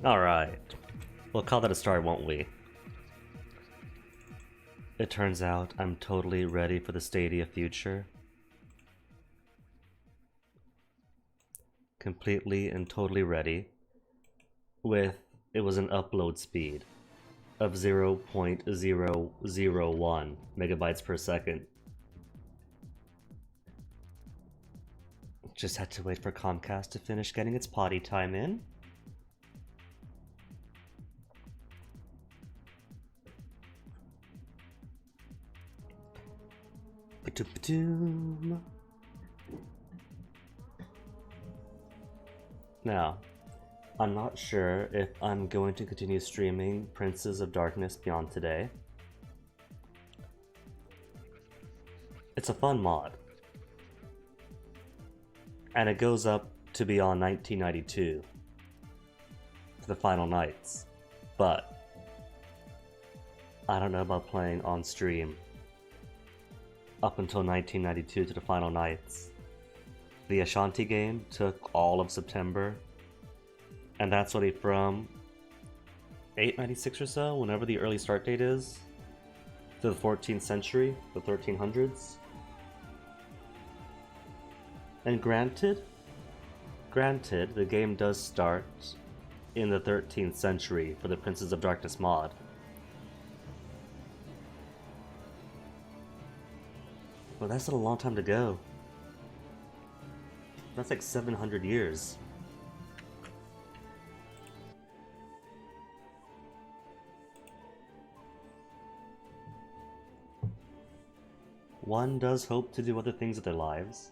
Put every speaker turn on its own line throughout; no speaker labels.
Alright. We'll call that a start, won't we? It turns out I'm totally ready for the Stadia future. Completely and totally ready. It was an upload speed of 0.001 megabytes per second. Just had to wait for Comcast to finish getting its potty time in. Now, I'm not sure if I'm going to continue streaming Princes of Darkness Beyond today. It's a fun mod. And it goes up to beyond 1992 for the final nights. But I don't know about playing on stream up until 1992 to the final nights. The Ashanti game took all of September, and that's only from 896 or so, whenever the early start date is, to the 14th century, the 1300s. And granted, the game does start in the 13th century for the Princes of Darkness mod. But that's still a long time to go. That's like 700 years. One does hope to do other things with their lives.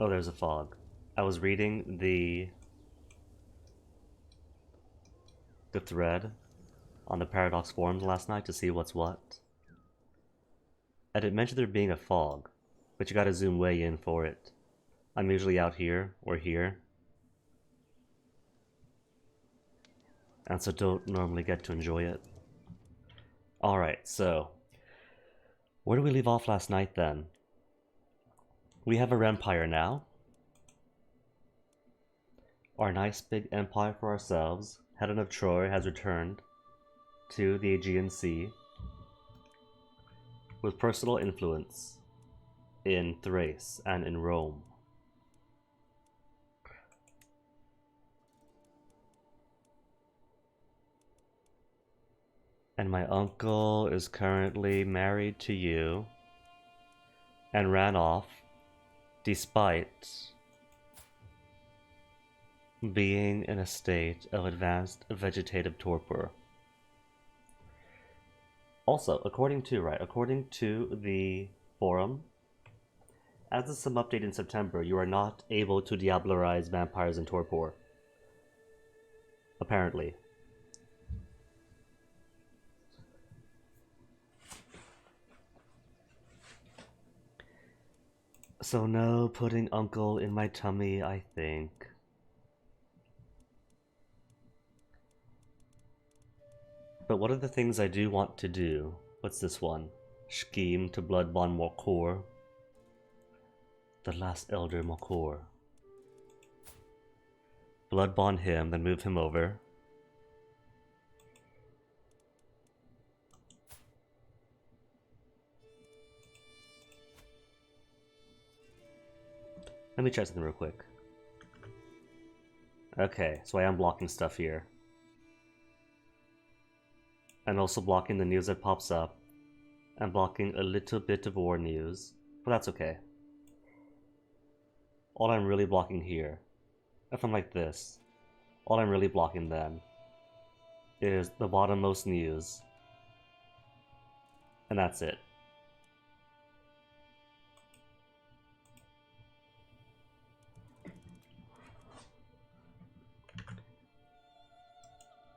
Oh, there's a fog. I was reading the thread on the Paradox forums last night to see what's what. And it mentioned there being a fog, but you gotta zoom way in for it. I'm usually out here or here, and so don't normally get to enjoy it. Alright, so where do we leave off last night then? We have a empire now. Our nice big empire for ourselves, Helen of Troy, has returned to the Aegean Sea with personal influence in Thrace and in Rome. And my uncle is currently married to you and ran off despite being in a state of advanced vegetative torpor. Also, according to the forum, as of some update in September, you are not able to diablerize vampires in torpor. Apparently. So no putting uncle in my tummy, I think. But what are the things I do want to do? What's this one? Scheme to bloodbond Mokor. The last elder Mokor. Bloodbond him, then move him over. Let me try something real quick. Okay, so I am blocking stuff here. And also blocking the news that pops up. And blocking a little bit of war news. But that's okay. All I'm really blocking here, if I'm like this, all I'm really blocking then is the bottommost news. And that's it.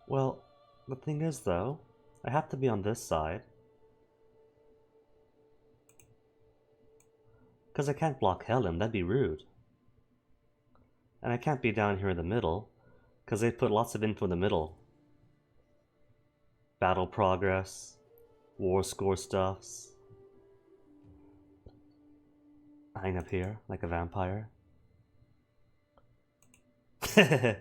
Well, the thing is though, I have to be on this side. Because I can't block Helen, that'd be rude. And I can't be down here in the middle, because they put lots of info in the middle. Battle progress, war score stuffs. Hang up here, like a vampire. There's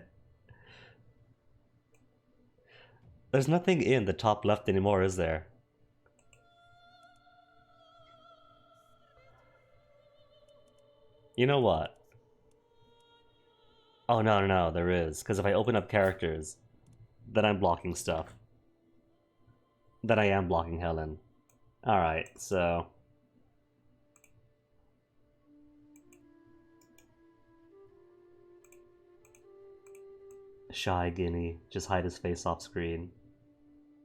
nothing in the top left anymore, is there? You know what? Oh, no, there is. Because if I open up characters, then I'm blocking stuff. Then I am blocking Helen. Alright, so... Shy Guinea. Just hide his face off screen.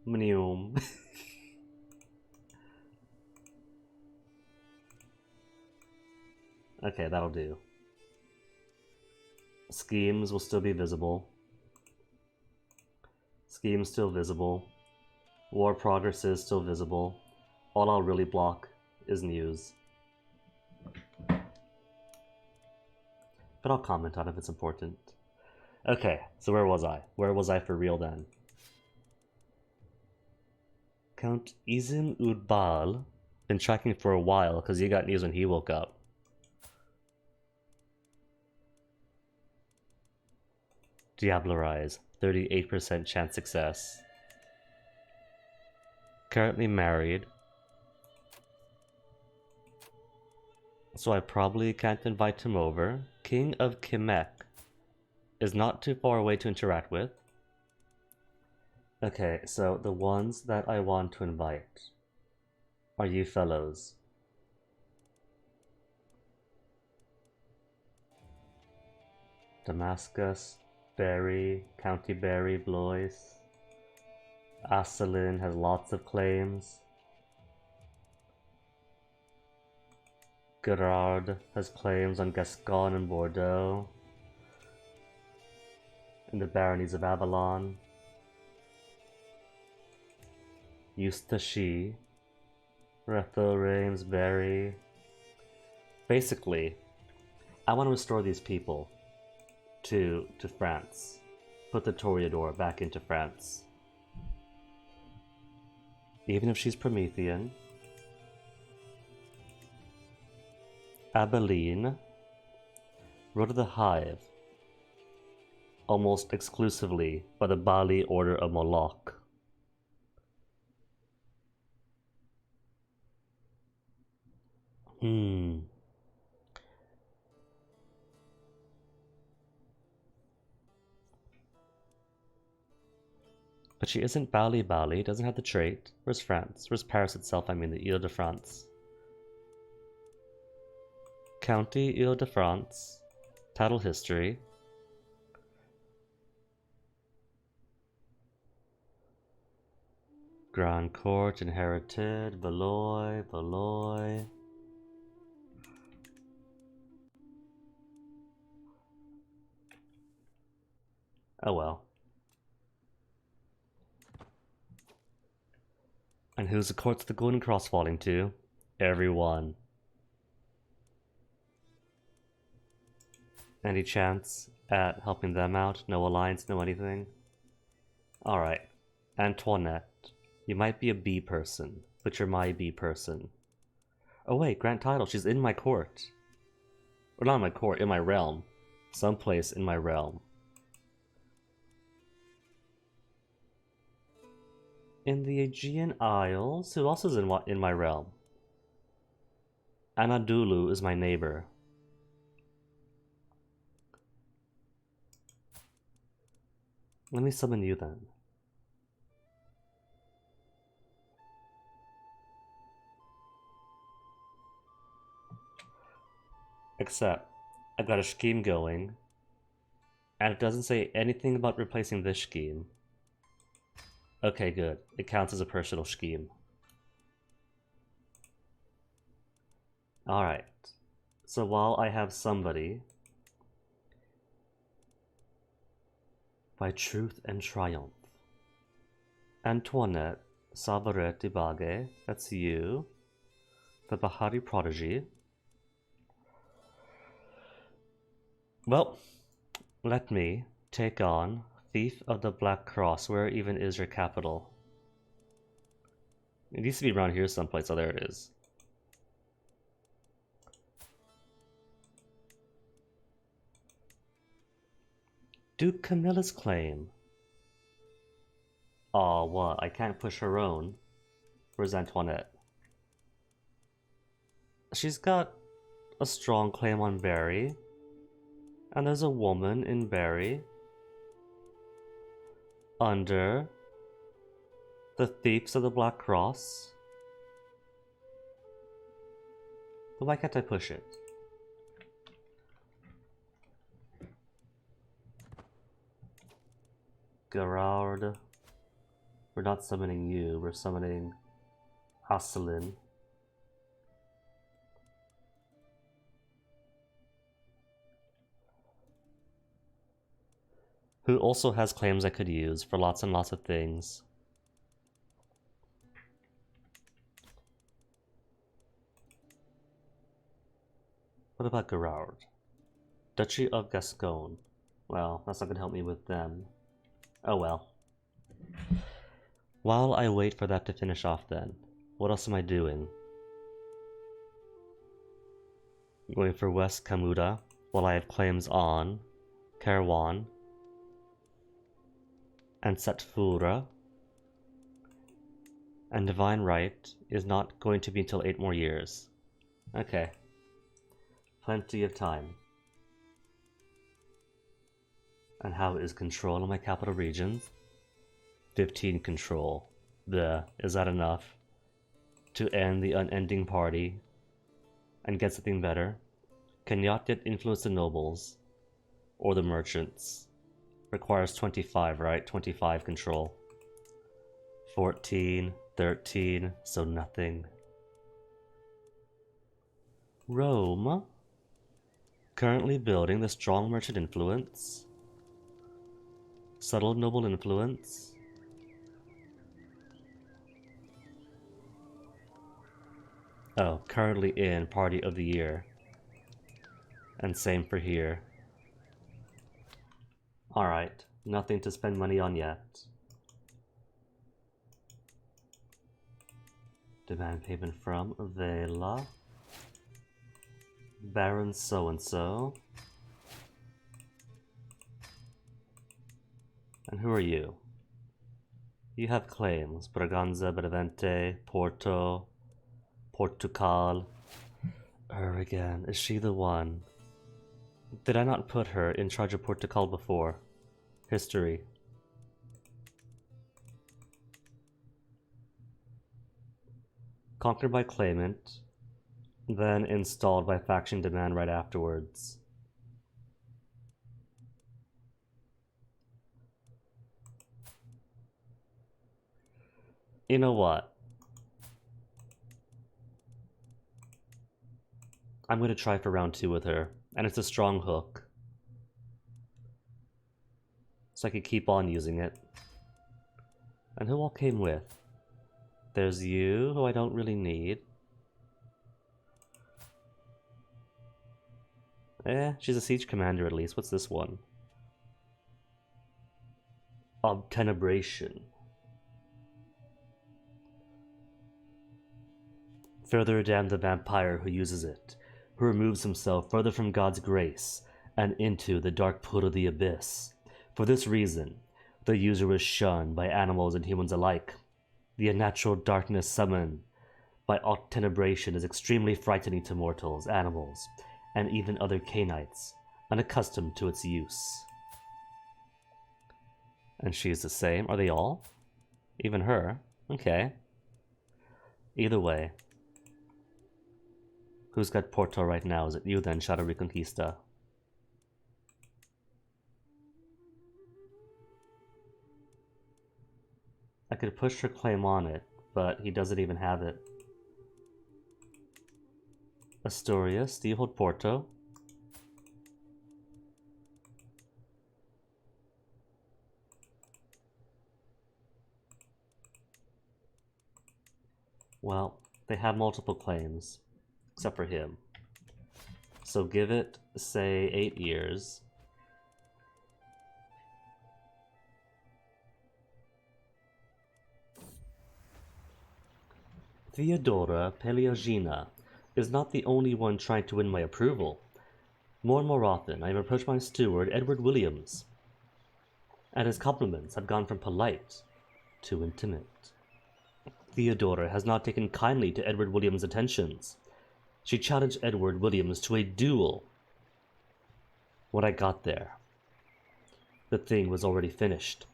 Mneum. Okay, that'll do. Schemes will still be visible. Schemes still visible. War progress is still visible. All I'll really block is news. But I'll comment on it if it's important. Okay, so where was I? Where was I for real then? Count Izim Udbal. Been tracking for a while because he got news when he woke up. Diablo Rise, 38% chance success. Currently married. So I probably can't invite him over. King of Kimek is not too far away to interact with. Okay, so the ones that I want to invite are you fellows. Damascus, Berry, County Berry, Blois. Asselin has lots of claims. Gerard has claims on Gascon and Bordeaux. And the baronies of Avalon. Eustache, Retho, Reims, Berry. Basically, I want to restore these people to France. Put the Toreador back into France. Even if she's Promethean. Abilene. Road to the Hive. Almost exclusively by the Bali Order of Moloch. But she isn't Bali, doesn't have the trait. Where's France? Where's Paris itself? I mean the Ile-de-France. County Ile-de-France. Title history. Grand Court inherited. Valois. Oh well. And who's the courts of the Golden Cross falling to? Everyone. Any chance at helping them out? No alliance, no anything? Alright. Antoinette. You might be a B person, but you're my B person. Oh wait, grant title. She's in my court. Or not in my court, in my realm. Someplace in my realm. In the Aegean Isles, who else is in my realm? Anadolu is my neighbor. Let me summon you then. Except, I've got a scheme going, and it doesn't say anything about replacing this scheme. Okay, good. It counts as a personal scheme. Alright. So while I have somebody... By truth and triumph. Antoinette Savaret Dibage, that's you. The Bahari Prodigy. Well, let me take on Thief of the Black Cross. Where even is your capital? It used to be around here someplace. Oh, there it is. Duke Camilla's claim. Aw, what? I can't push her own. Where's Antoinette? She's got a strong claim on Barry. And there's a woman in Barry. Under the Thieves of the Black Cross. But why can't I push it? Gerard. We're not summoning you, we're summoning Aselin. Who also has claims I could use for lots and lots of things. What about Gerard? Duchy of Gascon. Well, that's not gonna help me with them. Oh well. While I wait for that to finish off then, what else am I doing? I'm going for West Kamuda while I have claims on Kairwan and Setfura. And Divine Right is not going to be until 8 more years. Okay. Plenty of time. And how is control of my capital regions? 15 control. Is that enough to end the unending party and get something better? Cannot yet influence the nobles or the merchants. Requires 25, right? 25 control. 14, 13, so nothing. Rome. Currently building the strong merchant influence. Subtle noble influence. Oh, currently in Party of the Year. And same for here. Alright, nothing to spend money on yet. Demand payment from Vela. Baron so-and-so. And who are you? You have claims. Braganza, Benevente, Porto, Portugal. Her again. Is she the one? Did I not put her in charge of Portugal before? History. Conquered by claimant, then installed by faction demand right afterwards. You know what? I'm gonna try for round 2 with her, and it's a strong hook. So I could keep on using it. And who all came with? There's you, who I don't really need. She's a siege commander at least. What's this one? Obtenebration. Further damn the vampire who uses it, who removes himself further from God's grace and into the dark pit of the abyss. For this reason, the user was shunned by animals and humans alike. The unnatural darkness summoned by Obtenebration is extremely frightening to mortals, animals, and even other canites, unaccustomed to its use. And she is the same. Are they all? Even her? Okay. Either way. Who's got Porto right now? Is it you then, Shadow Reconquista? I could push her claim on it, but he doesn't even have it. Asturias, do you hold Porto? Well, they have multiple claims, except for him. So give it, say, 8 years. Theodora Peleogina is not the only one trying to win my approval. More and more often, I have approached my steward, Edward Williams, and his compliments have gone from polite to intimate. Theodora has not taken kindly to Edward Williams' attentions. She challenged Edward Williams to a duel. When I got there, the thing was already finished.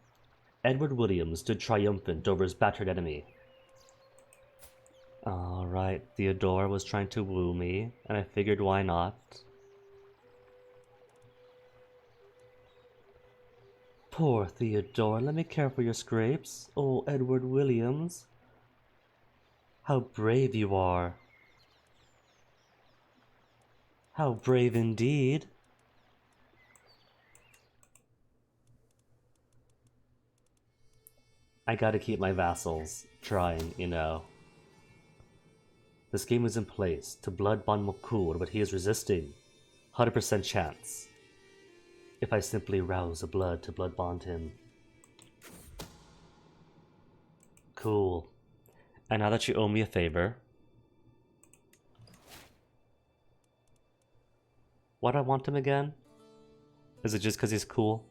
Edward Williams stood triumphant over his battered enemy. Alright, Theodora was trying to woo me, and I figured why not. Poor Theodora, let me care for your scrapes. Oh, Edward Williams. How brave you are. How brave indeed. I gotta keep my vassals trying, you know. This game is in place to blood bond Mokur, but he is resisting. 100% chance. If I simply rouse a blood to blood bond him. Cool. And now that you owe me a favor. Why do I want him again? Is it just because he's cool?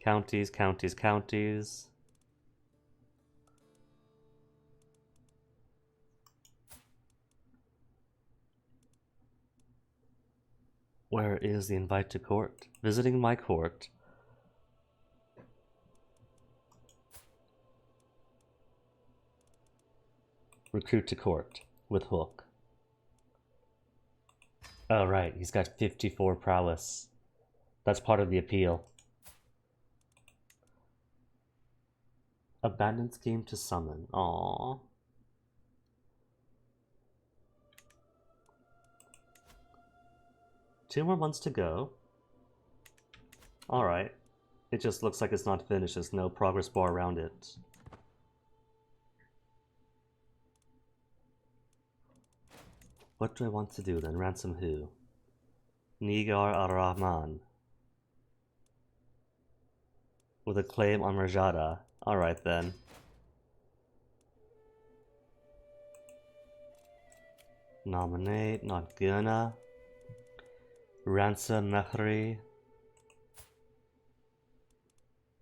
Counties, counties, counties. Where is the invite to court? Visiting my court. Recruit to court with hook. Oh right, he's got 54 prowess. That's part of the appeal. Abandoned scheme to summon. Aww. Two more months to go. Alright. It just looks like it's not finished. There's no progress bar around it. What do I want to do then? Ransom who? Nigar al-Rahman. With a claim on Rajada. Alright then. Nominate, not gonna. Ransom Mehri.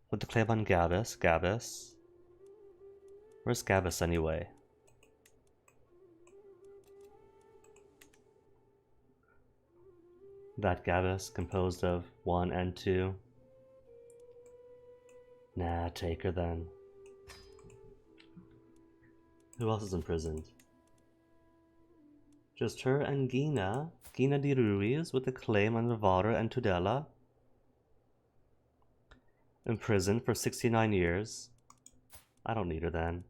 With the claim on Gabis. Gabis. Where's Gabis anyway? That Gabis composed of 1 and 2. Nah, take her then. Who else is imprisoned? Just her and Gina. Gina de Ruiz with a claim on Navarra and Tudela. Imprisoned for 69 years. I don't need her then.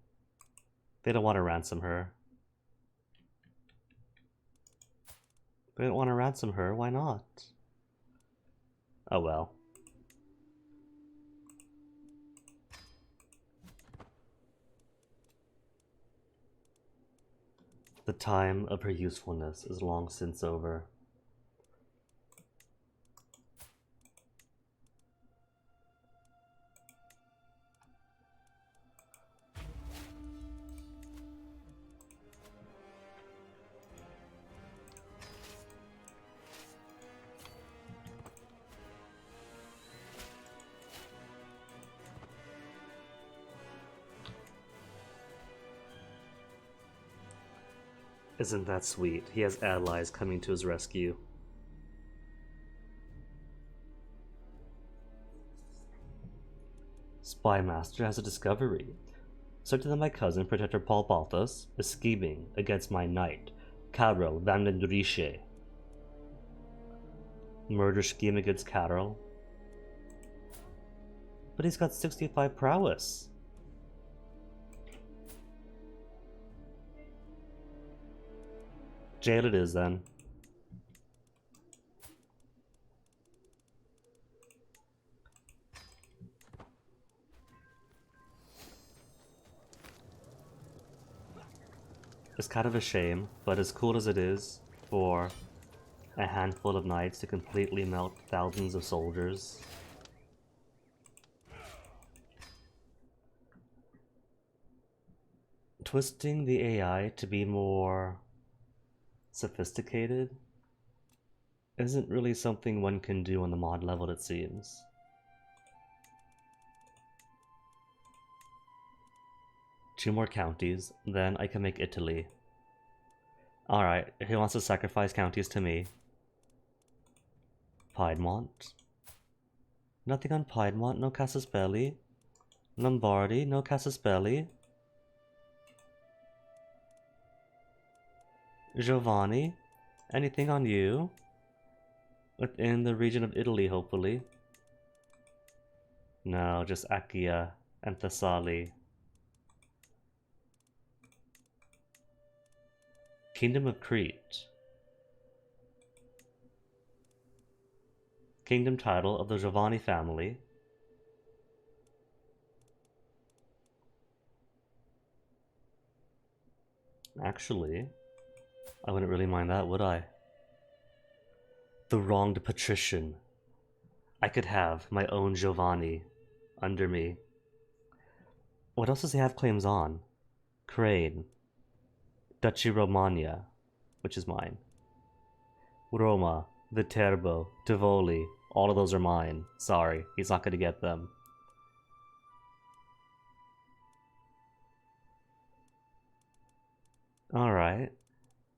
They don't want to ransom her. They don't want to ransom her, why not? Oh well. The time of her usefulness is long since over. Isn't that sweet? He has allies coming to his rescue. Spymaster has a discovery. Certain that my cousin, Protector Paul Balthus, is scheming against my knight, Karel van den Riche. Murder scheme against Karel? But he's got 65 prowess. Jail it is then. It's kind of a shame, but as cool as it is for a handful of knights to completely melt thousands of soldiers. Twisting the AI to be more sophisticated isn't really something one can do on the mod level, it seems. Two more counties, then I can make Italy. Alright, he wants to sacrifice counties to me. Piedmont. Nothing on Piedmont, no Casus Belli. Lombardy, no Casus Belli. Giovanni, anything on you? Within the region of Italy, hopefully. No, just Achaia and Thessaly. Kingdom of Crete. Kingdom title of the Giovanni family. Actually, I wouldn't really mind that, would I? The wronged patrician. I could have my own Giovanni under me. What else does he have claims on? Crane. Duchy Romagna, which is mine. Roma, Viterbo, Tivoli, all of those are mine. Sorry, he's not going to get them. Alright.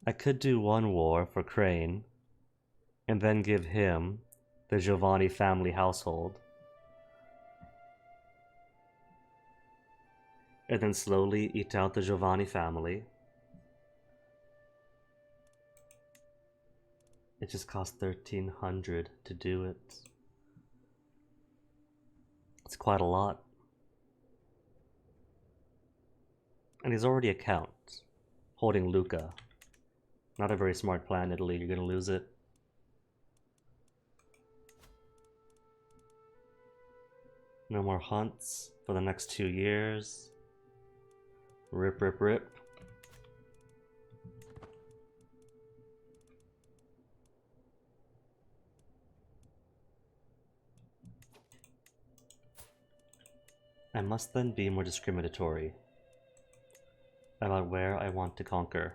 I could do one war for Crane, and then give him the Giovanni family household. And then slowly eat out the Giovanni family. It just cost 1,300 to do it. It's quite a lot. And he's already a count, holding Lucca. Not a very smart plan, Italy, you're gonna lose it. No more hunts for the next 2 years. Rip, rip, rip. I must then be more discriminatory about where I want to conquer.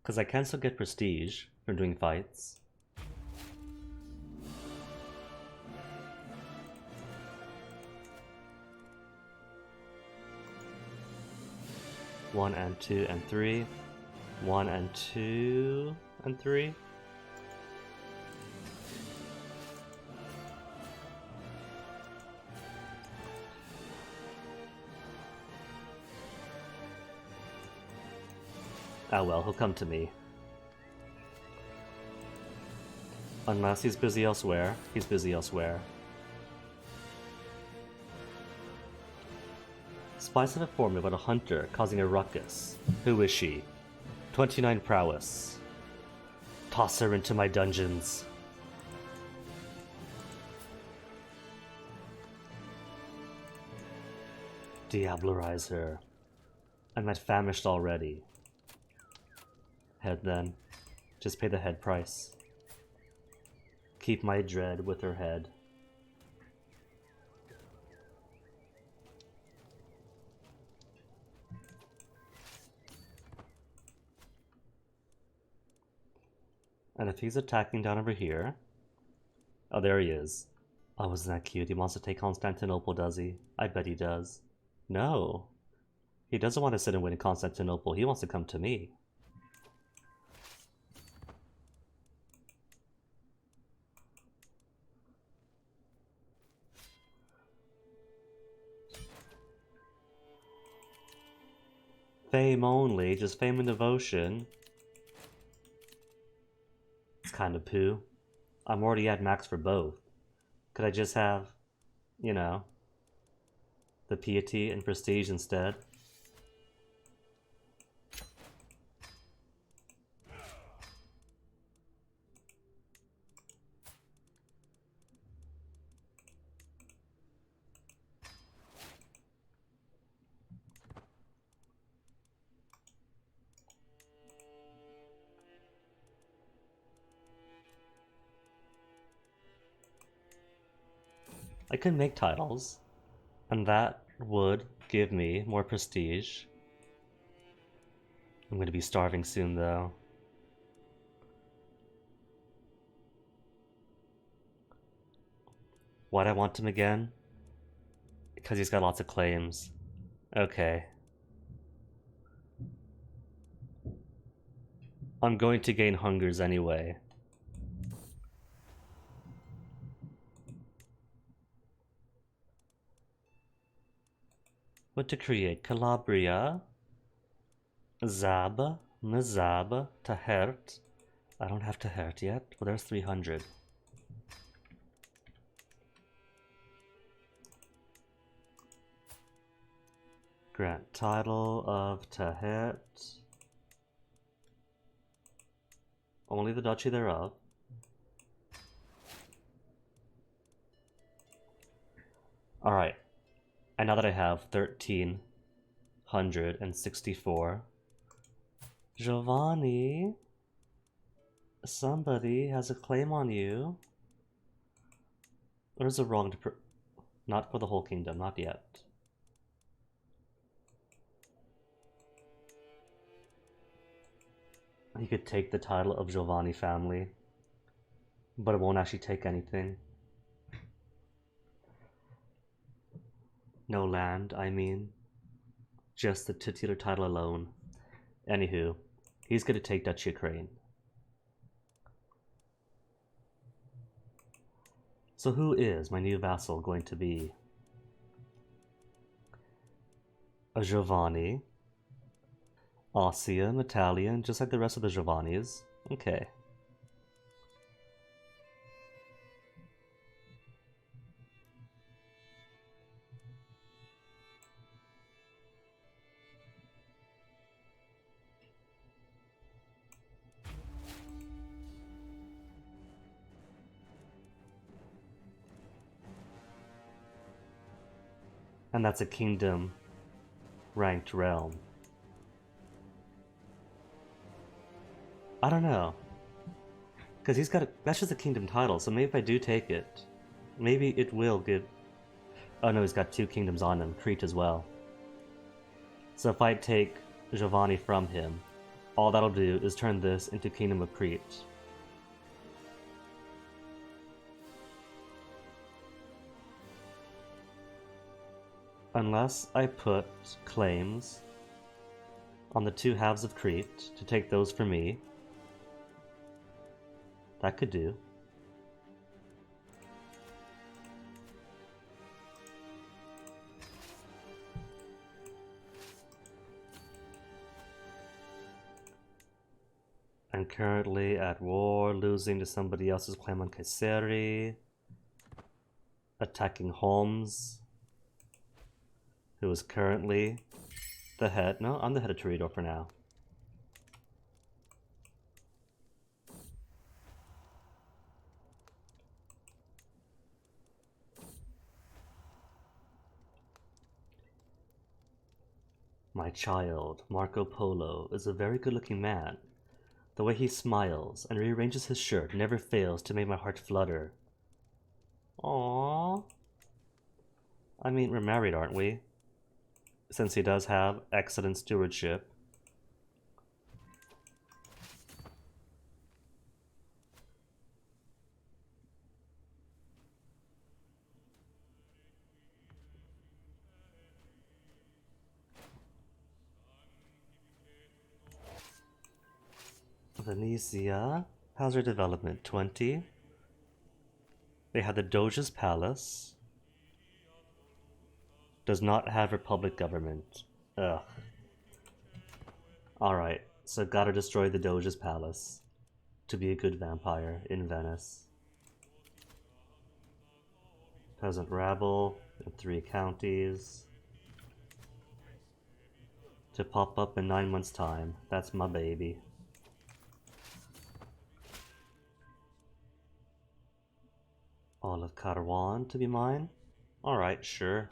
Because I can still get prestige from doing fights. One and two and three. 1 and 2 and 3. Ah well, he'll come to me. Unless he's busy elsewhere, he's busy elsewhere. Spies have informed me about a hunter causing a ruckus. Who is she? 29 prowess. Toss her into my dungeons. Diablerize her. I'm at famished already. Head then. Just pay the head price. Keep my dread with her head. And if he's attacking down over here... Oh, there he is. Oh, isn't that cute? He wants to take Constantinople, does he? I bet he does. No. He doesn't want to sit and win in Constantinople. He wants to come to me. Fame only, just fame and devotion. It's kind of poo. I'm already at max for both. Could I just have, you know, the piety and prestige instead? I could make titles, and that would give me more prestige. I'm gonna be starving soon, though. Why'd I want him again? Because he's got lots of claims. Okay. I'm going to gain hungers anyway. What to create? Calabria, Zab, Mzab, Tahert. I don't have Tahert yet. Well, there's 300. Grant title of Tahert. Only the duchy thereof. Alright. And now that I have 1,364. Giovanni, somebody has a claim on you. Or is it wrong to not for the whole kingdom, not yet. He could take the title of Giovanni family, but it won't actually take anything. No land, I mean. Just the titular title alone. Anywho, he's gonna take Duchy Ukraine. So who is my new vassal going to be? A Giovanni. Ossia, Italian, just like the rest of the Giovannis. Okay. And that's a kingdom ranked realm. I don't know. Because he's got that's just a kingdom title, so maybe if I do take it, maybe it will give... Oh no, he's got 2 kingdoms on him, Crete as well. So if I take Giovanni from him, all that'll do is turn this into Kingdom of Crete. Unless I put claims on the 2 halves of Crete to take those for me. That could do. I'm currently at war, losing to somebody else's claim on Kayseri. Attacking Holmes, who is currently the head. No, I'm the head of Toreador for now. My child, Marco Polo, is a very good-looking man. The way he smiles and rearranges his shirt never fails to make my heart flutter. Aww. I mean, we're married, aren't we? Since he does have excellent stewardship. Venezia. How's your development? 20. They had the Doge's Palace. Does not have republic government. Ugh. Alright, so gotta destroy the Doge's Palace to be a good vampire in Venice. Peasant rabble in 3 counties. To pop up in 9 months' time. That's my baby. All of Karawan to be mine? Alright, sure.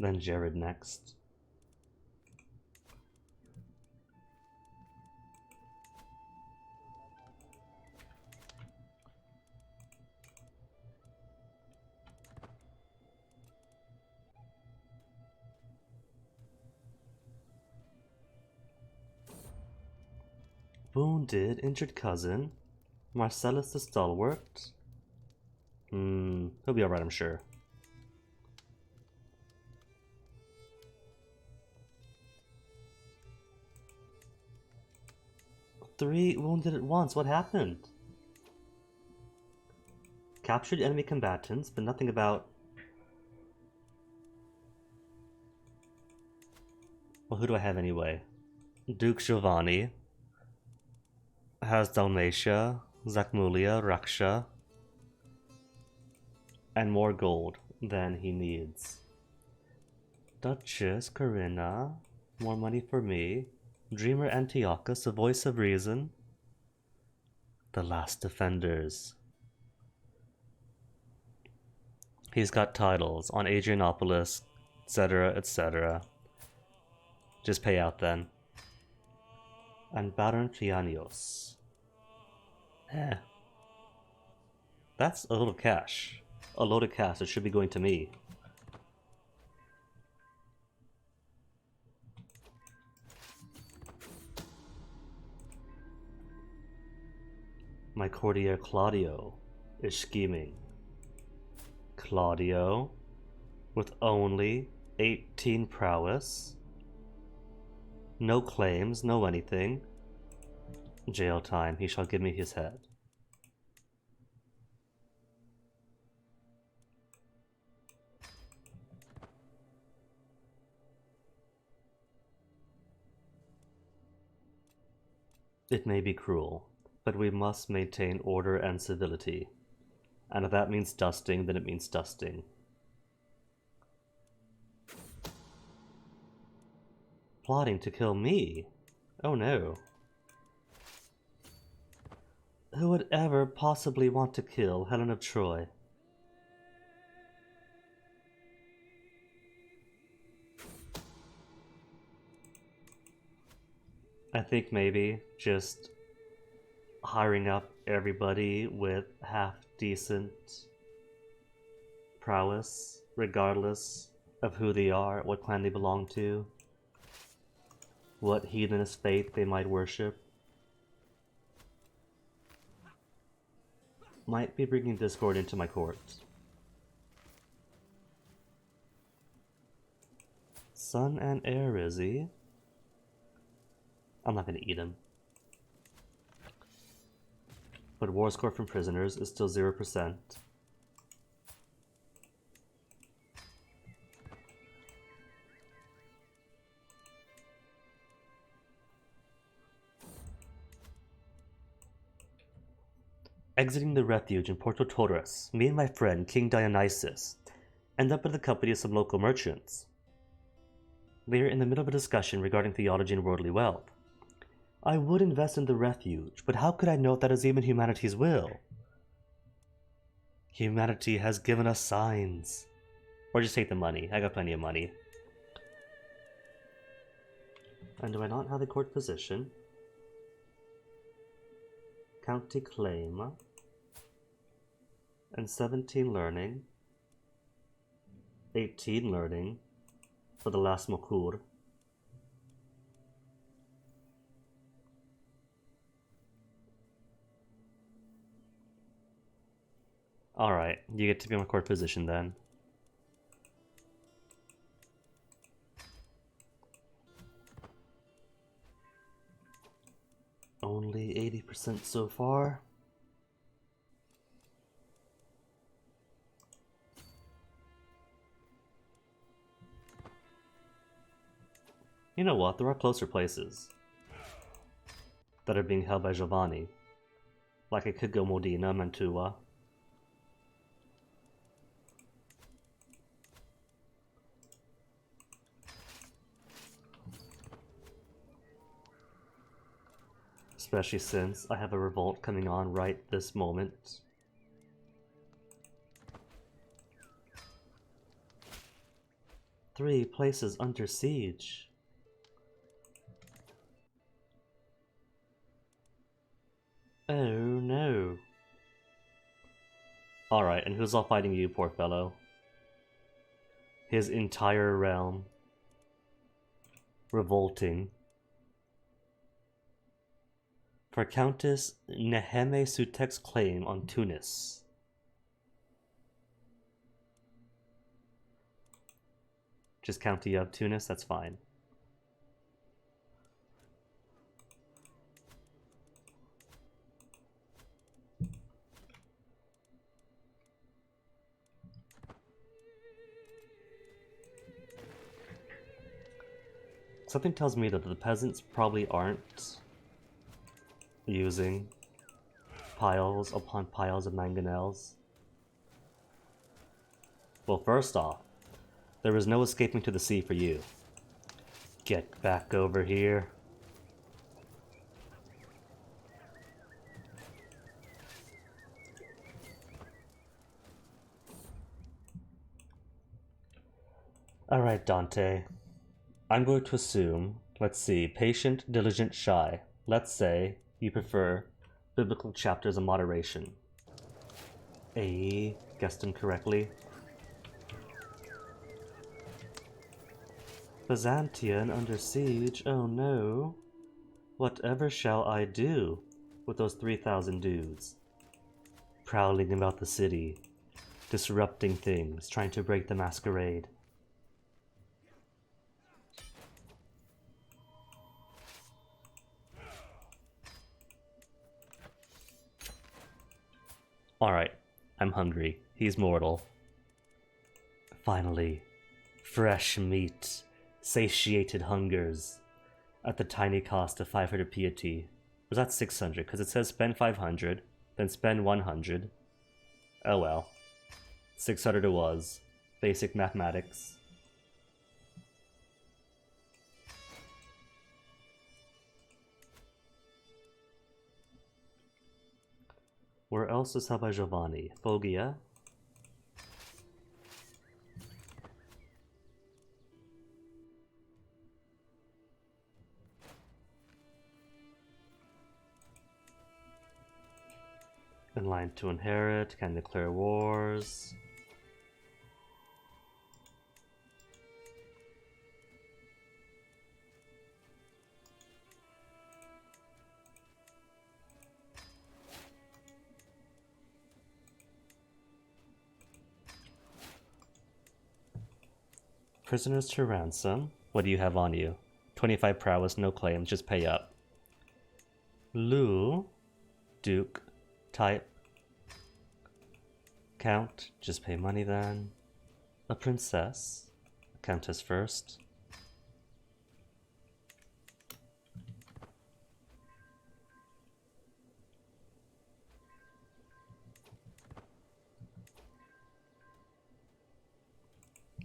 Then Jared next. Wounded, injured cousin. Marcellus the Stalwart. He'll be alright, I'm sure. Three wounded at once, what happened? Captured enemy combatants, but nothing about... Well, who do I have anyway? Duke Giovanni has Dalmatia, Zakmulia, Raksha, and more gold than he needs. Duchess Corinna, more money for me. Dreamer Antiochus, a voice of reason. The last defenders. He's got titles on Adrianopolis, etc., etc. Just pay out then. And Baron Trianios. That's a lot of cash. A load of cash that should be going to me. My courtier Claudio is scheming. Claudio, with only 18 prowess, no claims, no anything. Jail time, he shall give me his head. It may be cruel, but we must maintain order and civility. And if that means dusting, then it means dusting. Plotting to kill me? Oh no. Who would ever possibly want to kill Helen of Troy? I think maybe just hiring up everybody with half-decent prowess, regardless of who they are, what clan they belong to, what heathenist faith they might worship. Might be bringing discord into my court. Son and heir, is he? I'm not gonna eat him. But war score from prisoners is still 0%. Exiting the refuge in Porto Torres, me and my friend King Dionysus end up in the company of some local merchants. We are in the middle of a discussion regarding theology and worldly wealth. I would invest in the refuge, but how could I know if that is even humanity's will? Humanity has given us signs. Or just take the money. I got plenty of money. And do I not have a court position? County claim. And 17 learning. 18 learning for the last Mokur. Alright, you get to be in my court position then. Only 80% so far. You know what, there are closer places that are being held by Giovanni. Like I could go Modena, Mantua. Especially since I have a revolt coming on right this moment. 3 places under siege. Oh no. Alright, and who's all fighting you, poor fellow? His entire realm. Revolting. For Countess Neheme Sutek's claim on Tunis. Just County of Tunis, that's fine. Something tells me that the peasants probably aren't using piles upon piles of mangonels. Well, first off, there is no escaping to the sea for you. Get back over here. Alright, Dante. I'm going to assume, let's see, patient, diligent, shy. Let's say you prefer biblical chapters of moderation. Guessed him correctly. Byzantium under siege, oh no. Whatever shall I do with those 3,000 dudes? Prowling about the city, disrupting things, trying to break the masquerade. Alright, I'm hungry. He's mortal. Finally, fresh meat, satiated hungers, at the tiny cost of 500 piety. Was that 600? Because it says spend 500, then spend 100. Oh well. 600 it was. Basic mathematics. Where else is held by Giovanni? Foggia? In line to inherit, can declare wars. Prisoners to ransom. What do you have on you? 25 prowess, no claims, just pay up. Lou, Duke, type. Count, just pay money then. A princess, countess first.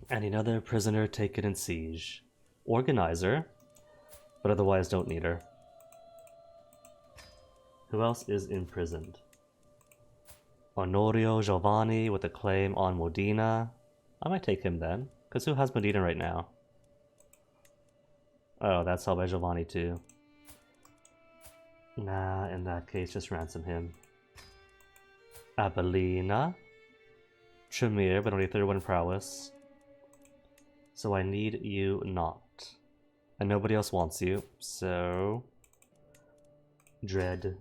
And another prisoner taken in siege. Organizer, but otherwise don't need her. Who else is imprisoned? Honorio Giovanni with a claim on Modena. I might take him then, because who has Modena right now? Oh, that's held by Giovanni too. Nah, in that case, just ransom him. Abelina. Tremere, but only 31 prowess. So I need you not. And nobody else wants you, so... Dread.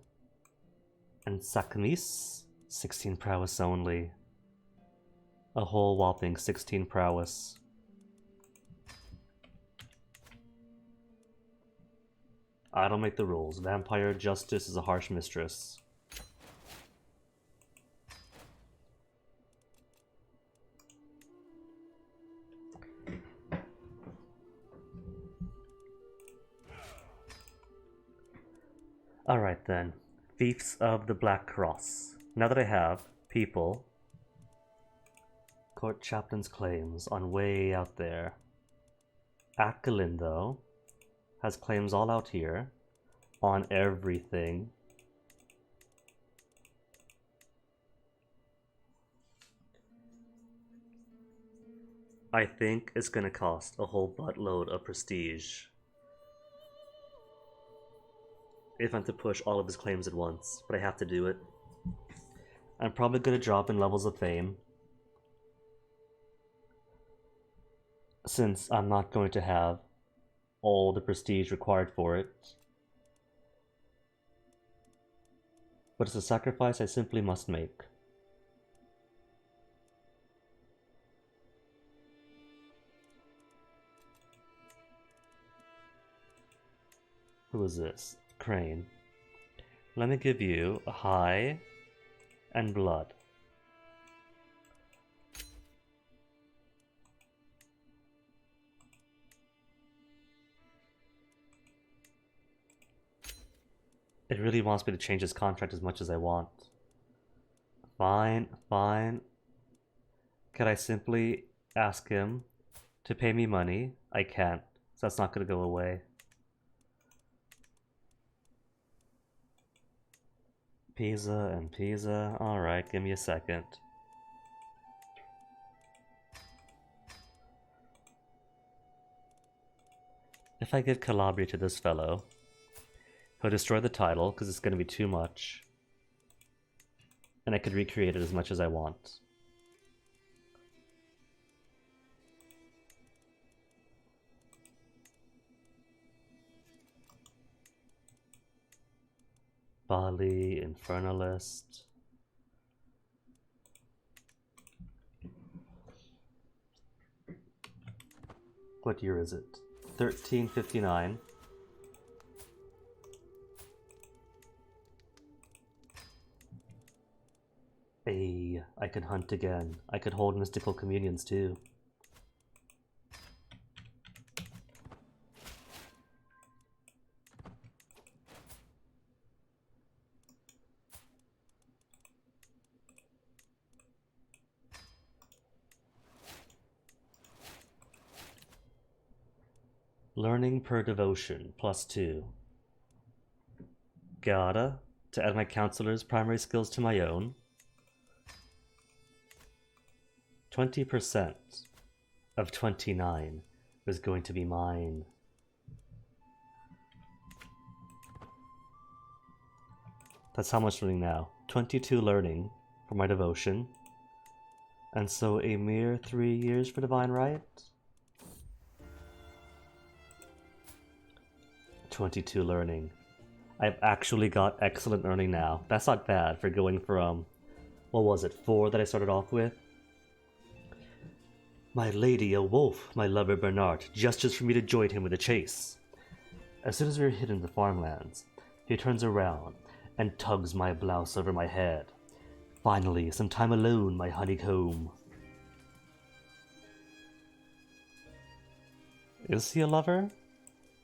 And Sakmis, 16 prowess only. A whole whopping 16 prowess. I don't make the rules. Vampire justice is a harsh mistress. Alright then. Thieves of the Black Cross. Now that I have people, court chaplain's claims on way out there. Akelin, though, has claims all out here on everything. I think it's gonna cost a whole buttload of prestige if I'm to push all of his claims at once, but I have to do it. I'm probably gonna drop in levels of fame, since I'm not going to have all the prestige required for it. But it's a sacrifice I simply must make. Who is this? Crane. Let me give you a high and blood. It really wants me to change his contract as much as I want. Fine, fine. Could I simply ask him to pay me money? I can't, so that's not gonna go away. Pisa and Pisa. Alright, give me a second. If I give Calabria to this fellow, he'll destroy the title because it's going to be too much. And I could recreate it as much as I want. Bali, Infernalist. What year is it? 1359. Hey, I could hunt again. I could hold mystical communions too. Learning per devotion, +2. Gotta, to add my counselor's primary skills to my own. 20% of 29 is going to be mine. That's how much learning now. 22 learning for my devotion. And so a mere 3 years for divine right. 22 learning. I've actually got excellent learning now. That's not bad for going from, what was it, 4 that I started off with? My lady, a wolf, my lover Bernard, gestures for me to join him with a chase. As soon as we are hidden in the farmlands, he turns around and tugs my blouse over my head. Finally, some time alone, my honeycomb. Is he a lover?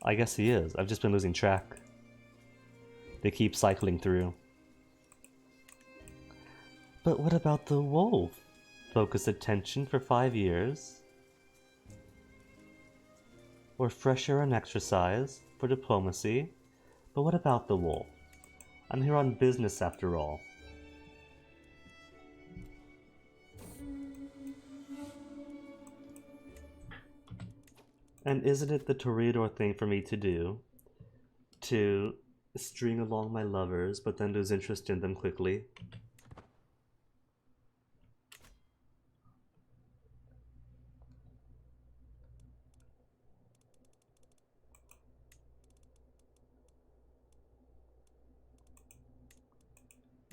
I guess he is. I've just been losing track. They keep cycling through. But what about the wolf? Focus attention for 5 years. Or fresh air and exercise for diplomacy. But what about the wolf? I'm here on business after all. And isn't it the Toreador thing for me to do? To string along my lovers, but then lose interest in them quickly?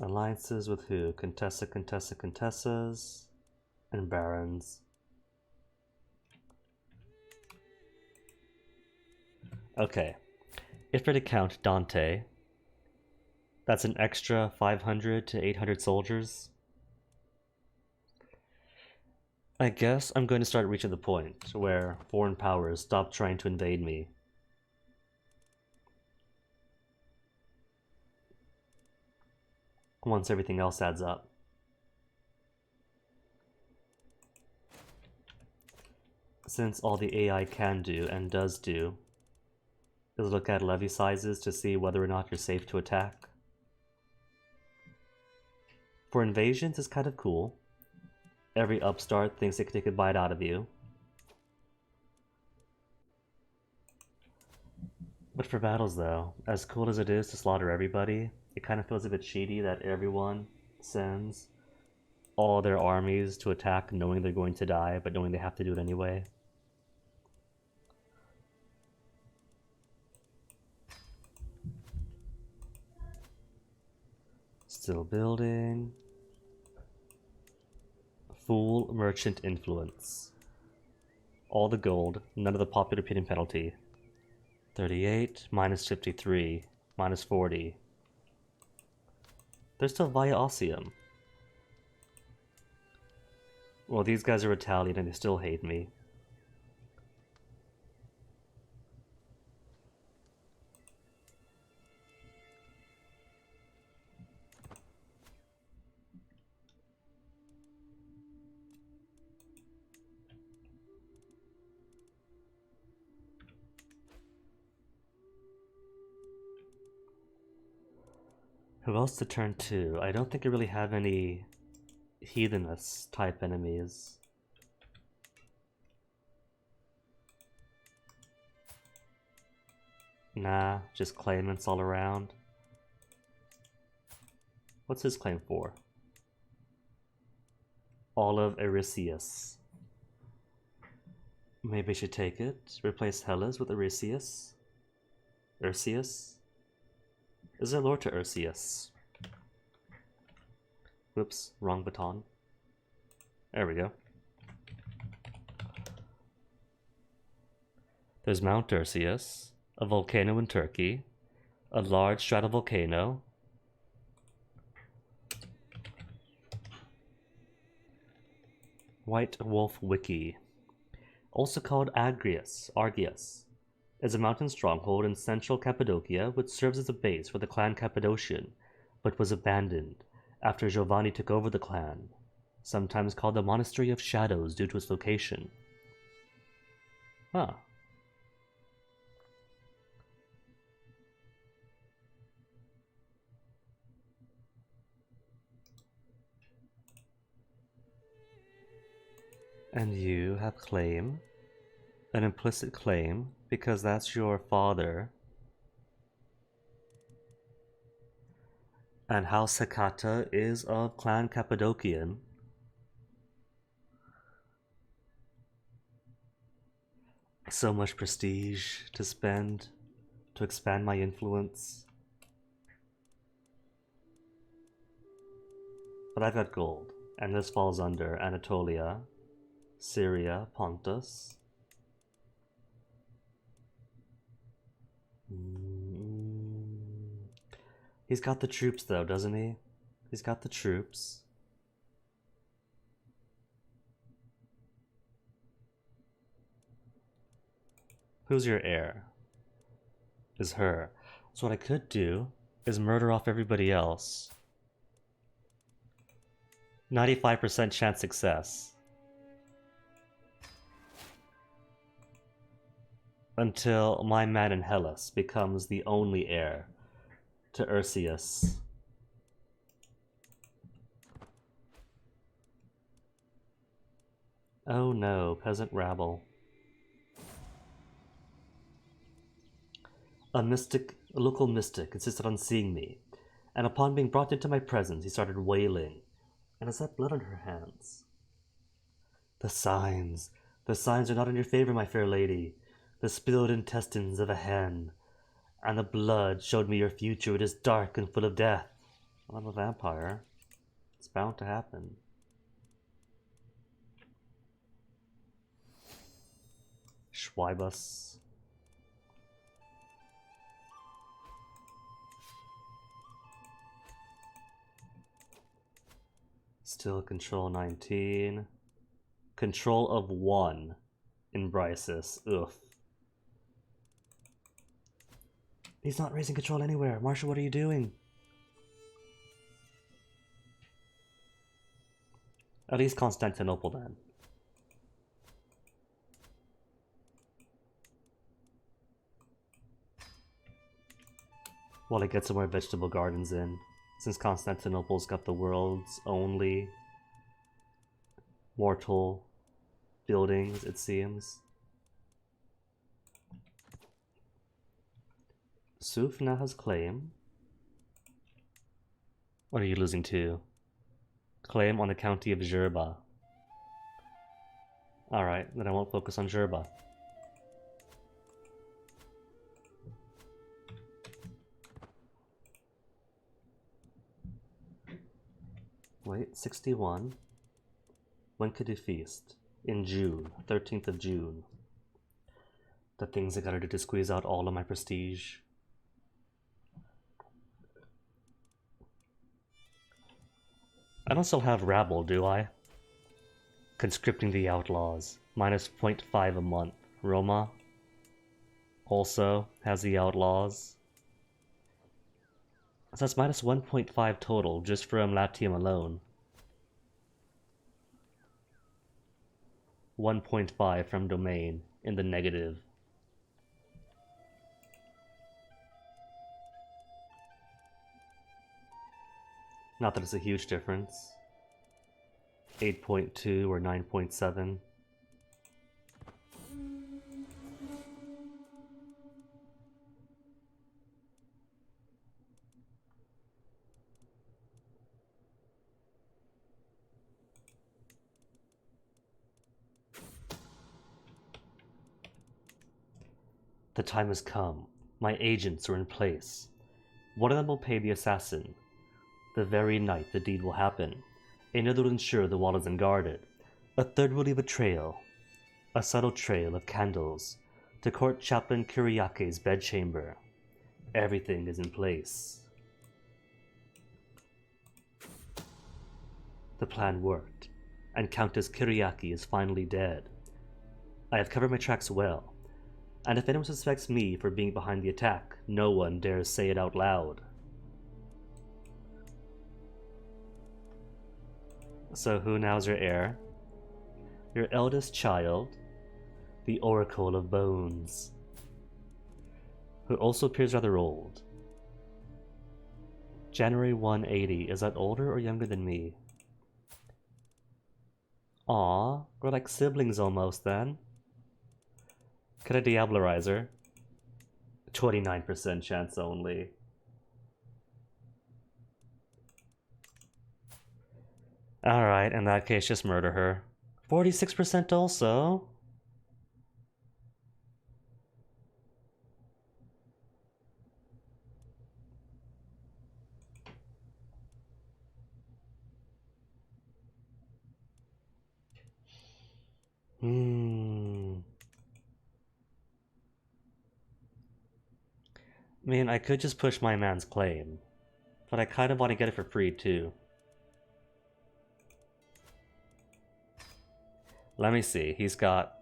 Alliances with who? Contessas, and barons. Okay, if we're to count Dante, that's an extra 500 to 800 soldiers. I guess I'm going to start reaching the point where foreign powers stop trying to invade me. Once everything else adds up. Since all the AI can do and does do is look at levy sizes to see whether or not you're safe to attack. For invasions, it's kind of cool. Every upstart thinks they can take a bite out of you. But for battles though, as cool as it is to slaughter everybody, it kind of feels a bit cheaty that everyone sends all their armies to attack knowing they're going to die, but knowing they have to do it anyway. Still building. Full merchant influence. All the gold, none of the popular opinion penalty. 38, minus 53, minus 40. They're still via Ossium. Well, these guys are Italian and they still hate me. Who else to turn to? I don't think I really have any heathenist type enemies. Nah, just claimants all around. What's his claim for? Olive Erisius. Maybe I should take it. Replace Hellas with Erisius. Ursius? Is there lore to Ursius? Whoops, wrong baton. There we go. There's Mount Ursius, a volcano in Turkey, a large stratovolcano, White Wolf Wiki, also called Argius, is a mountain stronghold in central Cappadocia which serves as a base for the clan Cappadocian, but was abandoned after Giovanni took over the clan, sometimes called the Monastery of Shadows due to its location. Huh. And you have claim, an implicit claim, because that's your father. And House Hecata is of Clan Cappadocian. So much prestige to spend to expand my influence. But I've got gold, and this falls under Anatolia, Syria, Pontus. He's got the troops though, doesn't he? He's got the troops. Who's your heir? Is her. So what I could do is murder off everybody else. 95% chance success. Until my man in Hellas becomes the only heir to Ursius. Oh no, peasant rabble. A local mystic insisted on seeing me, and upon being brought into my presence, he started wailing, and has had blood on her hands. The signs are not in your favor, my fair lady. The spilled intestines of a hen, and the blood showed me your future. It is dark and full of death. Well, I'm a vampire. It's bound to happen. Schweibus. Still control 19. Control of 1 in Brysis. Ugh. He's not raising control anywhere. Marshall, what are you doing? At least Constantinople then. While I get some more vegetable gardens in, since Constantinople's got the world's only mortal buildings, it seems. Suf now has claim. What are you losing to? Claim on the county of Jerba. Alright, then I won't focus on Jerba. Wait, 61. When could you feast? In June, 13th of June. The things I gotta do to squeeze out all of my prestige. I don't still have Rabble, do I? Conscripting the Outlaws. Minus 0.5 a month. Roma also has the Outlaws. So that's minus 1.5 total just from Latium alone. 1.5 from Domain in the negative. Not that it's a huge difference. 8.2 or 9.7. The time has come. My agents are in place. One of them will pay the assassin. The very night the deed will happen. Another will ensure the wall is unguarded. A third will leave a trail. A subtle trail of candles to Court Chaplain Kuriake's bedchamber. Everything is in place. The plan worked, and Countess Kuriake is finally dead. I have covered my tracks well, and if anyone suspects me for being behind the attack, no one dares say it out loud. So who now's your heir? Your eldest child, the Oracle of Bones, who also appears rather old. January 180, is that older or younger than me? Aw, we're like siblings almost then. Could I Diablerize her? 29% chance only. Alright, in that case, just murder her. 46% also? I mean, I could just push my man's claim, but I kind of want to get it for free too. Let me see, he's got...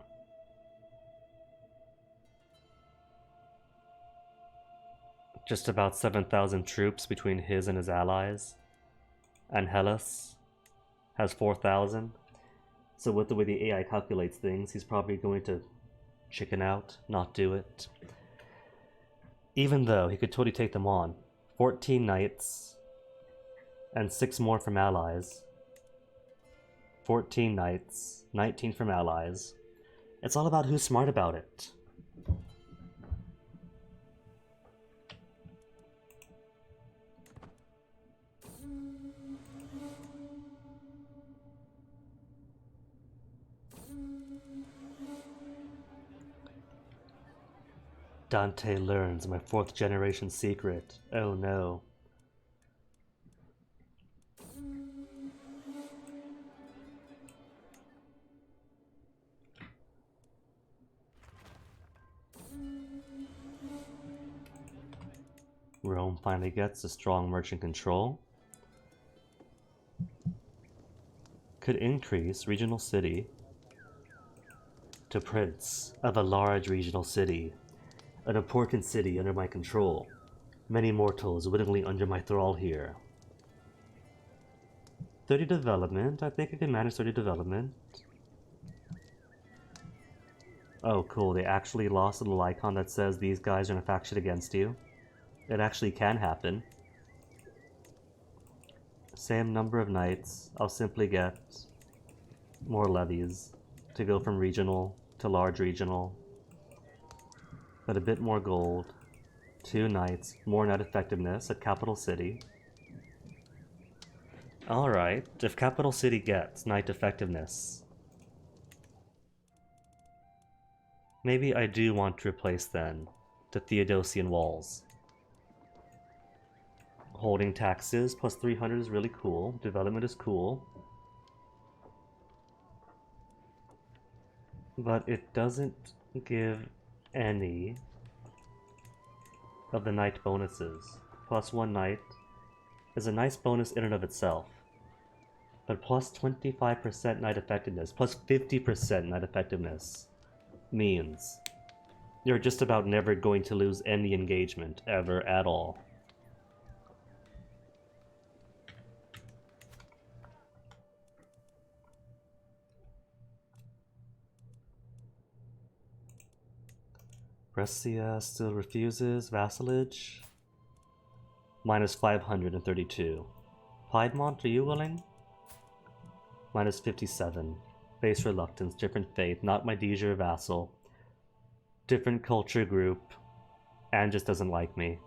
just about 7,000 troops between his and his allies. And Hellas has 4,000. So with the way the AI calculates things, he's probably going to chicken out, not do it. Even though he could totally take them on. 14 knights and 6 more from allies. 14 knights, 19 from allies. It's all about who's smart about it. Dante learns my 4th generation secret. Oh no. Rome finally gets a strong merchant control. Could increase regional city to prince of a large regional city. An important city under my control. Many mortals wittingly under my thrall here. 30 development. I think I can manage 30 development. Oh, cool. They actually lost a little icon that says these guys are in a faction against you. It actually can happen. Same number of knights. I'll simply get more levies to go from regional to large regional. But a bit more gold. 2 knights, more knight effectiveness at capital city. Alright, if capital city gets knight effectiveness, maybe I do want to replace then the Theodosian walls. Holding taxes plus 300 is really cool. Development is cool. But it doesn't give any of the knight bonuses. Plus 1 knight is a nice bonus in and of itself. But plus 25% knight effectiveness, plus 50% knight effectiveness means you're just about never going to lose any engagement ever at all. Brescia still refuses vassalage. Minus 532. Piedmont, are you willing? Minus 57. Base reluctance, different faith, not my Deja or vassal. Different culture group, and just doesn't like me.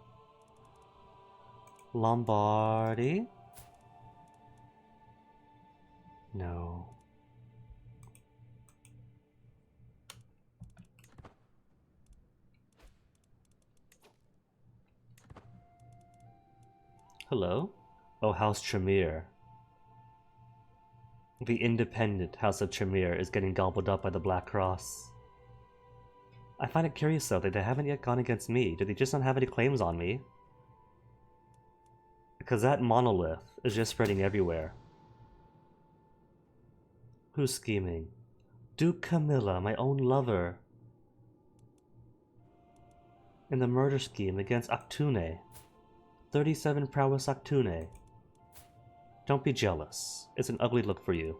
Lombardy? No. Hello? Oh, House Tremere. The independent House of Tremere is getting gobbled up by the Black Cross. I find it curious though that they haven't yet gone against me. Do they just not have any claims on me? Because that monolith is just spreading everywhere. Who's scheming? Duke Camilla, my own lover. In the murder scheme against Actune. 37 prowess Actune. Don't be jealous. It's an ugly look for you.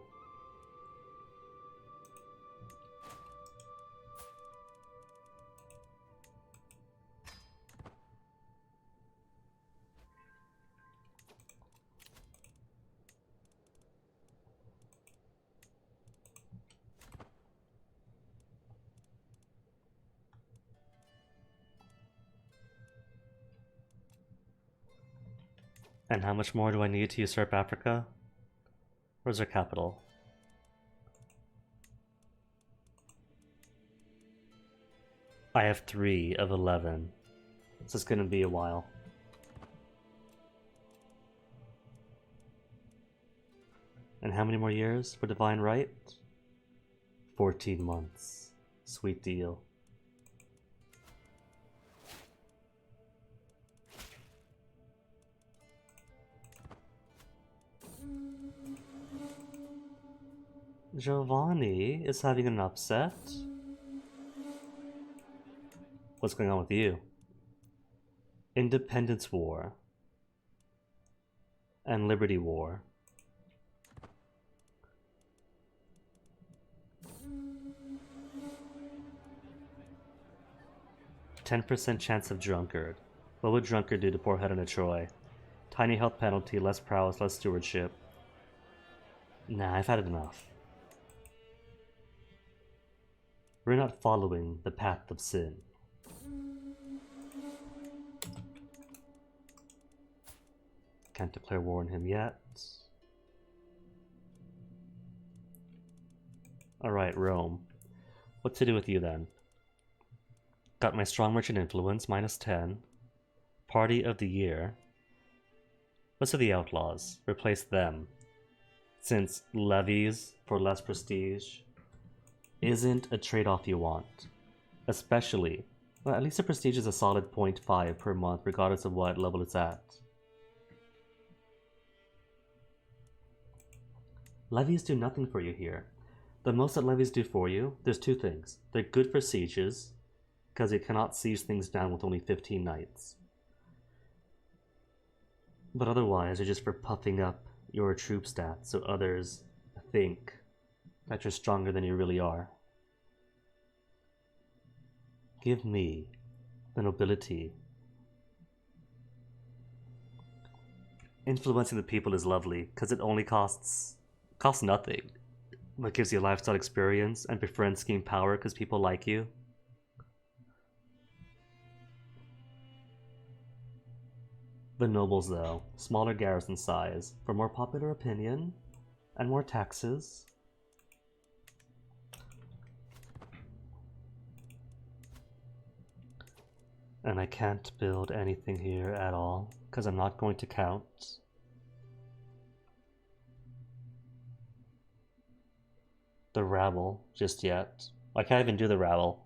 And how much more do I need to usurp Africa? Where's our capital? I have 3 of 11. This is gonna be a while. And how many more years for Divine Right? 14 months. Sweet deal. Giovanni is having an upset. What's going on with you? Independence War and Liberty War. %10 chance of drunkard. What would drunkard do to poor Helena Troy? Tiny health penalty, less prowess, less stewardship. Nah, I've had it enough. We're not following the path of sin. Can't declare war on him yet. Alright, Rome. What to do with you then? Got my strong merchant influence, minus 10. Party of the year. What's of the outlaws? Replace them. Since levies for less prestige isn't a trade-off you want. Especially, well, at least the prestige is a solid 0.5 per month regardless of what level it's at. Levies do nothing for you here. The most that levies do for you, there's 2 things. They're good for sieges, because you cannot siege things down with only 15 knights. But otherwise, they're just for puffing up your troop stats so others think that you're stronger than you really are. Give me the nobility. Influencing the people is lovely, because it only costs nothing. But gives you a lifestyle experience and befriend scheme power because people like you. The nobles, though, smaller garrison size, for more popular opinion, and more taxes. And I can't build anything here at all, because I'm not going to count. The rabble just yet. I can't even do the rabble.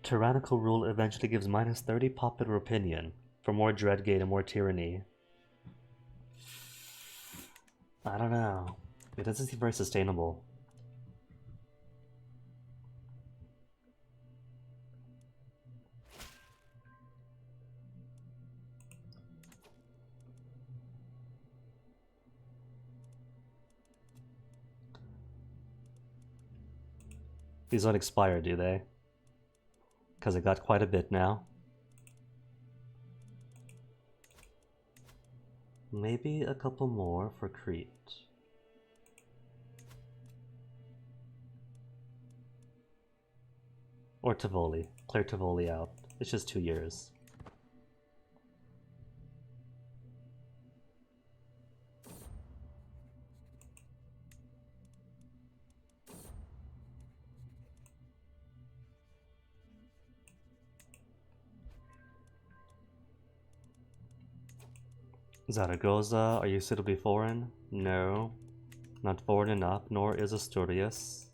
Tyrannical rule eventually gives minus 30 popular opinion for more dreadgate and more tyranny. I don't know. It doesn't seem very sustainable. These don't expire, do they? Because I got quite a bit now. Maybe a couple more for Crete. Or Tivoli. Clear Tivoli out. It's just 2 years. Zaragoza, are you suitably foreign? No. Not foreign enough, nor is Asturias.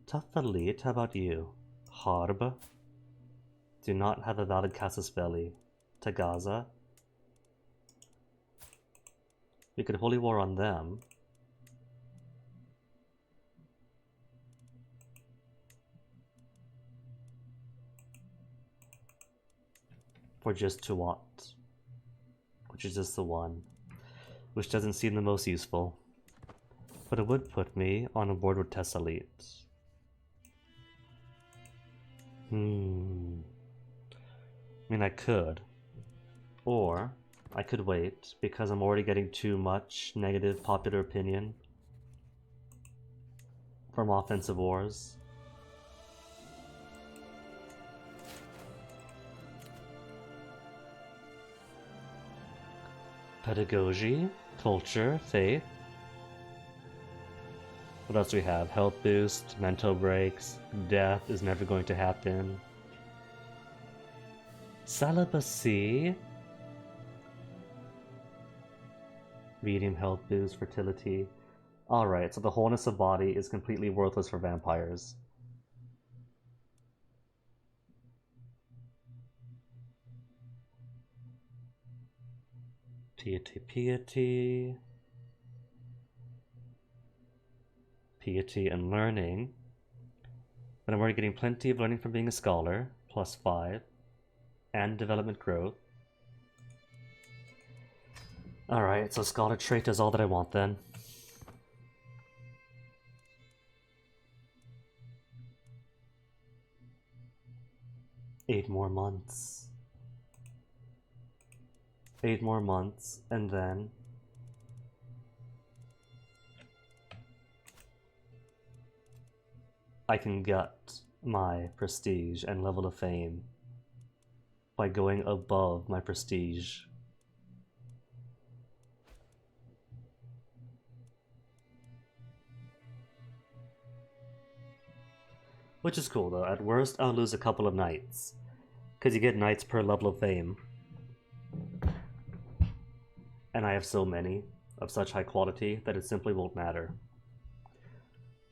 Tafalit, how about you? Harb. Do not have a valid casus belli. Tagaza. We could holy war on them. For just Tuat. Which is just the one. Which doesn't seem the most useful. But it would put me on a board with Tessalit. I mean, I could. Or I could wait, because I'm already getting too much negative popular opinion from offensive wars. Pedagogy, culture, faith. What else do we have? Health boost, mental breaks, death is never going to happen. Celibacy. Medium health boost, fertility. Alright, so the wholeness of body is completely worthless for vampires. Piety. Piety and learning. But I'm already getting plenty of learning from being a scholar, +5, and development growth. Alright, so scholar trait is all that I want then. Eight more months. 8 more months, and then I can get my prestige and level of fame by going above my prestige. Which is cool though. At worst, I'll lose a couple of knights, because you get knights per level of fame. And I have so many of such high quality that it simply won't matter.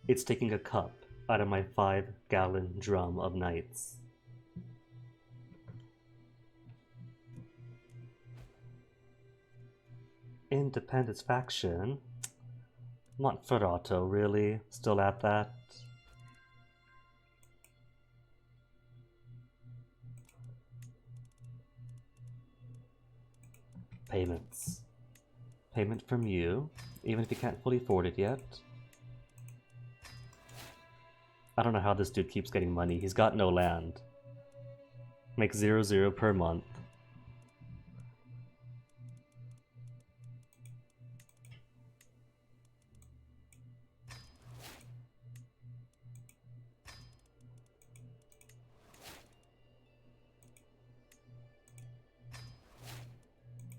It's taking a cup out of my 5-gallon drum of knights. Independence faction? Montferrato, really? Still at that? Payments. Payment from you, even if you can't fully afford it yet. I don't know how this dude keeps getting money. He's got no land. Makes 0 per month.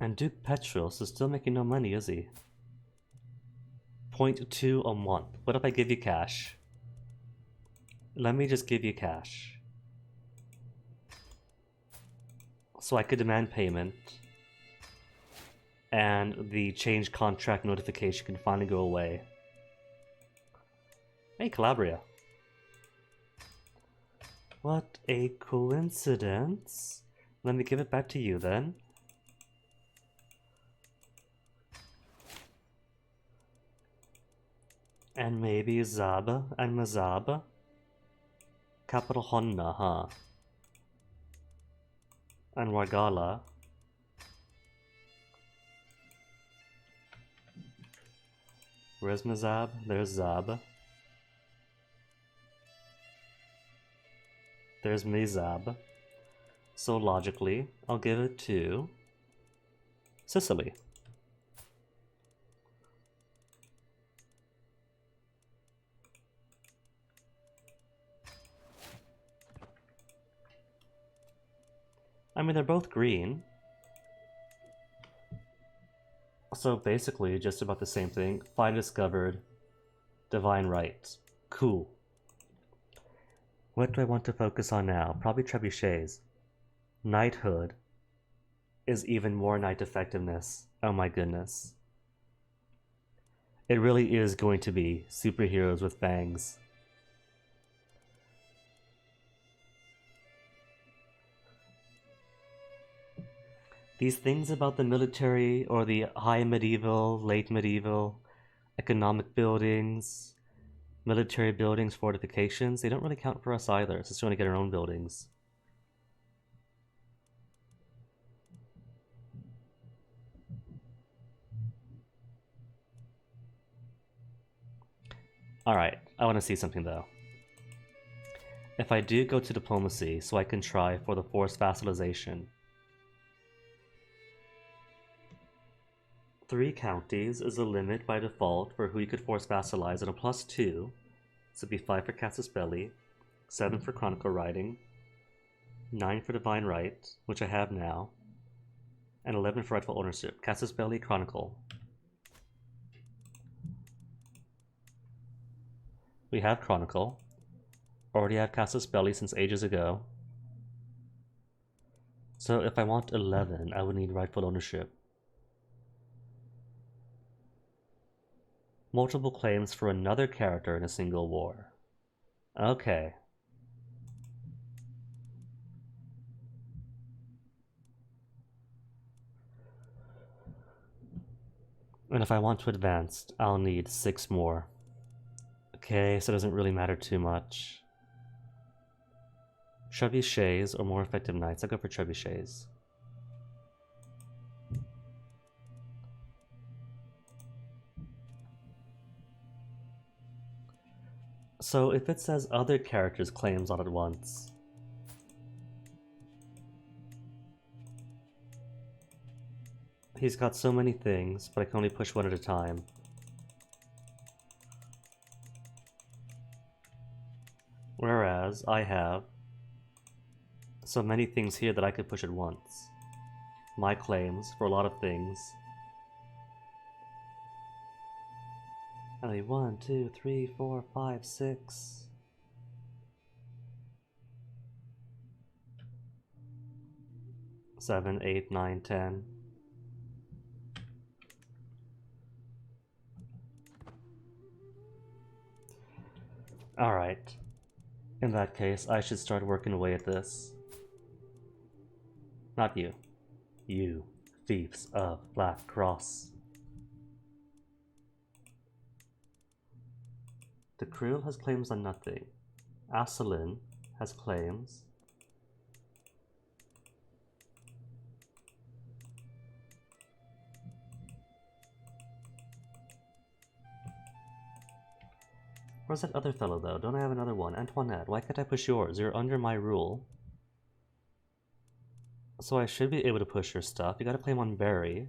And Duke Petros is still making no money, is he? 0.2 a month. What if I give you cash? Let me just give you cash. So I could demand payment. And the change contract notification can finally go away. Hey, Calabria. What a coincidence. Let me give it back to you then. And maybe Zaba and Mazaba? Capital Honna, huh? And Wargala. Where's Mazab? There's Zab. There's Mizab. So logically, I'll give it to Sicily. I mean, they're both green. So basically, just about the same thing. Find discovered. Divine right. Cool. What do I want to focus on now? Probably trebuchets. Knighthood is even more knight effectiveness. Oh my goodness. It really is going to be superheroes with bangs. These things about the military or the high medieval, late medieval, economic buildings, military buildings, fortifications, they don't really count for us either. It's just trying to get our own buildings. Alright, I want to see something though. If I do go to diplomacy, so I can try for the forced vassalization. 3 counties is the limit by default for who you could force vassalize, and a +2. So it'd be 5 for Casus Belli, 7 for Chronicle Writing, 9 for Divine Right, which I have now, and 11 for Rightful Ownership. Casus Belli, Chronicle. We have Chronicle. Already have Casus Belli since ages ago. So if I want 11, I would need Rightful Ownership. Multiple claims for another character in a single war. Okay. And if I want to advance, I'll need 6 more. Okay, so it doesn't really matter too much. Trebuchets or more effective knights. I'll go for trebuchets. So if it says other characters' claims all at once, he's got so many things, but I can only push one at a time. Whereas I have so many things here that I could push at once. My claims for a lot of things. I mean, 1, 2, 3, 4, 5, 6. Seven, 8, 9, 10. Alright. In that case, I should start working away at this. Not you. You, thieves of Black Cross. The Krill has claims on nothing. Asselin has claims. Where's that other fellow though? Don't I have another one? Antoinette, why can't I push yours? You're under my rule. So I should be able to push your stuff. You gotta claim on Barry.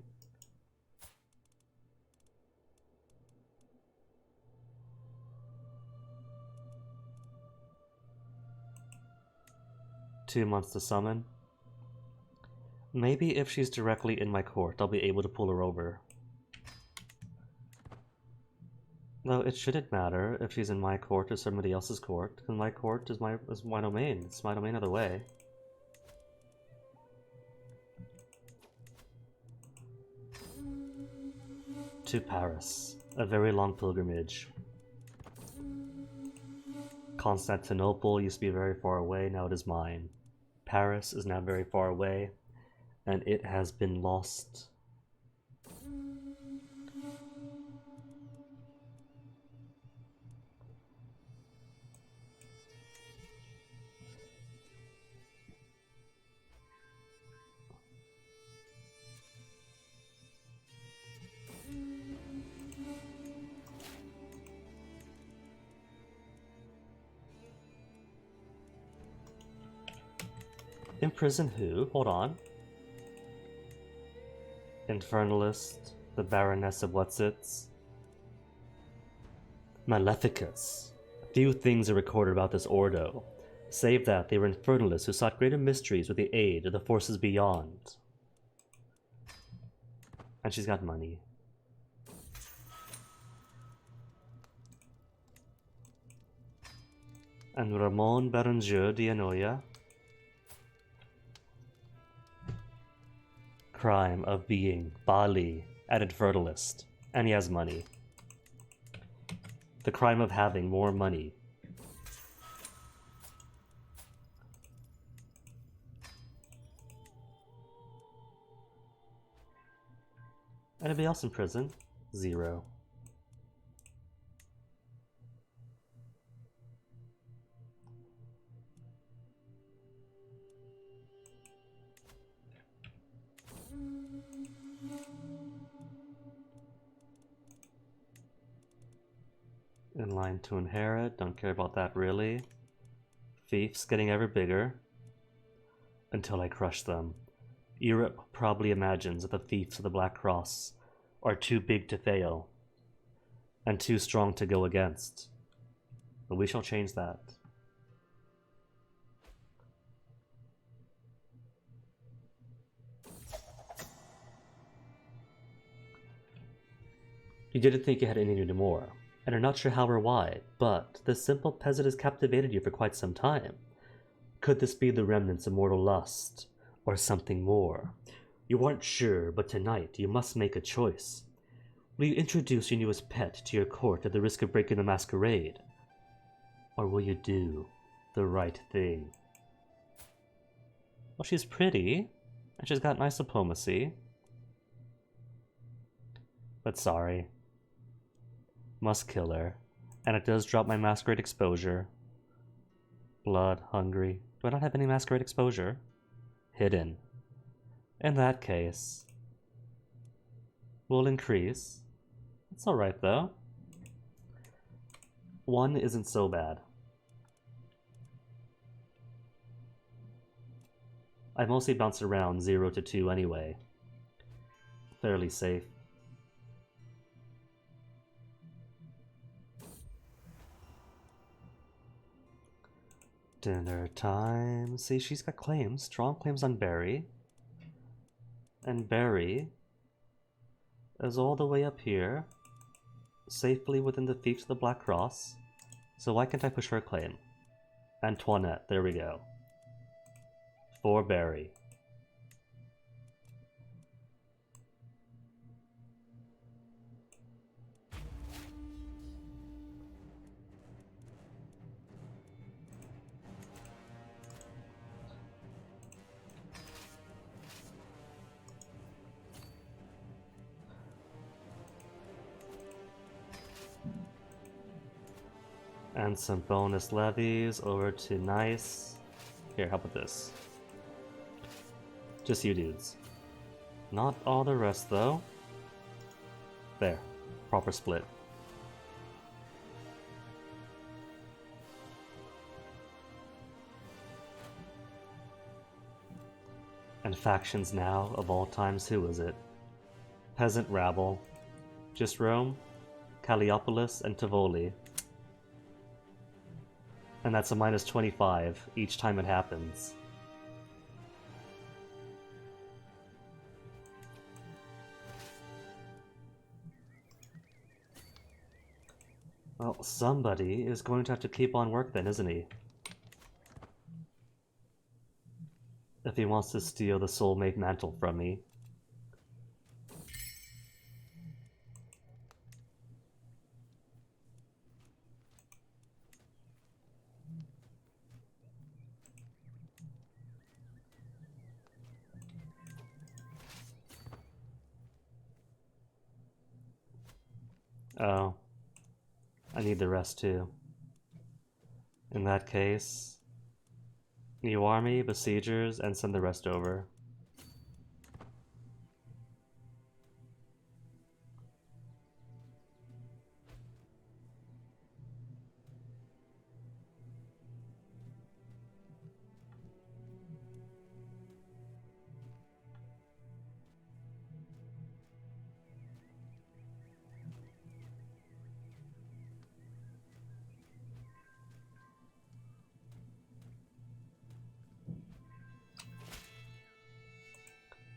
Two months to summon. Maybe if she's directly in my court, I'll be able to pull her over. Though it shouldn't matter if she's in my court or somebody else's court, because my court is my domain. It's my domain either way. To Paris, a very long pilgrimage. Constantinople used to be very far away, now it is mine. Paris is now very far away, and it has been lost. Imprison who? Hold on. Infernalist, the Baroness of Whatsits. Maleficus. Few things are recorded about this Ordo, save that they were infernalists who sought greater mysteries with the aid of the forces beyond. And she's got money. And Ramon Berenger d'Anoia. Crime of being Bali, an infernalist, and he has money. The crime of having more money. Anybody else in prison? 0. In line to inherit, don't care about that really. Fiefs getting ever bigger. Until I crush them. Europe probably imagines that the Fiefs of the Black Cross are too big to fail, and too strong to go against. But we shall change that. You didn't think you had anything to do more, and are not sure how or why, but this simple peasant has captivated you for quite some time. Could this be the remnants of mortal lust, or something more? You aren't sure, but tonight you must make a choice. Will you introduce your newest pet to your court at the risk of breaking the masquerade? Or will you do the right thing? Well, she's pretty, and she's got nice diplomacy. But sorry. Must kill her. And it does drop my masquerade exposure. Blood, hungry. Do I not have any masquerade exposure? Hidden. In that case, we'll increase. It's alright though. 1 isn't so bad. I mostly bounce around 0 to 2 anyway. Fairly safe. Dinner time. See, she's got claims. Strong claims on Barry. And Barry is all the way up here, safely within the Fiefs of the Black Cross. So why can't I push her claim? Antoinette, there we go. For Barry. And some bonus levies over to Nice. Here, how about this? Just you dudes. Not all the rest, though. There. Proper split. And factions now, of all times, who is it? Peasant rabble. Just Rome, Calliopolis, and Tivoli. And that's a minus 25 each time it happens. Well, somebody is going to have to keep on work then, isn't he? If he wants to steal the soulmate mantle from me. Oh. I need the rest too. In that case, new army, besiegers, and send the rest over.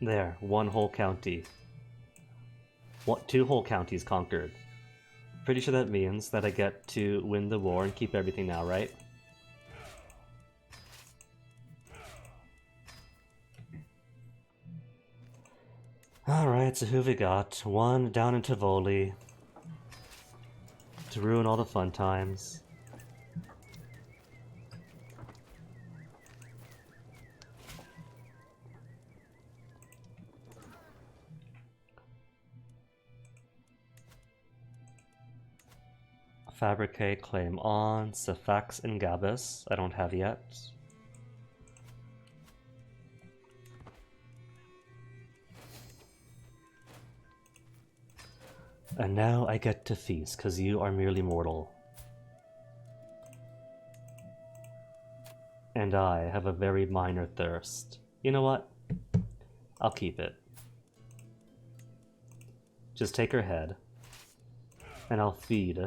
There, one whole county. What, 2 whole counties conquered. Pretty sure that means that I get to win the war and keep everything now, right? Alright, so who have we got? 1 down in Tivoli. To ruin all the fun times. Fabricate, claim on, Cefax and Gabus, I don't have yet. And now I get to feast, cause you are merely mortal. And I have a very minor thirst. You know what? I'll keep it. Just take her head, and I'll feed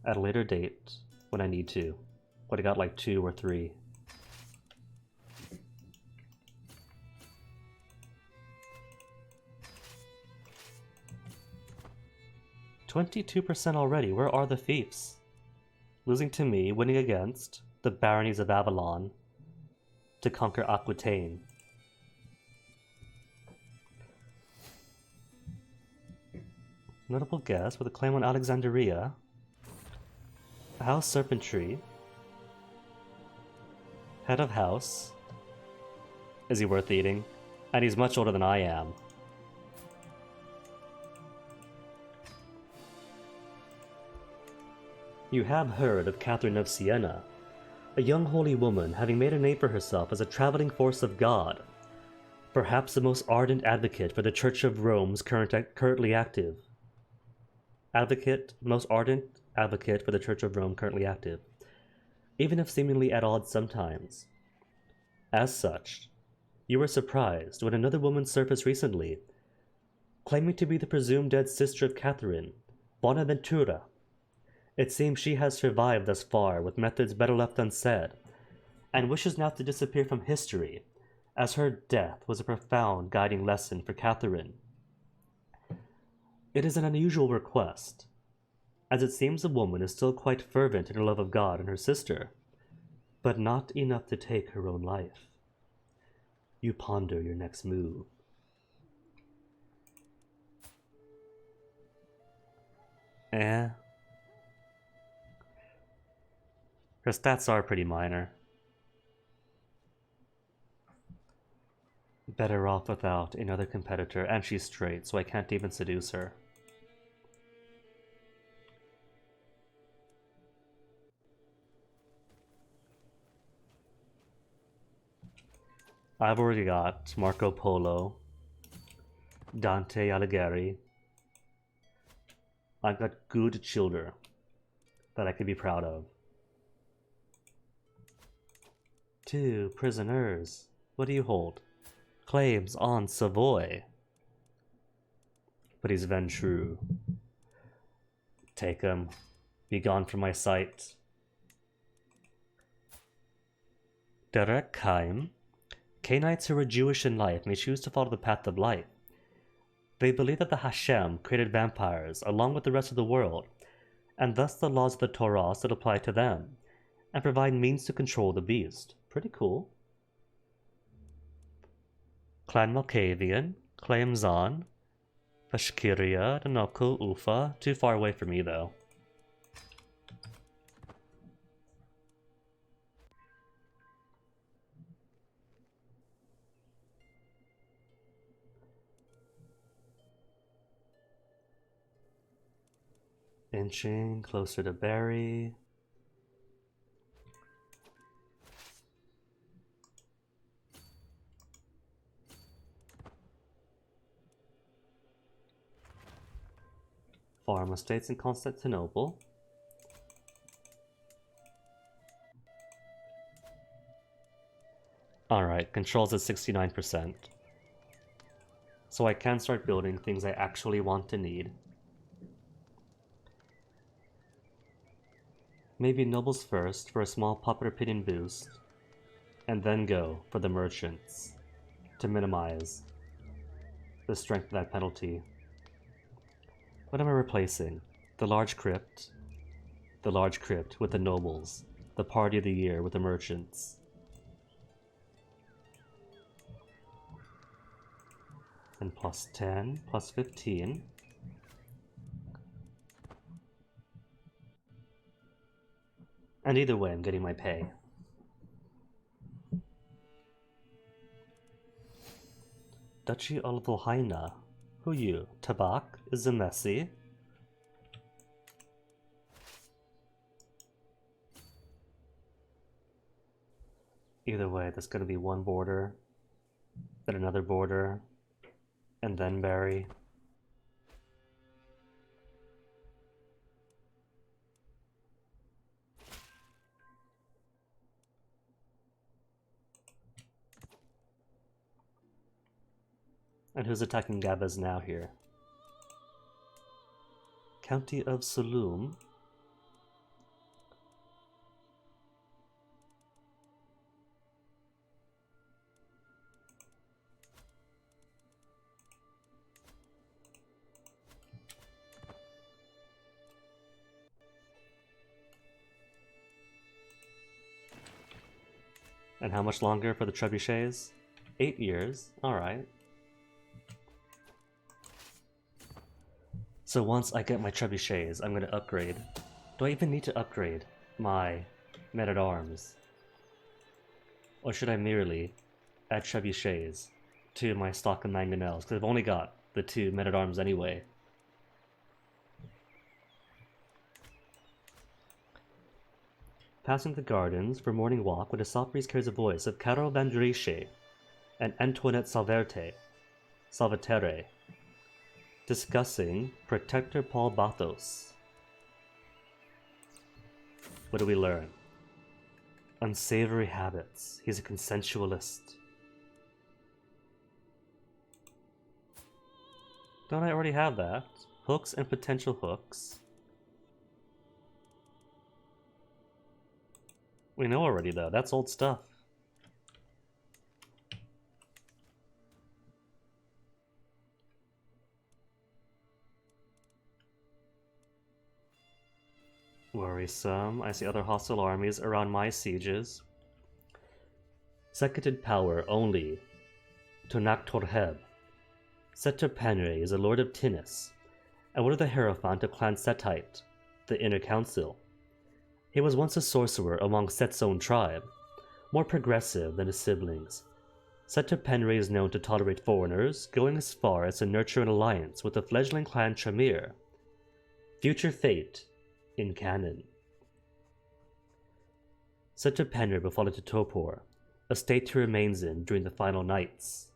at a later date when I need to. What, I got like 2 or 3. "22% already, where are the fiefs? Losing to me, winning against the baronies of Avalon to conquer Aquitaine. Notable guest with a claim on Alexandria. House Serpentry. Head of house. Is he worth eating? And he's much older than I am. You have heard of Catherine of Siena, a young holy woman having made a name for herself as a traveling force of God, perhaps the most ardent advocate for the Church of Rome's currently active. Most ardent advocate for the Church of Rome currently active, even if seemingly at odds sometimes. As such, you were surprised when another woman surfaced recently, claiming to be the presumed dead sister of Catherine, Bonaventura. It seems she has survived thus far with methods better left unsaid, and wishes now to disappear from history, as her death was a profound guiding lesson for Catherine. It is an unusual request, as it seems the woman is still quite fervent in her love of God and her sister, but not enough to take her own life. You ponder your next move. Her stats are pretty minor. Better off without another competitor, and she's straight, so I can't even seduce her. I've already got Marco Polo, Dante Alighieri. I've got good children that I could be proud of. 2 prisoners. What do you hold? Claims on Savoy. But he's Ventrue. Take him. Be gone from my sight. Derek Kheim. Canaanites who are Jewish in life may choose to follow the path of life. They believe that the Hashem created vampires along with the rest of the world, and thus the laws of the Torah still apply to them, and provide means to control the beast. Pretty cool. Clan Malkavian, Claim Zan, Bashkiria, Nanoku, Ufa. Too far away for me, though. Inching closer to Barry. Farm estates in Constantinople. Alright, controls at 69%. So I can start building things I actually want to need. Maybe nobles first for a small popular opinion boost, and then go for the merchants to minimize the strength of that penalty. What am I replacing? The large crypt. The large crypt with the nobles. The party of the year with the merchants. And plus 10, plus 15. And either way, I'm getting my pay. Duchy of Volhyna. Who you? Tabak is a messy. Either way, there's gonna be one border, then another border, and then Barry. And who's attacking Gabas now here? County of Saloum. And how much longer for the trebuchets? 8 years. Alright. So once I get my trebuchets, I'm gonna upgrade. Do I even need to upgrade my men-at-arms? Or should I merely add trebuchets to my stock of mangonels? Because I've only got the 2 men-at-arms anyway. Passing the gardens for morning walk, when a soft breeze carries the voice of Caro Vandriche and Antoinette Salvatere, discussing Protector Paul Bathos. What do we learn? Unsavory habits. He's a consensualist. Don't I already have that? Hooks and potential hooks. We know already, though. That's old stuff. Worrisome. I see other hostile armies around my sieges. Seconded power only to Naktorheb. Setter Penre is a lord of Tinis, and one of the Hierophant of Clan Setite, the Inner Council. He was once a sorcerer among Set's own tribe, more progressive than his siblings. Setter Penre is known to tolerate foreigners, going as far as to nurture an alliance with the fledgling clan Tremere. Future fate in canon. Setter Penre befallen to Topor, a state he remains in during the final nights.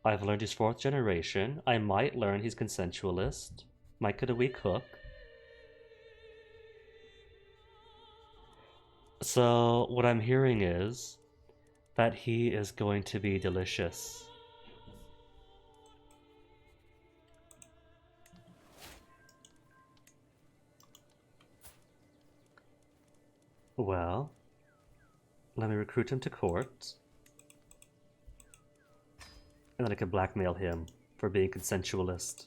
I've learned he's 4th generation. I might learn he's consensualist. Might get a weak hook. So what I'm hearing is that he is going to be delicious. Well, let me recruit him to court. And then I could blackmail him for being consensualist.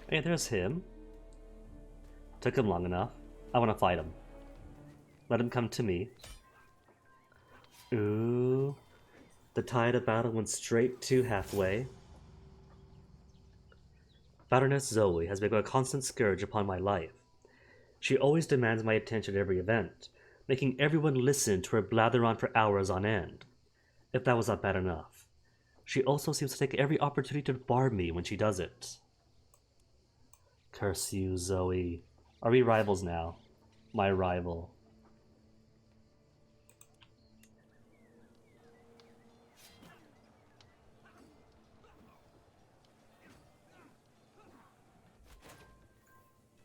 Hey, there's him. Took him long enough. I want to fight him. Let him come to me. Ooh. The tide of battle went straight to halfway. Baroness Zoe has become a constant scourge upon my life. She always demands my attention at every event, making everyone listen to her blather on for hours on end. If that was not bad enough, she also seems to take every opportunity to bar me when she does it. Curse you, Zoe. Are we rivals now? My rival.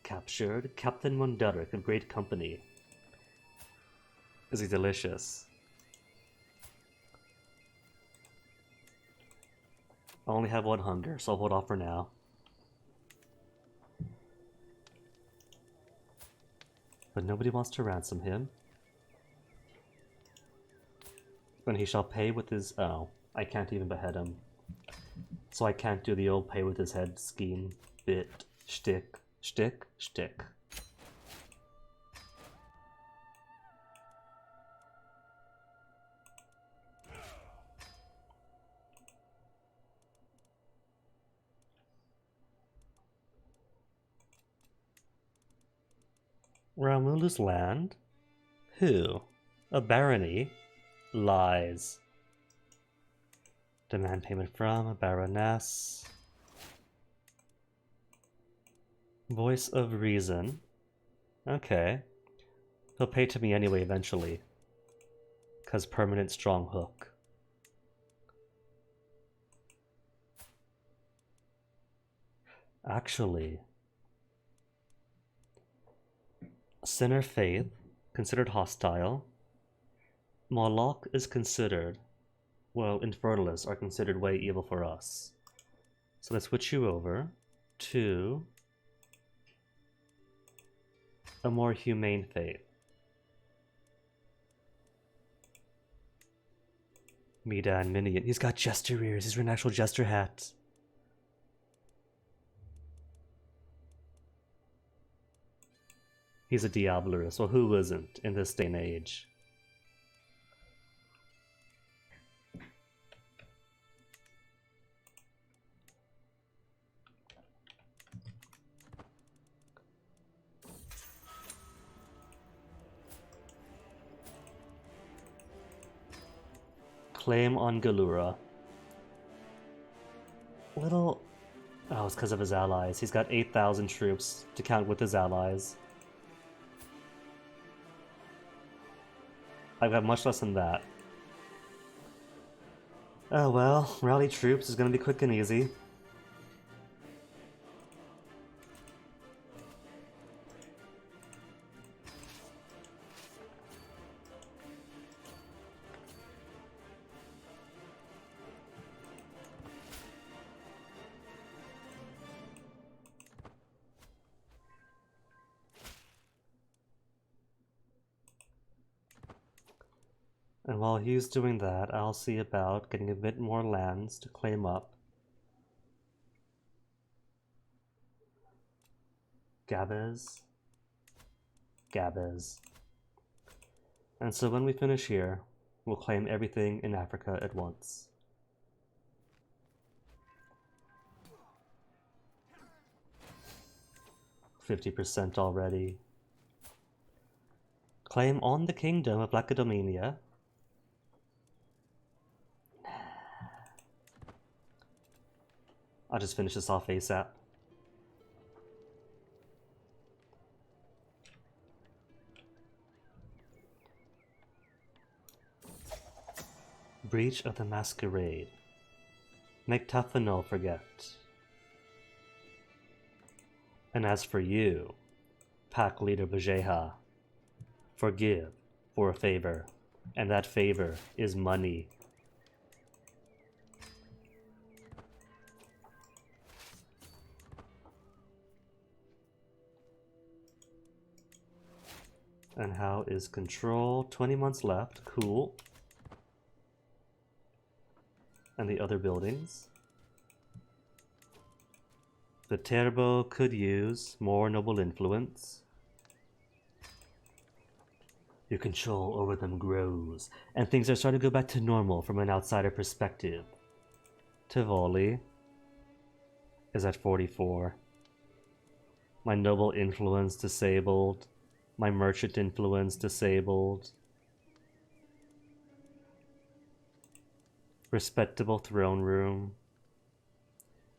Captured Captain Munderic of great company. Is he delicious? I only have one hunger, so I'll hold off for now. But nobody wants to ransom him. Then he shall pay with his... Oh, I can't even behead him. So I can't do the old pay with his head scheme. Bit. Shtick. Shtick. Shtick. Ramulu's land? Who? A barony? Lies. Demand payment from a baroness. Voice of reason. Okay. He'll pay to me anyway eventually. 'Cause permanent strong hook. Actually... Sinner Faith, considered hostile. Moloch is considered... Well, Infernalists are considered way evil for us. So let's switch you over to... a more humane faith. Medan Minion. He's got jester ears. He's wearing an actual jester hat. He's a Diablerist. Well, who isn't in this day and age? Claim on Galura. Little... Oh, it's because of his allies. He's got 8,000 troops to count with his allies. I've got much less than that. Oh well, rally troops is gonna be quick and easy. And while he's doing that, I'll see about getting a bit more lands to claim up. Gabez. Gabez. And so when we finish here, we'll claim everything in Africa at once. %50 already. Claim on the kingdom of Lacedaemania. I'll just finish this off ASAP. Breach of the Masquerade. Make Tafano forget. And as for you, Pack Leader Bajeha, forgive for a favor, and that favor is money. And how is control? 20 months left, cool. And the other buildings? The Terbo could use more noble influence. Your control over them grows, and things are starting to go back to normal from an outsider perspective. Tivoli is at 44. My noble influence disabled. My merchant influence disabled. Respectable throne room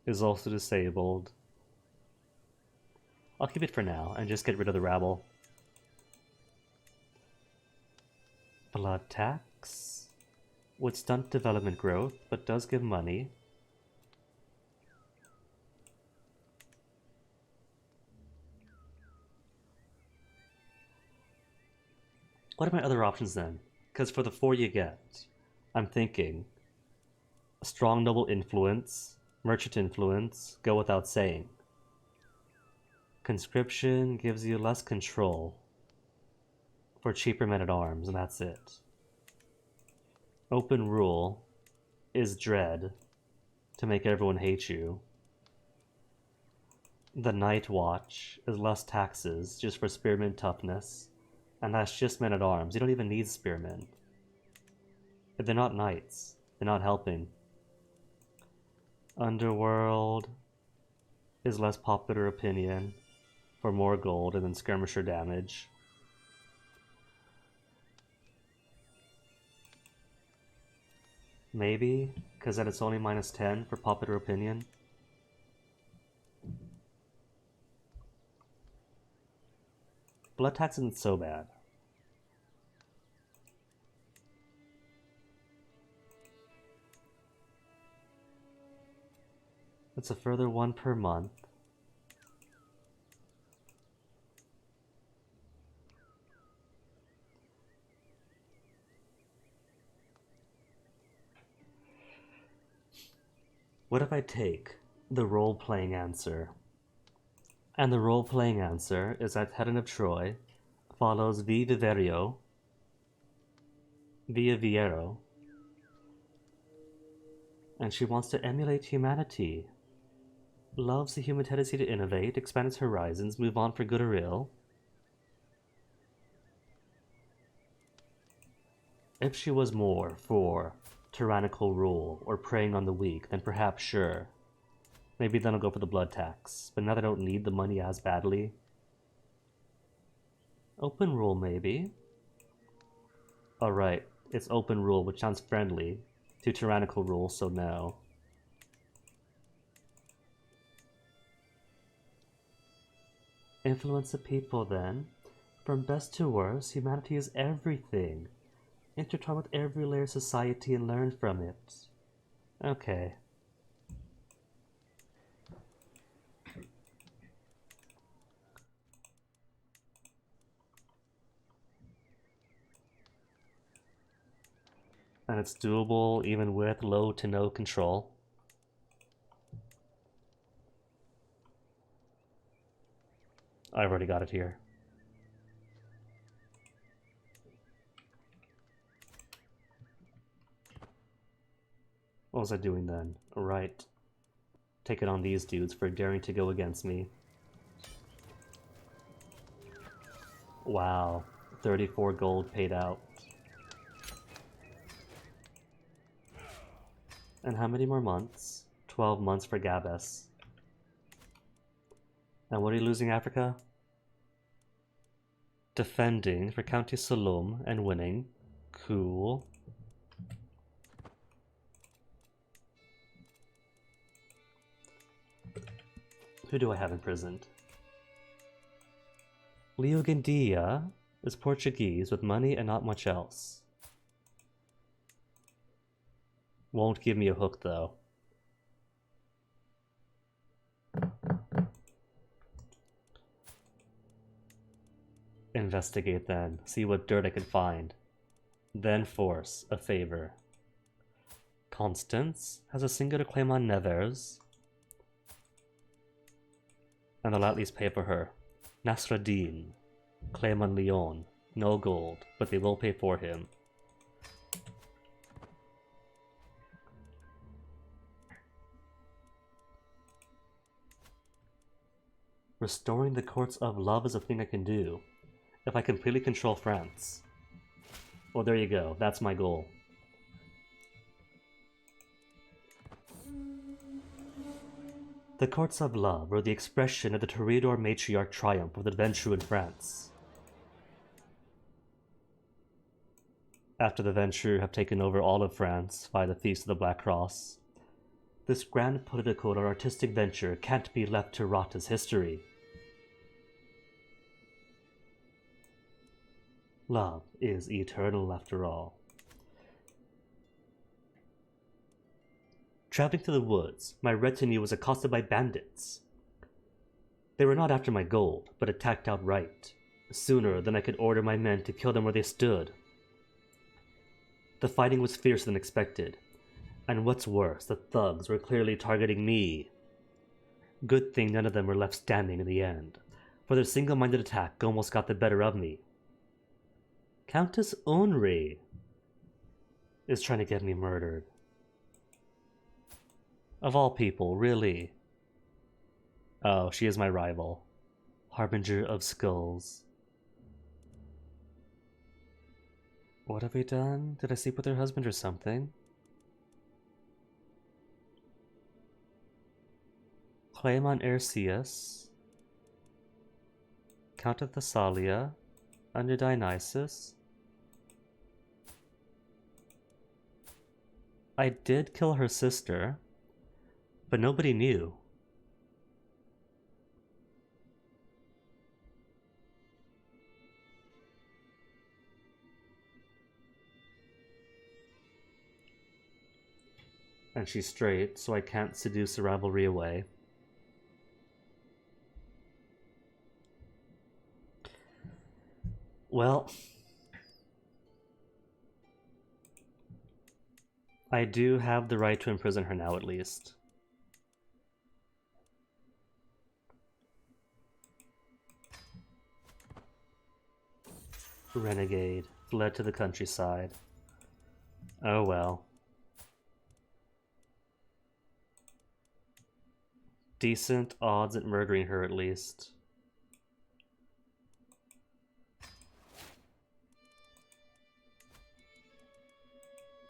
is also disabled. I'll keep it for now and just get rid of the rabble. Blood tax would stunt development growth, but does give money. What are my other options then? Because for the 4 you get, I'm thinking strong noble influence, merchant influence, go without saying. Conscription gives you less control for cheaper men-at-arms, and that's it. Open rule is dread to make everyone hate you. The Night Watch is less taxes just for spearmen toughness, and that's just men-at-arms. You don't even need spearmen. If they're not knights, they're not helping. Underworld is less popular opinion for more gold and then skirmisher damage. Maybe, because then it's only minus 10 for popular opinion. Blood tax isn't so bad. It's a further 1 per month. What if I take the role-playing answer? And the role-playing answer is that Helen of Troy follows V. Viverio, Via Viero, and she wants to emulate humanity. Loves the human tendency to innovate, expand its horizons, move on for good or ill. If she was more for tyrannical rule or preying on the weak, then perhaps sure. Maybe then I'll go for the blood tax. But now that I don't need the money as badly. Open rule, maybe. Alright, it's open rule, which sounds friendly to tyrannical rule, so no. Influence the people, then. From best to worst, humanity is everything. Intertwine with every layer of society and learn from it. Okay. And it's doable even with low to no control. I've already got it here. What was I doing then? Right. Take it on these dudes for daring to go against me. Wow. 34 gold paid out. And how many more months? 12 months for Gabes. And what are you losing, Africa? Defending for County Salum and winning. Cool. Who do I have imprisoned? Leo Gandia is Portuguese with money and not much else. Won't give me a hook, though. Investigate then. See what dirt I can find. Then force a favor. Constance has a singular claim on Nevers, and they'll at least pay for her. Nasreddin, claim on Lyon. No gold, but they will pay for him. Restoring the courts of love is a thing I can do if I completely control France. Well, there you go. That's my goal. The courts of love were the expression of the Toreador matriarch triumph of the Ventrue in France. After the Ventrue have taken over all of France by the Feast of the Black Cross, this grand political or artistic venture can't be left to rot as history. Love is eternal after all. Traveling through the woods, my retinue was accosted by bandits. They were not after my gold, but attacked outright, sooner than I could order my men to kill them where they stood. The fighting was fiercer than expected, and what's worse, the thugs were clearly targeting me. Good thing none of them were left standing in the end, for their single-minded attack almost got the better of me. Countess Onri is trying to get me murdered. Of all people, really. Oh, she is my rival. Harbinger of Skulls. What have we done? Did I sleep with her husband or something? Claim on Arceus. Count of Thessalia. Under Dionysus. I did kill her sister, but nobody knew. And she's straight, so I can't seduce the rivalry away. Well, I do have the right to imprison her now, at least. Renegade, fled to the countryside. Oh well. Decent odds at murdering her, at least.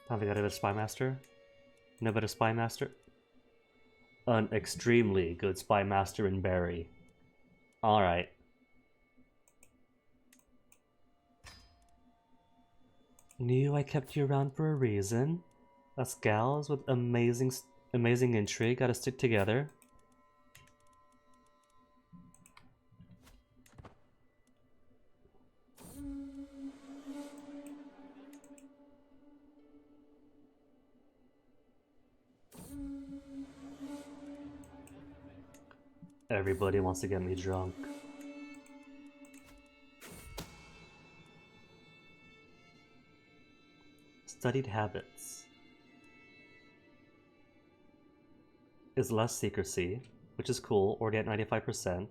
Have we got a spy master? No better spy master? An extremely good spy master in Barry. Alright. Knew I kept you around for a reason. Us gals with amazing intrigue gotta stick together. Everybody wants to get me drunk. Studied habits is less secrecy, which is cool, already at 95%,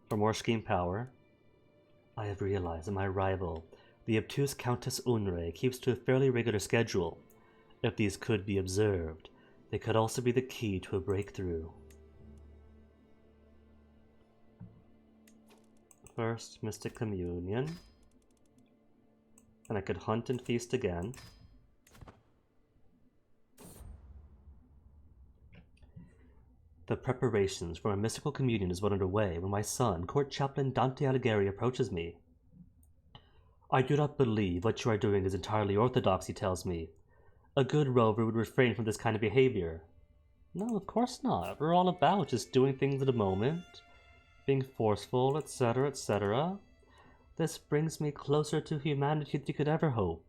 for more scheme power. I have realized that my rival, the obtuse Countess Unre, keeps to a fairly regular schedule. If these could be observed, they could also be the key to a breakthrough. First, Mystic Communion. And I could hunt and feast again. The preparations for a mystical communion is well underway when my son, Court Chaplain Dante Alighieri, approaches me. I do not believe what you are doing is entirely orthodox, he tells me. A good rover would refrain from this kind of behavior. No, of course not. We're all about just doing things at a moment, being forceful, etc., etc. This brings me closer to humanity than you could ever hope.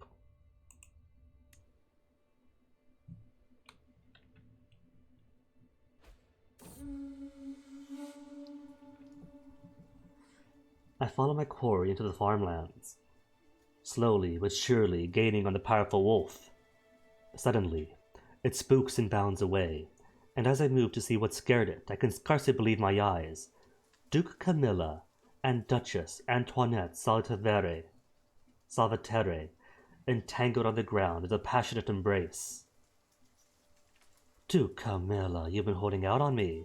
I follow my quarry into the farmlands, slowly but surely gaining on the powerful wolf. Suddenly, it spooks and bounds away, and as I move to see what scared it, I can scarcely believe my eyes. Duke Camilla and Duchess Antoinette Salvaterre, entangled on the ground in a passionate embrace. Duke Camilla, you've been holding out on me.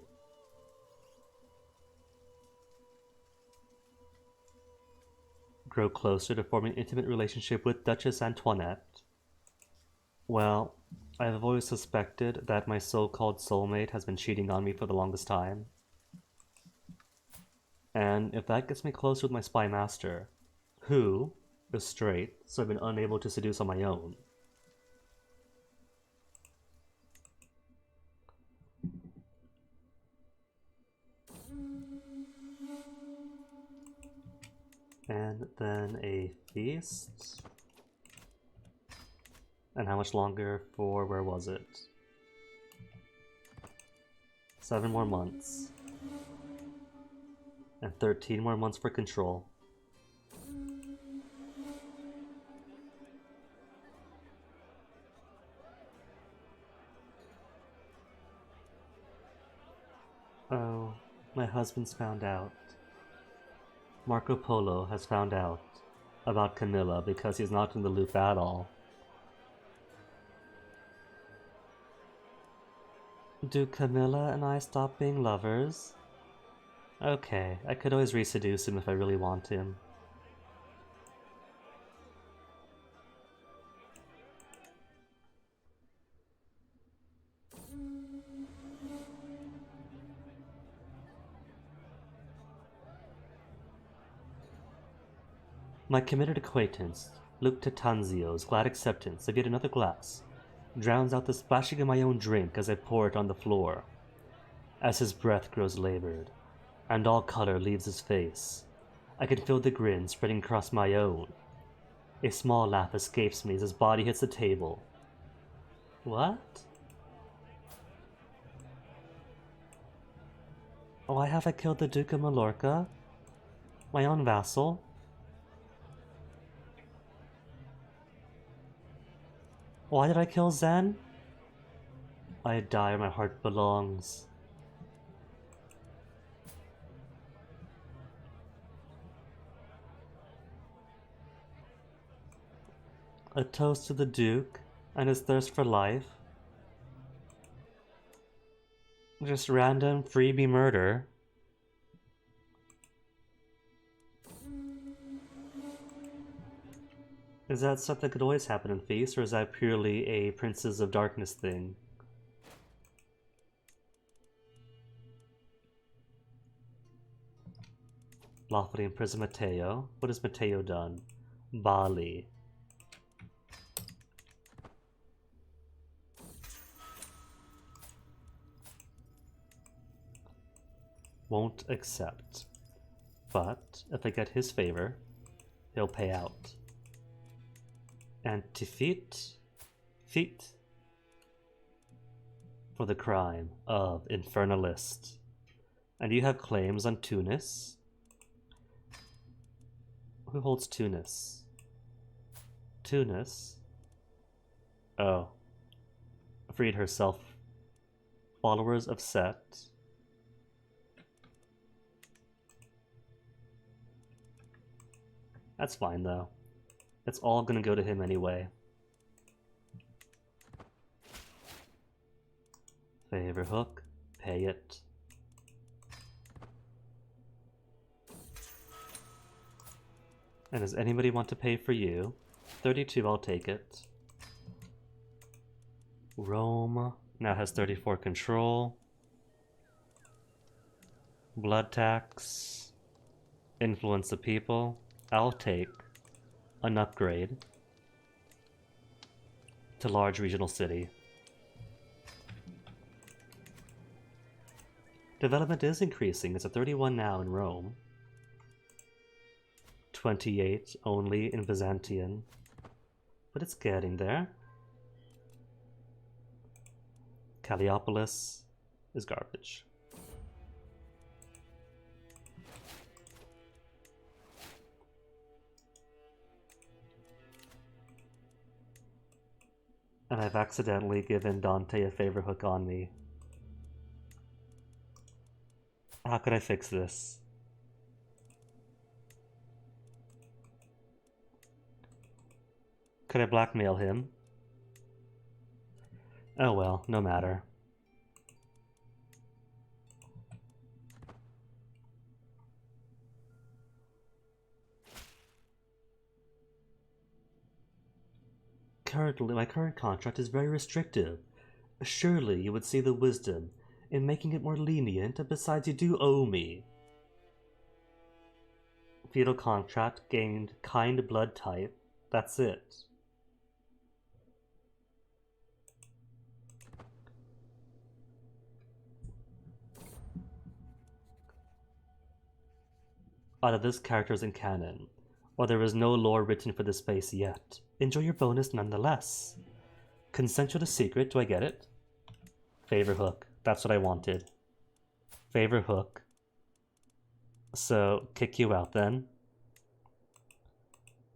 Grow closer to forming an intimate relationship with Duchess Antoinette. Well, I've always suspected that my so-called soulmate has been cheating on me for the longest time. And if that gets me closer with my spy master, who is straight, so I've been unable to seduce on my own. And then a feast. And how much longer for, where was it? 7 more months. And 13 more months for control. Oh, my husband's found out. Marco Polo has found out about Camilla because he's not in the loop at all. Do Camilla and I stop being lovers? Okay, I could always reseduce him if I really want him. My committed acquaintance, Luke Tatanzio's glad acceptance of yet another glass, drowns out the splashing of my own drink as I pour it on the floor. As his breath grows labored, and all color leaves his face, I can feel the grin spreading across my own. A small laugh escapes me as his body hits the table. What? Why have I killed the Duke of Mallorca? My own vassal? Why did I kill Zen? I die where my heart belongs. A toast to the Duke and his thirst for life. Just random freebie murder. Is that stuff that could always happen in Feast, or is that purely a Princes of Darkness thing? Lawfully imprison Mateo. What has Mateo done? Bali. Won't accept. But if I get his favor, he'll pay out. And to feat for the crime of Infernalist. And you have claims on Tunis. Who holds Tunis? Tunis? Oh. Freed herself. Followers of Set. That's fine though. It's all gonna go to him anyway. Favor hook, pay it. And does anybody want to pay for you? 32, I'll take it. Rome now has 34 control. Blood tax. Influence the people. I'll take an upgrade to large regional city. Development is increasing. It's at 31 now in Rome. 28 only in Byzantium. But it's getting there. Calliopolis is garbage. And I've accidentally given Dante a favor hook on me. How could I fix this? Could I blackmail him? Oh well, no matter. Currently, my current contract is very restrictive. Surely you would see the wisdom in making it more lenient, and besides you do owe me. Feudal contract gained kind blood type. That's it. Either this character is in canon, or there is no lore written for this space yet. Enjoy your bonus nonetheless. Consensual to secret, do I get it? Favor hook, that's what I wanted. Favor hook. So, kick you out then.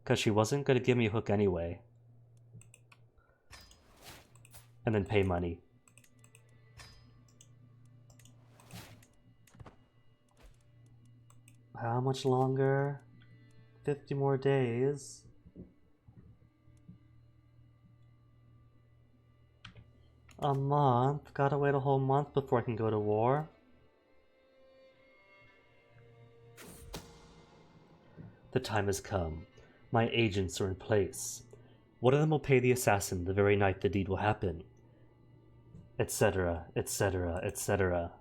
Because she wasn't going to give me a hook anyway. And then pay money. How much longer? 50 more days. A month? Gotta wait a whole month before I can go to war. The time has come. My agents are in place. One of them will pay the assassin the very night the deed will happen. Etc., etc., etc.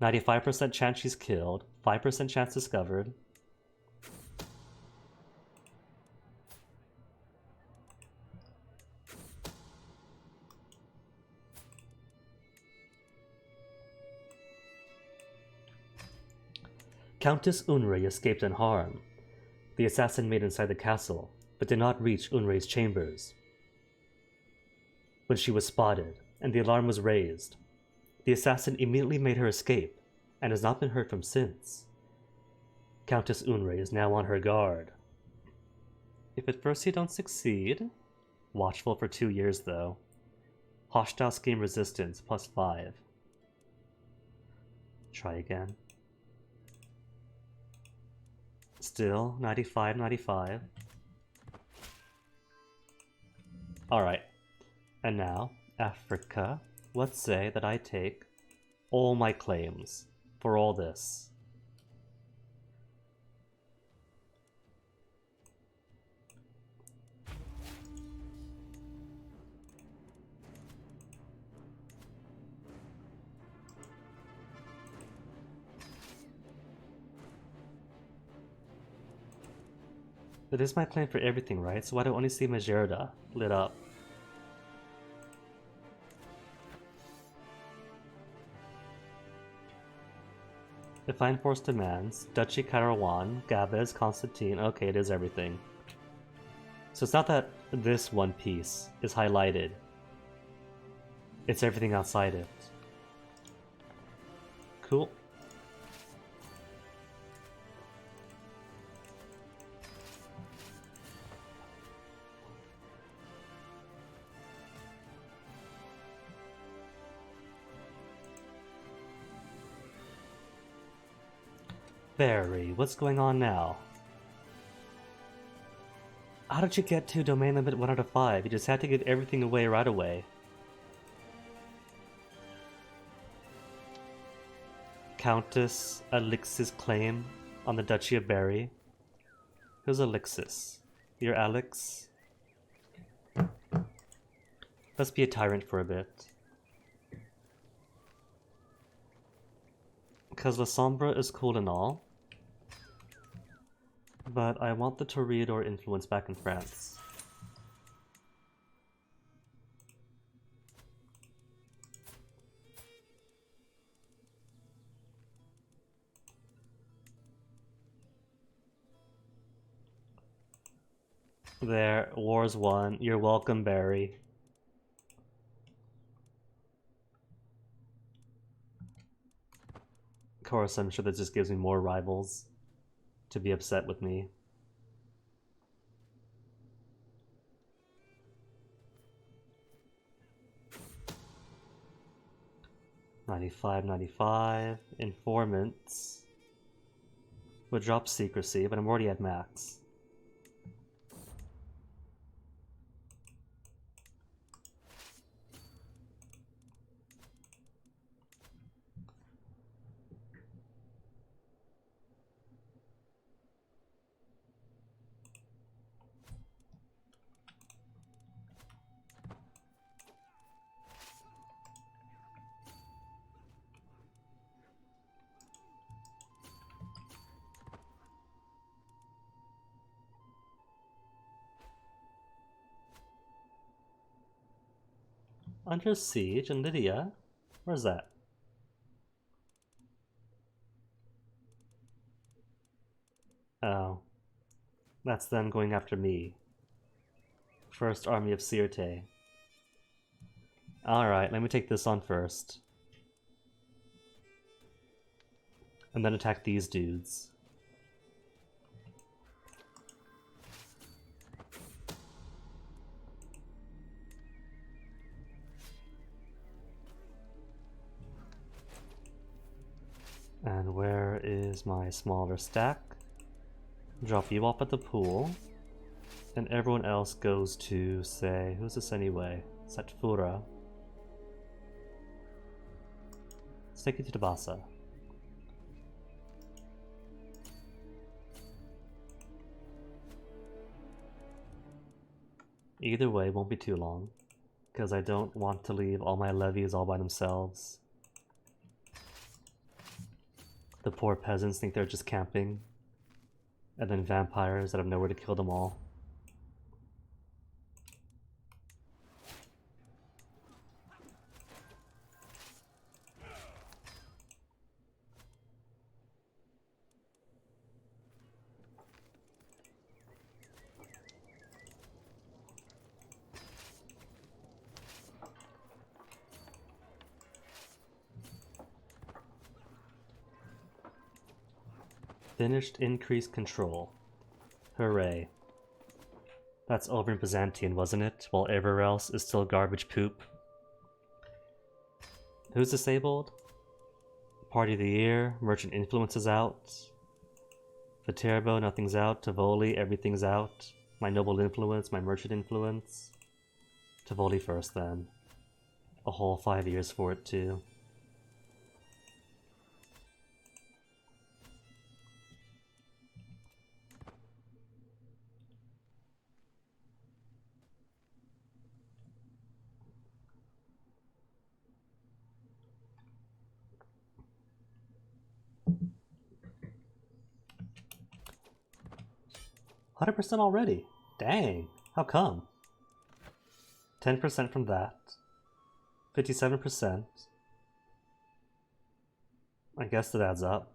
95% chance she's killed, 5% chance discovered. Countess Unrei escaped unharmed. The assassin made inside the castle, but did not reach Unrei's chambers. When she was spotted, and the alarm was raised, the assassin immediately made her escape, and has not been heard from since. Countess Unrei is now on her guard. If at first you don't succeed, watchful for 2 years though. Hostile scheme resistance +5. Try again. Still 95, 95. Alright. And now, Africa. Let's say that I take all my claims for all this. It is my claim for everything, right? So why do I only see Majerda lit up? If I enforce demands, Duchy Karawan, Gavez, Constantine, okay, it is everything. So it's not that this one piece is highlighted. It's everything outside it. Cool. Barry, what's going on now? How did you get to domain limit 1 out of 5? You just had to get everything away right away. Countess Alix's claim on the Duchy of Barry. Who's Alixis? You're Alex? Let's be a tyrant for a bit. Because La Sombra is cool and all, but I want the Toreador influence back in France. There, war's won. You're welcome, Barry. Of course, I'm sure that just gives me more rivals to be upset with me. 95, 95. Informants would drop secrecy, but I'm already at max. Under siege in Lydia? Where's that? Oh. That's them going after me. First Army of Sirte. Alright, let me take this on first. And then attack these dudes. And where is my smaller stack? Drop you off at the pool. And everyone else goes to, say, who's this anyway? Satfura. Let's take you to Tabasa. Either way, won't be too long. Because I don't want to leave all my levies all by themselves. The poor peasants think they're just camping. And then vampires that have nowhere to kill them all. 'Finished increased control. Hooray. That's over in Byzantium, wasn't it? While everywhere else is still garbage poop. Who's disabled? Party of the Year, Merchant Influence is out. Viterbo, nothing's out. Tivoli, everything's out. My Noble Influence, my Merchant Influence. Tivoli first then. A whole 5 years for it too. $100% already? Dang, how come? 10% from that. 57%. I guess that adds up.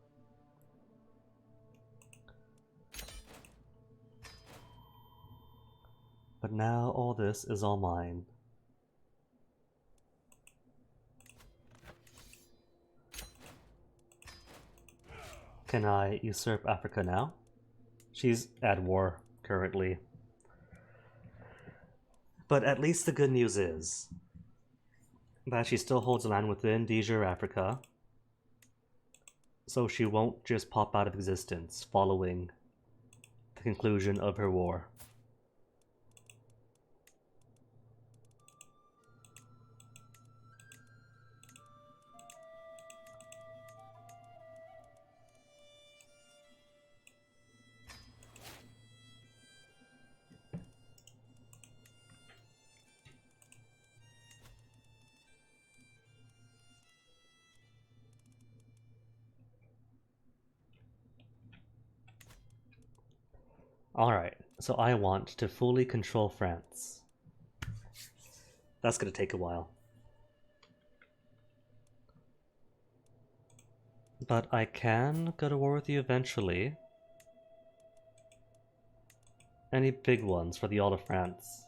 But now all this is all mine. Can I usurp Africa now? She's at war currently. But at least the good news is that she still holds land within de jure Africa, so she won't just pop out of existence following the conclusion of her war. Alright, so I want to fully control France. That's gonna take a while. But I can go to war with you eventually. Any big ones for the all of France?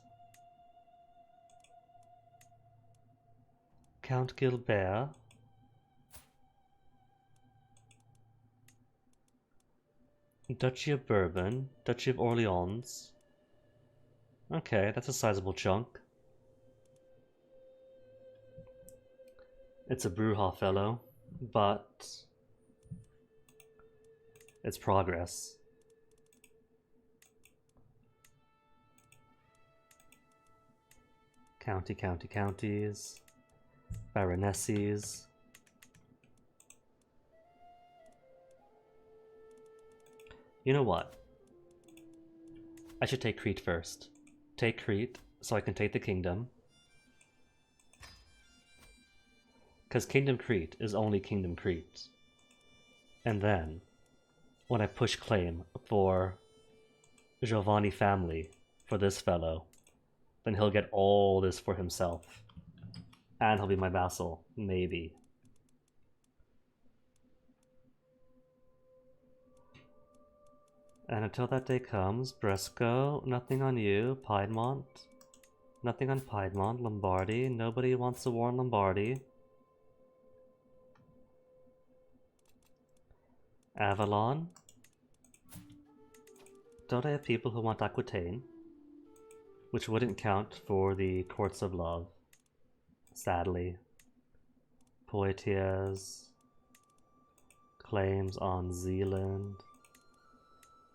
Count Gilbert. Duchy of Bourbon, Duchy of Orleans. Okay, that's a sizable chunk. It's a Bruja fellow, but it's progress. Counties. Baronesses. You know what? I should take Crete first. Take Crete so I can take the kingdom. Because Kingdom Crete is only Kingdom Crete. And then, when I push claim for Giovanni family for this fellow, then he'll get all this for himself. And he'll be my vassal, maybe. And until that day comes, Bresco, nothing on you. Piedmont, nothing on Piedmont. Lombardy, nobody wants to war in Lombardy. Avalon. Don't I have people who want Aquitaine? Which wouldn't count for the Courts of Love, sadly. Poitiers. Claims on Zealand.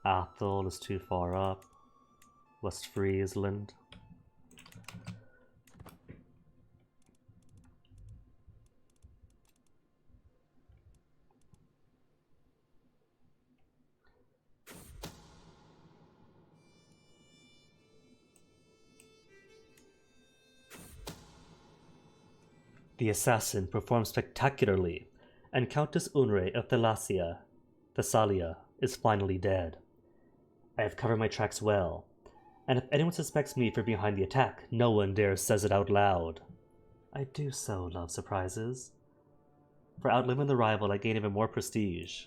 Athol is too far up. West Friesland. The assassin performed spectacularly, and Countess Unre of Thessalia, is finally dead. I have covered my tracks well, and if anyone suspects me for behind the attack, no one dares says it out loud. I do so love surprises. For outliving the rival, I gain even more prestige.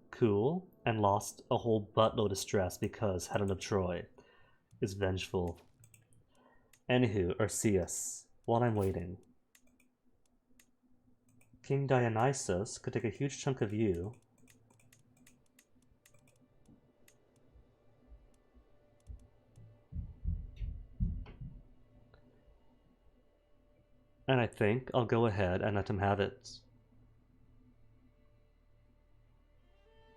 Cool, and lost a whole buttload of stress because Helen of Troy is vengeful. Anywho, Arceus, while I'm waiting. King Dionysus could take a huge chunk of you. And I think I'll go ahead and let him have it.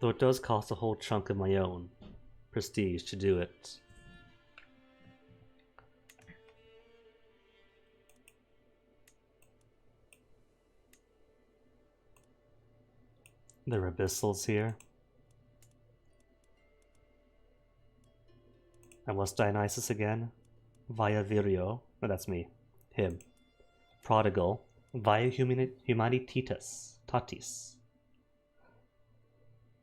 Though it does cost a whole chunk of my own prestige to do it. There are abyssals here. And what's Dionysus again? Via Virio. Oh, that's me. Him. Prodigal. Via Humanitatis. Tatis.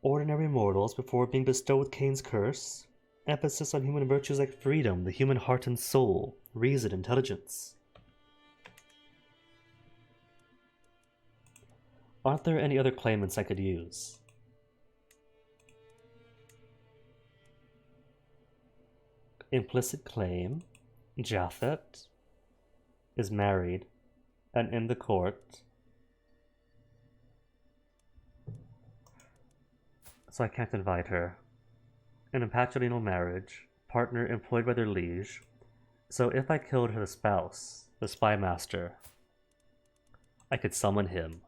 Ordinary mortals before being bestowed with Cain's curse. Emphasis on human virtues like freedom, the human heart and soul, reason, intelligence. Aren't there any other claimants I could use? Implicit claim. Japhet is married and in the court. So I can't invite her. An patrilineal marriage. Partner employed by their liege. So if I killed her spouse, the spy master, I could summon him.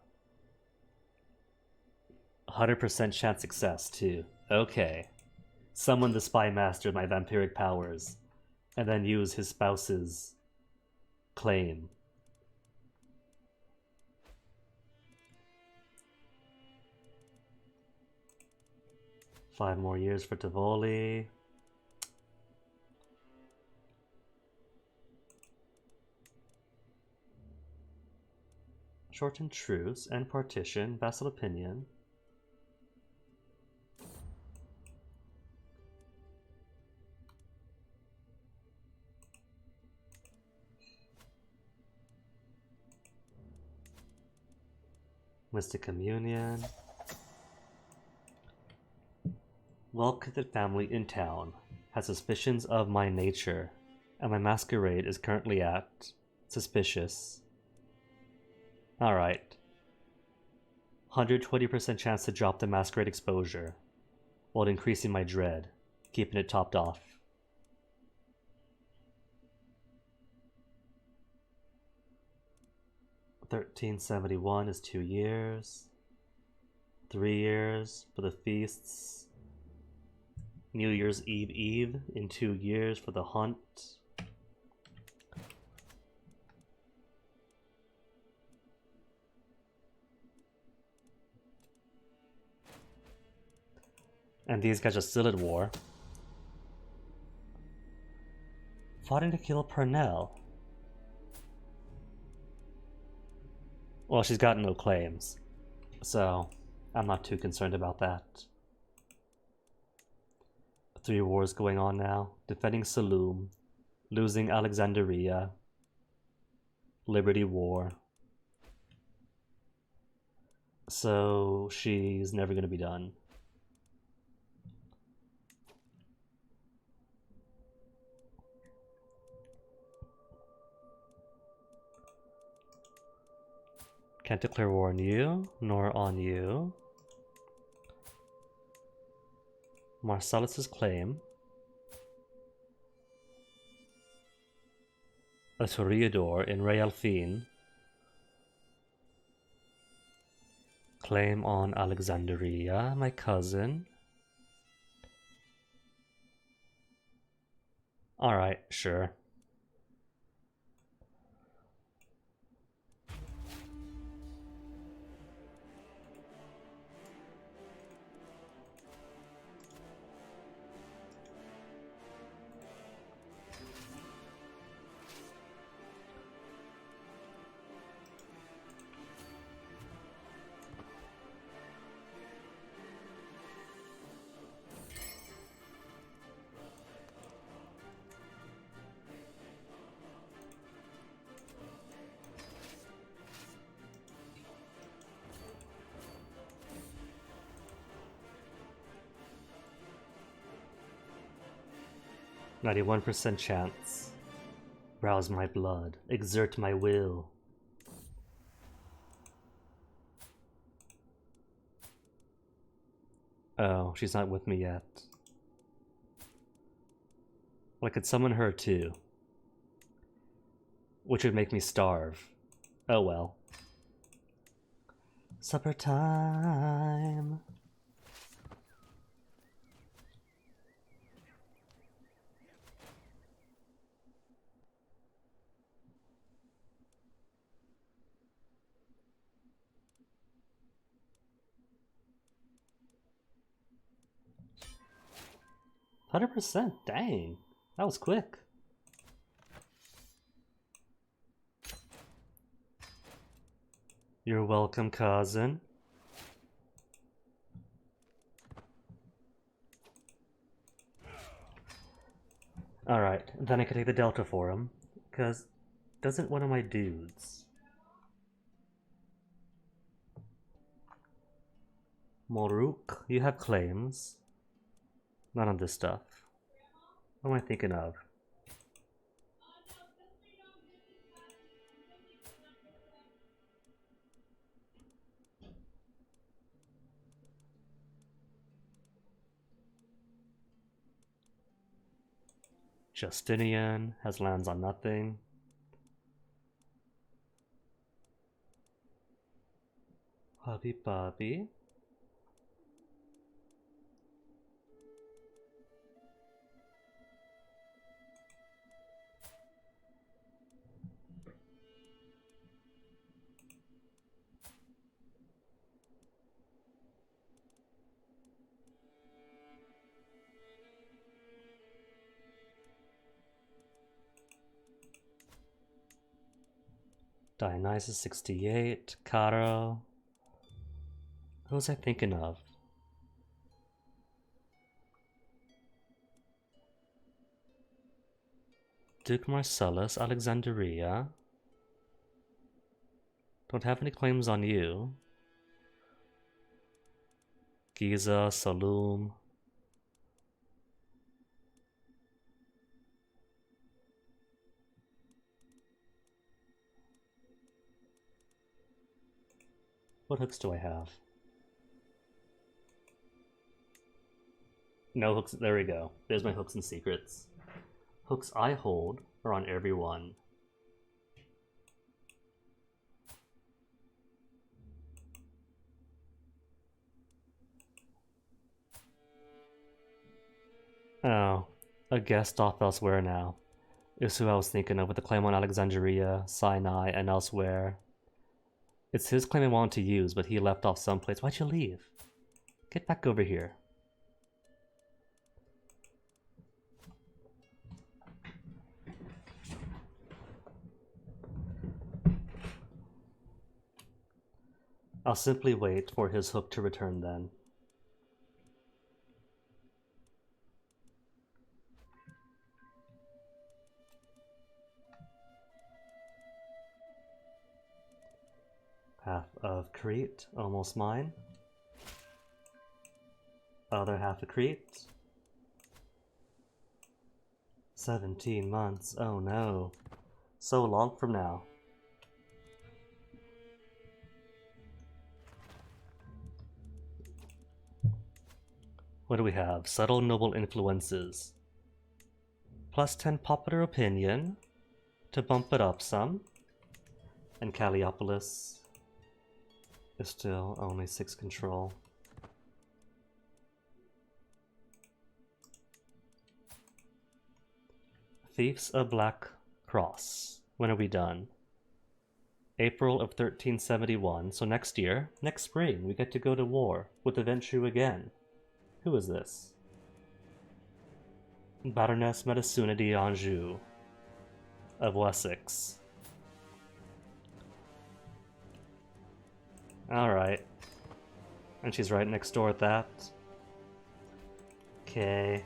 100% chance success, too. Okay. Summon the spy master with my vampiric powers, and then use his spouse's claim. Five more years for Tivoli. Shorten truce, end partition, vassal opinion. Mystic Communion. Well-connected family in town has suspicions of my nature, and my masquerade is currently at suspicious. Alright. 120% chance to drop the masquerade exposure, while increasing my dread, keeping it topped off. 1371 is 2 years. 3 years for the feasts. New Year's Eve in 2 years for the hunt. And these guys are still at war. Fighting to kill Purnell. Well, she's got no claims, so I'm not too concerned about that. 3 wars going on now. Defending Saloum, losing Alexandria, Liberty War. So she's never going to be done. Can't declare war on you, nor on you. Marcellus's claim. A Toreador in Realfine. Claim on Alexandria, my cousin. Alright, sure. %91 chance. Rouse my blood. Exert my will. Oh, she's not with me yet. Well, I could summon her too. Which would make me starve. Oh well. Supper time. %, dang, that was quick. You're welcome, cousin. Alright, then I can take the Delta for him, because doesn't one of my dudes... Moruk, you have claims. Not on this stuff. What am I thinking of? Justinian has lands on nothing. Hubby Bobby. Dionysus 68, Caro. Who was I thinking of? Duke Marcellus, Alexandria. Don't have any claims on you. Giza, Saloum. What hooks do I have? No hooks. There we go. There's my hooks and secrets. Hooks I hold are on everyone. Oh, a guest off elsewhere now. Is who I was thinking of with the claim on Alexandria, Sinai, and elsewhere. It's his claim I wanted to use, but he left off someplace. Why'd you leave? Get back over here. I'll simply wait for his hook to return then. Half of Crete, almost mine. Other half of Crete. 17 months, oh no. So long from now. What do we have? Subtle noble influences. Plus 10 popular opinion to bump it up some. And Calliopolis is still only 6 control. Thieves of Black Cross. When are we done? April of 1371. So next year, next spring, we get to go to war with the Ventrue again. Who is this? Baroness Medicuna d'Anjou of Wessex. Alright. And she's right next door at that. Okay.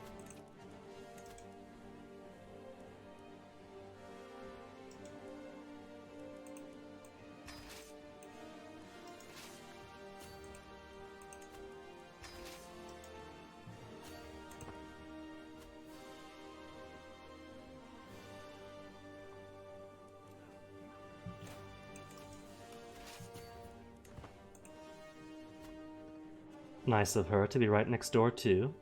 Nice of her to be right next door too.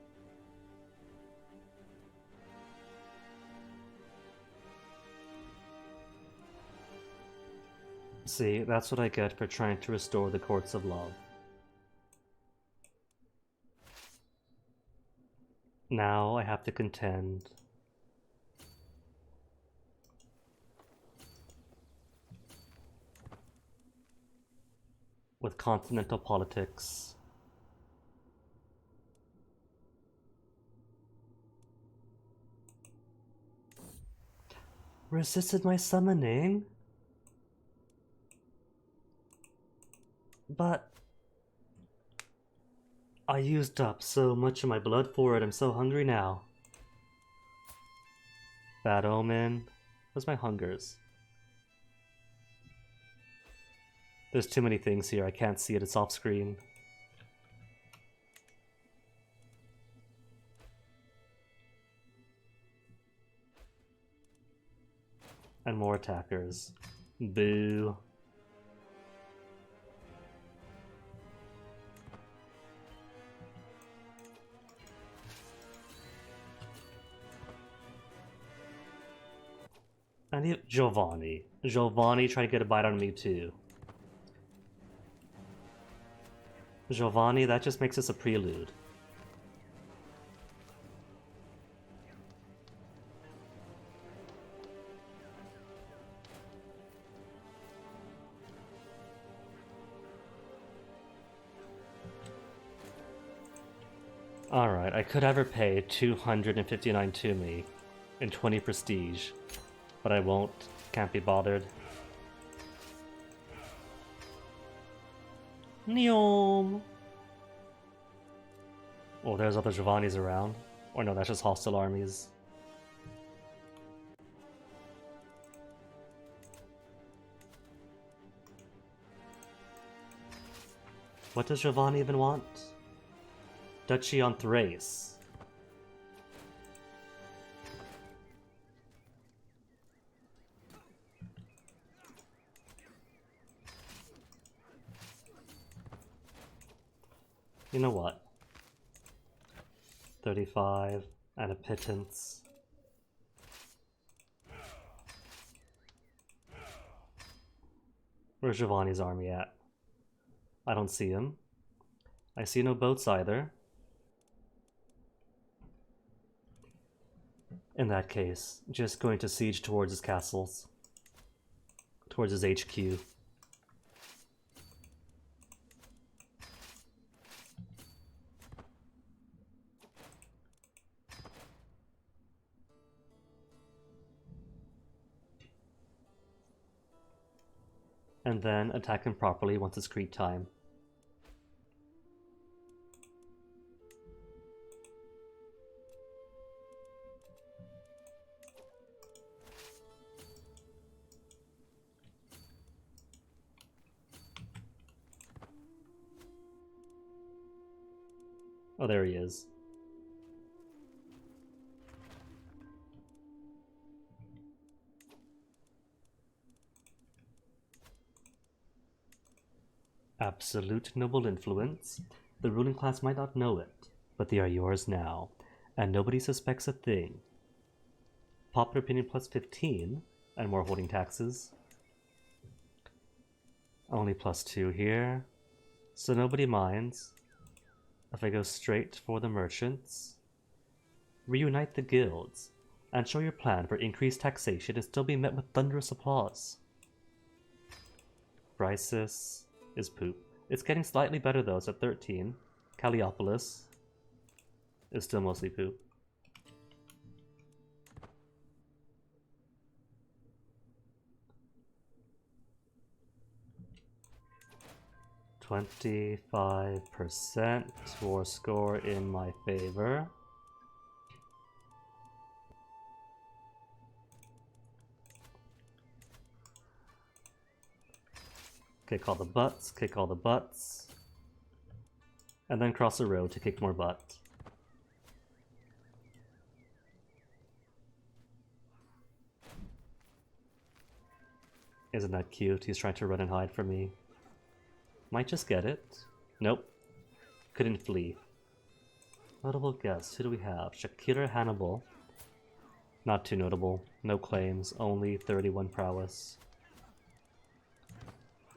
See, that's what I get for trying to restore the courts of love. Now I have to contend with continental politics. Resisted my summoning? But I used up so much of my blood for it, I'm so hungry now. Bad omen. Where's my hungers? There's too many things here, I can't see it, it's off screen. And more attackers. Boo. I need Giovanni. Giovanni tried to get a bite on me too. Giovanni, that just makes us a prelude. Alright, I could have her pay 259 to me and 20 prestige, but I won't. Can't be bothered. Neom! Oh, there's other Giovannis around. Or no, that's just hostile armies. What does Giovanni even want? Duchy on Thrace. You know what? 35 and a pittance. Where's Giovanni's army at? I don't see him. I see no boats either. In that case, just going to siege towards his castles. Towards his HQ. And then attack him properly once it's Crete time. Oh, there he is. Absolute noble influence. The ruling class might not know it, but they are yours now, and nobody suspects a thing. Popular opinion plus 15, and more holding taxes. Only plus 2 here, so nobody minds. If I go straight for the merchants. Reunite the guilds, and show your plan for increased taxation and still be met with thunderous applause. Brisis is poop. It's getting slightly better though, it's at 13. Calliopolis is still mostly poop. %25% war score in my favor. Kick all the butts, kick all the butts. And then cross the road to kick more butt. Isn't that cute? He's trying to run and hide from me. Might just get it. Nope. Couldn't flee. Notable guests. Who do we have? Shakira Hannibal. Not too notable. No claims. Only 31 prowess.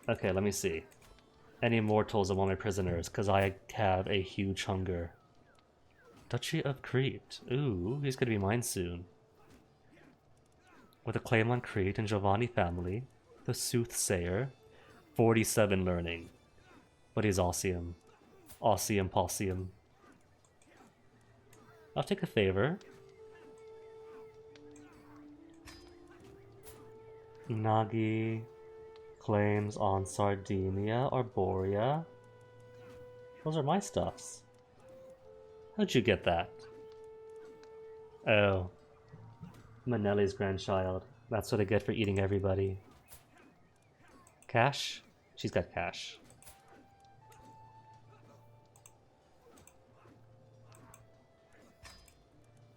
Okay, let me see. Any mortals among my prisoners, because I have a huge hunger. Duchy of Crete. Ooh, he's gonna be mine soon. With a claim on Crete and Giovanni family. The Soothsayer. 47 learning. But he's Ossium. Ossium Possium. I'll take a favor. Nagi claims on Sardinia or Borea. Those are my stuffs. How'd you get that? Oh. Manelli's grandchild. That's what I get for eating everybody. Cash? She's got cash.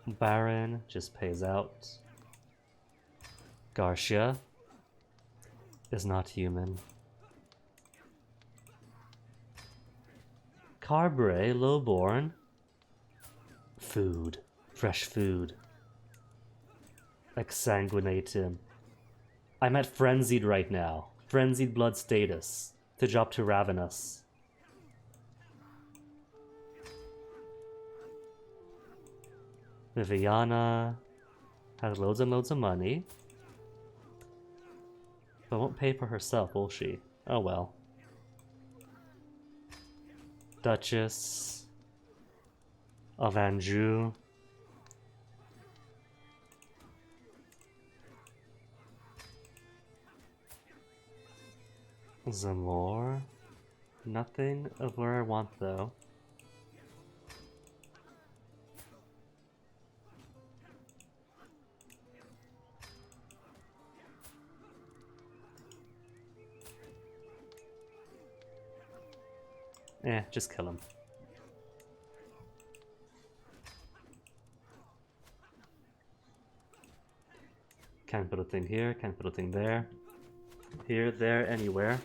Baron just pays out. Garcia is not human. Carbre, lowborn. Food. Fresh food. Exsanguinate him. I'm at frenzied right now. Frenzied blood status. To drop to ravenous. Viviana has loads and loads of money. But won't pay for herself, will she? Oh well. Duchess of Anjou. Zamor. Nothing of where I want though. Just kill him. Can't put a thing here, can't put a thing there. Here, there, anywhere.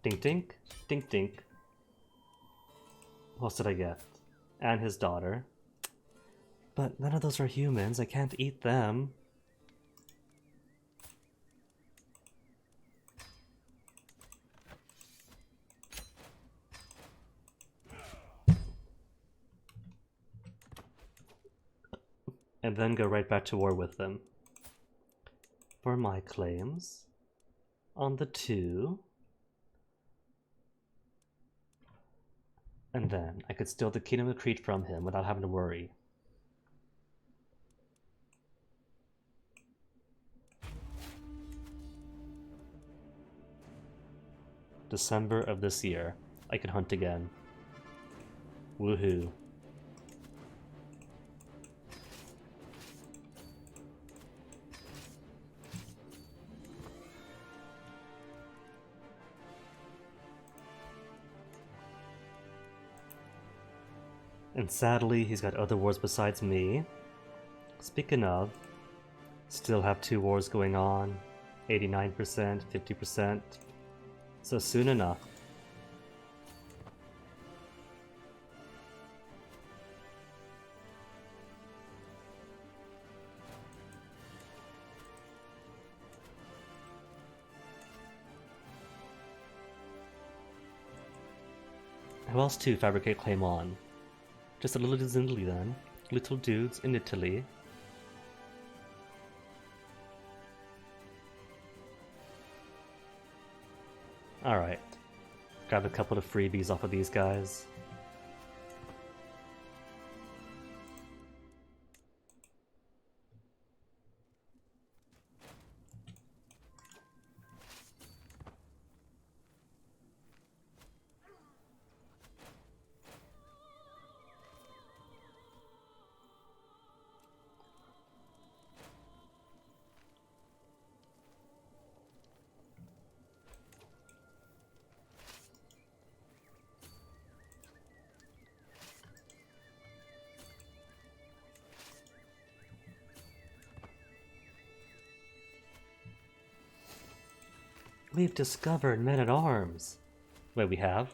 Dink dink, dink dink. What else did I get? And his daughter. But none of those are humans, I can't eat them. And then go right back to war with them. For my claims on the 2. And then I could steal the Kingdom of Crete from him without having to worry. December of this year, I can hunt again. Woohoo. And sadly, he's got other wars besides me. Speaking of, still have 2 wars going on. 89%, 50%. So soon enough. Who else to fabricate claim on? Just a little dudes in Italy then. Little dudes in Italy. Alright. Grab a couple of freebies off of these guys. We've discovered men-at-arms. Wait, we have?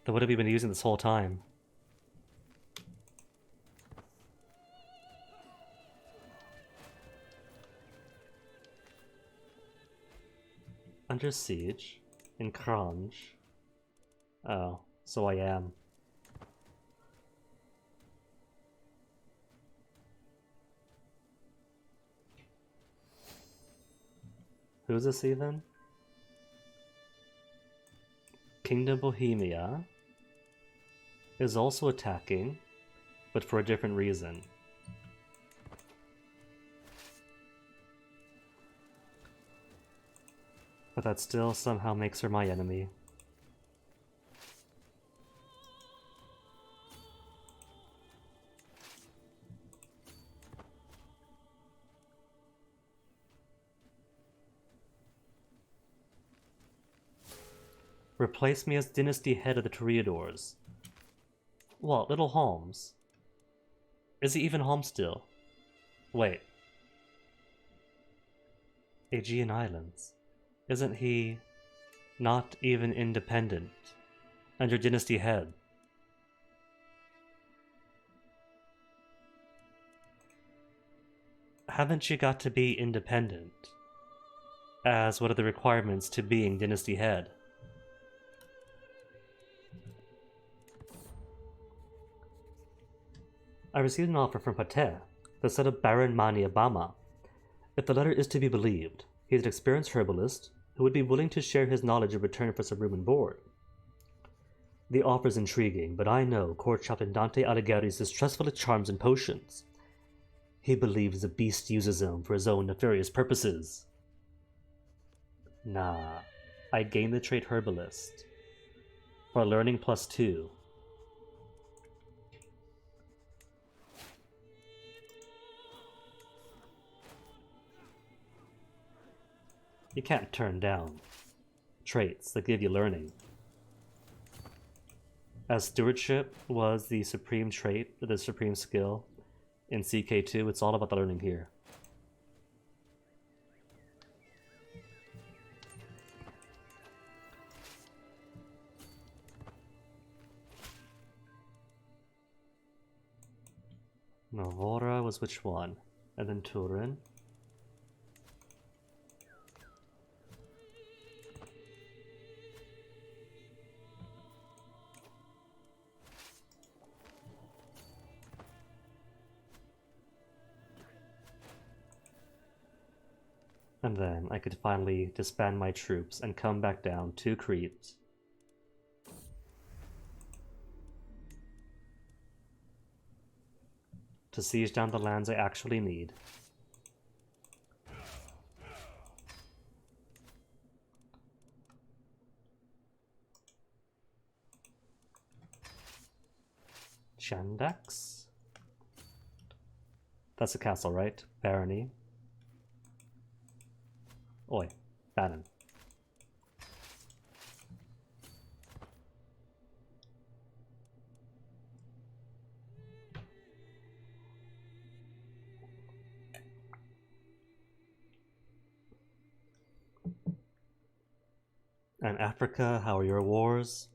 Then what have we been using this whole time? Under siege. In Cronge. Oh, so I am. Who's this even? Kingdom Bohemia is also attacking, but for a different reason. But that still somehow makes her my enemy. Replace me as dynasty head of the Toreadors. What, little Holmes? Is he even home still? Wait. Aegean Islands. Isn't he not even independent? And your dynasty head? Haven't you got to be independent? As what are the requirements to being dynasty head? I received an offer from Pater, the son of Baron Maniabama. If the letter is to be believed, he is an experienced herbalist who would be willing to share his knowledge in return for some room and board. The offer is intriguing, but I know Court Chaplain Dante Alighieri is distrustful of charms and potions. He believes the beast uses them for his own nefarious purposes. Nah, I gained the trait herbalist for learning +2. You can't turn down traits that give you learning. As stewardship was the supreme trait, the supreme skill in CK2, it's all about the learning here. Novora was which one? And then Turin. And then I could finally disband my troops and come back down to Crete. To siege down the lands I actually need. Chandax? That's a castle, right? Barony. Oi, Bannon. And Africa, how are your wars?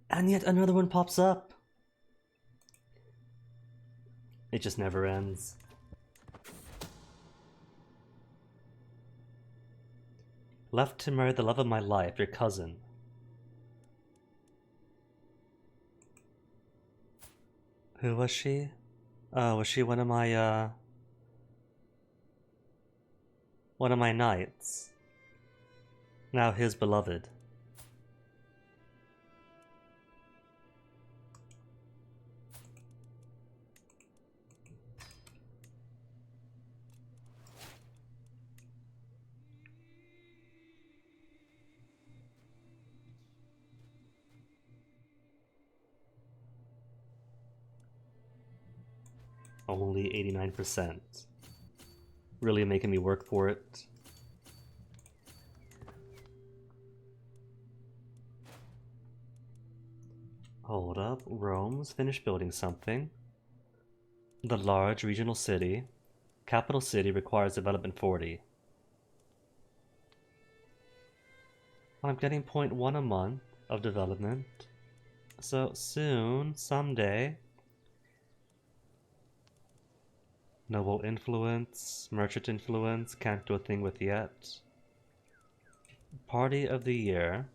And yet another one pops up! It just never ends. Left to marry the love of my life, your cousin. Who was she? Was she one of my knights? Now his beloved. Only 89%. Really making me work for it. Hold up, Rome's finished building something. The large regional city. Capital city requires development 40. I'm getting 0.1 a month of development. So soon, someday. Noble influence, merchant influence, can't do a thing with yet. Party of the year.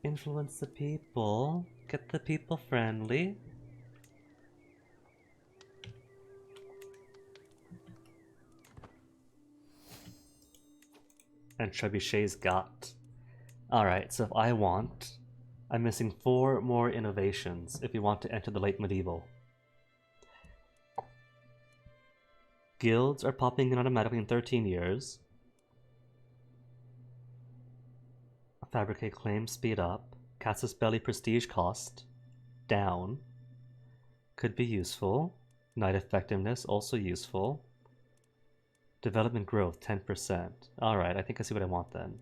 Influence the people, get the people friendly. And Trebuchet's got. Alright, so if I want, I'm missing 4 more innovations if you want to enter the late medieval. Guilds are popping in automatically in 13 years. Fabricate claim speed up. Casus Belli prestige cost down. Could be useful. Knight effectiveness also useful. Development growth 10%. Alright, I think I see what I want then.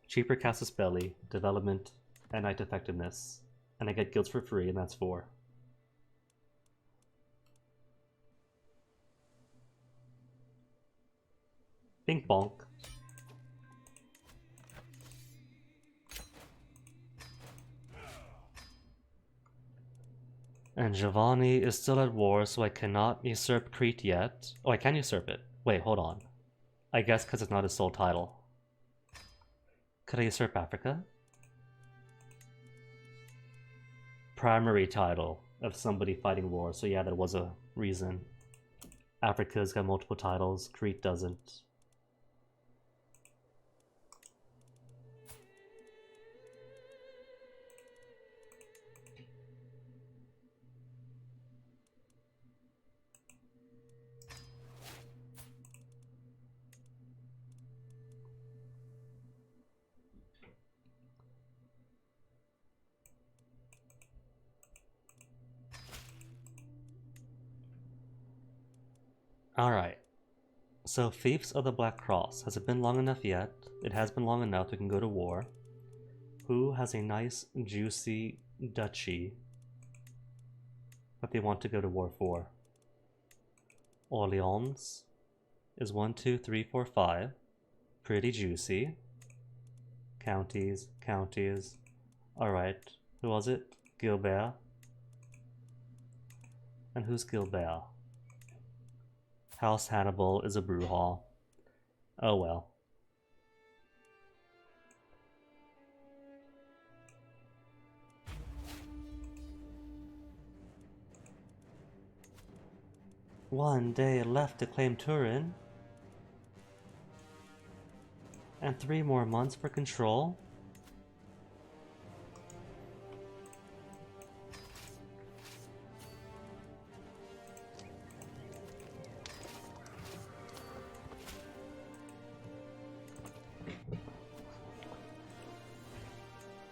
Cheaper Casus Belli, development, and knight effectiveness. And I get guilds for free, and that's 4. Bink bonk. And Giovanni is still at war, so I cannot usurp Crete yet. Oh, I can usurp it. Wait, hold on. I guess because it's not his sole title. Could I usurp Africa? Primary title of somebody fighting war, so yeah, that was a reason. Africa's got multiple titles, Crete doesn't. Alright. So, Fiefs of the Black Cross. Has it been long enough yet? It has been long enough we can go to war. Who has a nice, juicy duchy that they want to go to war for? Orleans is 1, 2, 3, 4, 5. Pretty juicy. Counties, counties. Alright. Who was it? Gilbert. And who's Gilbert? House Hannibal is a brew hall. Oh well. One day left to claim Turin. And 3 more months for control.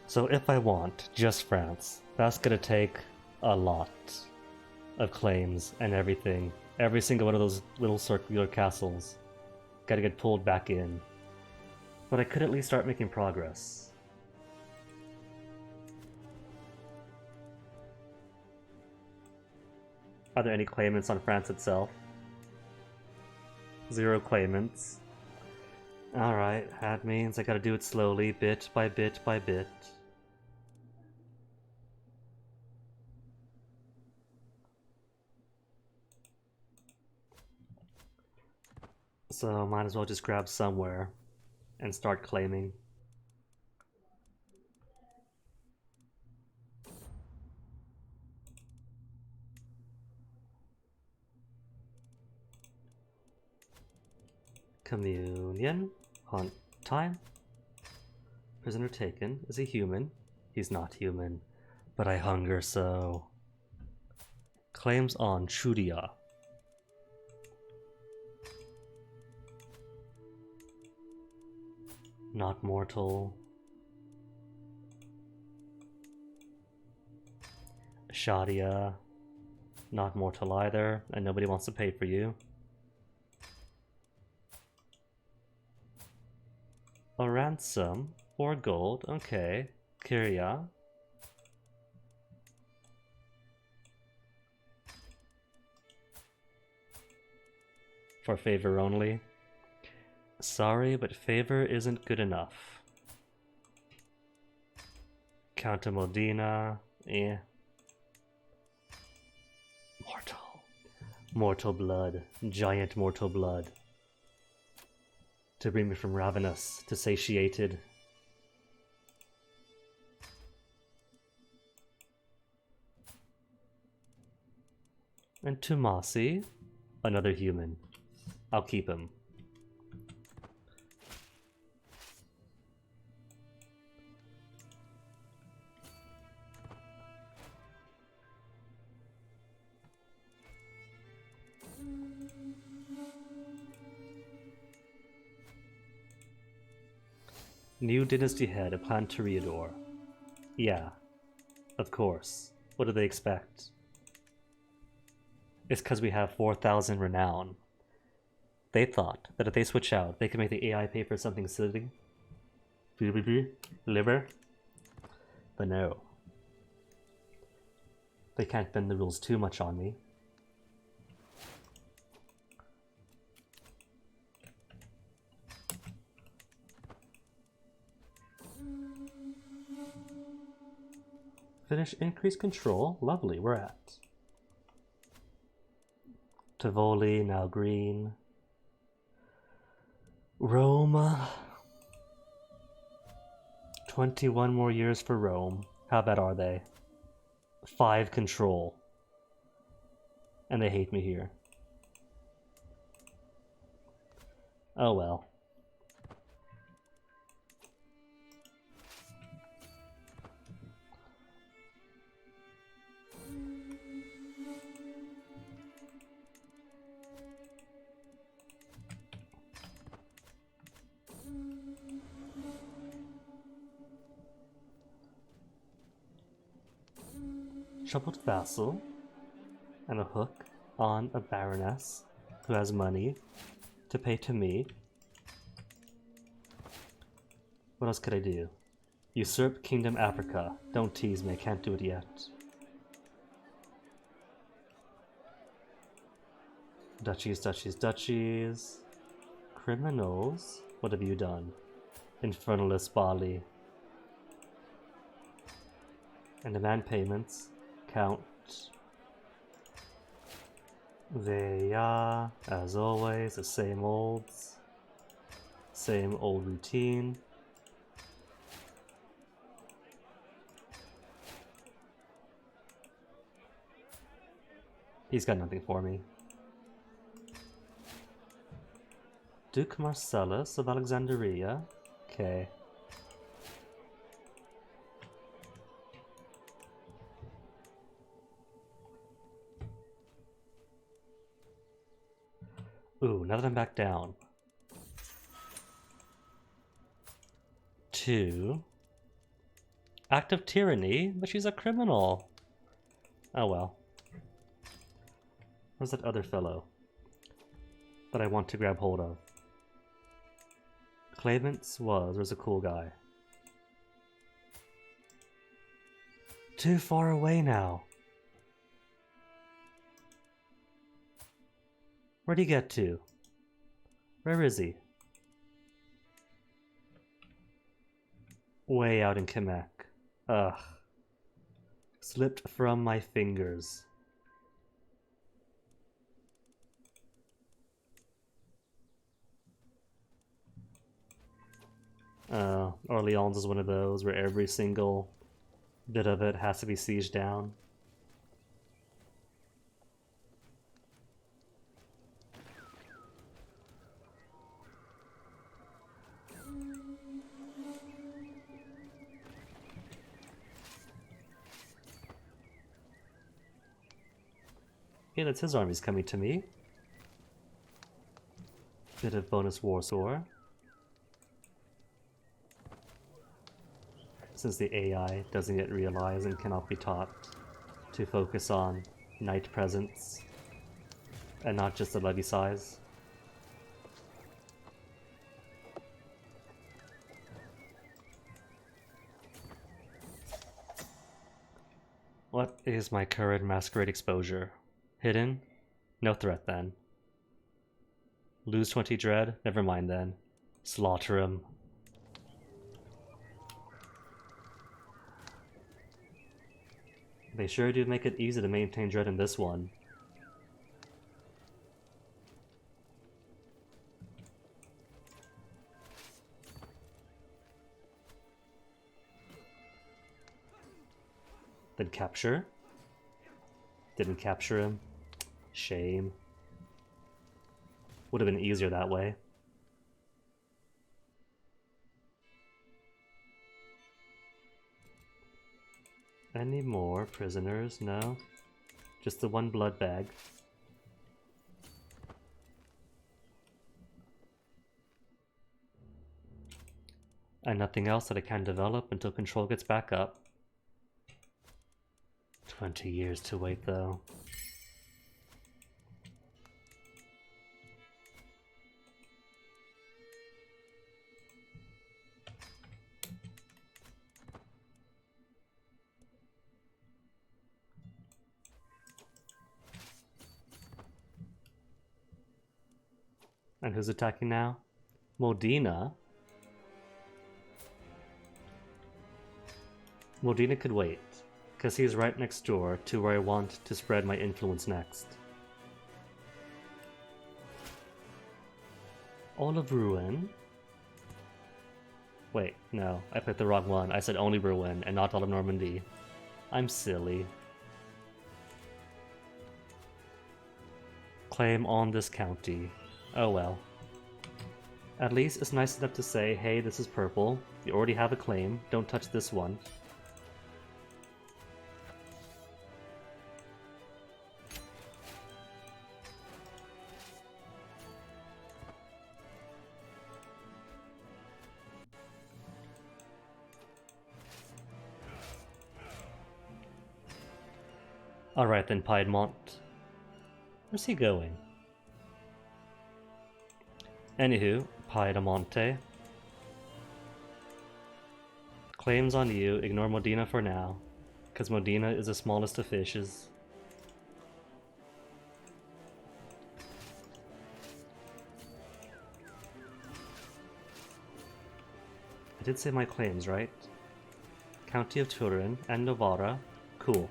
So if I want just France, that's gonna take a lot of claims and everything. Every single one of those little circular castles gotta get pulled back in. But I could at least start making progress. Are there any claimants on France itself? 0 claimants. Alright, that means I gotta do it slowly, bit by bit by bit. So might as well just grab somewhere and start claiming. Communion. Hunt time. Prisoner taken. Is he human? He's not human. But I hunger so. Claims on Chudia. Not mortal. Shadia. Not mortal either, and nobody wants to pay for you. A ransom. 4 gold. Okay. Kyria. For favor only. Sorry, but favor isn't good enough. Count of Modena. Eh. Mortal. Mortal blood. Giant mortal blood. To bring me from ravenous to satiated. And Tomasi. Another human. I'll keep him. New dynasty head, a planned Toreador. Yeah, of course. What do they expect? It's because we have 4,000 renown. They thought that if they switch out, they could make the AI pay for something silly. Liver. But no. They can't bend the rules too much on me. Finish increase control. Lovely, we're at. Tivoli, now green. Rome. 21 more years for Rome. How bad are they? 5 control. And they hate me here. Oh well. Troubled vassal and a hook on a baroness who has money to pay to me. What else could I do? Usurp Kingdom Africa. Don't tease me, I can't do it yet. Duchies, duchies, duchies. Criminals? What have you done? Infernalist Bali. And demand payments. Count. Veya, as always, the same old routine. He's got nothing for me. Duke Marcellus of Alexandria. Okay. Ooh, now that I'm back down. 2. Act of tyranny, but she's a criminal. Oh well. Where's that other fellow that I want to grab hold of? Claimants there's a cool guy. Too far away now. Where'd he get to? Where is he? Way out in Kamek. Ugh. Slipped from my fingers. Orleans is one of those where every single bit of it has to be sieged down. Yeah, that's his armies coming to me. Bit of bonus war score. Since the AI doesn't yet realize and cannot be taught to focus on knight presence and not just the levy size. What is my current masquerade exposure? Hidden? No threat then. Lose 20 dread? Never mind then. Slaughter him. They sure do make it easy to maintain dread in this one. Then capture? Didn't capture him. Shame. Would have been easier that way. Any more prisoners? No. Just the one blood bag. And nothing else that I can develop until control gets back up. 20 years to wait though. And who's attacking now? Modena? Modena could wait, because he's right next door to where I want to spread my influence next. All of Rouen? Wait, no, I picked the wrong one. I said only Rouen and not all of Normandy. I'm silly. Claim on this county. Oh well. At least it's nice enough to say, hey, this is purple. You already have a claim. Don't touch this one. Alright then, Piedmont. Where's he going? Anywho, Piedemonte. Claims on you, ignore Modena for now, because Modena is the smallest of fishes. I did say my claims, right? County of Turin and Novara. Cool.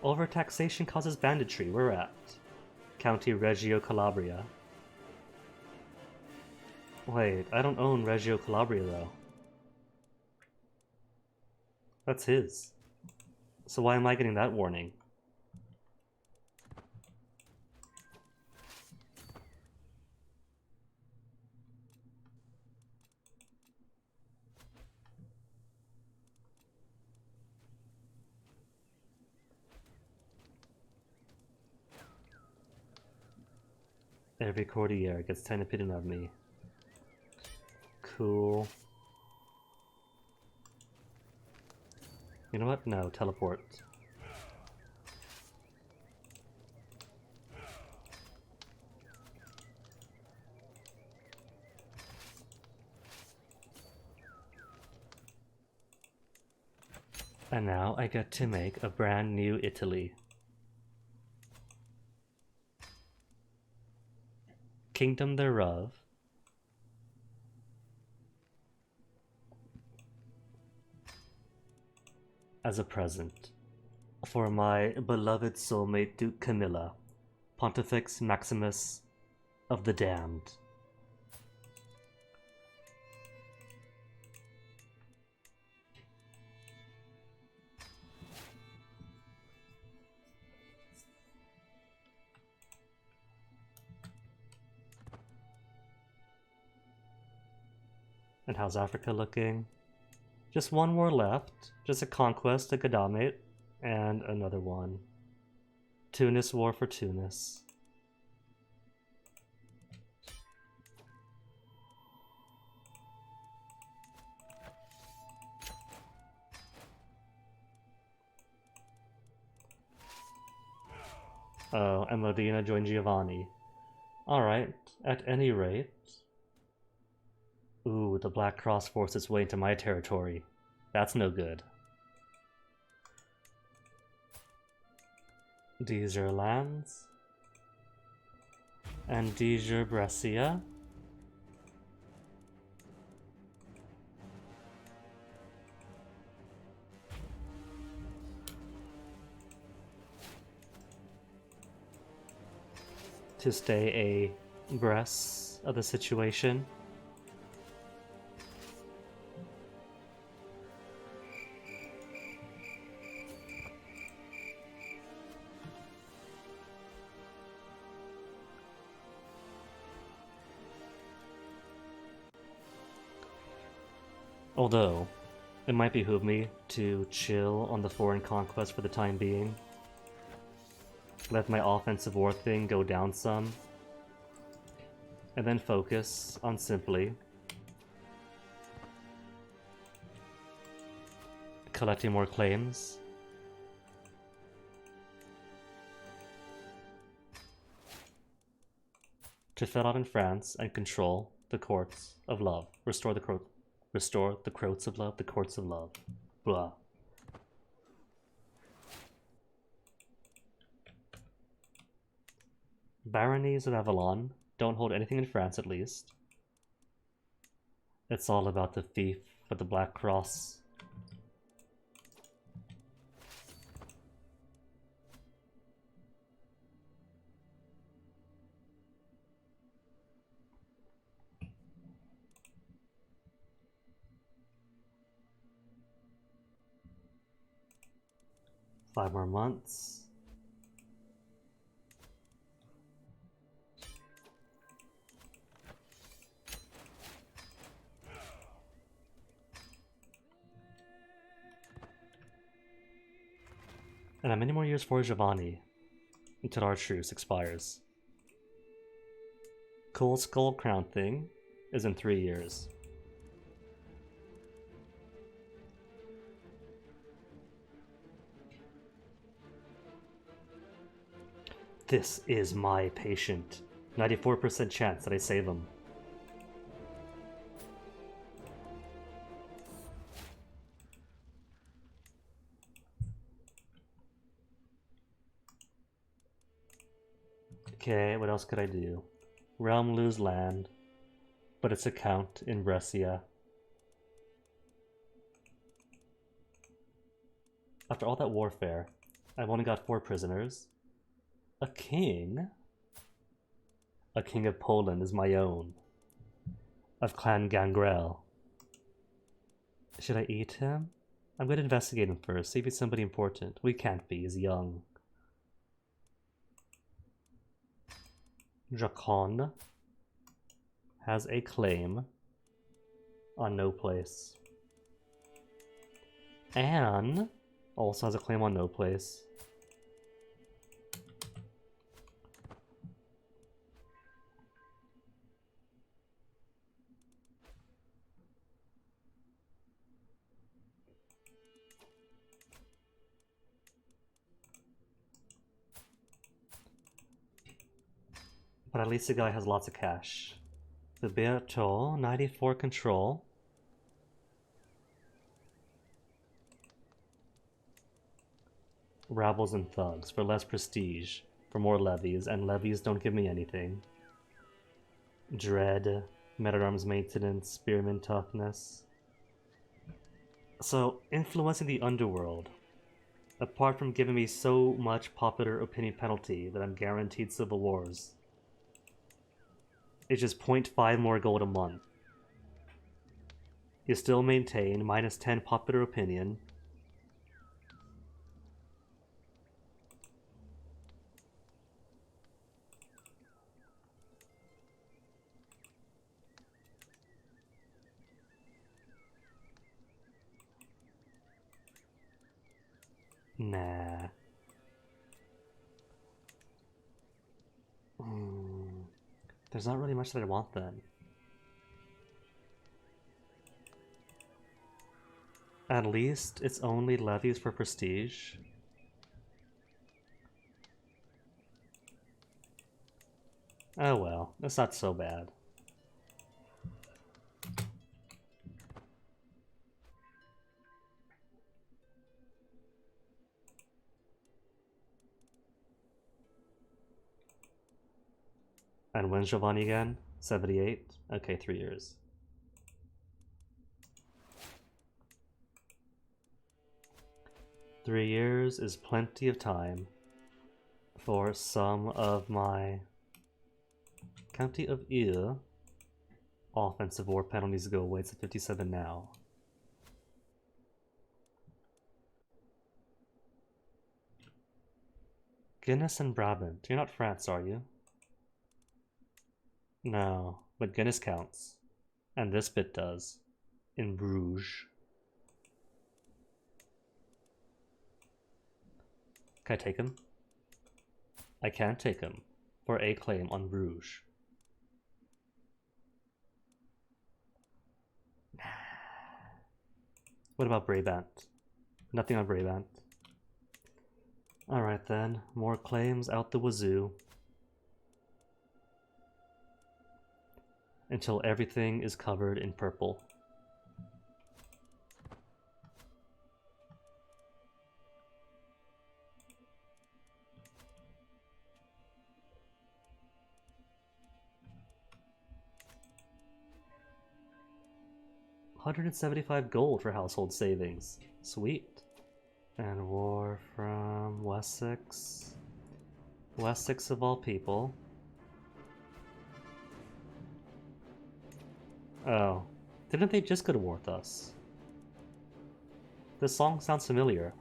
Overtaxation causes banditry. We're at County Reggio Calabria. Wait, I don't own Reggio Calabria though. That's his. So why am I getting that warning? Every Cordillera gets 10 opinion of me. Cool. You know what? No, teleport. And now I get to make a brand new Italy. Kingdom thereof. As a present. For my beloved soulmate Duke Camilla, Pontifex Maximus of the Damned. And how's Africa looking? Just one more left. Just a conquest, a Gadamate, and another one. Tunis War for Tunis. Oh, and Modena joined Giovanni. Alright, at any rate... Ooh, the Black Cross forced its way into my territory. That's no good. These are lands. And these are Brescia. To stay abreast of the situation. Although, it might behoove me to chill on the foreign conquest for the time being. Let my offensive war thing go down some. And then focus on simply collecting more claims. To fill out in France and control the courts of love. Restore the courts of love, the courts of love. Blah. Baronies of Avalon don't hold anything in France, at least. It's all about the thief for the Black Cross. Five more months. And how many more years for Giovanni until our truce expires? Cool Skull Crown thing is in 3 years. This is my patient. 94% chance that I save him. Okay, what else could I do? Realm lose land, but it's a count in Brescia. After all that warfare, I've only got 4 prisoners. A king? A king of Poland is my own. Of Clan Gangrel. Should I eat him? I'm going to investigate him first, see if he's somebody important. We can't be, he's young. Jacon has a claim on no place. Anne also has a claim on no place. But at least the guy has lots of cash. The Berto, 94 control. Rabbles and thugs for less prestige, for more levies, and levies don't give me anything. Dread, men-at-arms maintenance, spearman toughness. So, influencing the underworld, apart from giving me so much popular opinion penalty that I'm guaranteed civil wars, it's just 0.5 more gold a month. You still maintain minus 10 popular opinion. Nah. There's not really much that I want then. At least it's only levies for prestige. Oh well, it's not so bad. And when's Giovanni again? 78? Okay, 3 years. Three years is plenty of time for some of my County of Ile offensive war penalties to go away. It's at 57 now. Guinness and Brabant. You're not France, are you? No, but Guinness counts. And this bit does. In Bruges. Can I take him? I can't take him for a claim on Bruges. What about Brabant? Nothing on Brabant. Alright then, more claims out the wazoo. Until everything is covered in purple. $175 gold for household savings. Sweet. And war from Wessex. Wessex of all people. Oh. Didn't they just go to war with us? This song sounds familiar.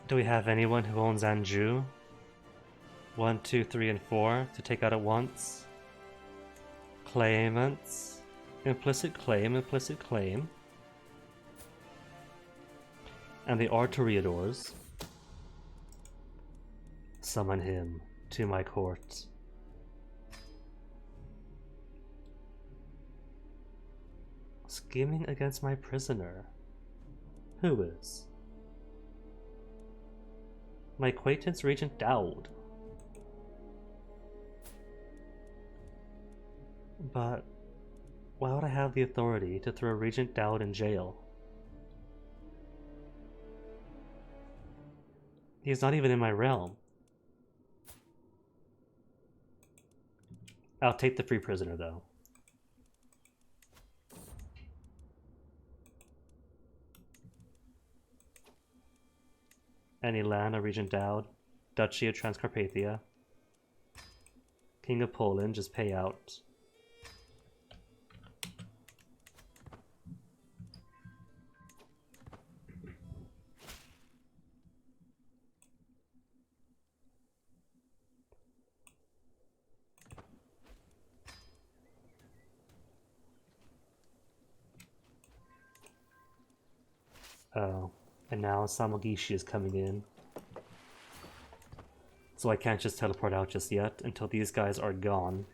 Do we have anyone who owns Anjou? 1, 2, 3, and 4 to take out at once? Claimants. Implicit claim, implicit claim. And they are Toreadors. Summon him to my court. Scheming against my prisoner. Who is? My acquaintance Regent Dowd. But why would I have the authority to throw Regent Dowd in jail? He's not even in my realm. I'll take the free prisoner, though. Any land of Regent Dowd, Duchy of Transcarpathia, King of Poland, just pay out. Oh, and now Samogishi is coming in. So I can't just teleport out just yet until these guys are gone.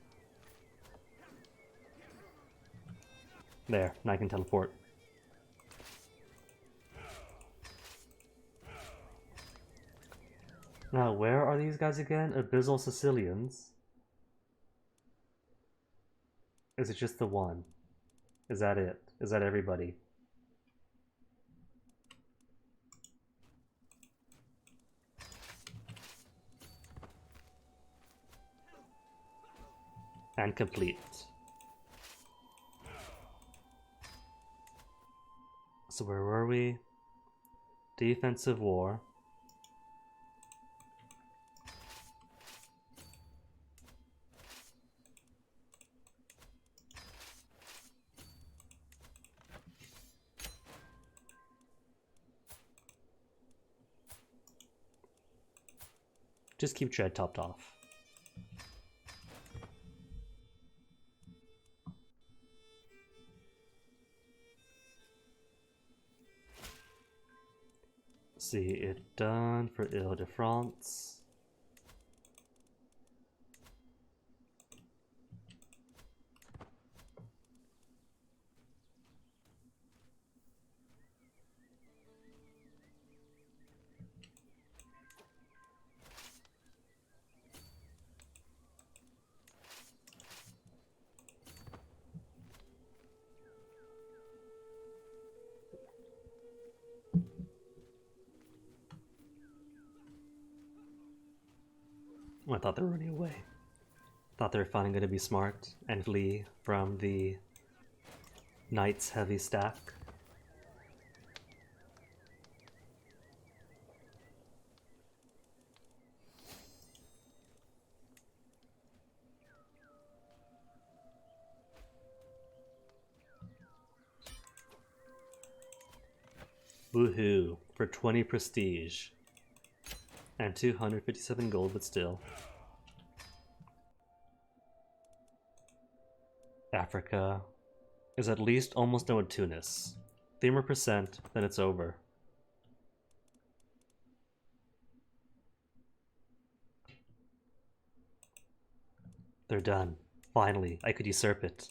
There, now I can teleport. Now, where are these guys again? Abyssal Sicilians? Is it just the one? Is that it? Is that everybody? And complete. So where were we? Defensive war. Just keep Dread topped off. See it done for Ile-de-France. I thought they were running away. Thought they were finally going to be smart and flee from the Knight's heavy stack. Woohoo! For 20 prestige. And 257 gold, but still. Africa is at least almost done with Tunis. 3 more percent, then it's over. They're done. Finally, I could usurp it.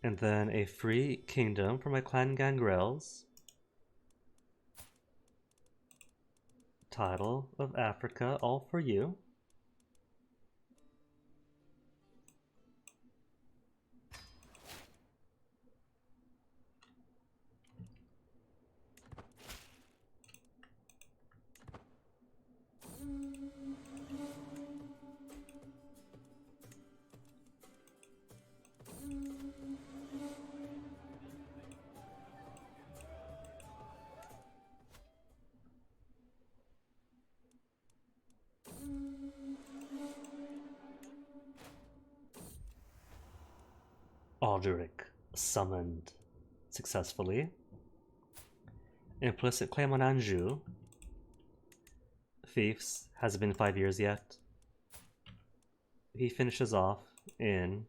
And then a free kingdom for my clan Gangrels. Title of Africa, all for you. Alderic summoned successfully. Implicit claim on Anjou. Fiefs hasn't been 5 years yet. He finishes off in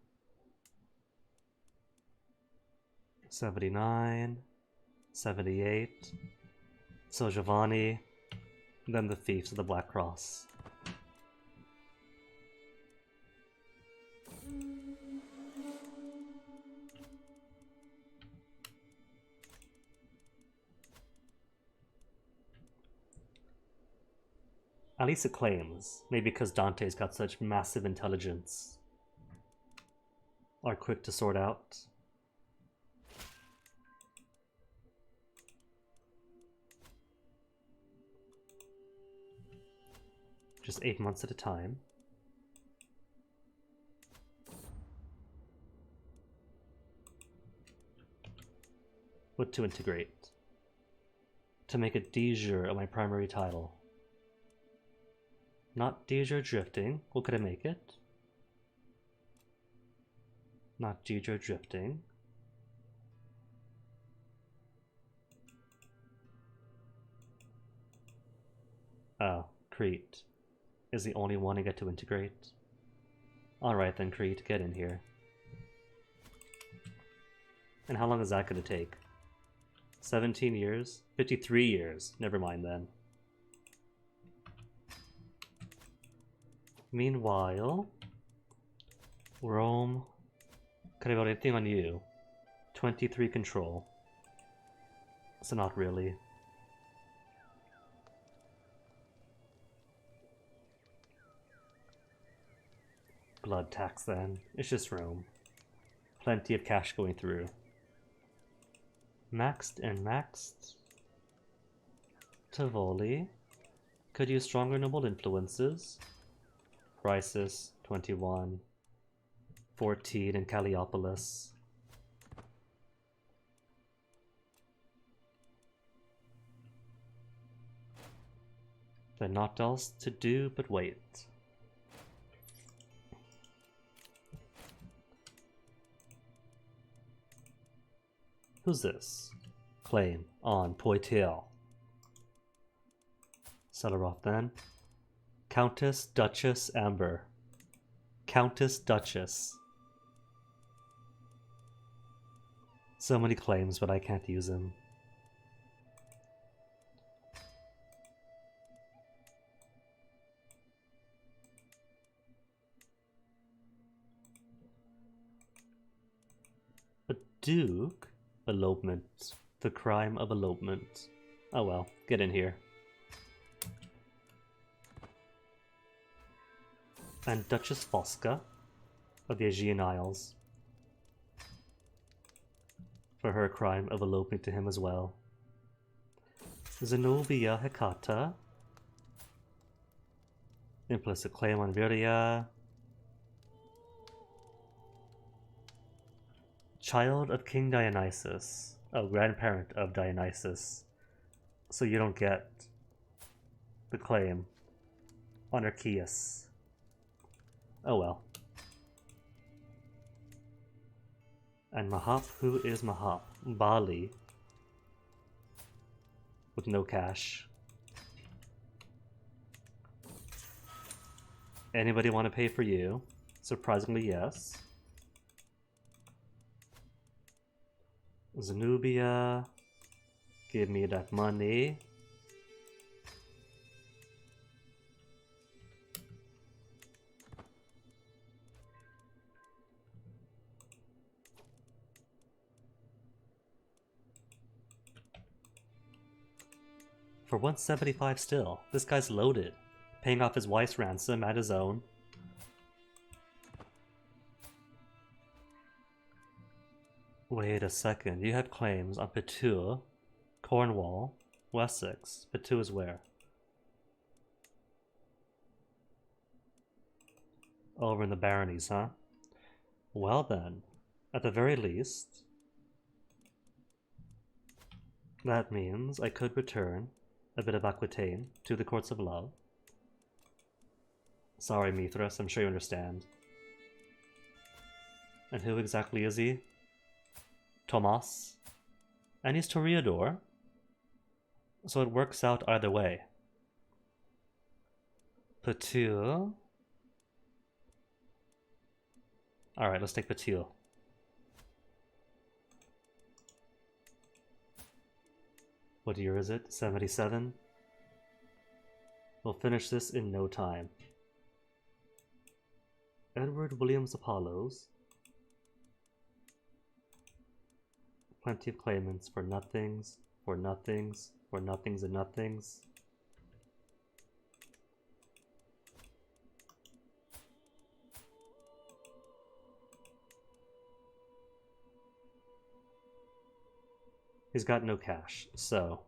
79, 78. So Giovanni, then the Fiefs of the Black Cross. At least it claims. Maybe because Dante's got such massive intelligence. Are quick to sort out. Just 8 months at a time. What to integrate? To make it de jure of my primary title. Not de jure drifting. What could I make it? Not de jure drifting. Oh, Crete is the only one I get to integrate. Alright then, Crete, get in here. And how long is that going to take? 17 years? 53 years. Never mind then. Meanwhile, Rome. Could I vote anything on you? 23 control. So not really. Blood tax then. It's just Rome. Plenty of cash going through. Maxed and maxed. Tivoli. Could use stronger noble influences. Crisis, 21. 14 in Calliopolis. Then not else to do but wait. Who's this? Claim on Poitiers. Sell her off then. Countess, Duchess, Amber. Countess, Duchess. So many claims, but I can't use them. A duke? Elopement. The crime of elopement. Oh well, get in here. And Duchess Fosca of the Aegean Isles for her crime of eloping to him as well. Zenobia Hecata. Implicit claim on Viria. Child of King Dionysus. Oh, grandparent of Dionysus. So you don't get the claim on Archaeus. Oh well. And Mahop, who is Mahop? Bali. With no cash. Anybody want to pay for you? Surprisingly, yes. Zenobia. Give me that money. For 175 still. This guy's loaded. Paying off his wife's ransom at his own. Wait a second. You have claims on Petua, Cornwall, Wessex. Petua is where? Over in the baronies, huh? Well then, at the very least, that means I could return a bit of Aquitaine to the courts of love. Sorry, Mithras, I'm sure you understand. And who exactly is he? Tomas. And he's Toreador. So it works out either way. Petul. Alright, let's take Petul. What year is it? 77? We'll finish this in no time. Edward Williams Apollos. Plenty of claimants for nothings, for nothings, for nothings and nothings. He's got no cash, so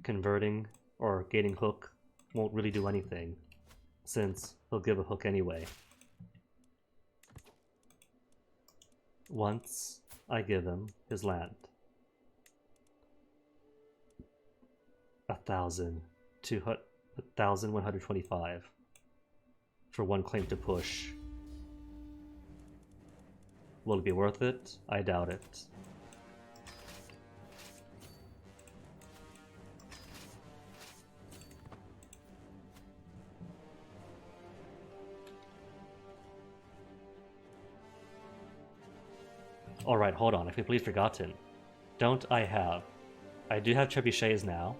converting or gaining hook won't really do anything, since he'll give a hook anyway. Once I give him his land. 1,125 for one claim to push. Will it be worth it? I doubt it. Alright, hold on, I've completely forgotten. I do have trebuchets now.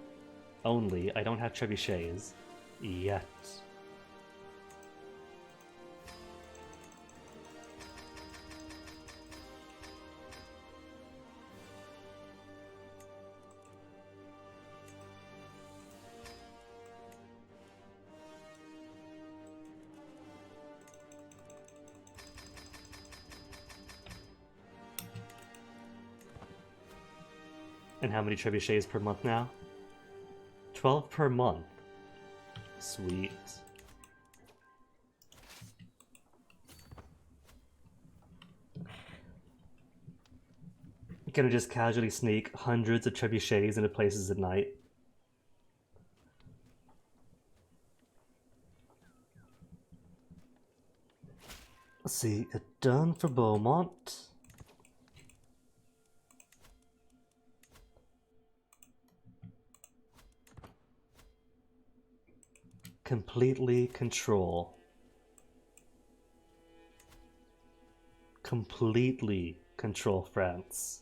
Only, I don't have trebuchets yet. And how many trebuchets per month now? 12 per month. Sweet. Gonna just casually sneak hundreds of trebuchets into places at night. Let's see, it done for Beaumont. Completely control. Completely control France.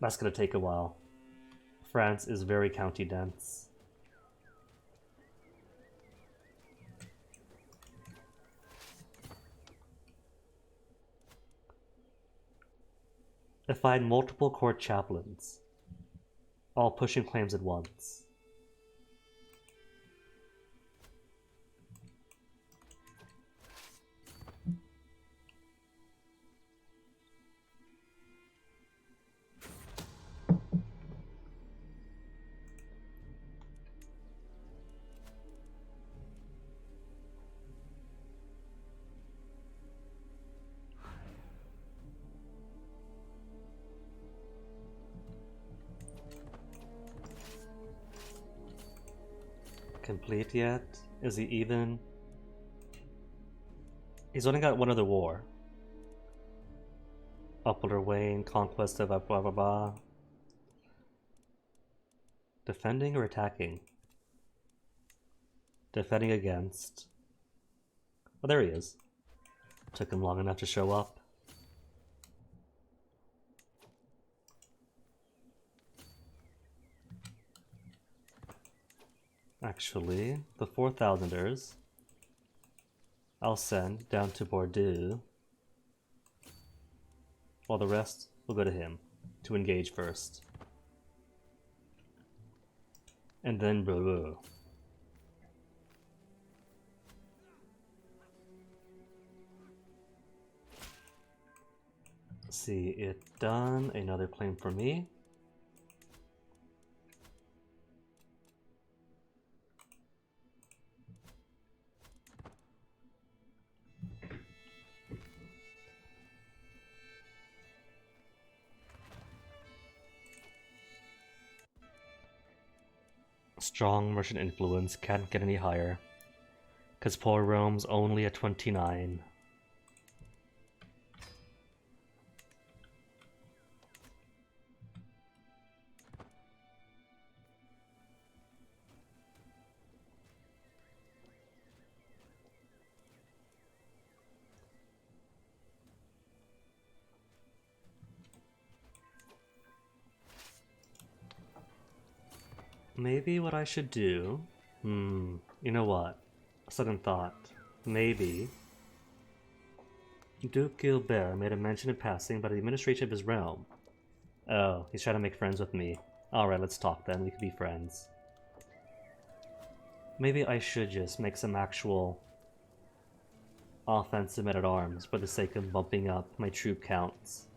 That's gonna take a while. France is very county dense. If I had multiple court chaplains, all pushing claims at once. Complete yet? Is he even? He's only got one other war. Upper Wayne, conquest of blah blah blah. Defending or attacking? Defending against. Oh, there he is. Took him long enough to show up. Actually, the 4,000ers I'll send down to Bordeaux, while the rest will go to him to engage first. And then Bordeaux. See it done. Another claim for me. Strong merchant influence, can't get any higher. Cause poor Rome's only at 29. Maybe what I should do... you know what? Sudden thought. Maybe... Duke Gilbert made a mention in passing about the administration of his realm. Oh, he's trying to make friends with me. Alright, let's talk then. We could be friends. Maybe I should just make some actual offensive men-at-arms for the sake of bumping up my troop counts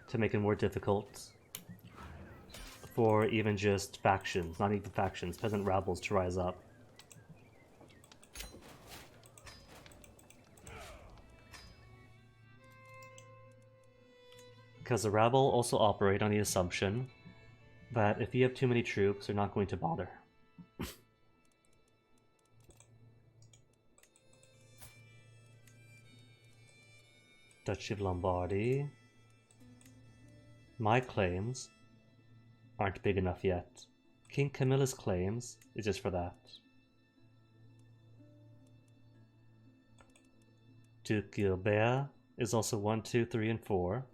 to make it more difficult for even just factions, not even factions, peasant rabbles to rise up. Because the rabble also operate on the assumption that if you have too many troops, they're not going to bother. Duchy of Lombardy. My claims aren't big enough yet. King Camilla's claims is just for that. Duke Gilbert is also 1, 2, 3, and 4.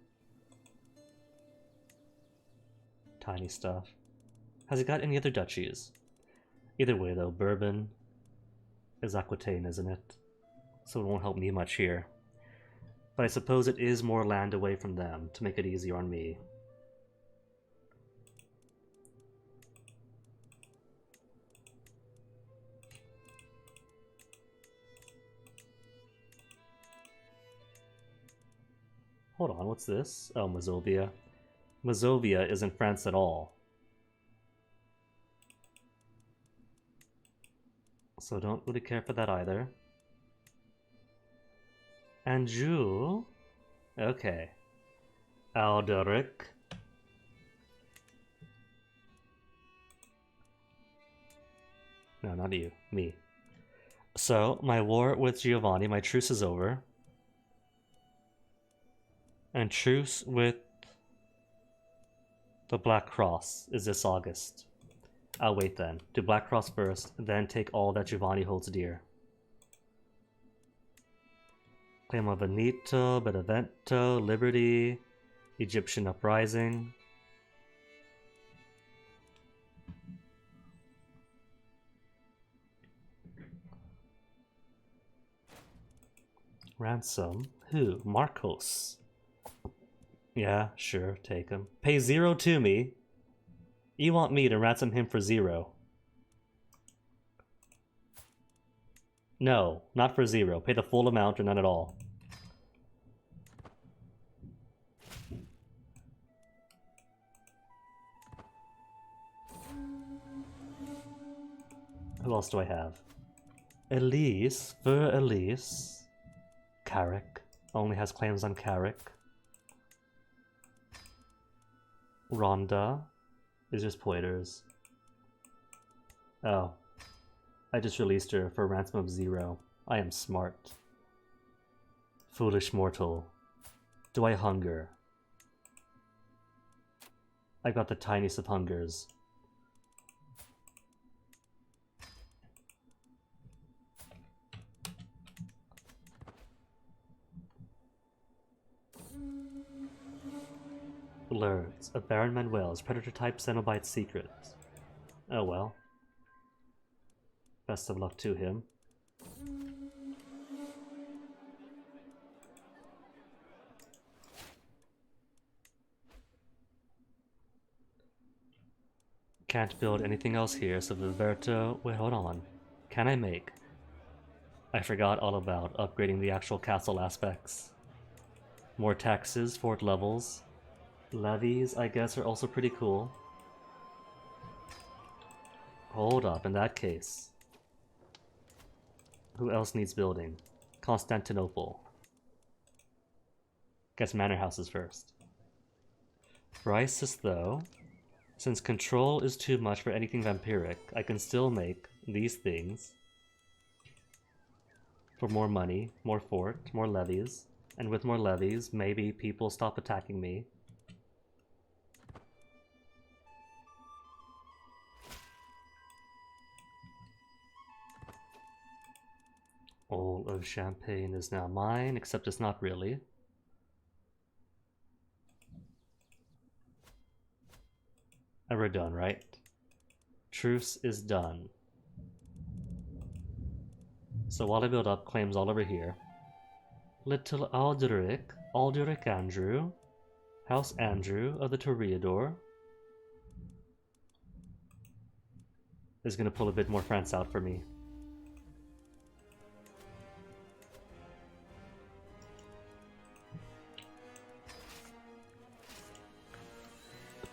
Tiny stuff. Has it got any other duchies? Either way though, Bourbon is Aquitaine, isn't it? So it won't help me much here. But I suppose it is more land away from them to make it easier on me. Hold on, what's this? Oh, Mazovia. Mazovia isn't France at all. So don't really care for that either. Anjou? Okay. Alderic. No, not you. Me. So, my war with Giovanni, my truce is over. And truce with the Black Cross is this August. I'll wait then. Do Black Cross first, then take all that Giovanni holds dear. Claim of Veneto, Benevento, Liberty, Egyptian Uprising. Ransom? Who? Marcos. Yeah, sure, take him. Pay 0 to me. You want me to ransom him for 0. No, not for 0. Pay the full amount or none at all. Who else do I have? Elise, for Elise. Carrick. Only has claims on Carrick. Rhonda is just Poiters. Oh. I just released her for a ransom of 0. I am smart. Foolish mortal. Do I hunger? I got the tiniest of hungers. Learns of Baron Manuel's predator-type Cenobite secret. Oh well. Best of luck to him. Can't build anything else here, so Viverto... Wait, hold on. Can I make? I forgot all about upgrading the actual castle aspects. More taxes, fort levels. Levies, I guess, are also pretty cool. Hold up, in that case. Who else needs building? Constantinople. Guess manor houses first. Brysis, though, since control is too much for anything vampiric, I can still make these things for more money, more fort, more levies, and with more levies, maybe people stop attacking me. All of Champagne is now mine, except it's not really. And we're done, right? Truce is done. So while I build up claims all over here. Little Alderic Andrew, House Andrew of the Toreador, is going to pull a bit more France out for me.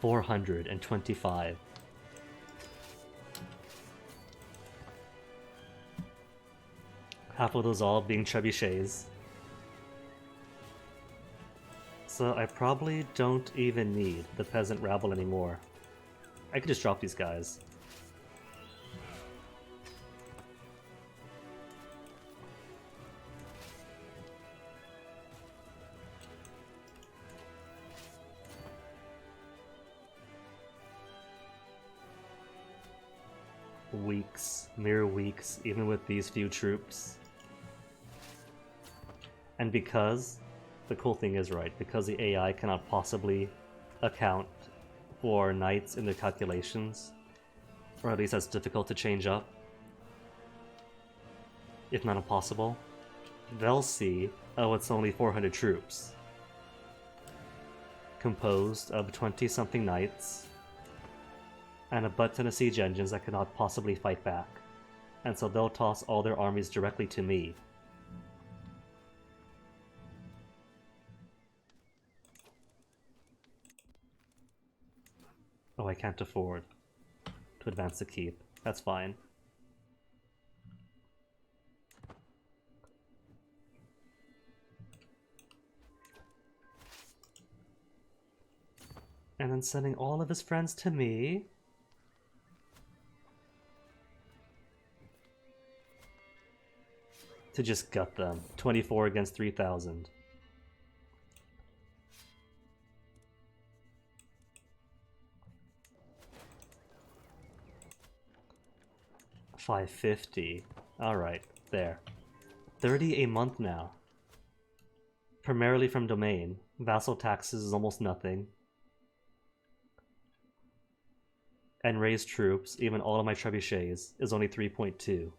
425. Half of those all being trebuchets. So I probably don't even need the peasant rabble anymore. I could just drop these guys. Weeks, mere weeks, even with these few troops. And because, the cool thing is, right, because the AI cannot possibly account for knights in their calculations, or at least that's difficult to change up, if not impossible, they'll see, oh, it's only 400 troops, composed of 20-something knights, and a butt ton of siege engines that cannot possibly fight back, and so they'll toss all their armies directly to me. Oh, I can't afford to advance the keep. That's fine. And then sending all of his friends to me. To just gut them. 24 against 3,000. $550. Alright, there. 30 a month now. Primarily from domain. Vassal taxes is almost nothing. And raised troops, even all of my trebuchets, is only 3.2.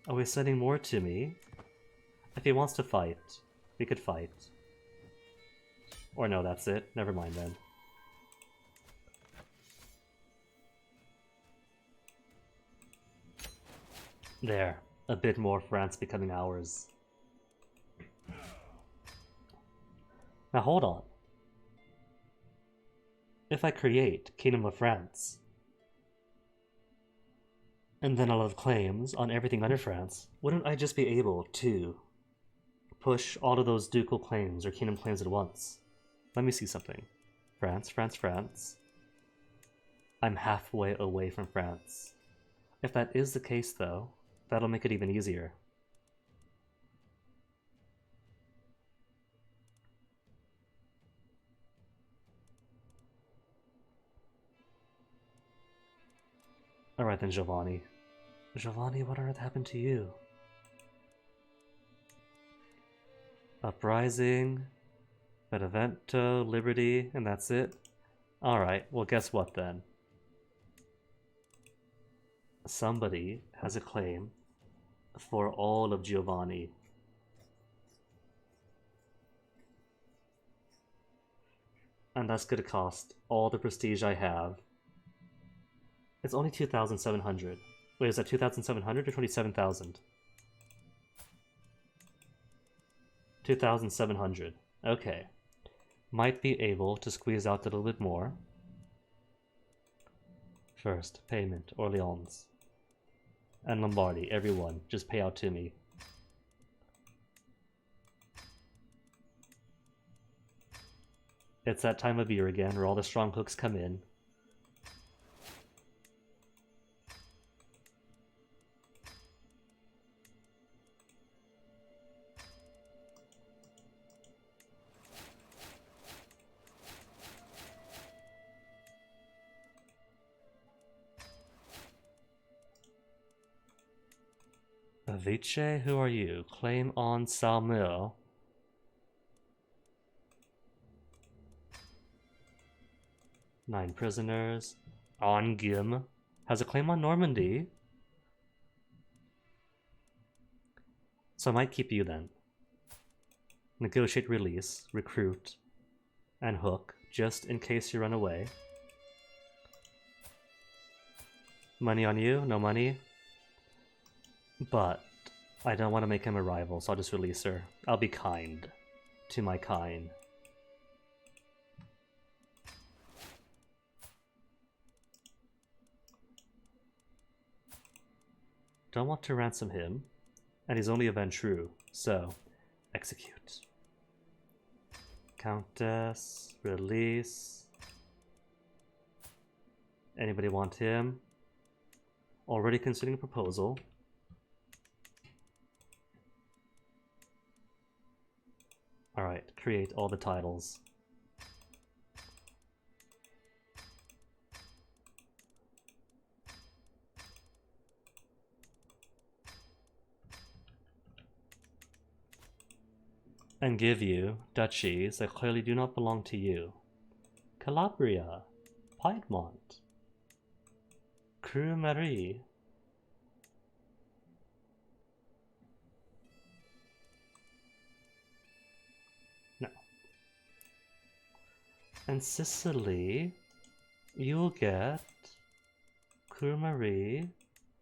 Oh, he's sending more to me? If he wants to fight, we could fight. Or no, that's it. Never mind then. There. A bit more France becoming ours. Now hold on. If I create Kingdom of France, and then I'll have claims on everything under France, wouldn't I just be able to push all of those ducal claims or kingdom claims at once? Let me see something. France, France, France. I'm halfway away from France. If that is the case though, that'll make it even easier. Alright then, Giovanni. Giovanni, what on earth happened to you? Uprising, Benevento, Liberty, and that's it? Alright, well guess what then? Somebody has a claim for all of Giovanni. And that's gonna cost all the prestige I have. It's only 2,700. Wait, is that 2,700 or 27,000? 2,700. Okay. Might be able to squeeze out a little bit more. First, payment, Orleans. And Lombardy, everyone, just pay out to me. It's that time of year again where all the strong hooks come in. Vice, who are you? Claim on Salmill. Nine prisoners. Angim has a claim on Normandy. So I might keep you then. Negotiate release, recruit, and hook, just in case you run away. Money on you? No money? But I don't want to make him a rival, so I'll just release her. I'll be kind. to my kind. Don't want to ransom him, and he's only a Ventru, so execute. Countess, release. Anybody want him? Already considering a proposal. Alright, create all the titles. And give you duchies that clearly do not belong to you. Calabria, Piedmont, Crue-Marie. No. And Sicily, you'll get Crue-Marie,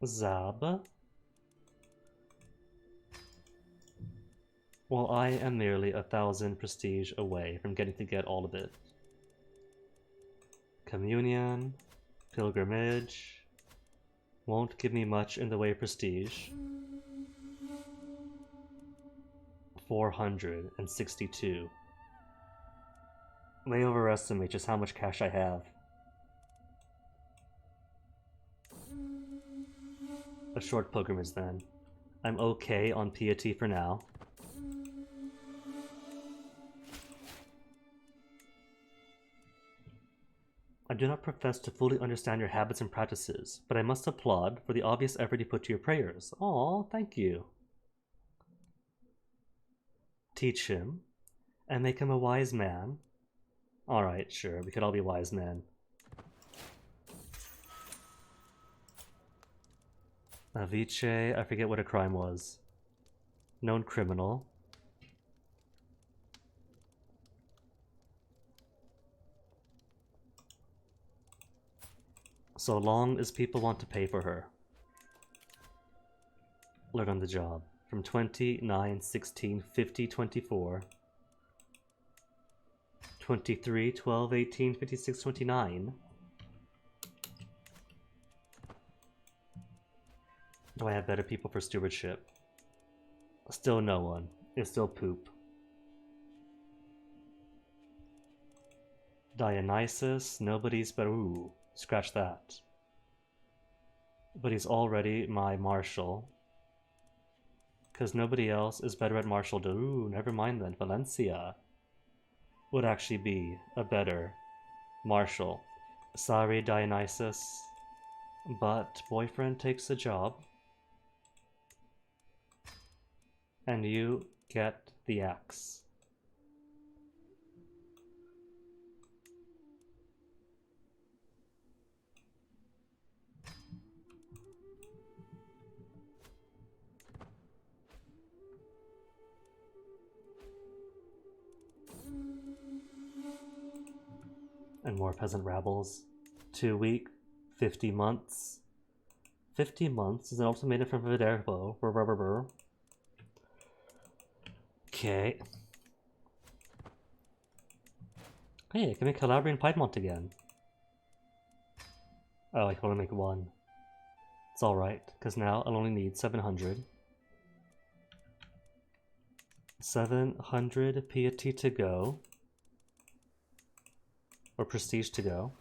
Zab. Well, I am nearly 1,000 prestige away from getting to get all of it. Communion, pilgrimage, won't give me much in the way of prestige. 462. They overestimate just how much cash I have. A short pilgrimage then. I'm okay on piety for now. I do not profess to fully understand your habits and practices, but I must applaud for the obvious effort you put to your prayers. Aw, thank you. Teach him, and make him a wise man. Alright, sure, we could all be wise men. Avice, I forget what her crime was. Known criminal. So long as people want to pay for her. Learn on the job. From 20, 9, 16, 50, 24. 23, 12, 18, 56, 29. Do I have better people for stewardship? Still no one. It's still poop. Dionysus, nobody's better. Ooh, scratch that. But he's already my marshal. Because nobody else is better at martial. Ooh, never mind then. Valencia would actually be a better marshal. Sorry, Dionysus, but boyfriend takes the job. And you get the axe. And more peasant rabbles. 2 week, 50 months. 50 months is an ultimatum from Viterbo. Okay. Hey, I can make Calabria and Piedmont again. Oh, I can only make one. It's alright, because now I'll only need 700. 700 piety to go. Or prestige to go.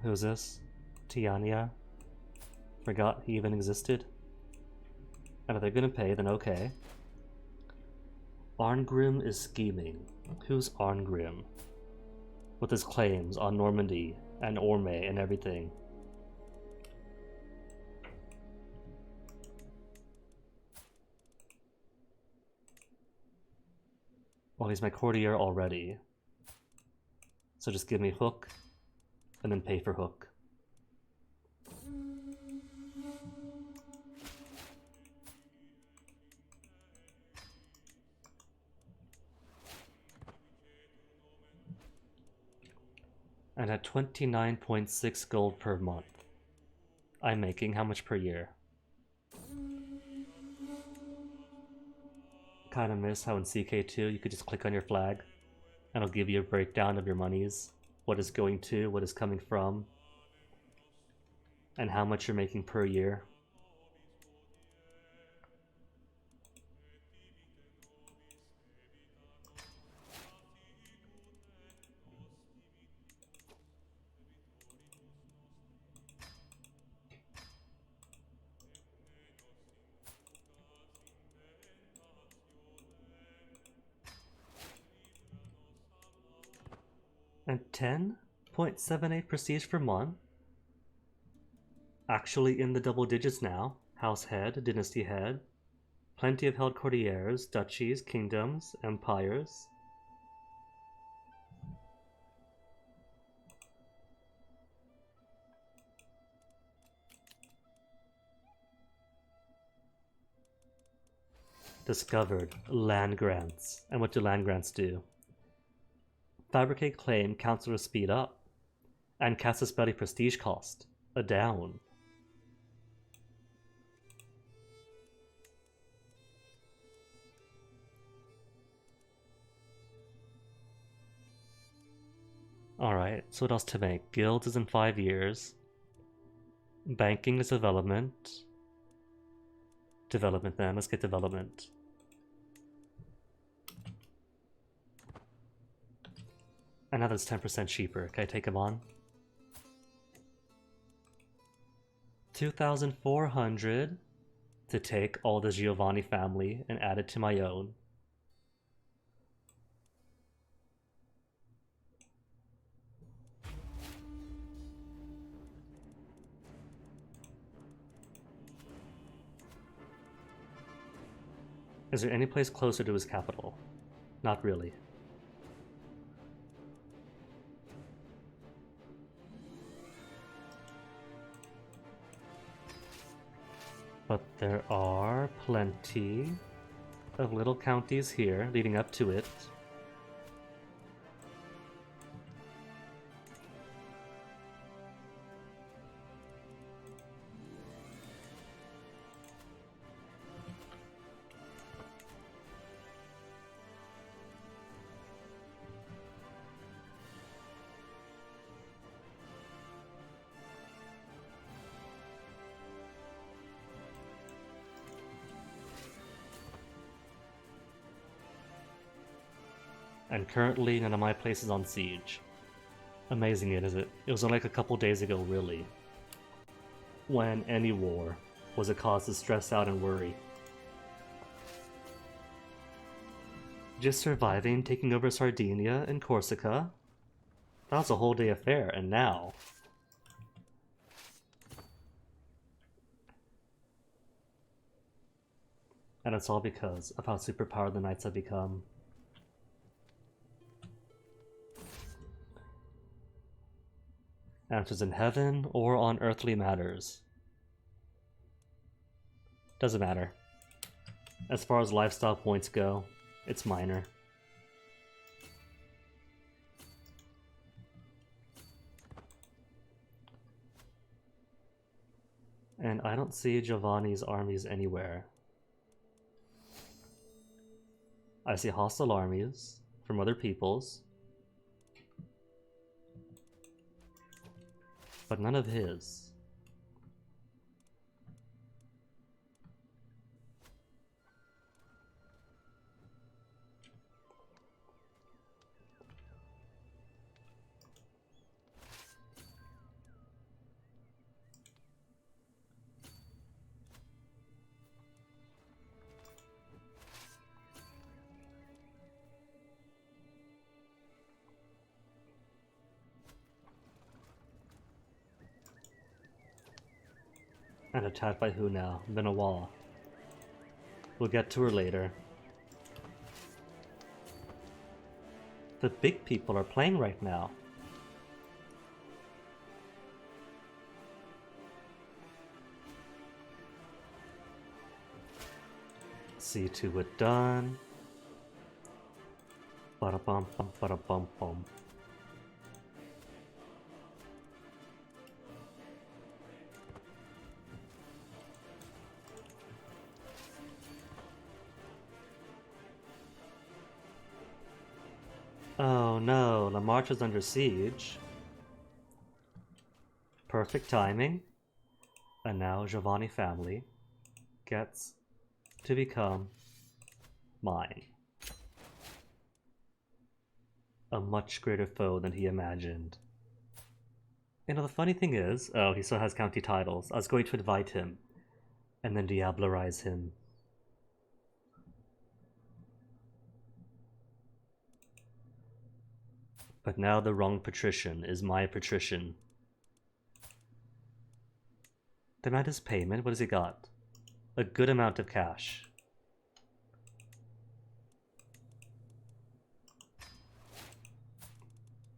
Who's this? Tiania? Forgot he even existed? And if they're gonna pay, then okay. Arngrim is scheming. Who's Arngrim? With his claims on Normandy and Orme and everything. Well, he's my courtier already. So just give me Hook, and then pay for Hook. And at 29.6 gold per month. I'm making how much per year? Kinda miss how in CK2 you could just click on your flag and it'll give you a breakdown of your monies, what is going to, what is coming from, and how much you're making per year. And 10.78 prestige per month. Actually in the double digits now. House head, dynasty head. Plenty of held courtiers, duchies, kingdoms, empires. Discovered land grants. And what do land grants do? Fabricate claim counts with speed up. And cast a spelly prestige cost. A down. Alright, so what else to make? Guilds is in 5 years. Banking is development. Development then, let's get development. And now that's 10% cheaper. Can I take him on? 2,400 to take all the Giovanni family and add it to my own. Is there any place closer to his capital? Not really. But there are plenty of little counties here leading up to it. And currently none of my place is on siege. Amazing it, is it? It was only like a couple days ago, really, when any war was a cause to stress out and worry. Just surviving, taking over Sardinia and Corsica, that was a whole day affair, and now... And it's all because of how superpowered the knights have become. Answers in heaven or on earthly matters. Doesn't matter. As far as lifestyle points go, it's minor. And I don't see Giovanni's armies anywhere. I see hostile armies from other peoples, but none of his. And attacked by who now? Benoit. We'll get to her later. The big people are playing right now. See to it done. Bada bum bum bada bum bum. Oh no, La Marche is under siege. Perfect timing. And now Giovanni family gets to become mine. A much greater foe than he imagined. You know, the funny thing is, oh, he still has county titles. I was going to invite him and then diablerize him. But now the wrong patrician is my patrician. Demand his payment. What has he got? A good amount of cash.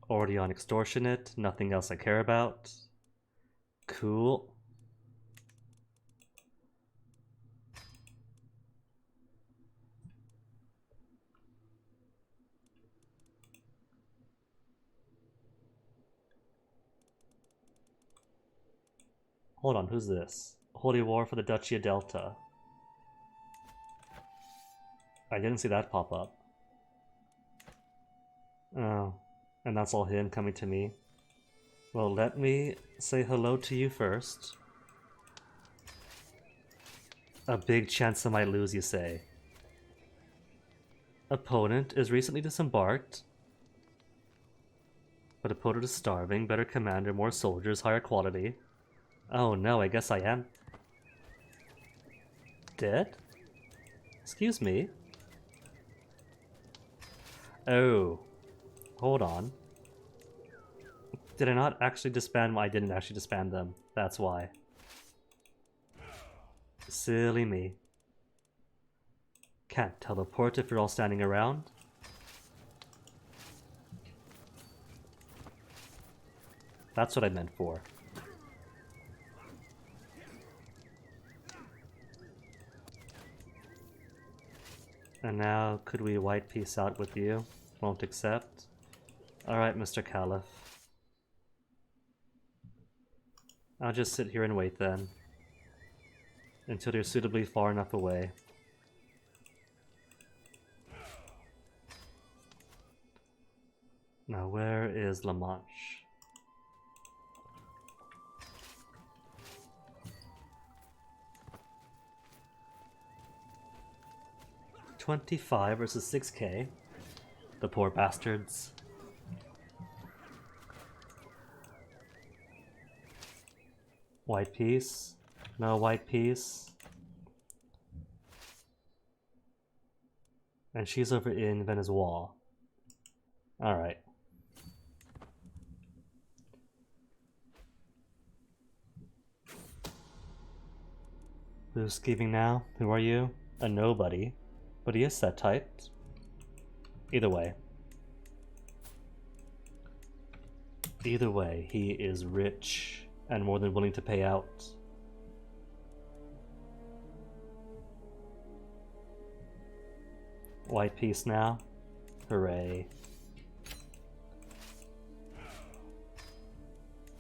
Already on extortionate. Nothing else I care about. Cool. Hold on, who's this? Holy War for the Duchy of Delta. I didn't see that pop up. Oh, and that's all him coming to me. Well, let me say hello to you first. A big chance I might lose, you say. Opponent is recently disembarked. But opponent is starving. Better commander, more soldiers, higher quality. Oh no, I guess I am dead? Excuse me? Oh. Hold on. Did I not actually disband? I didn't actually disband them. That's why. Silly me. Can't teleport if you're all standing around. That's what I meant for. And now, could we white peace out with you? Won't accept. Alright, Mr. Caliph. I'll just sit here and wait then. Until you're suitably far enough away. Now where is La Manche? $25 versus 6k. The poor bastards. White piece. No white piece. And she's over in Venezuela. Alright. Who's scheming now? Who are you? A nobody. But he is set typed. Either way. Either way, he is rich and more than willing to pay out. White piece now. Hooray.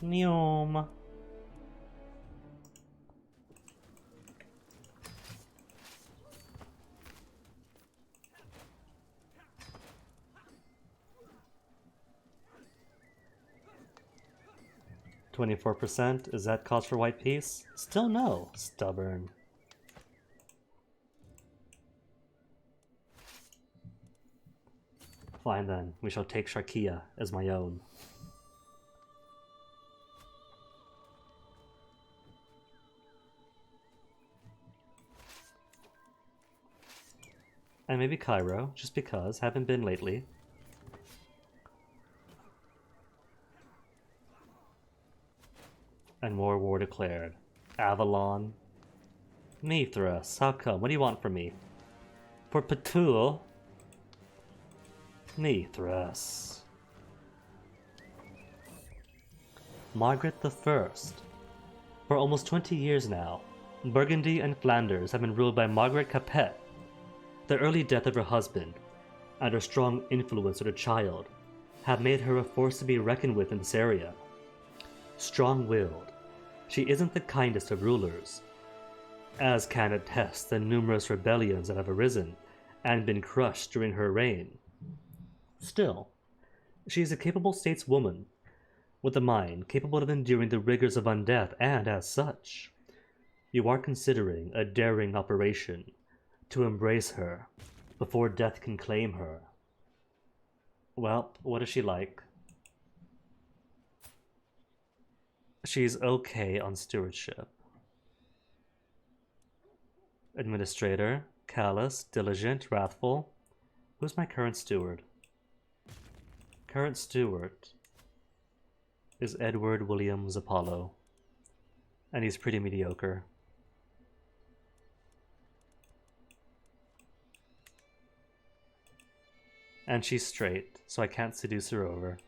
Neom. %. Is that cause for white peace? Still no. Stubborn. Fine then. We shall take Sharkia as my own. And maybe Cairo, just because. Haven't been lately. And more war declared. Avalon. Mithras, how come? What do you want from me? For Patul? Mithras. Margaret the First. For almost 20 years now, Burgundy and Flanders have been ruled by Margaret Capet. The early death of her husband, and her strong influence with her child, have made her a force to be reckoned with in this area. Strong-willed, she isn't the kindest of rulers, as can attest the numerous rebellions that have arisen and been crushed during her reign. Still, She is a capable stateswoman, with a mind capable of enduring the rigors of undeath, and as such, you are considering a daring operation to embrace her before death can claim her. Well, what is she like? She's okay on stewardship. Administrator, callous, diligent, wrathful. Who's my current steward? Current steward is Edward Williams Apollo, and he's pretty mediocre. And she's straight, so I can't seduce her over.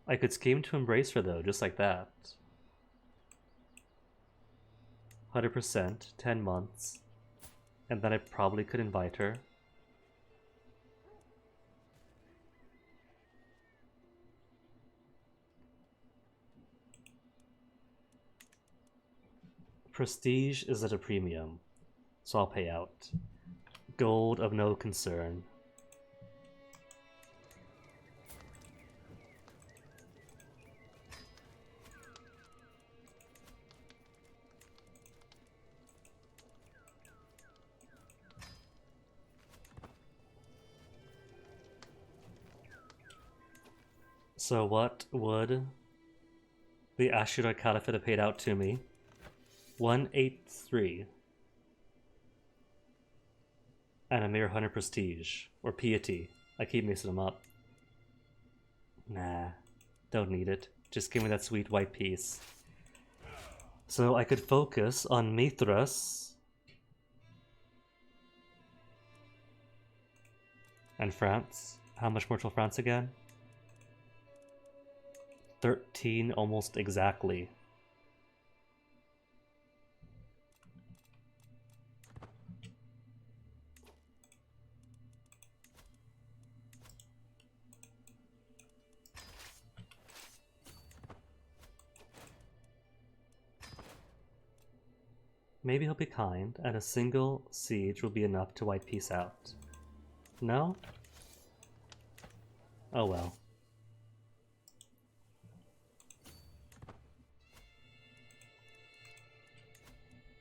I could scheme to embrace her though, just like that. 100%, 10 months. And then I probably could invite her. Prestige is at a premium, so I'll pay out. Gold of no concern. So what would the Ashura Caliphate have paid out to me? 183. And a mere 100 prestige. Or piety. I keep mixing them up. Nah, don't need it. Just give me that sweet white piece. So I could focus on Mithras and France. How much more till France again? 13 almost exactly. Maybe he'll be kind, and a single siege will be enough to wipe peace out. No? Oh well.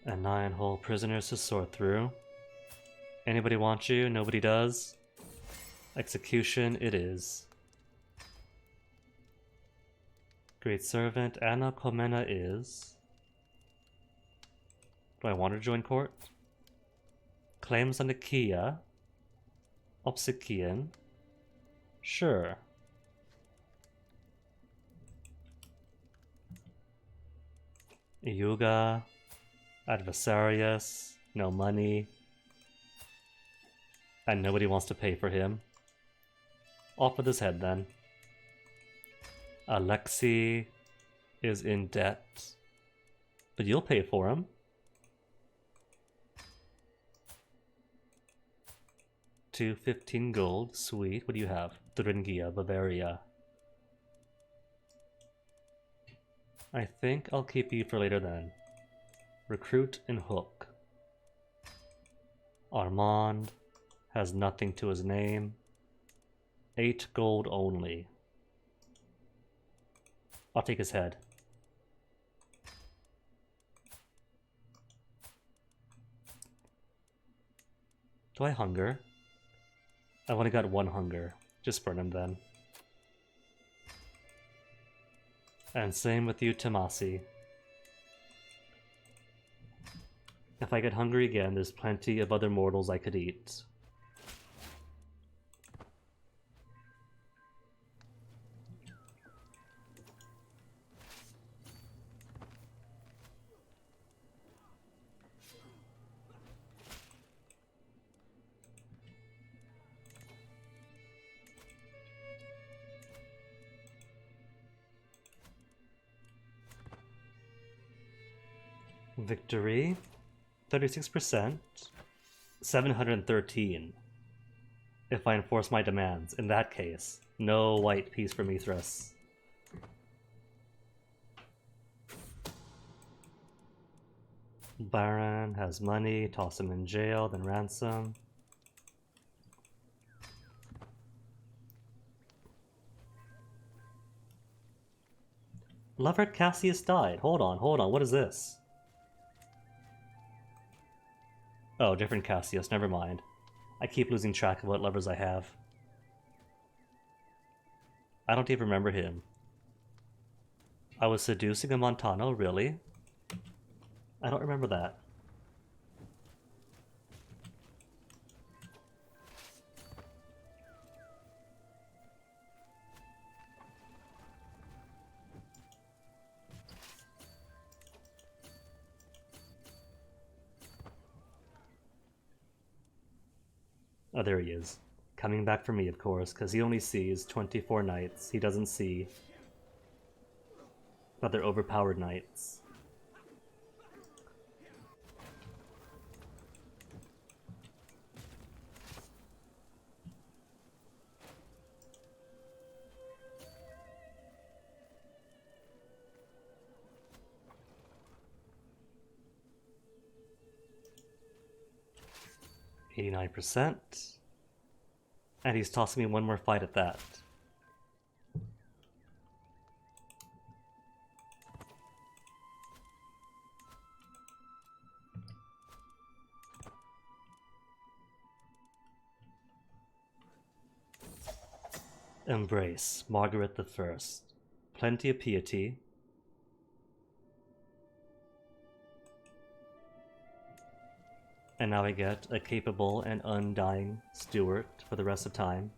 And 9 whole prisoners to sort through. Anybody want you? Nobody does? Execution it is. Great servant Anna Komena is... Do I want to join court? Claims on the Kia. Obsequian. Sure. Yuga. Adversarius. No money. And nobody wants to pay for him. Off with his head then. Alexei is in debt. But you'll pay for him. 215 gold, sweet. What do you have? Thuringia, Bavaria. I think I'll keep you for later then. Recruit and hook. Armand has nothing to his name. 8 gold only. I'll take his head. Do I hunger? I've only got 1 hunger. Just burn him then. And same with you, Tomasi. If I get hungry again, there's plenty of other mortals I could eat. Victory, 36%, 713. If I enforce my demands, in that case, no white piece for Mithras. Baron has money, toss him in jail, then ransom. Lover Cassius died. Hold on, what is this? Oh, different Cassius, never mind. I keep losing track of what lovers I have. I don't even remember him. I was seducing a Montano, really? I don't remember that. Oh, there he is. Coming back for me, of course, because he only sees 24 knights. He doesn't see other overpowered knights. %. And he's tossing me one more fight at that. Embrace, Margaret the First. Plenty of piety. And now I get a capable and undying Stewart for the rest of time.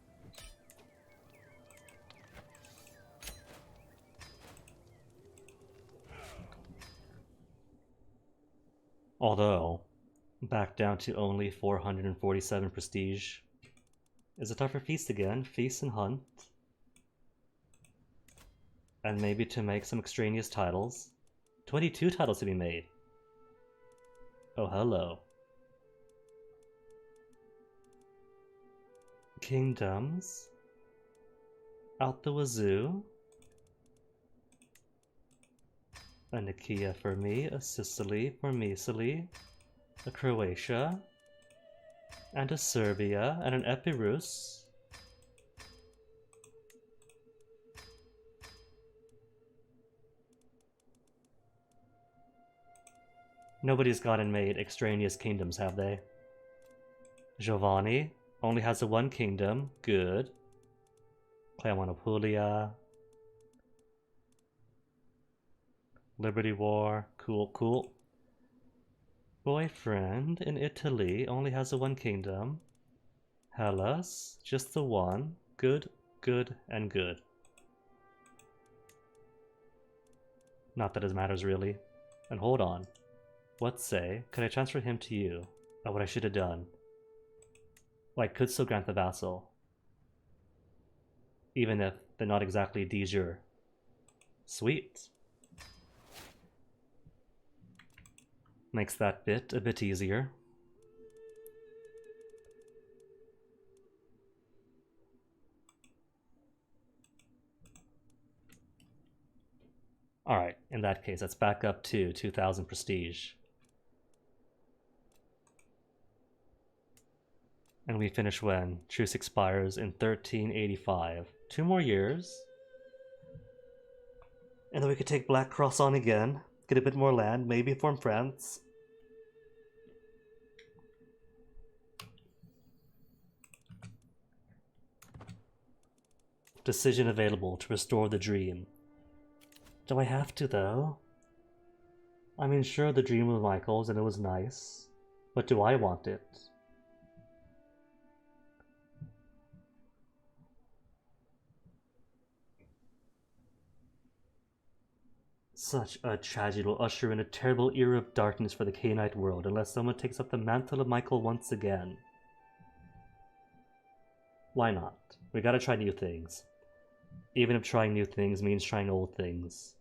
Although, back down to only 447 prestige. Is it time for Feast again? Feast and Hunt. And maybe to make some extraneous titles. 22 titles to be made. Oh, hello. Kingdoms. Out the wazoo. A Nicaea for me, a Sicily for Sicily, a Croatia, and a Serbia, and an Epirus. Nobody's gone and made extraneous kingdoms, have they? Giovanni only has a one kingdom, good. Clermont Apulia. Liberty War, cool, cool. Boyfriend in Italy only has a one kingdom. Hellas, just the one. Good, good, and good. Not that it matters really. And hold on. What say, could I transfer him to you? Oh, what I should have done. Well, I could still grant the vassal. Even if they're not exactly de jure. Sweet. Makes that bit a bit easier. Alright, in that case, let's back up to 2000 prestige. And we finish when? Truce expires in 1385. 2 more years. And then we could take Black Cross on again. Get a bit more land, maybe form France. Decision available to restore the dream. Do I have to, though? I mean, sure, the dream was Michael's and it was nice. But do I want it? Such a tragedy will usher in a terrible era of darkness for the Canaanite world unless someone takes up the mantle of Michael once again. Why not? We gotta try new things. Even if trying new things means trying old things.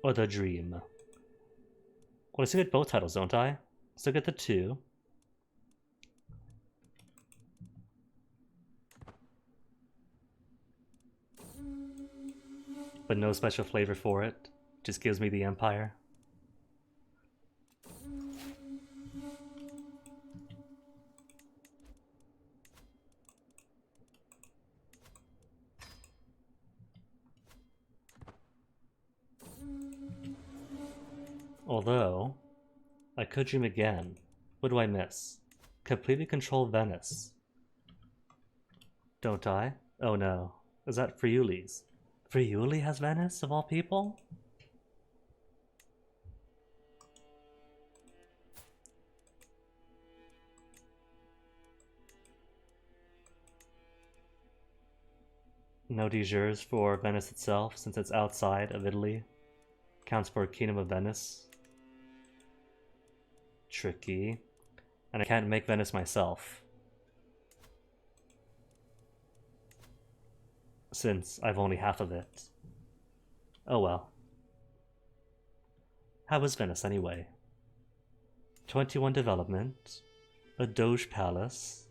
Or the dream. Well, I still get both titles, don't I? Still get the 2. but no special flavor for it. Just gives me the Empire. Although, I could dream again. What do I miss? Completely control Venice. Don't I? Oh no. Is that Friuli's? Friuli has Venice, of all people? No de jures for Venice itself, since it's outside of Italy. Counts for Kingdom of Venice. Tricky. And I can't make Venice myself, since I've only half of it. Oh well. How is Venice anyway? 21 development, a Doge Palace,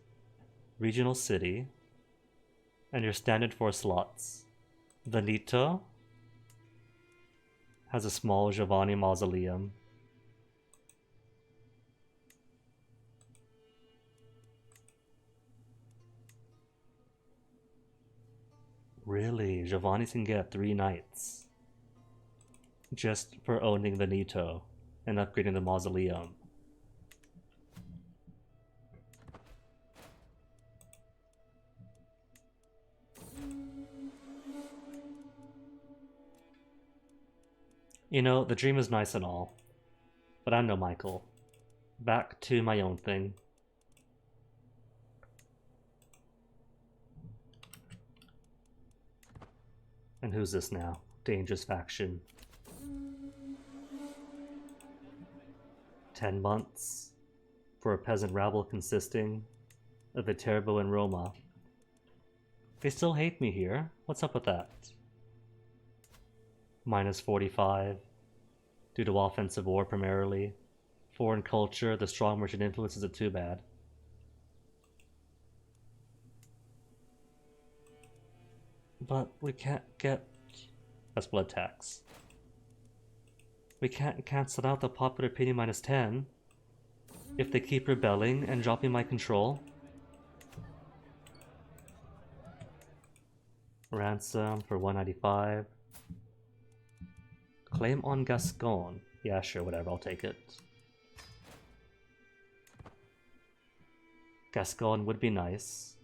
regional city, and your standard 4 slots. Veneto has a small Giovanni mausoleum. Really? Giovanni can get 3 knights just for owning Veneto and upgrading the mausoleum. You know, the dream is nice and all, but I'm no Michael. Back to my own thing. And who's this now? Dangerous faction. 10 months for a peasant rabble consisting of Viterbo and Roma. They still hate me here. What's up with that? Minus 45 due to offensive war primarily. Foreign culture, the strong merchant influence isn't too bad. But we can't get... That's blood tax. We can't cancel out the popular opinion minus 10 if they keep rebelling and dropping my control. Ransom for 195. Claim on Gascon. Yeah, sure, whatever, I'll take it. Gascon would be nice,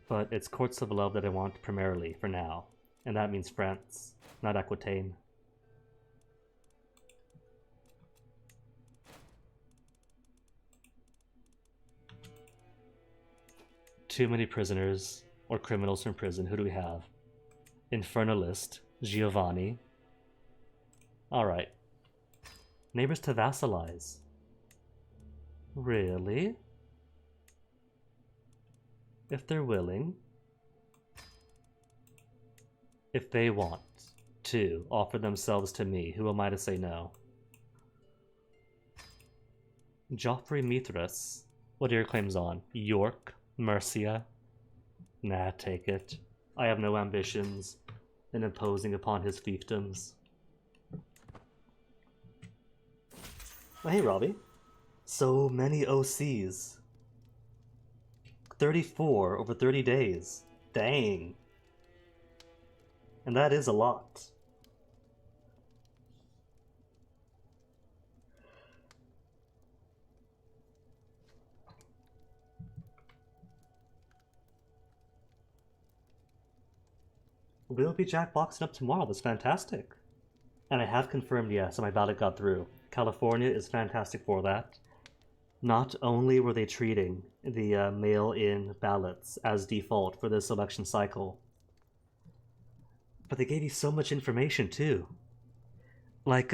but it's courts of love that I want primarily for now, and that means France, not Aquitaine. Too many prisoners or criminals from prison. Who do we have? Infernalist, Giovanni. Alright. Neighbors to vassalize. Really? If they're willing. If they want to offer themselves to me, who am I to say no? Joffrey Mithras. What are your claims on? York? Mercia? Nah, take it. I have no ambitions in imposing upon his fiefdoms. Oh, hey, Robbie. So many OCs. 34 over 30 days. Dang. And that is a lot. We'll be jackboxing up tomorrow. That's fantastic. And I have confirmed, yes, my ballot got through. California is fantastic for that. Not only were they treating the mail-in ballots as default for this election cycle, but they gave you so much information too. Like,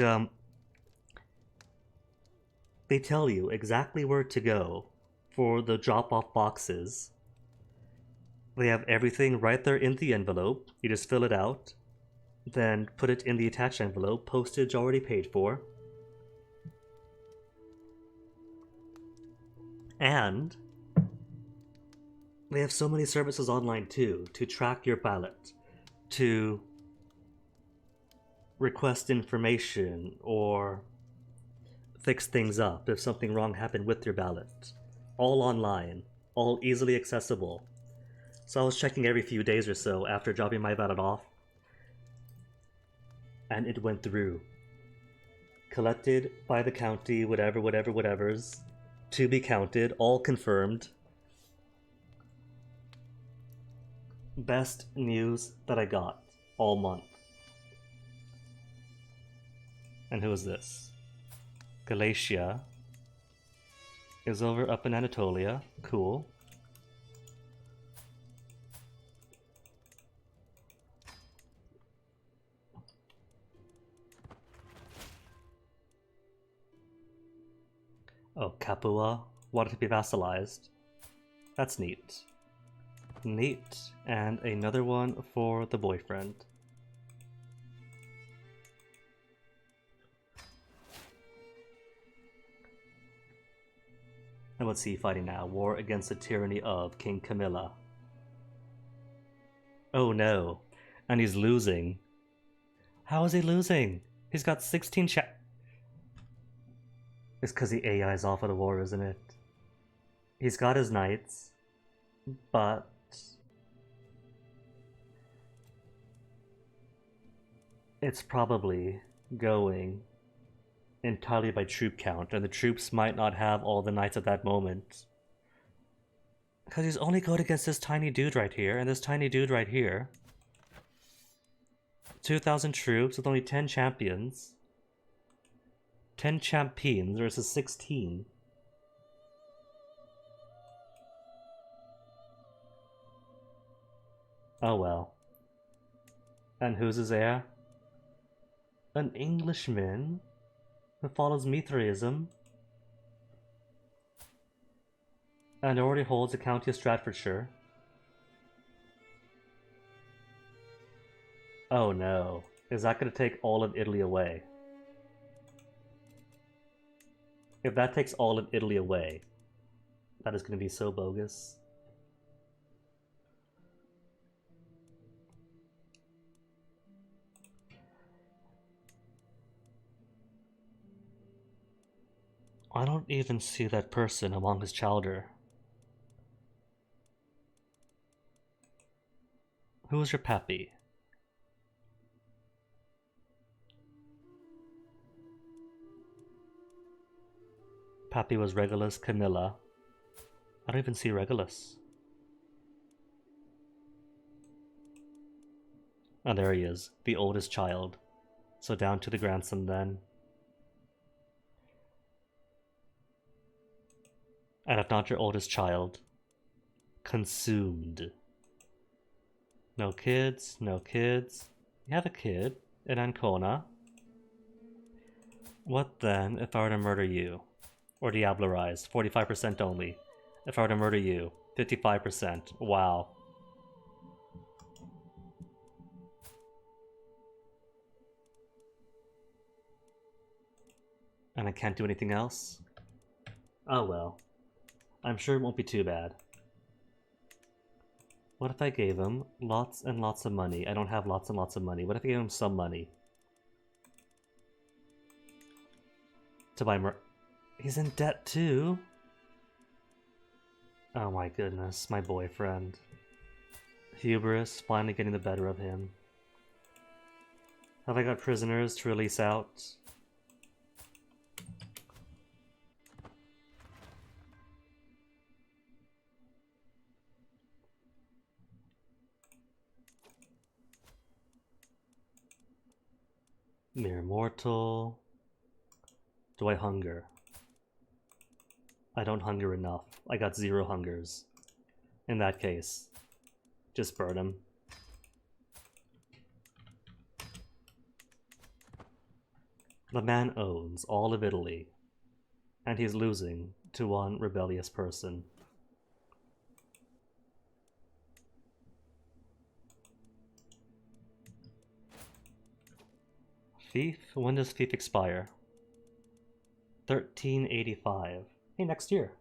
they tell you exactly where to go for the drop-off boxes. They have everything right there in the envelope. You just fill it out, then put it in the attached envelope, postage already paid for. And they have so many services online too, to track your ballot, to request information or fix things up if something wrong happened with your ballot. All online, all easily accessible. So I was checking every few days or so after dropping my ballot off, and it went through. Collected by the county, whatever's, to be counted, all confirmed. Best news that I got all month. And who is this? Galatia is over up in Anatolia. Cool. Oh, Capua wanted to be vassalized. That's neat. Neat. And another one for the boyfriend. And what's he fighting now? War against the tyranny of King Camilla. Oh no. And he's losing. How is he losing? He's got 16 It's because the AI is off of the war, isn't it? He's got his knights, but it's probably going entirely by troop count, and the troops might not have all the knights at that moment. Because he's only good against this tiny dude right here, and this tiny dude right here. 2,000 troops with only 10 champions. 10 champions versus 16. Oh well. And who's his heir? An Englishman who follows Mithraism and already holds the county of Stratfordshire. Oh no. Is that going to take all of Italy away? If that takes all of Italy away, that is going to be so bogus. I don't even see that person among his chowder. Who is your pappy? Pappy was Regulus Camilla. I don't even see Regulus. Oh, there he is, the oldest child. So down to the grandson then. And if not your oldest child, consumed. No kids, no kids. You have a kid in Ancona. What then if I were to murder you? Or diablerize, 45% only. If I were to murder you, 55%. Wow. And I can't do anything else? Oh well. I'm sure it won't be too bad. What if I gave him lots and lots of money? I don't have lots and lots of money. What if I gave him some money? To buy more. He's in debt too? Oh my goodness, my boyfriend. Hubris finally getting the better of him. Have I got prisoners to release out? Mere mortal. Do I hunger? I don't hunger enough. I got 0 hungers. In that case, just burn him. The man owns all of Italy, and he's losing to one rebellious person. Fief? When does Fief expire? 1385. Hey, next year.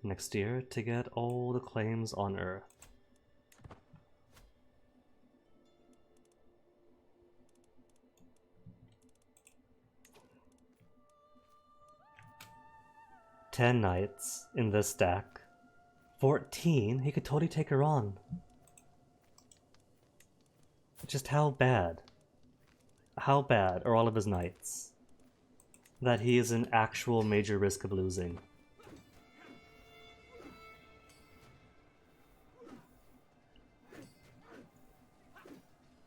next year to get all the claims on Earth. "10 knights in this stack. 14? He could totally take her on. Just how bad? How bad are all of his knights that he is in actual major risk of losing?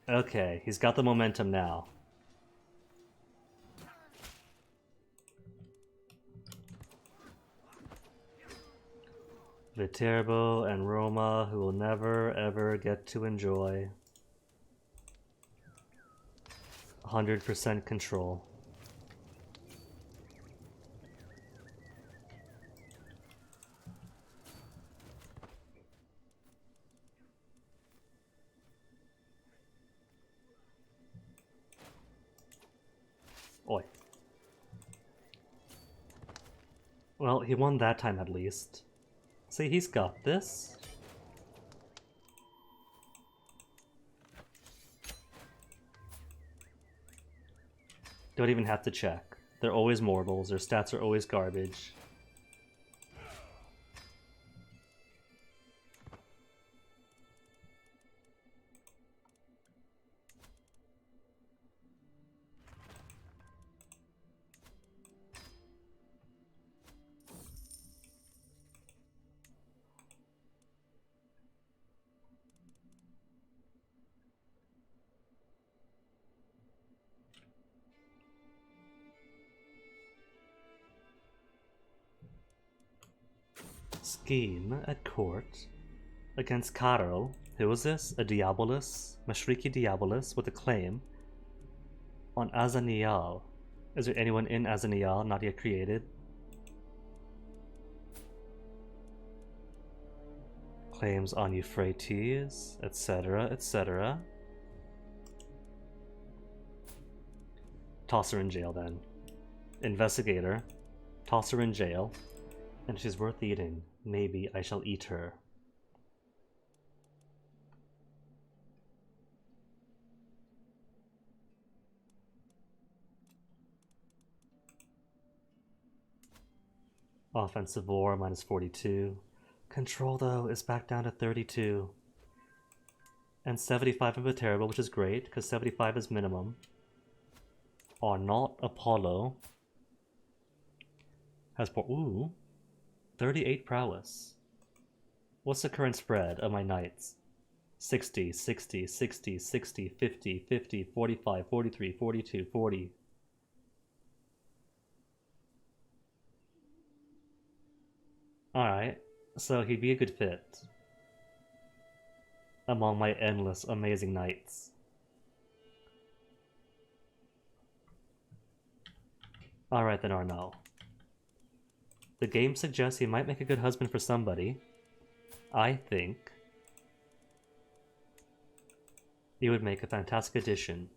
Okay, he's got the momentum now. Viterbo and Roma, who will never ever get to enjoy 100% control. Oi. Well, he won that time at least. See, he's got this. Don't even have to check. They're always mortals, their stats are always garbage. Scheme at court against Caro. Who is this? A Diabolus? Mashriki Diabolus with a claim on Azanial. Is there anyone in Azanial not yet created? Claims on Euphrates, etc., etc. Toss her in jail then. Investigator. Toss her in jail. And she's worth eating. Maybe I shall eat her. Offensive war minus 42. Control though is back down to 32. And 75 of a terrible, which is great because 75 is minimum. Are not Apollo. Has 38 prowess. What's the current spread of my knights? 60, 60, 60, 60, 50, 50, 45, 43, 42, 40. Alright, so he'd be a good fit among my endless amazing knights. Alright then, Arno. The game suggests he might make a good husband for somebody. I think he would make a fantastic addition.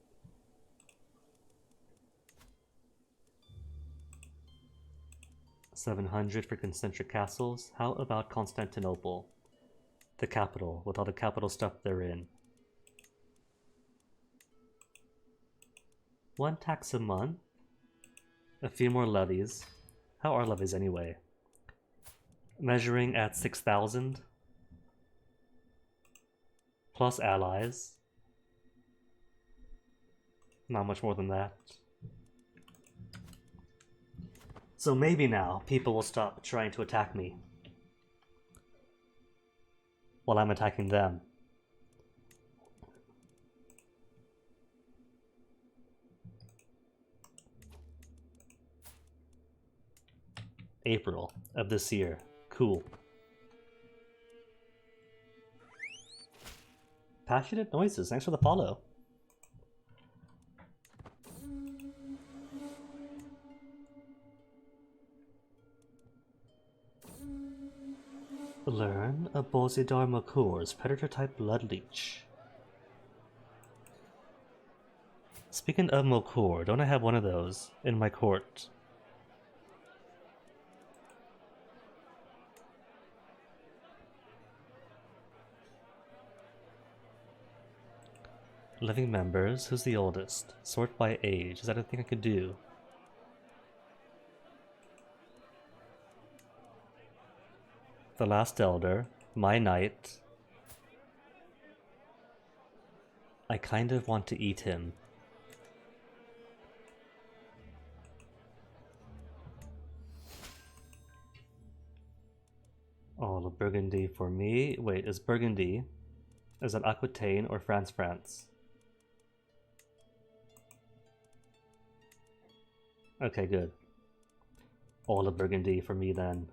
$700 for concentric castles. How about Constantinople? The capital, with all the capital stuff they're in. 1 tax a month. A few more levies. How are levies anyway? Measuring at 6,000. Plus allies. Not much more than that. So maybe now people will stop trying to attack me while I'm attacking them. April of this year. Cool. Passionate Noises, thanks for the follow. Learn a Bozidar Makur's Predator-type Blood Leech. Speaking of Mokur, don't I have one of those in my court? Living members, who's the oldest? Sort by age, is that a thing I could do? The last elder, my knight. I kind of want to eat him. Oh, the Burgundy for me. Wait, is Burgundy? Is that Aquitaine or France? Okay, good. All of Burgundy for me then.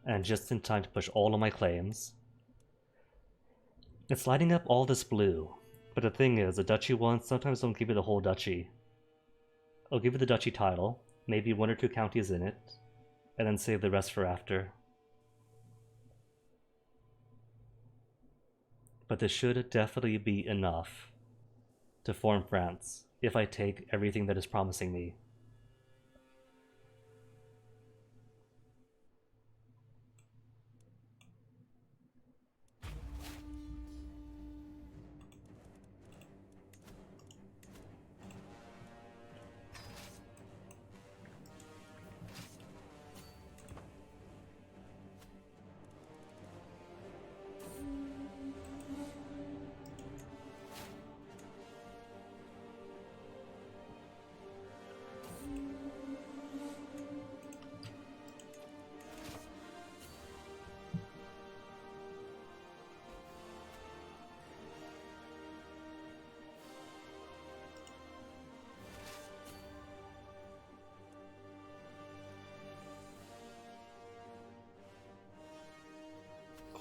And just in time to push all of my claims. It's lighting up all this blue. But the thing is, the duchy ones sometimes don't give you the whole duchy. I'll give you the duchy title, maybe 1 or 2 counties in it, and then save the rest for after. But this should definitely be enough to form France, if I take everything that is promising me.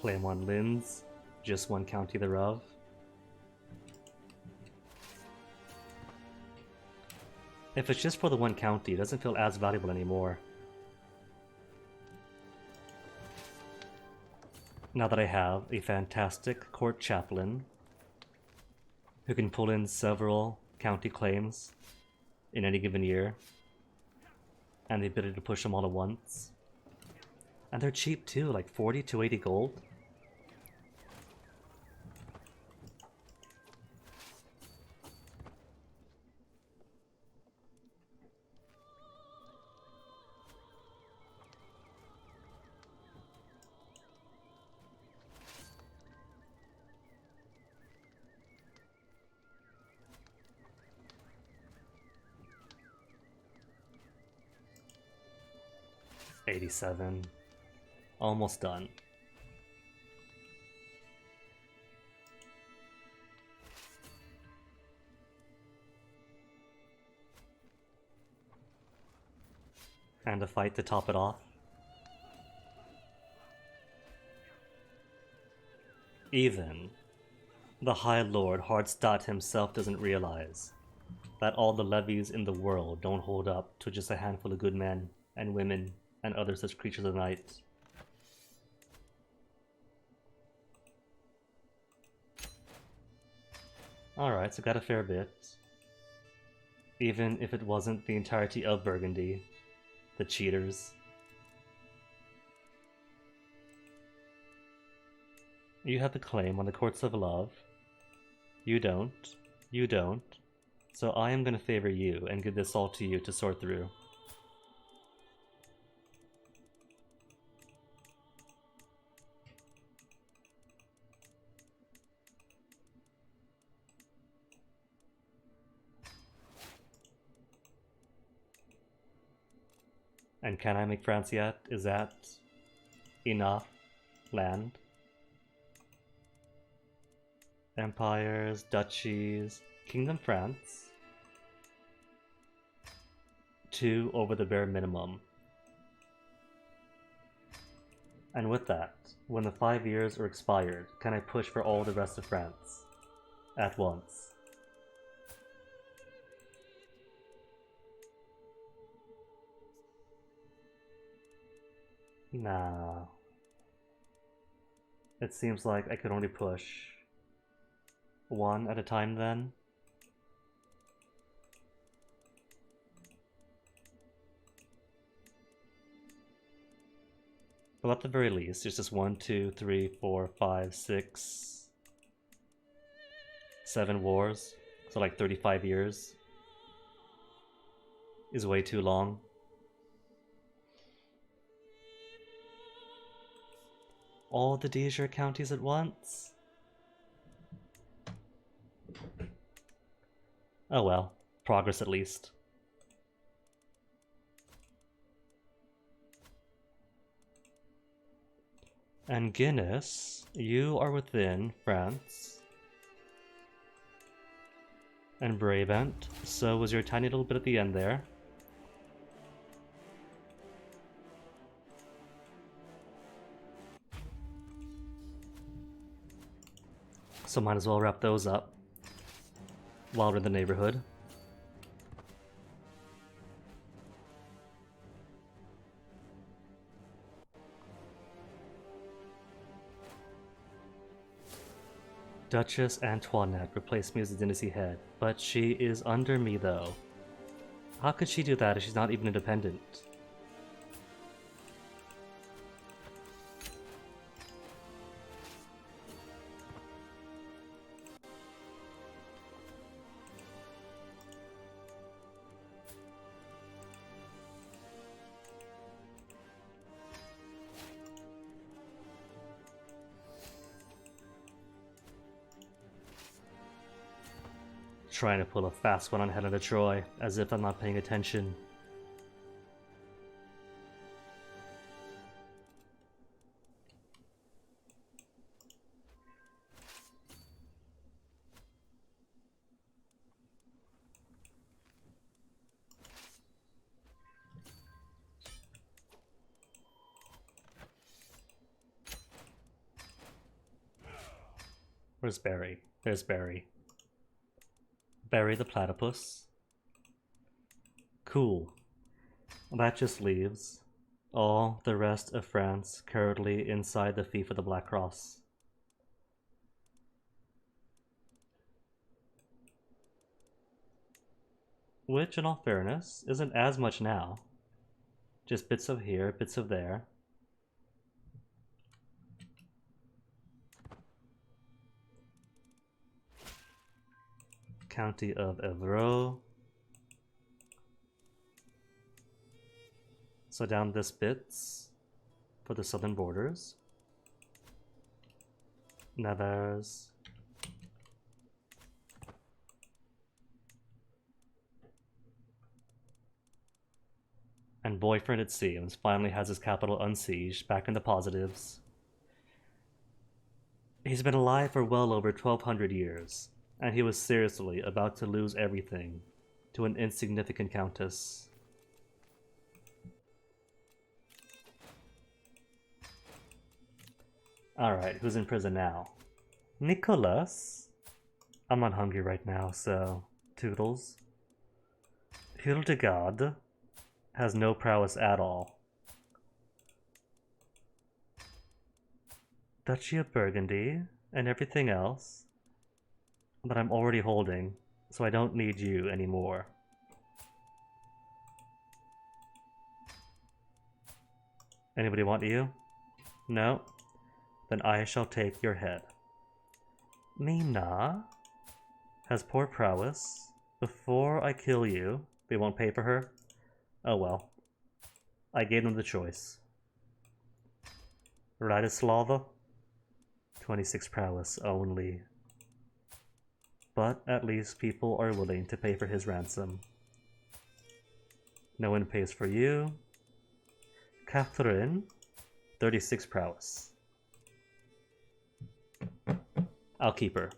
Claim 1 Linz, just 1 county thereof. If it's just for the 1 county, it doesn't feel as valuable anymore. Now that I have a fantastic court chaplain who can pull in several county claims in any given year, and the ability to push them all at once. And they're cheap too, like 40 to 80 gold. $87. Almost done. And a fight to top it off. Even the High Lord Hardstadt himself doesn't realize that all the levies in the world don't hold up to just a handful of good men and women and other such creatures of the night. Alright, so got a fair bit. Even if it wasn't the entirety of Burgundy. The cheaters. You have the claim on the courts of love. You don't. You don't. So I am going to favor you and give this all to you to sort through. And can I make France yet? Is that enough land? Empires, duchies, Kingdom France. 2 over the bare minimum. And with that, when the 5 years are expired, can I push for all the rest of France at once? Nah. It seems like I could only push 1 at a time then. Well, at the very least, it's just 1, 2, 3, 4, 5, 6, 7 wars. So like 35 years is way too long. All the De jure counties at once? Oh well, progress at least. And Guinness, you are within France. And Bravent, so was your tiny little bit at the end there. So might as well wrap those up while we're in the neighborhood. Duchess Antoinette replaced me as the dynasty head, but she is under me though. How could she do that if she's not even independent? Trying to pull a fast one on Helena Troy, as if I'm not paying attention. Where's Barry? There's Barry. Barry the platypus. Cool. That just leaves all the rest of France currently inside the fee for the Black Cross. Which, in all fairness, isn't as much now. Just bits of here, bits of there. County of Evreux. So down this bits for the southern borders. Nevers. And Boyfriend, it seems, finally has his capital unsieged, back in the positives. He's been alive for well over 1200 years, and he was seriously about to lose everything to an insignificant countess. Alright, who's in prison now? Nicholas? I'm not hungry right now, so toodles. Hildegard has no prowess at all. Duchy of Burgundy and everything else that I'm already holding, so I don't need you anymore. Anybody want you? No? Then I shall take your head. Mina has poor prowess. Before I kill you, they won't pay for her? Oh well. I gave them the choice. Radislava? 26 prowess only. But at least people are willing to pay for his ransom. No one pays for you. Catherine? 36 prowess. I'll keep her.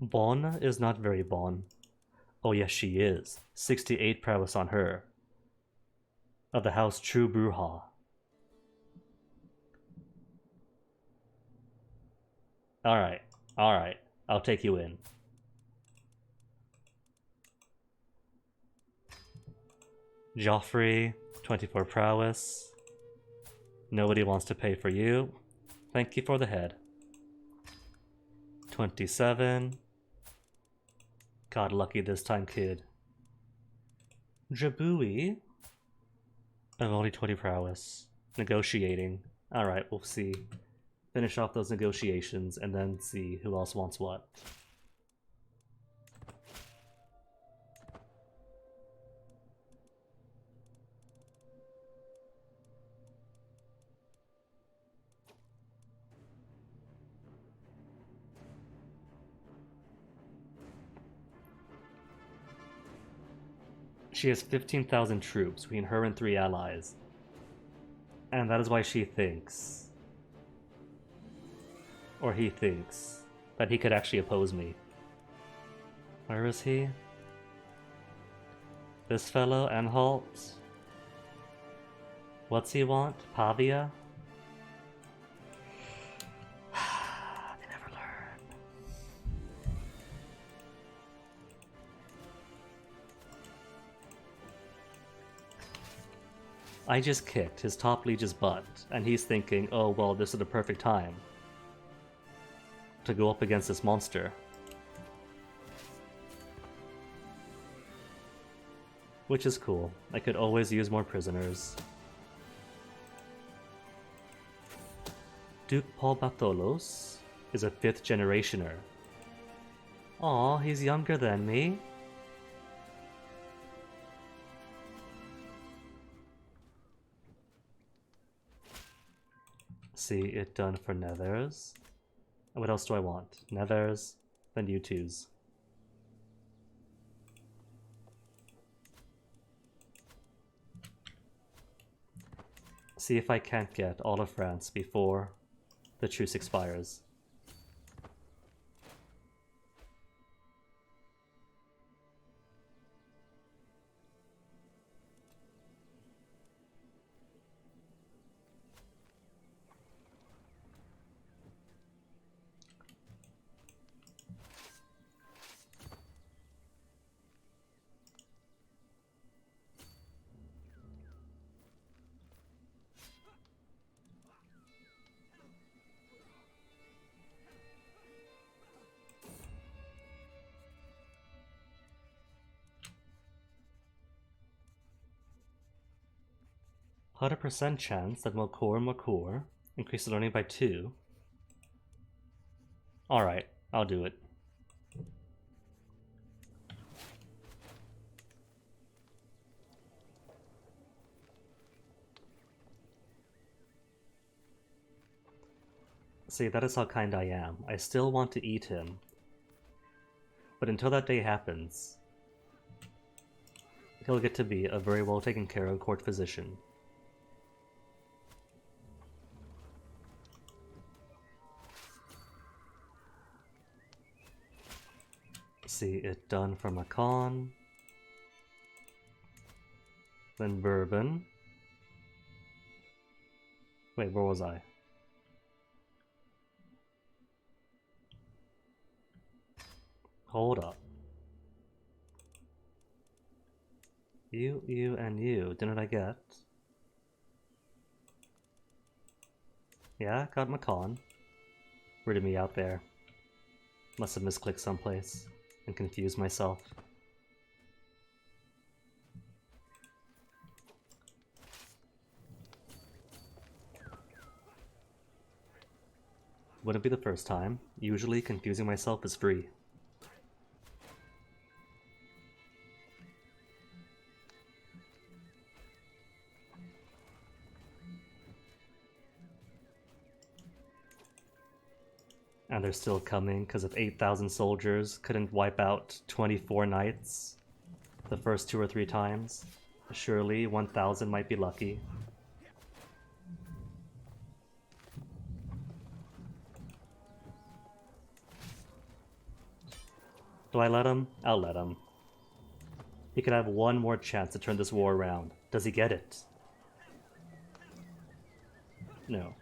Bonne is not very bonne. Oh yes, she is. 68 prowess on her. Of the house True Bruja. Alright, alright. I'll take you in. Joffrey, 24 prowess. Nobody wants to pay for you. Thank you for the head. 27. Got lucky this time, kid. Jabui, I have only 20 prowess. Negotiating. Alright, we'll see. Finish off those negotiations and then see who else wants what. She has 15,000 troops between her and 3 allies. And that is why she thinks, or he thinks, that he could actually oppose me. Where is he? This fellow, Anhalt? What's he want? Pavia? They never learn. I just kicked his top liege's butt, and he's thinking, oh well, this is the perfect time to go up against this monster. Which is cool. I could always use more prisoners. Duke Paul Bartholos is a 5th generationer. Aw, he's younger than me. See it done for Nethers. What else do I want? Nethers, then U2s. See if I can't get all of France before the truce expires. %, chance that Makor increases learning by 2. Alright, I'll do it. See, that is how kind I am. I still want to eat him. But until that day happens, he'll get to be a very well taken care of court physician. See it done for Macon. Then Bourbon. Wait, where was I? Hold up. You, and you. Didn't I get? Yeah, got Macon. Rid me out there. Must have misclicked someplace and confused myself. Wouldn't be the first time. Usually confusing myself is free. And they're still coming because if 8,000 soldiers couldn't wipe out 24 knights the first 2 or 3 times, surely 1,000 might be lucky. Do I let him? I'll let him. He could have one more chance to turn this war around. Does he get it? No.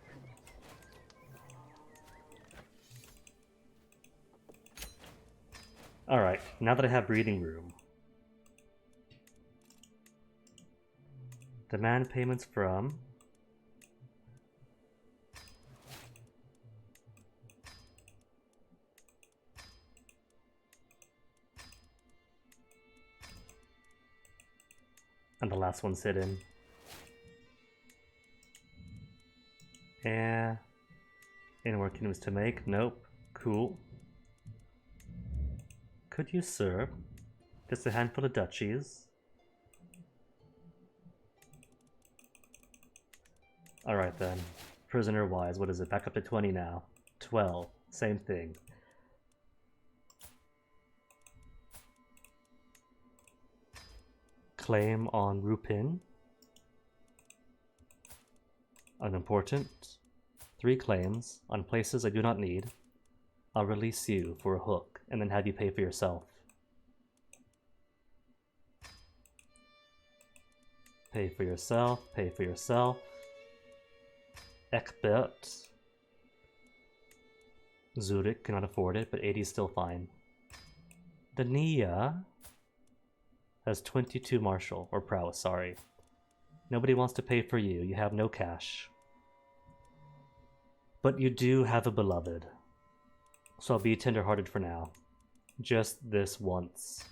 Alright, now that I have breathing room. Demand payments from... And the last one's hidden. Eh. Any more kingdoms to make? Nope. Cool. Could you serve just a handful of duchies? Alright then. Prisoner wise, what is it? Back up to 20 now. 12. Same thing. Claim on Rupin. Unimportant. 3 claims on places I do not need. I'll release you for a hook and then have you pay for yourself. Pay for yourself, pay for yourself. Ekbert. Zurich cannot afford it, but 80 is still fine. Dania has 22 martial, or prowess, sorry. Nobody wants to pay for you, you have no cash. But you do have a beloved. So I'll be tender-hearted for now. Just this once.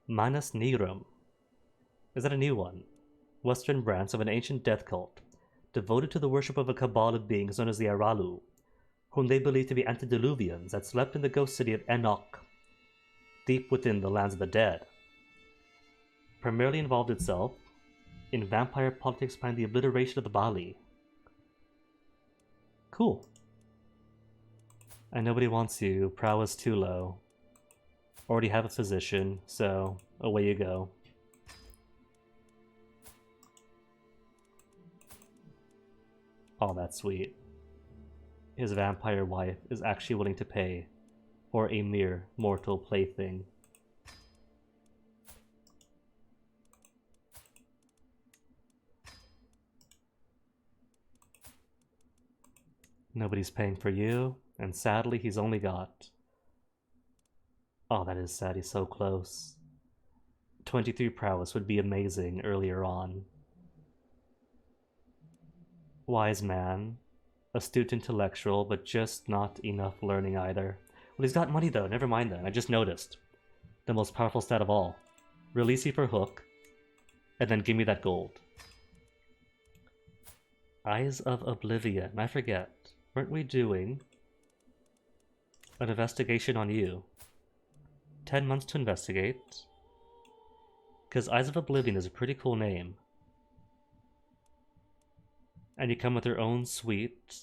Manus Nirum. Is that a new one? Western branch of an ancient death cult, devoted to the worship of a cabal of beings known as the Aralu, whom they believe to be antediluvians that slept in the ghost city of Enoch, deep within the lands of the dead. Primarily involved itself in vampire politics behind the obliteration of the Bali. Cool. And nobody wants you, prowess too low. Already have a physician, so away you go. Oh, that's sweet. His vampire wife is actually willing to pay for a mere mortal plaything. Nobody's paying for you, and sadly he's only got... Oh, that is sad, he's so close. 23 prowess would be amazing earlier on. Wise man. Astute intellectual, but just not enough learning either. Well, he's got money though, never mind then, I just noticed. The most powerful stat of all. Release you for hook, and then give me that gold. Eyes of Oblivion, I forget. Weren't we doing an investigation on you? 10 months to investigate. Because Eyes of Oblivion is a pretty cool name. And you come with your own suite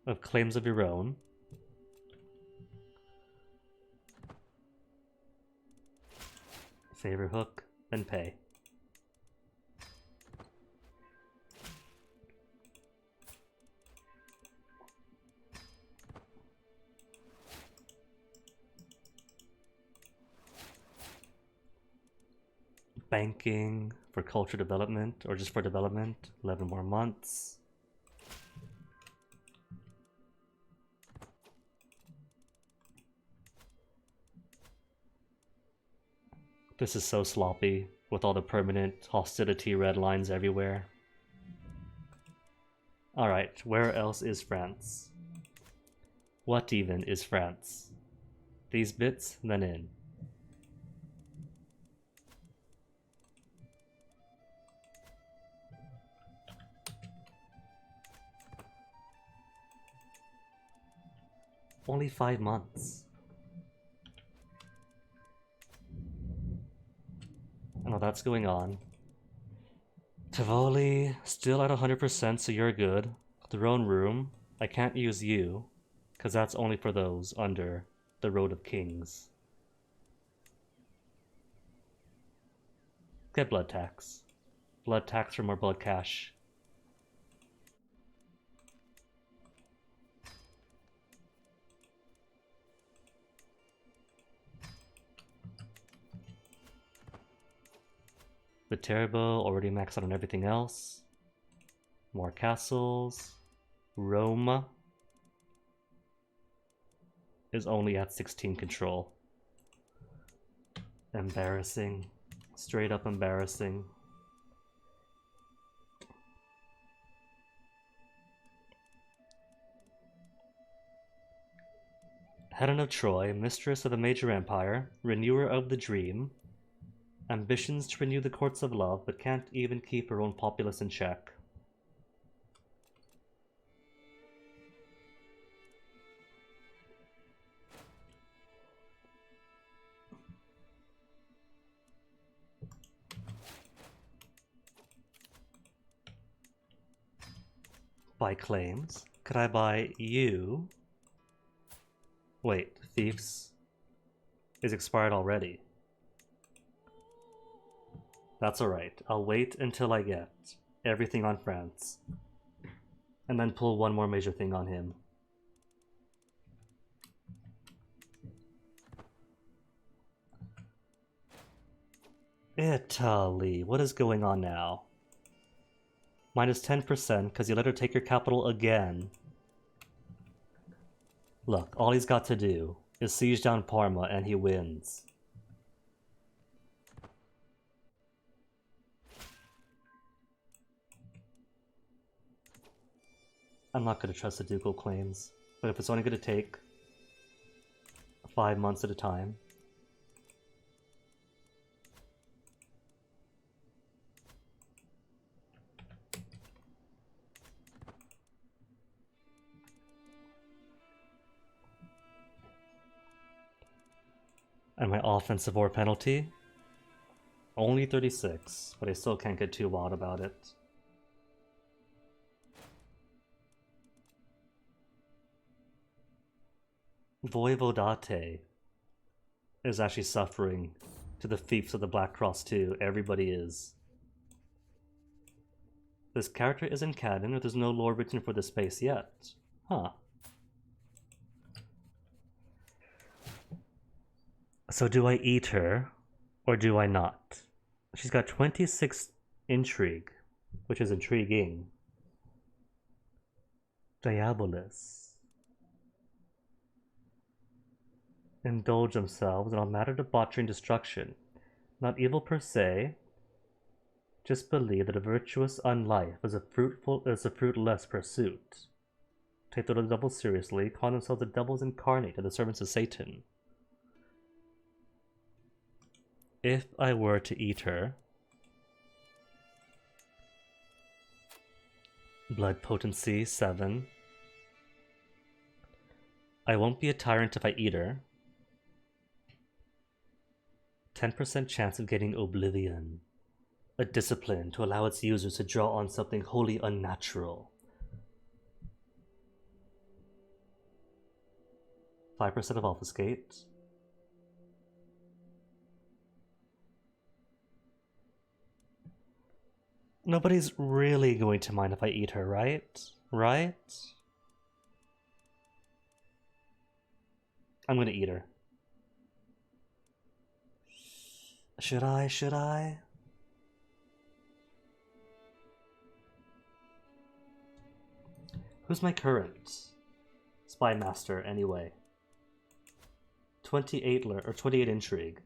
of claims of your own. Favor hook, then pay. Banking for culture development, or just for development, 11 more months. This is so sloppy, with all the permanent hostility red lines everywhere. Alright, where else is France? What even is France? These bits, then in. Only 5 months. I know that's going on. Tivoli, still at 100%, so you're good. Throne room, I can't use you, because that's only for those under the Road of Kings. Get blood tax. Blood tax for more blood cash. The Terrible already maxed out on everything else. More castles. Roma is only at 16 control. Embarrassing. Straight up embarrassing. Helen of Troy, mistress of the major empire, renewer of the dream, Ambitions to renew the courts of love, but can't even keep her own populace in check. Buy claims. Could I buy you? Wait, Thieves is expired already. That's alright. I'll wait until I get everything on France. And then pull one more major thing on him. Italy. What is going on now? Minus 10% because you let her take your capital again. Look, all he's got to do is siege down Parma and he wins. I'm not going to trust the ducal claims, but if it's only going to take 5 months at a time. And my offensive war penalty? Only 36, but I still can't get too wild about it. Voivodate is actually suffering to the fiefs of the Black Cross too. Everybody is. This character isn't canon, or there's no lore written for this space yet. Huh. So do I eat her, or do I not? She's got 26 intrigue, which is intriguing. Diabolus. Indulge themselves in all matter debauchery and destruction. Not evil per se, just believe that a virtuous unlife is a fruitless pursuit. Take the devil seriously, call themselves the devils incarnate and the servants of Satan. If I were to eat her, blood potency 7. I won't be a tyrant if I eat her. 10% chance of getting oblivion. A discipline to allow its users to draw on something wholly unnatural. 5% of obfuscate. Nobody's really going to mind if I eat her, right? Right? I'm gonna eat her. Should I? Should I? Who's my current spy master anyway? 28 or 28 intrigue.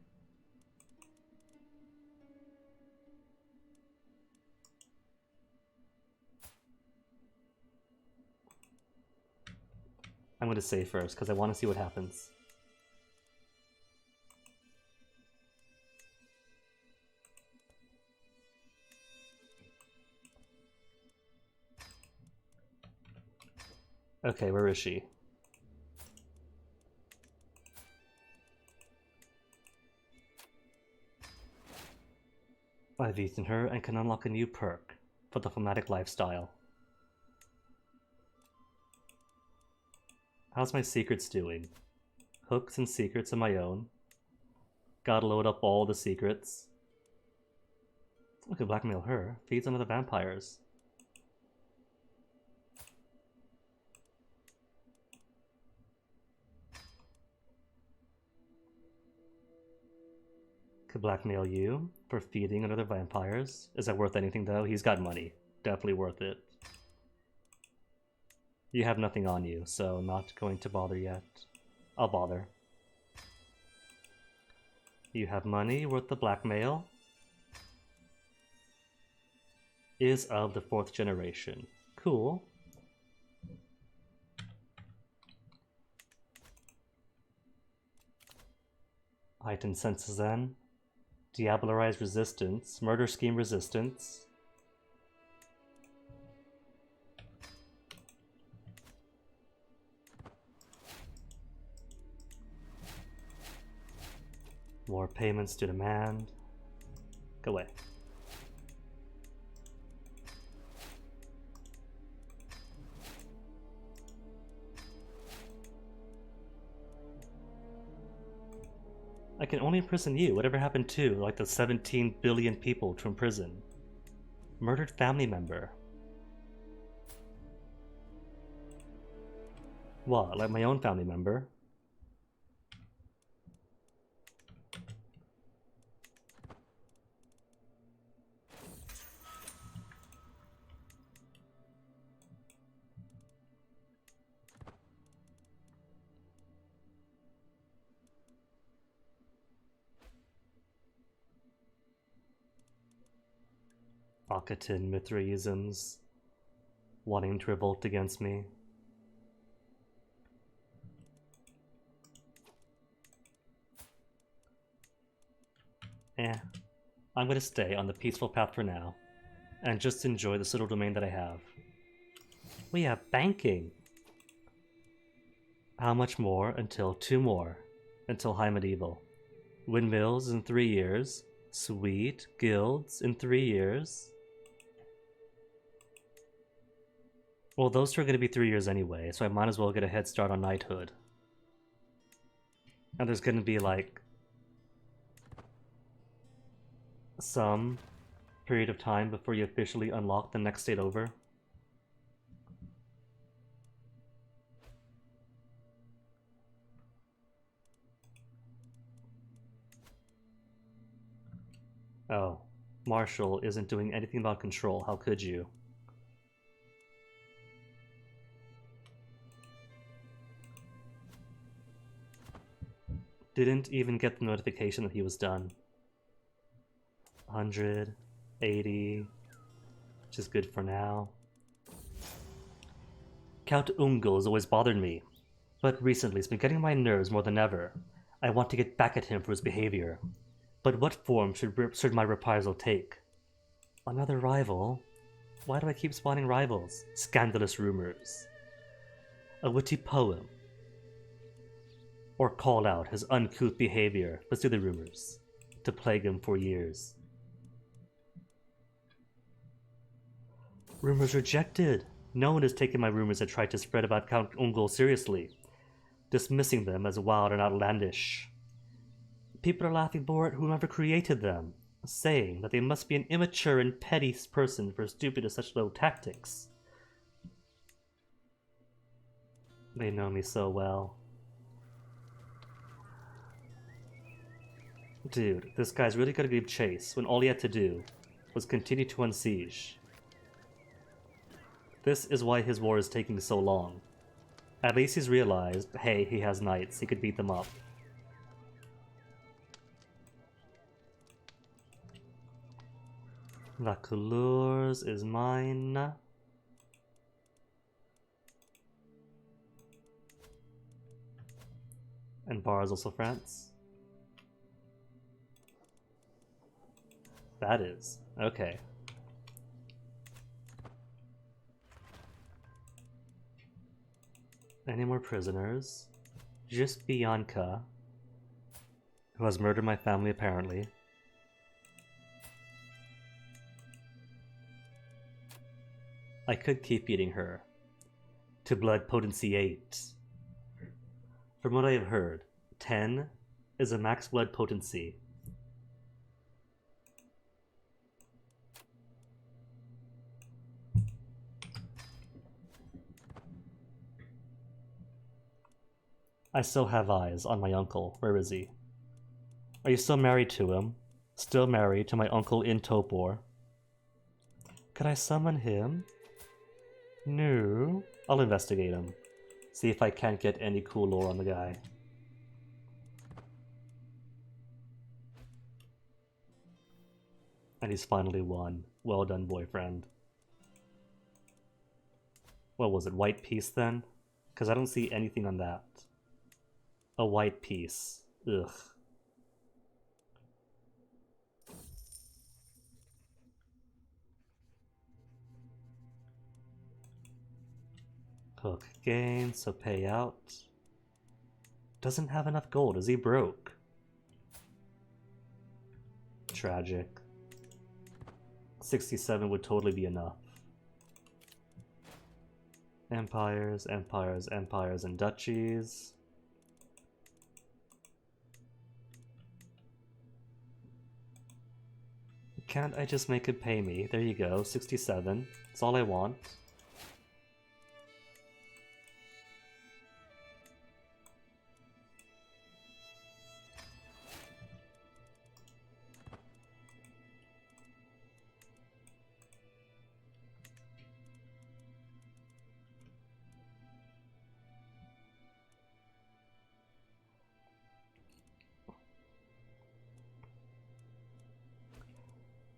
I'm going to save first because I want to see what happens. Okay, where is she? I've eaten her and can unlock a new perk for the phlegmatic lifestyle. How's my secrets doing? Hooks and secrets of my own. Gotta load up all the secrets. I could blackmail her. Feeds on other vampires. Could blackmail you for feeding on other vampires. Is that worth anything though? He's got money. Definitely worth it. You have nothing on you, so not going to bother yet. I'll bother. You have money worth the blackmail. Is of the 4th generation. Cool. Heightened senses then. Diablerized resistance. Murder scheme resistance. More payments to demand. Go away. I can only imprison you. Whatever happened to, like, the 17 billion people to imprison? Murdered family member. What, like my own family member? Akatin Mithraisms wanting to revolt against me. I'm gonna stay on the peaceful path for now and just enjoy this little domain that I have. We have banking. How much more? Until 2 more. Until High Medieval. Windmills in 3 years. Sweet. Guilds in 3 years. Well, those 2 are going to be 3 years anyway, so I might as well get a head start on knighthood. And there's going to be, like, some period of time before you officially unlock the next state over. Oh, Marshall isn't doing anything about control. How could you? Didn't even get the notification that he was done. 180, which is good for now. Count Ungol has always bothered me, but recently it's been getting on my nerves more than ever. I want to get back at him for his behavior. But what form should my reprisal take? Another rival? Why do I keep spawning rivals? Scandalous rumors. A witty poem. Or call out his uncouth behavior, but do the rumors, to plague him for years. Rumors rejected. No one has taken my rumors that tried to spread about Count Ungol seriously, dismissing them as wild and outlandish. People are laughing more at whoever created them, saying that they must be an immature and petty person for stooping to such low tactics. They know me so well. Dude, this guy's really gonna give chase when all he had to do was continue to unsiege. This is why his war is taking so long. At least he's realized, hey, he has knights, he could beat them up. La Couleurs is mine. And Bar is also France. That is. Okay. Any more prisoners? Just Bianca, who has murdered my family apparently. I could keep eating her. To blood potency 8. From what I have heard, 10 is a max blood potency. I still have eyes on my uncle. Where is he? Are you still married to him? Still married to my uncle in Topor? Could I summon him? No. I'll investigate him. See if I can't get any cool lore on the guy. And he's finally won. Well done, boyfriend. What was it, white piece then? Because I don't see anything on that. A white piece. Ugh. Hook gain, so pay out. Doesn't have enough gold. Is he broke? Tragic. 67 would totally be enough. Empires, empires, empires, and duchies. Can't I just make it pay me? There you go, 67. That's all I want.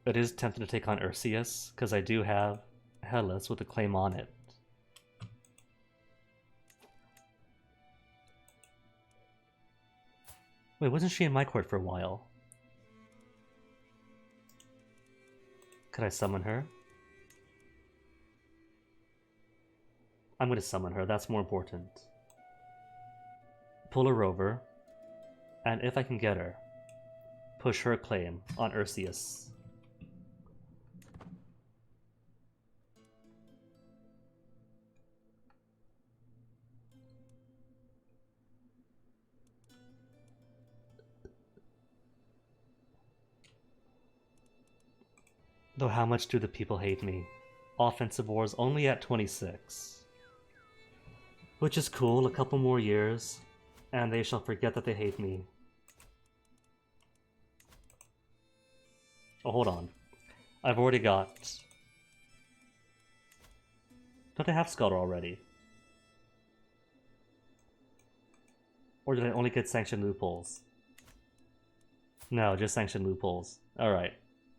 It is tempting to take on Ursius, because I do have Hellas with a claim on it. Wait, wasn't she in my court for a while? Could I summon her? I'm going to summon her, that's more important. Pull her over, and if I can get her, push her claim on Ursius. Though how much do the people hate me? Offensive wars only at 26. Which is cool, a couple more years, and they shall forget that they hate me. Oh, hold on. I've already got... Don't I have Scholar already? Or did I only get sanctioned loopholes? No, just sanctioned loopholes. Alright.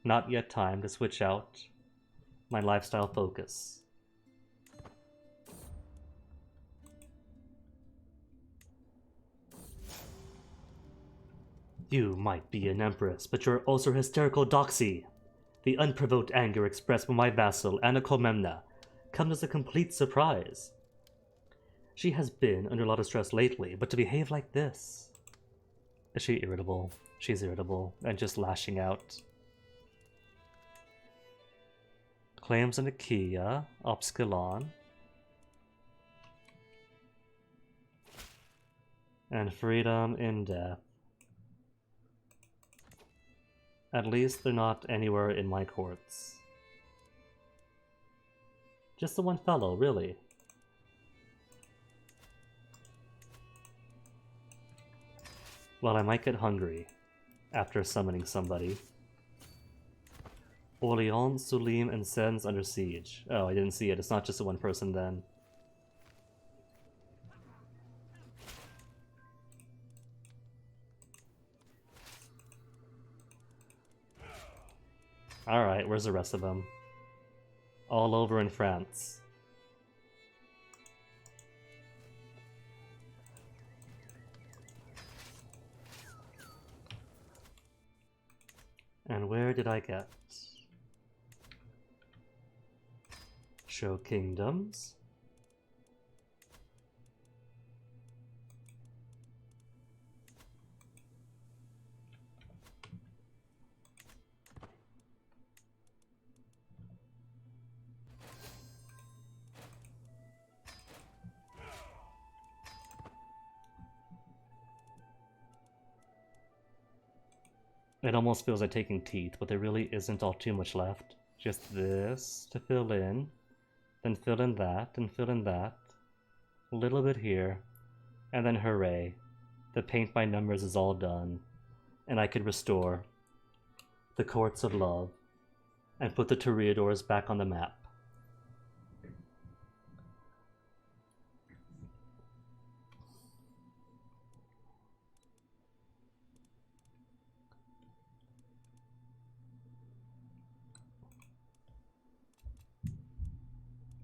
Not yet time to switch out my lifestyle focus. You might be an empress, but you're also hysterical doxy. The unprovoked anger expressed by my vassal, Anna Comnena, comes as a complete surprise. She has been under a lot of stress lately, but to behave like this... Is she irritable? She's irritable, and just lashing out. Claims in Achaia, Upskilon, and freedom in death. At least they're not anywhere in my courts. Just the one fellow, really. Well, I might get hungry after summoning somebody. Orleans, Sulim, and Sens under siege. Oh, I didn't see it. It's not just the one person then. Alright, where's the rest of them? All over in France. And where did I get? Show kingdoms. It almost feels like taking teeth, but there really isn't all too much left. Just this to fill in. Then fill in that, and fill in that. A little bit here. And then hooray. The paint by numbers is all done. And I could restore the courts of love and put the Toreadors back on the map.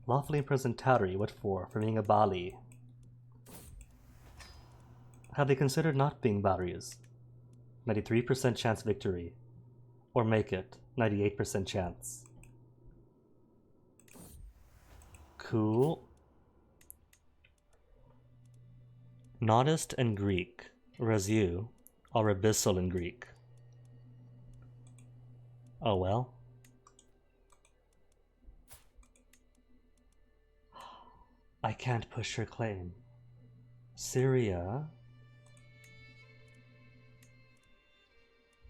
Lawfully imprisoned Tauri, what for? For being a Bali. Have they considered not being Balis? 93% chance victory. Or make it 98% chance. Cool. Nodist in Greek, whereas you are abyssal in Greek. Oh well. I can't push her claim. Syria.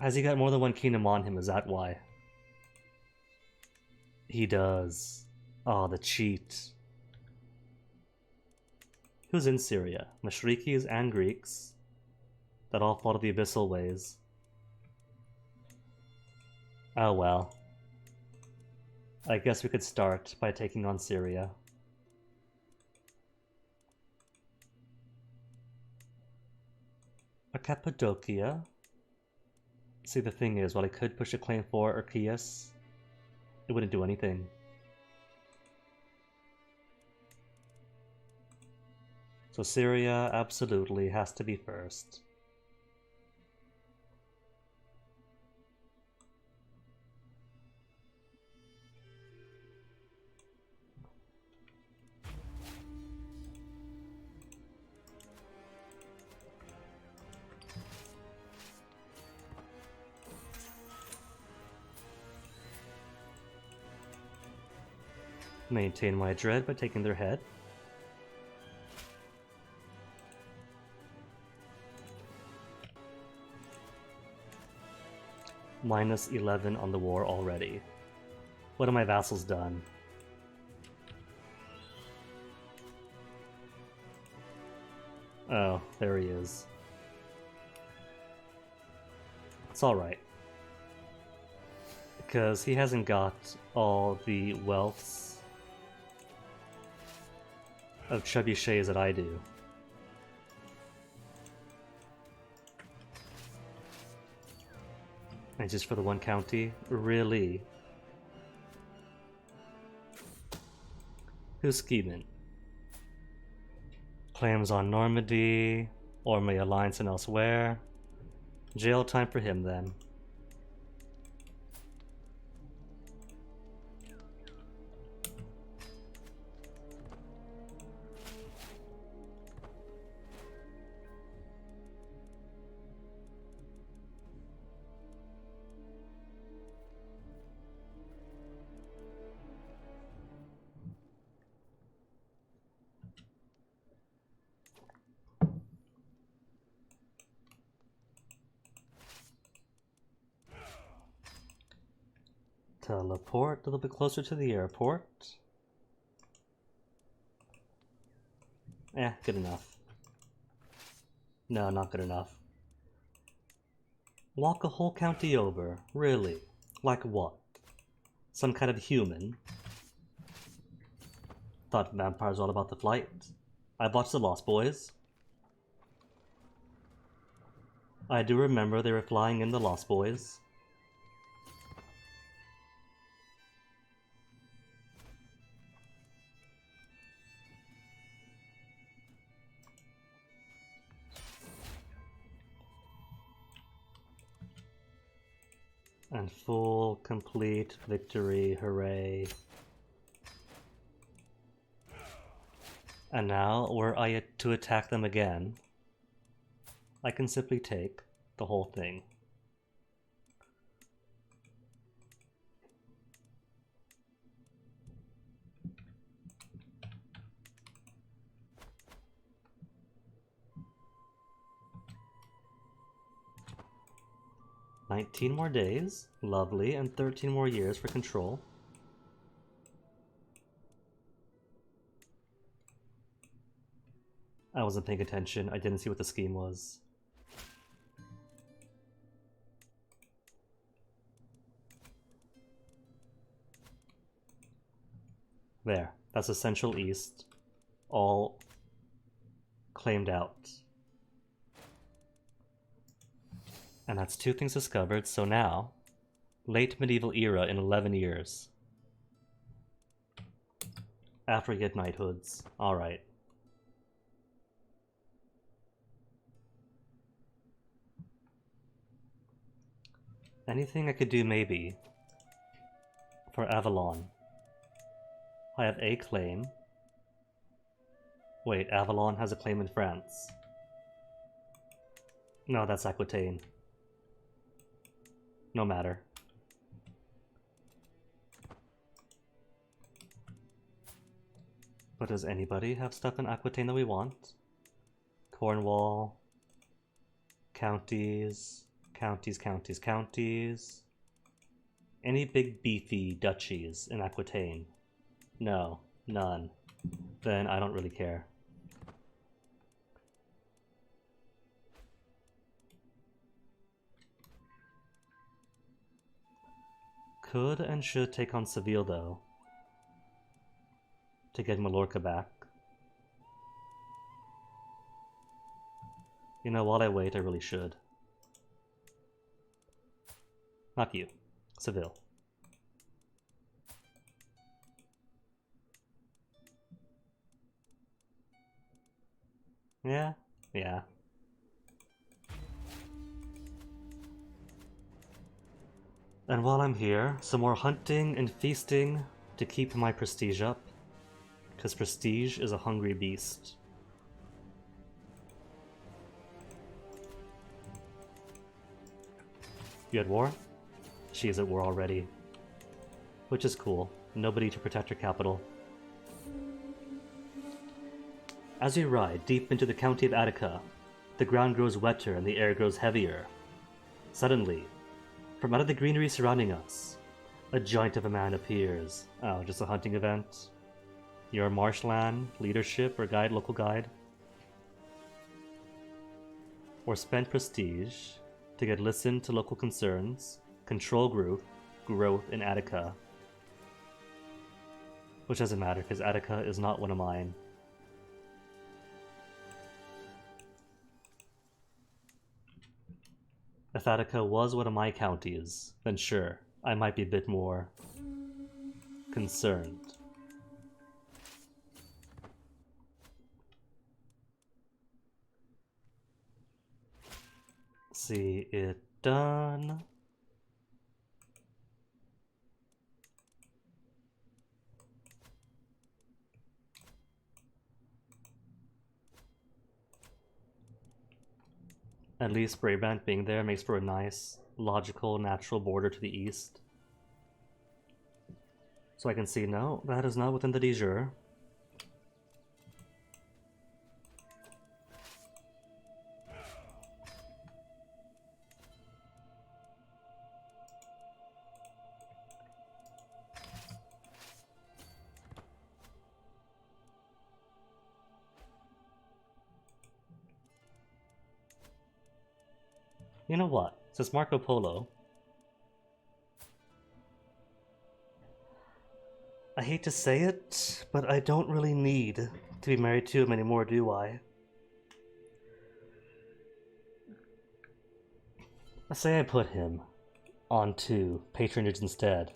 Has he got more than one kingdom on him? Is that why? He does. Oh, the cheat. Who's in Syria? Mashrikis and Greeks that all follow the abyssal ways. Oh well. I guess we could start by taking on Syria. A Cappadocia? See, the thing is, while I could push a claim for Archaeus, it wouldn't do anything. So Syria absolutely has to be first. Maintain my dread by taking their head. Minus 11 on the war already. What have my vassals done? Oh, there he is. It's alright. Because he hasn't got all the wealths of trebuchets that I do. And just for the one county? Really? Who's scheming? Claims on Normandy, or my alliance and elsewhere. Jail time for him then. Teleport a little bit closer to the airport. Good enough. No, not good enough. Walk a whole county over? Really? Like what? Some kind of human? Thought vampires were all about the flight. I watched The Lost Boys. I do remember they were flying in The Lost Boys. And full, complete victory, hooray. And now, were I to attack them again, I can simply take the whole thing. "19 more days, lovely, and 13 more years for control." I wasn't paying attention, I didn't see what the scheme was. There, that's Essential East, all claimed out. And that's 2 things discovered, so now, late medieval era in 11 years. After we get knighthoods. Alright. Anything I could do maybe for Avalon. I have a claim. Wait, Avalon has a claim in France. No, that's Aquitaine. No matter. But does anybody have stuff in Aquitaine that we want? Cornwall. Counties. Counties, counties, counties. Any big beefy duchies in Aquitaine? No, none. Then I don't really care. Could and should take on Seville, though, to get Mallorca back. You know, while I wait, I really should. Not you. Seville. Yeah? Yeah. And while I'm here, some more hunting and feasting to keep my prestige up. Because prestige is a hungry beast. You at war? She is at war already. Which is cool. Nobody to protect her capital. As we ride deep into the county of Attica, the ground grows wetter and the air grows heavier. Suddenly, from out of the greenery surrounding us, a giant of a man appears. Oh, just a hunting event? Your marshland, leadership, or guide, local guide? Or spend prestige to get listen to local concerns, control growth in Attica. Which doesn't matter, because Attica is not one of mine. If Attica was one of my counties, then sure, I might be a bit more concerned. See it done. At least Brabant being there makes for a nice, logical, natural border to the east. So I can see, no, that is not within the de jure. You know what? Since Marco Polo, I hate to say it, but I don't really need to be married to him anymore, do I? Say I put him onto patronage instead.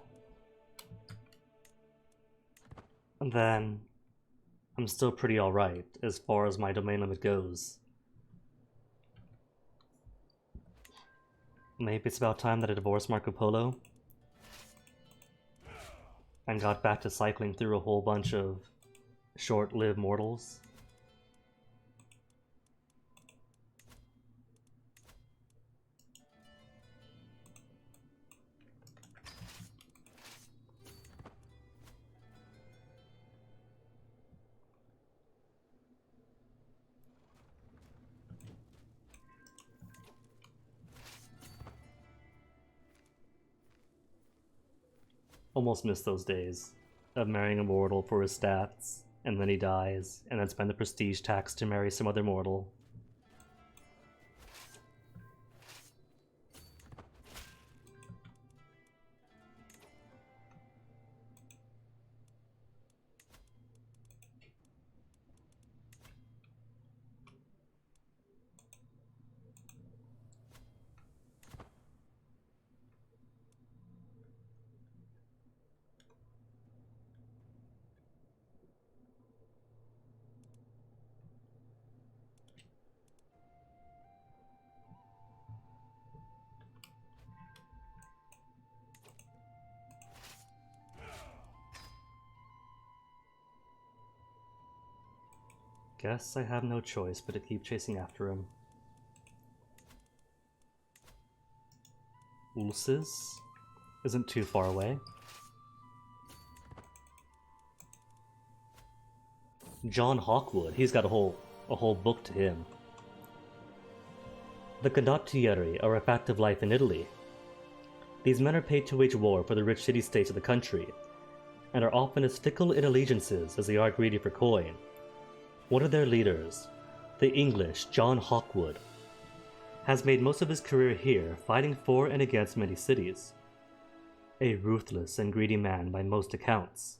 And then I'm still pretty alright as far as my domain limit goes. Maybe it's about time that I divorced Marco Polo and got back to cycling through a whole bunch of short-lived mortals. Almost miss those days of marrying a mortal for his stats, and then he dies, and then spend the prestige tax to marry some other mortal. Guess I have no choice but to keep chasing after him. Ulysses isn't too far away. John Hawkwood, he's got a whole book to him. The condottieri are a fact of life in Italy. These men are paid to wage war for the rich city-states of the country, and are often as fickle in allegiances as they are greedy for coin. One of their leaders, the English John Hawkwood, has made most of his career here, fighting for and against many cities. A ruthless and greedy man by most accounts,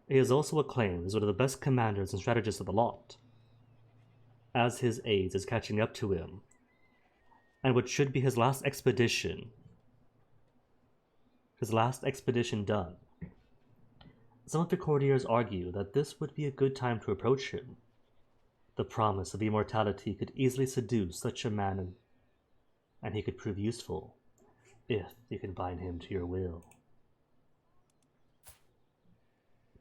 he is also acclaimed as one of the best commanders and strategists of the lot. As his aides is catching up to him, and what should be his last expedition done, some of the courtiers argue that this would be a good time to approach him. The promise of immortality could easily seduce such a man, and he could prove useful, if you can bind him to your will.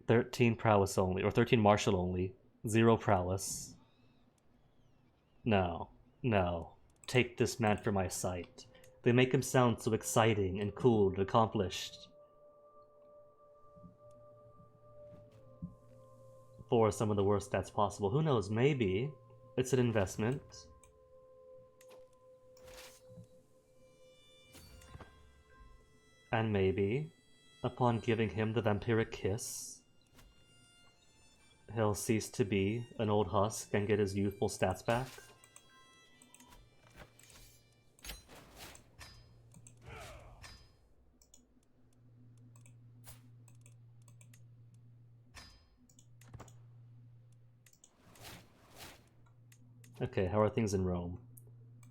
13 prowess only, or 13 martial only, 0 prowess. No, take this man for my sight. They make him sound so exciting and cool and accomplished. For some of the worst stats possible. Who knows, maybe it's an investment. And maybe, upon giving him the vampiric kiss, he'll cease to be an old husk and get his youthful stats back. Okay, how are things in Rome?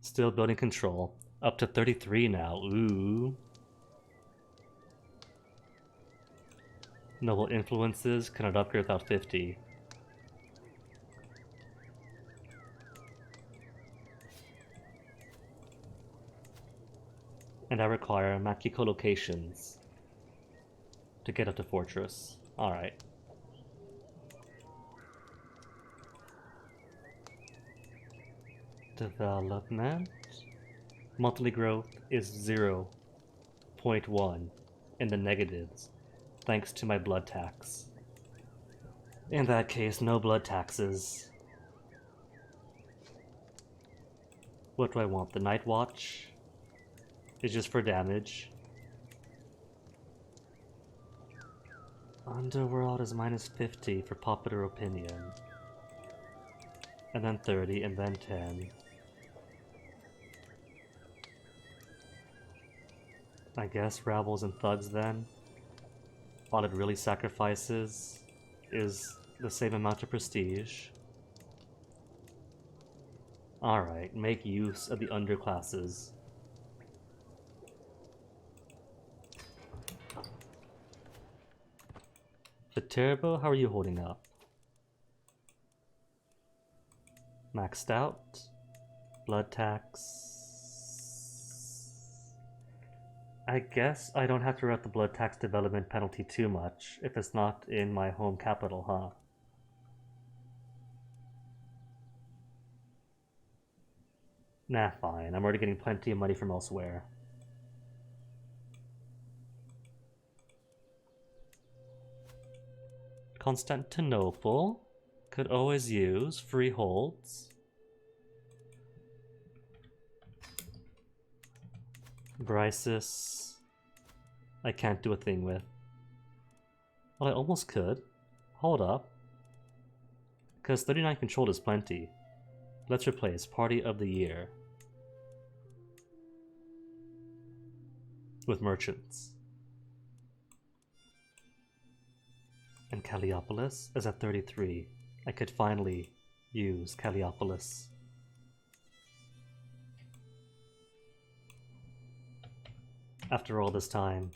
Still building control. Up to 33 now. Ooh. Noble influences cannot upgrade without 50. And I require Makiko locations to get up to Fortress. Alright. Development. Monthly growth is 0.1 in the negatives, thanks to my blood tax. In that case, no blood taxes. What do I want? The Night Watch is just for damage. Underworld is minus 50 for popular opinion. And then 30, and then 10. I guess rabbles and thugs then. All it really sacrifices is the same amount of prestige. Alright, make use of the underclasses. Viterbo, how are you holding up? Maxed out. Blood tax. I guess I don't have to write the blood tax development penalty too much if it's not in my home capital, huh? Nah, fine. I'm already getting plenty of money from elsewhere. Constantinople could always use freeholds. Brysis, I can't do a thing with. Well, I almost could. Hold up. Because 39 controlled is plenty. Let's replace Party of the Year with Merchants. And Calliopolis is at 33. I could finally use Calliopolis. After all this time.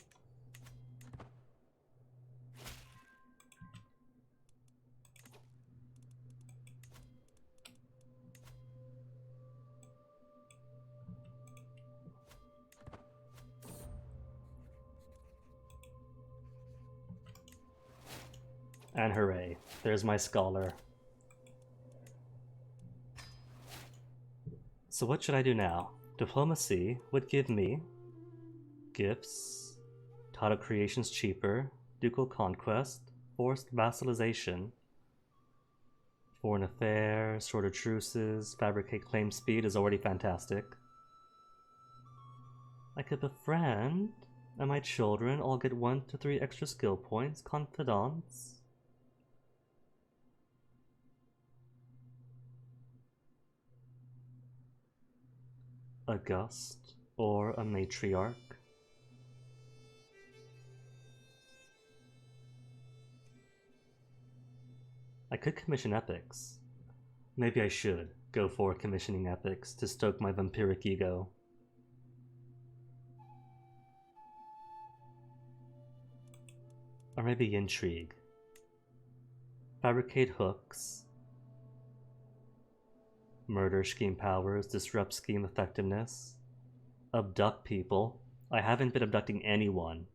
And hooray, there's my scholar. So what should I do now? Diplomacy would give me Gifts. Title creation's cheaper. Ducal conquest. Forced vassalization. Foreign affairs, shorter truces, fabricate claim speed is already fantastic. I could befriend, and my children all get 1 to 3 extra skill points. Confidants. August or a matriarch. I could commission epics. Maybe I should go for commissioning epics to stoke my vampiric ego. Or maybe intrigue. Fabricate hooks. Murder scheme powers, disrupt scheme effectiveness. Abduct people. I haven't been abducting anyone.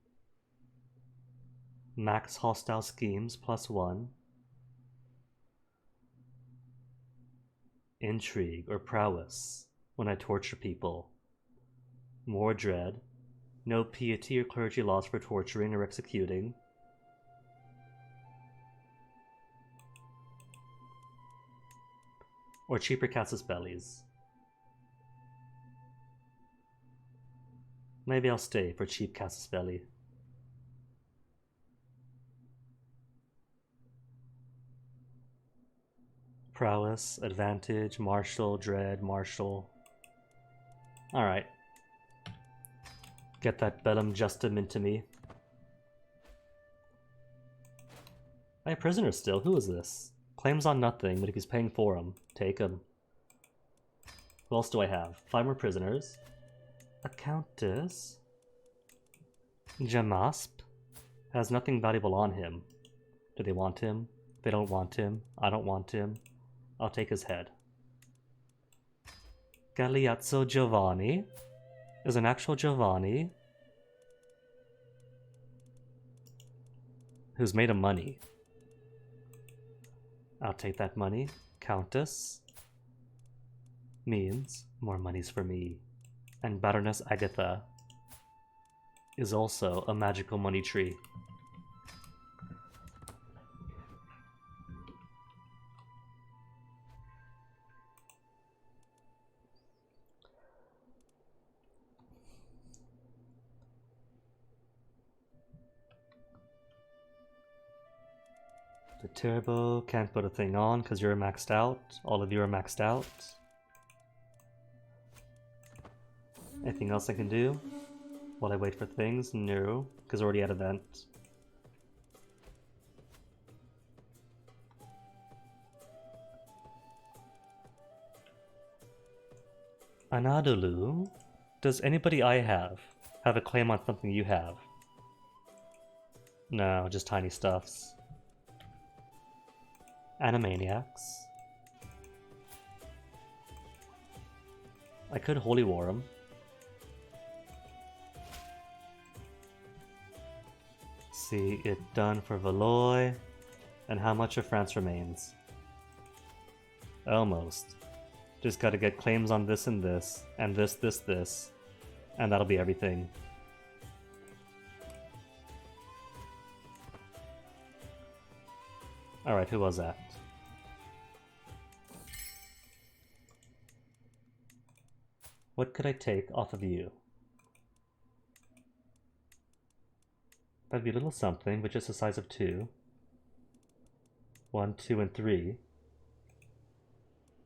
Max hostile schemes +1. Intrigue or prowess when I torture people. More dread. No piety or clergy laws for torturing or executing. Or cheaper casus bellis. Maybe I'll stay for cheap casus belli. Prowess, advantage, martial, dread, martial. Alright. Get that bellum justum into me. I have prisoners still. Who is this? Claims on nothing, but if he's paying for him, take him. Who else do I have? 5 more prisoners. A countess. Jamasp has nothing valuable on him. Do they want him? They don't want him. I don't want him. I'll take his head. Galeazzo Giovanni is an actual Giovanni who's made of money. I'll take that money. Countess means more monies for me. And Baroness Agatha is also a magical money tree. The turbo can't put a thing on because you're maxed out. All of you are maxed out. Anything else I can do while I wait for things? No, because we're already at event. Anadolu, does anybody I have a claim on something you have? No, just tiny stuffs. Animaniacs. I could Holy War him. See it done for Valois. And how much of France remains? Almost. Just gotta get claims on this and this, and this, and that'll be everything. Alright, who was that? What could I take off of you? That'd be a little something, but just the size of 2. 1, 2, and 3.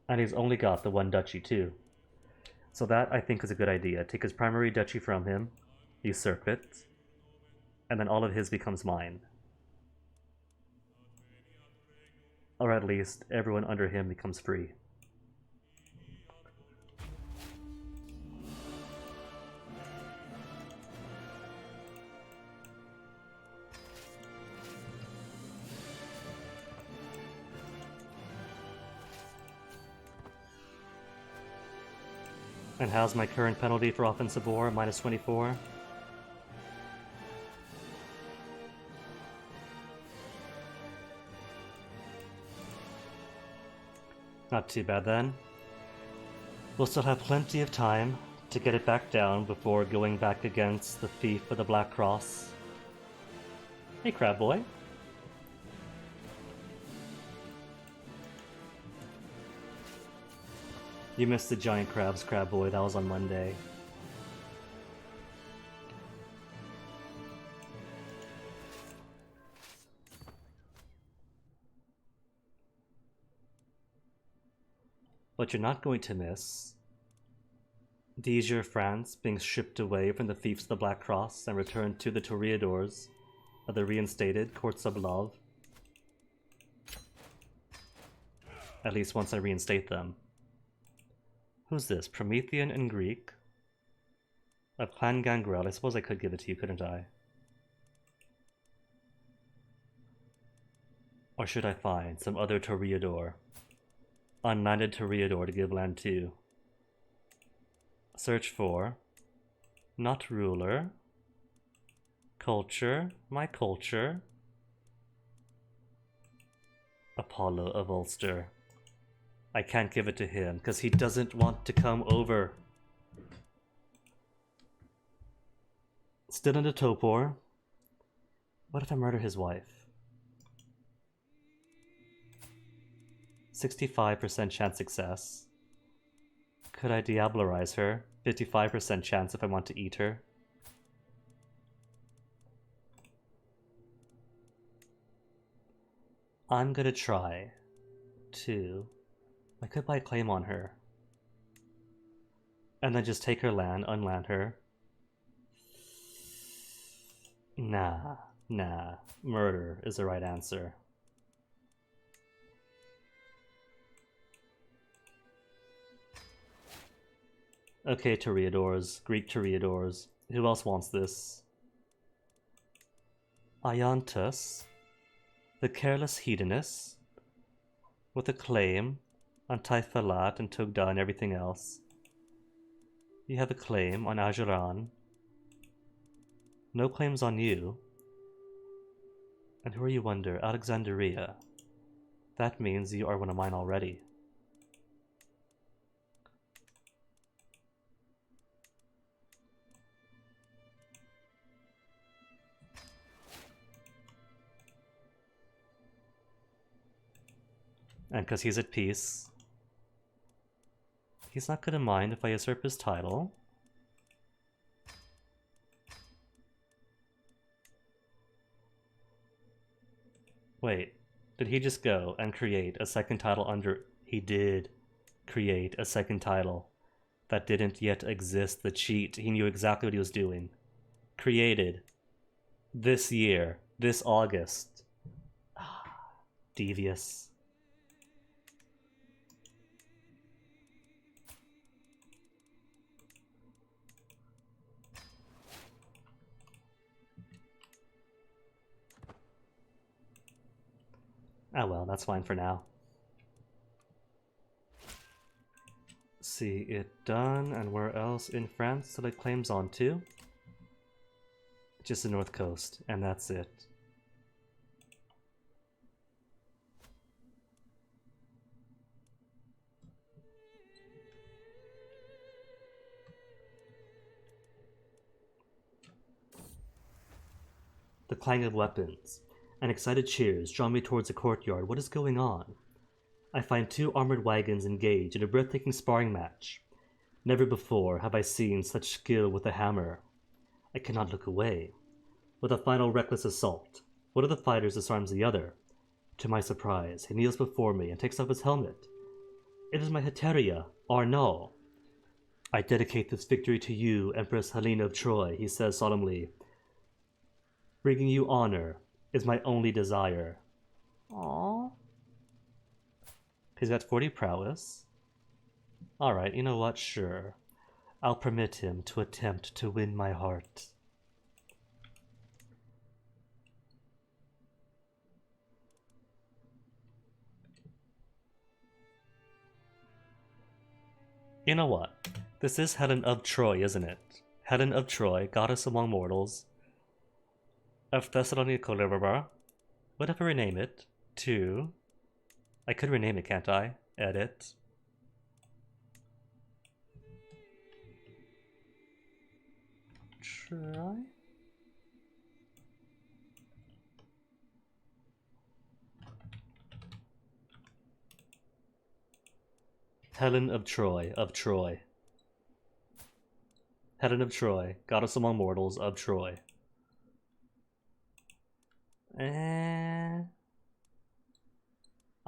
And he's only got the 1 duchy too. So that, I think, is a good idea. Take his primary duchy from him, usurp it, and then all of his becomes mine. Or at least, everyone under him becomes free. And how's my current penalty for offensive war? -24. Not too bad then. We'll still have plenty of time to get it back down before going back against the thief with the Black Cross. Hey, Crab Boy. You missed the giant crabs, Crab Boy. That was on Monday. But you're not going to miss Dijon, France being shipped away from the Thieves of the Black Cross and returned to the Toreadors of the reinstated Courts of Love. At least once I reinstate them. Who's this? Promethean in Greek? A Clan Gangrel. I suppose I could give it to you, couldn't I? Or should I find some other Toreador? Unlanded Toreador to give land to. Search for not ruler. Culture. My culture. Apollo of Ulster. I can't give it to him because he doesn't want to come over. Still in the Topor. What if I murder his wife? 65% chance success. Could I diablerize her? 55% chance if I want to eat her. I'm gonna try to... I could buy a claim on her. And then just take her land, unland her. Nah. Murder is the right answer. Okay, Toreadors. Greek Toreadors. Who else wants this? Iontus, the careless hedonist, with a claim on Typhalat and Tugda and everything else. You have a claim on Ajuran. No claims on you. And who are you under? Alexandria. That means you are one of mine already. And because he's at peace, he's not gonna mind if I usurp his title. Wait, did he just go and create a second title under... He did create a second title that didn't yet exist, the cheat. He knew exactly what he was doing. Created this year, this August. Devious. Ah well, that's fine for now. See it done, and where else in France did it claims on to? Just the North Coast, and that's it. The clang of weapons and excited cheers draw me towards the courtyard. What is going on? I find two armored wagons engaged in a breathtaking sparring match. Never before have I seen such skill with a hammer. I cannot look away. With a final reckless assault, one of the fighters disarms the other. To my surprise, he kneels before me and takes off his helmet. It is my Heteria, Arnaud. I dedicate this victory to you, Empress Helena of Troy, he says solemnly. Bringing you honor is my only desire. Aww. He's got 40 prowess. Alright, you know what? Sure. I'll permit him to attempt to win my heart. You know what? This is Helen of Troy, isn't it? Helen of Troy, goddess among mortals. Of Thessalonica, whatever I rename it, to... I could rename it, can't I? Edit. try? Helen of Troy, Helen of Troy, goddess among mortals of Troy. I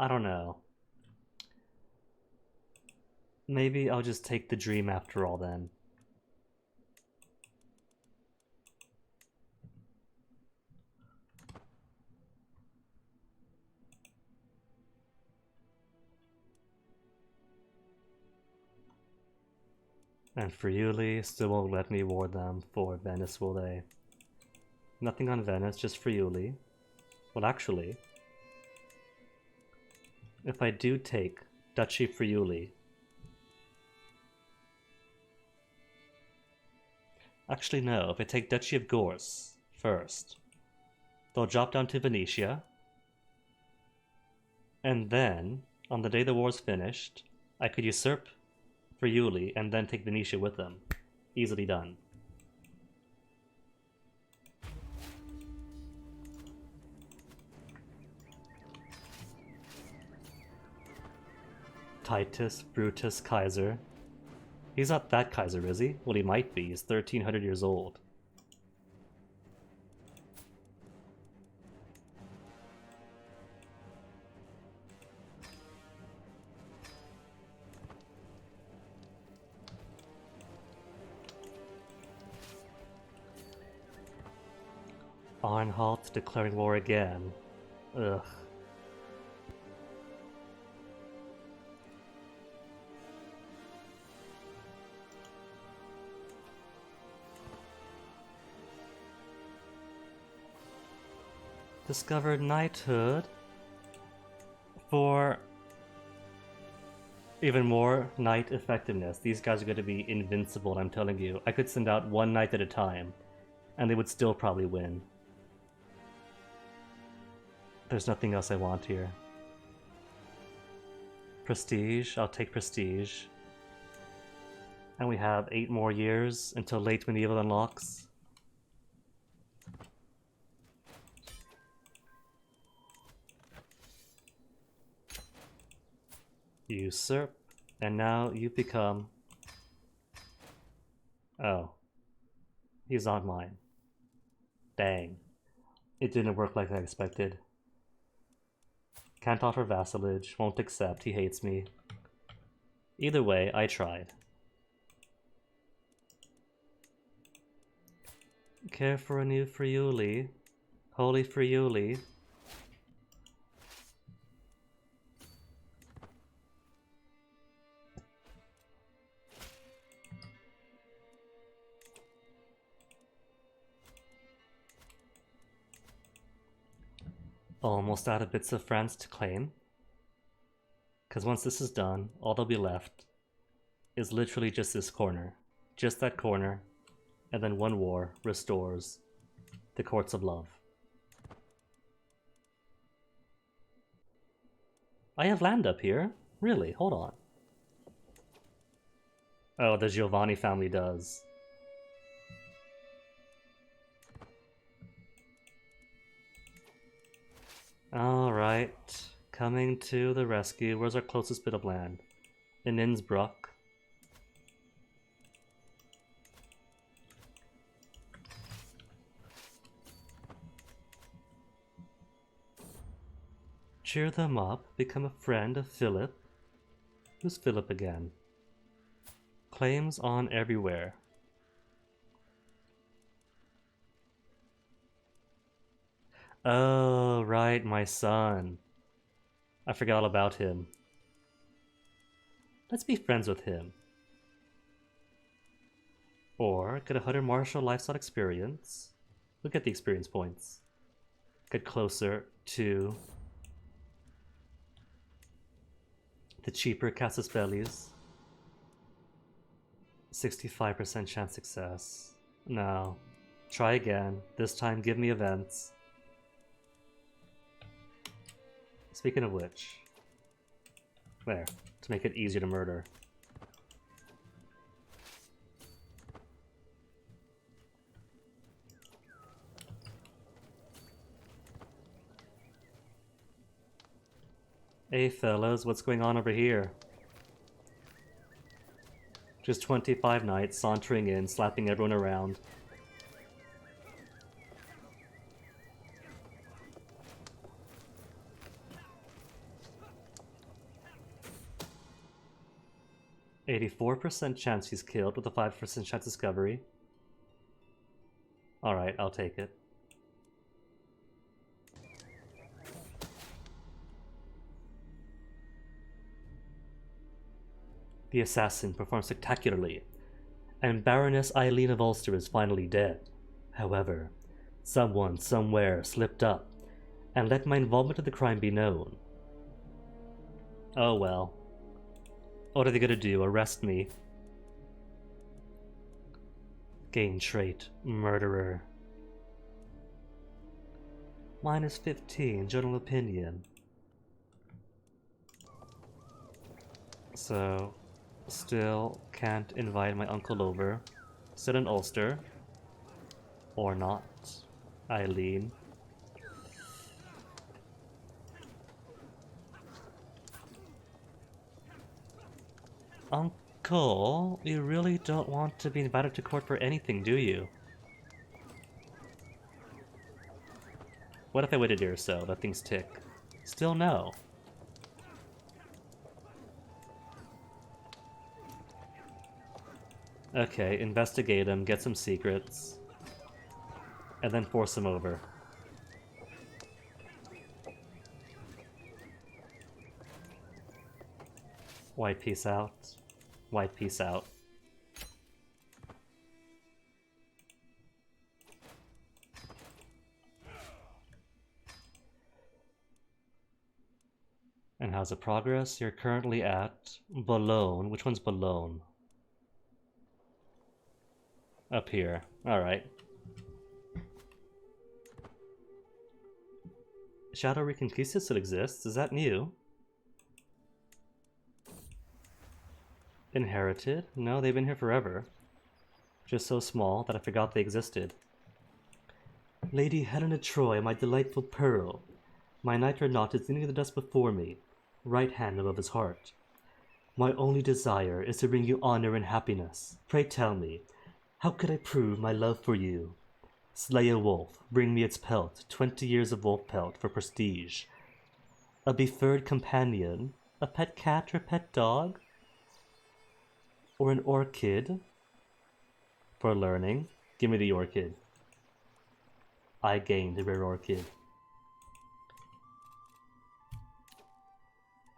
don't know. Maybe I'll just take the dream after all then. And Friuli still won't let me ward them for Venice, will they? Nothing on Venice, just Friuli. Well, actually, if I do take Duchy Friuli... Actually, no. If I take Duchy of Gorse first, they'll drop down to Venetia. And then, on the day the war's finished, I could usurp Friuli and then take Venetia with them. Easily done. Titus Brutus Kaiser. He's not that Kaiser, is he? Well, he might be. He's 1300 years old. Arnholt declaring war again. Ugh. Discovered knighthood for even more knight effectiveness. These guys are going to be invincible, I'm telling you. I could send out one knight at a time, and they would still probably win. There's nothing else I want here. Prestige, I'll take prestige. And we have 8 more years until late medieval unlocks. Usurp, and now you become... Oh. He's on mine. Dang. It didn't work like I expected. Can't offer vassalage, won't accept, he hates me. Either way, I tried. Care for a new Friuli. Holy Friuli. Almost out of bits of France to claim. Because once this is done, all that'll be left is literally just this corner. Just that corner. And then one war restores the Courts of Love. I have land up here? Really? Hold on. Oh, the Giovanni family does. Alright. Coming to the rescue. Where's our closest bit of land? In Innsbruck. Cheer them up. Become a friend of Philip. Who's Philip again? Claims on everywhere. Oh, right, my son. I forgot all about him. Let's be friends with him. Or get a 100 martial lifestyle experience. Look at the experience points. Get closer to the cheaper Casus Bellis. 65% chance success. No. Try again. This time give me events. Speaking of which, there, to make it easier to murder. Hey fellas, what's going on over here? Just 25 knights sauntering in, slapping everyone around. %84 chance he's killed with a 5% chance discovery. Alright, I'll take it. The assassin performed spectacularly, and Baroness Eileen of Ulster is finally dead. However, someone somewhere slipped up and let my involvement in the crime be known. Oh well. What are they gonna do? Arrest me? Gain trait, murderer. -15, general opinion. So, still can't invite my uncle over. Sit in Ulster. Or not. Eileen. Uncle, you really don't want to be invited to court for anything, do you? What if I waited a year or so, let things tick? Still no. Okay, investigate him, get some secrets, and then force him over. White peace out. White peace out. And how's the progress? You're currently at Boulogne. Which one's Boulogne? Up here. Alright. Shadow Reconquista still exists. Is that new? Inherited? No, they've been here forever. Just so small that I forgot they existed. Lady Helena Troy, my delightful pearl. My knight or not is leaning in the dust before me, right hand above his heart. My only desire is to bring you honor and happiness. Pray tell me, how could I prove my love for you? Slay a wolf, bring me its pelt, 20 years of wolf pelt for prestige. A preferred companion, a pet cat or pet dog? Or an orchid? For learning, give me the orchid. I gained a rare orchid.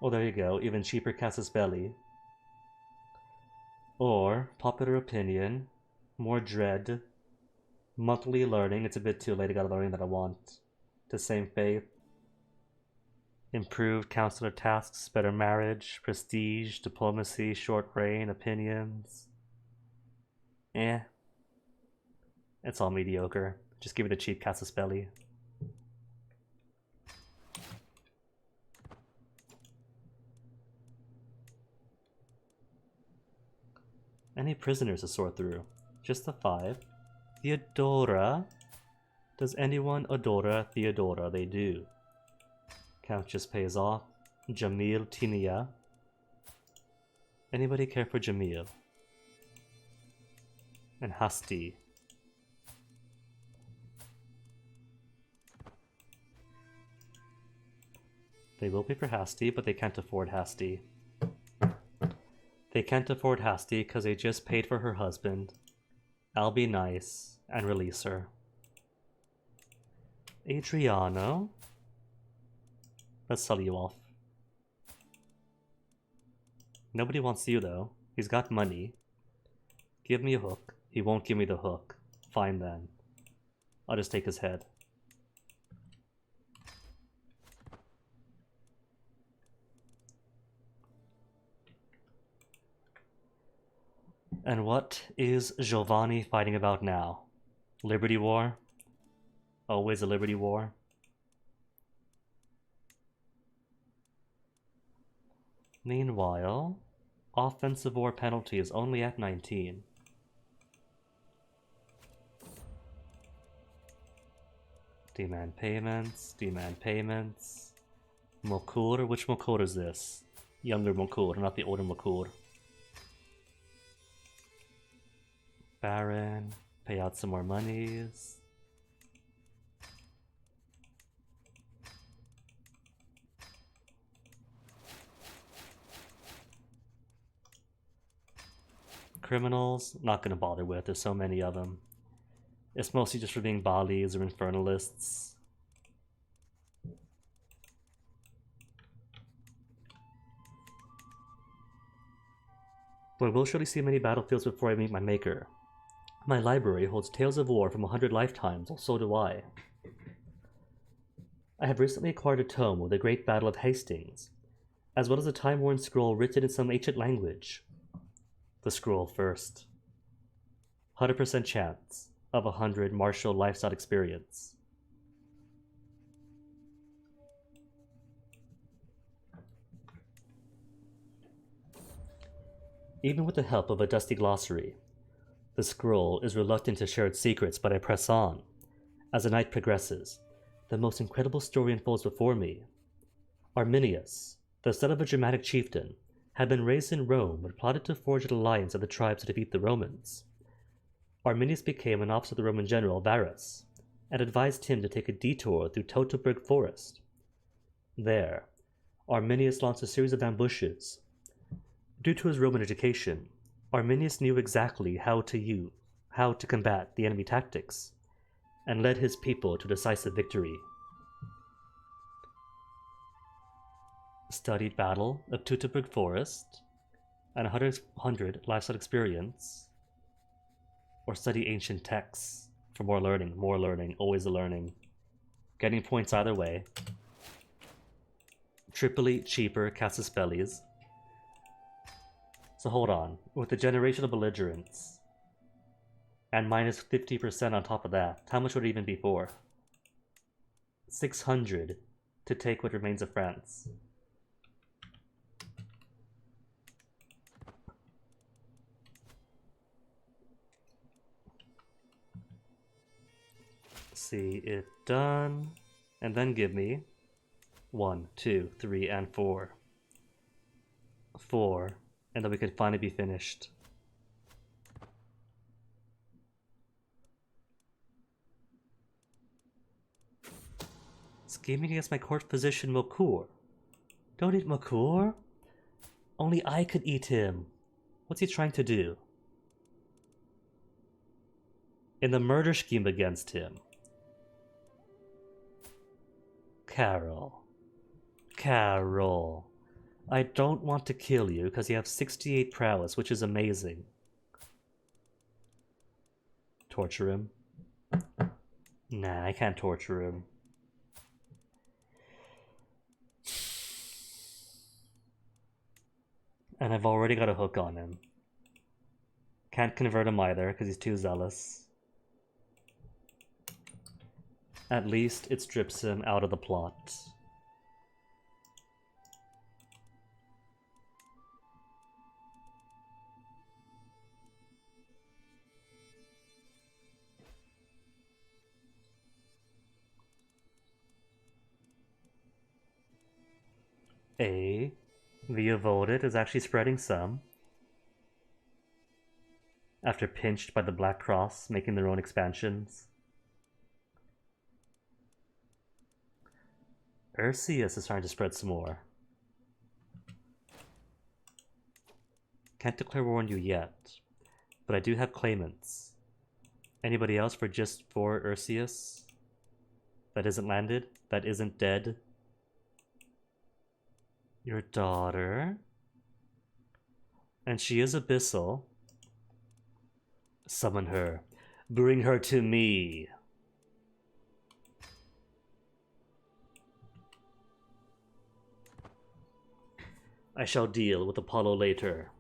Oh, there you go, even cheaper Casus Belli. Or, popular opinion, more dread, monthly learning, it's a bit too late, I got the learning that I want. The same faith. Improved counselor tasks, better marriage, prestige, diplomacy, short reign, opinions. Eh. It's all mediocre. Just give me the cheap Casus Belli. Any prisoners to sort through? Just the 5. Theodora? Does anyone adora Theodora? They do. Count just pays off. Jamil Tinia. Anybody care for Jamil? And Hasti. They will pay for Hasti, but they can't afford Hasti. They can't afford Hasti because they just paid for her husband. I'll be nice and release her. Adriano? Let's sell you off. Nobody wants you though. He's got money. Give me a hook. He won't give me the hook. Fine then. I'll just take his head. And what is Giovanni fighting about now? Liberty War? Always a Liberty War? Meanwhile, offensive war penalty is only at 19. Demand payments, demand payments. Mokur? Which Mokur is this? Younger Mokur, not the older Mokur. Baron. Pay out some more monies. Criminals, not gonna bother with, there's so many of them. It's mostly just for being Balis or Infernalists. But I will surely see many battlefields before I meet my maker. My library holds tales of war from 100 lifetimes, well so do I. I have recently acquired a tome of the Great Battle of Hastings, as well as a time-worn scroll written in some ancient language. The scroll first. 100% chance of 100 martial lifestyle experience. Even with the help of a dusty glossary, the scroll is reluctant to share its secrets, but I press on. As the night progresses, the most incredible story unfolds before me. Arminius, the son of a Germanic chieftain, had been raised in Rome but plotted to forge an alliance of the tribes to defeat the Romans. Arminius became an officer of the Roman general Varus, and advised him to take a detour through Teutoburg Forest. There, Arminius launched a series of ambushes. Due to his Roman education, Arminius knew exactly how to combat the enemy tactics, and led his people to decisive victory. Studied Battle of Teutoburg Forest, and 100 lifestyle experience, or study ancient texts for more learning, always a learning. Getting points either way. Triply cheaper Casus Bellis. So hold on, with the generational belligerents, and minus 50% on top of that, how much would it even be for? 600 to take what remains of France. See it done, and then give me 1, 2, 3, and 4. 4, and then we can finally be finished. Scheming against my court physician Mokur. Don't eat Mokur? Only I could eat him. What's he trying to do? In the murder scheme against him. Carol. I don't want to kill you because you have 68 prowess, which is amazing. Torture him? Nah, I can't torture him. And I've already got a hook on him. Can't convert him either because he's too zealous. At least it strips him out of the plot. Via voted is actually spreading some. After pinched by the Black Cross, making their own expansions. Ursius is trying to spread some more. Can't declare war on you yet, but I do have claimants. Anybody else for just 4 Ursius? That isn't landed? That isn't dead? Your daughter? And she is abyssal. Summon her. Bring her to me. I shall deal with Apollo later.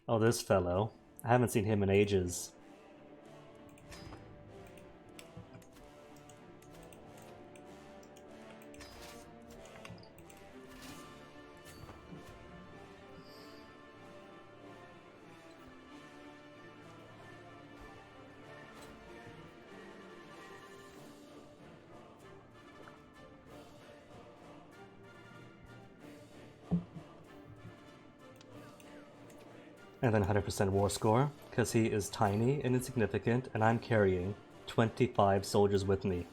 Oh, this fellow. I haven't seen him in ages. And then 100% war score, because he is tiny and insignificant, and I'm carrying 25 soldiers with me.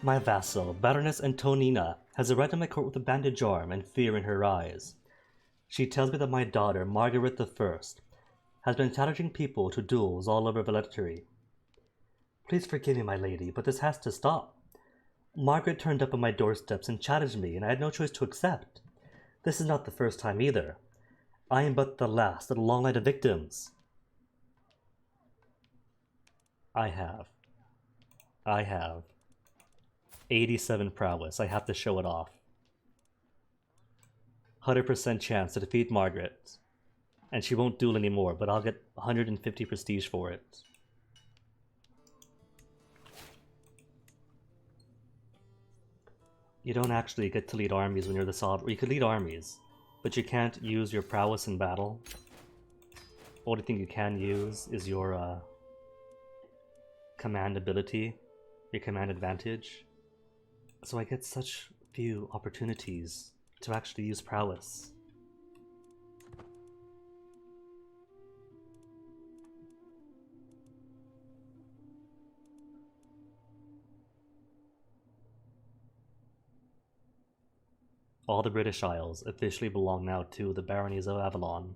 My vassal, Baroness Antonina, has arrived at my court with a bandaged arm and fear in her eyes. She tells me that my daughter, Margaret I, has been challenging people to duels all over Velletri. Please forgive me, my lady, but this has to stop. Margaret turned up on my doorsteps and challenged me, and I had no choice to accept. This is not the first time either. I am but the last of a long line of victims. I have 87 prowess. I have to show it off. 100% chance to defeat Margaret. And she won't duel anymore, but I'll get 150 prestige for it. You don't actually get to lead armies when you're the sovereign. You could lead armies, but you can't use your prowess in battle. Only thing you can use is your command ability, your command advantage. So I get such few opportunities to actually use prowess. All the British Isles officially belong now to the Baronies of Avalon.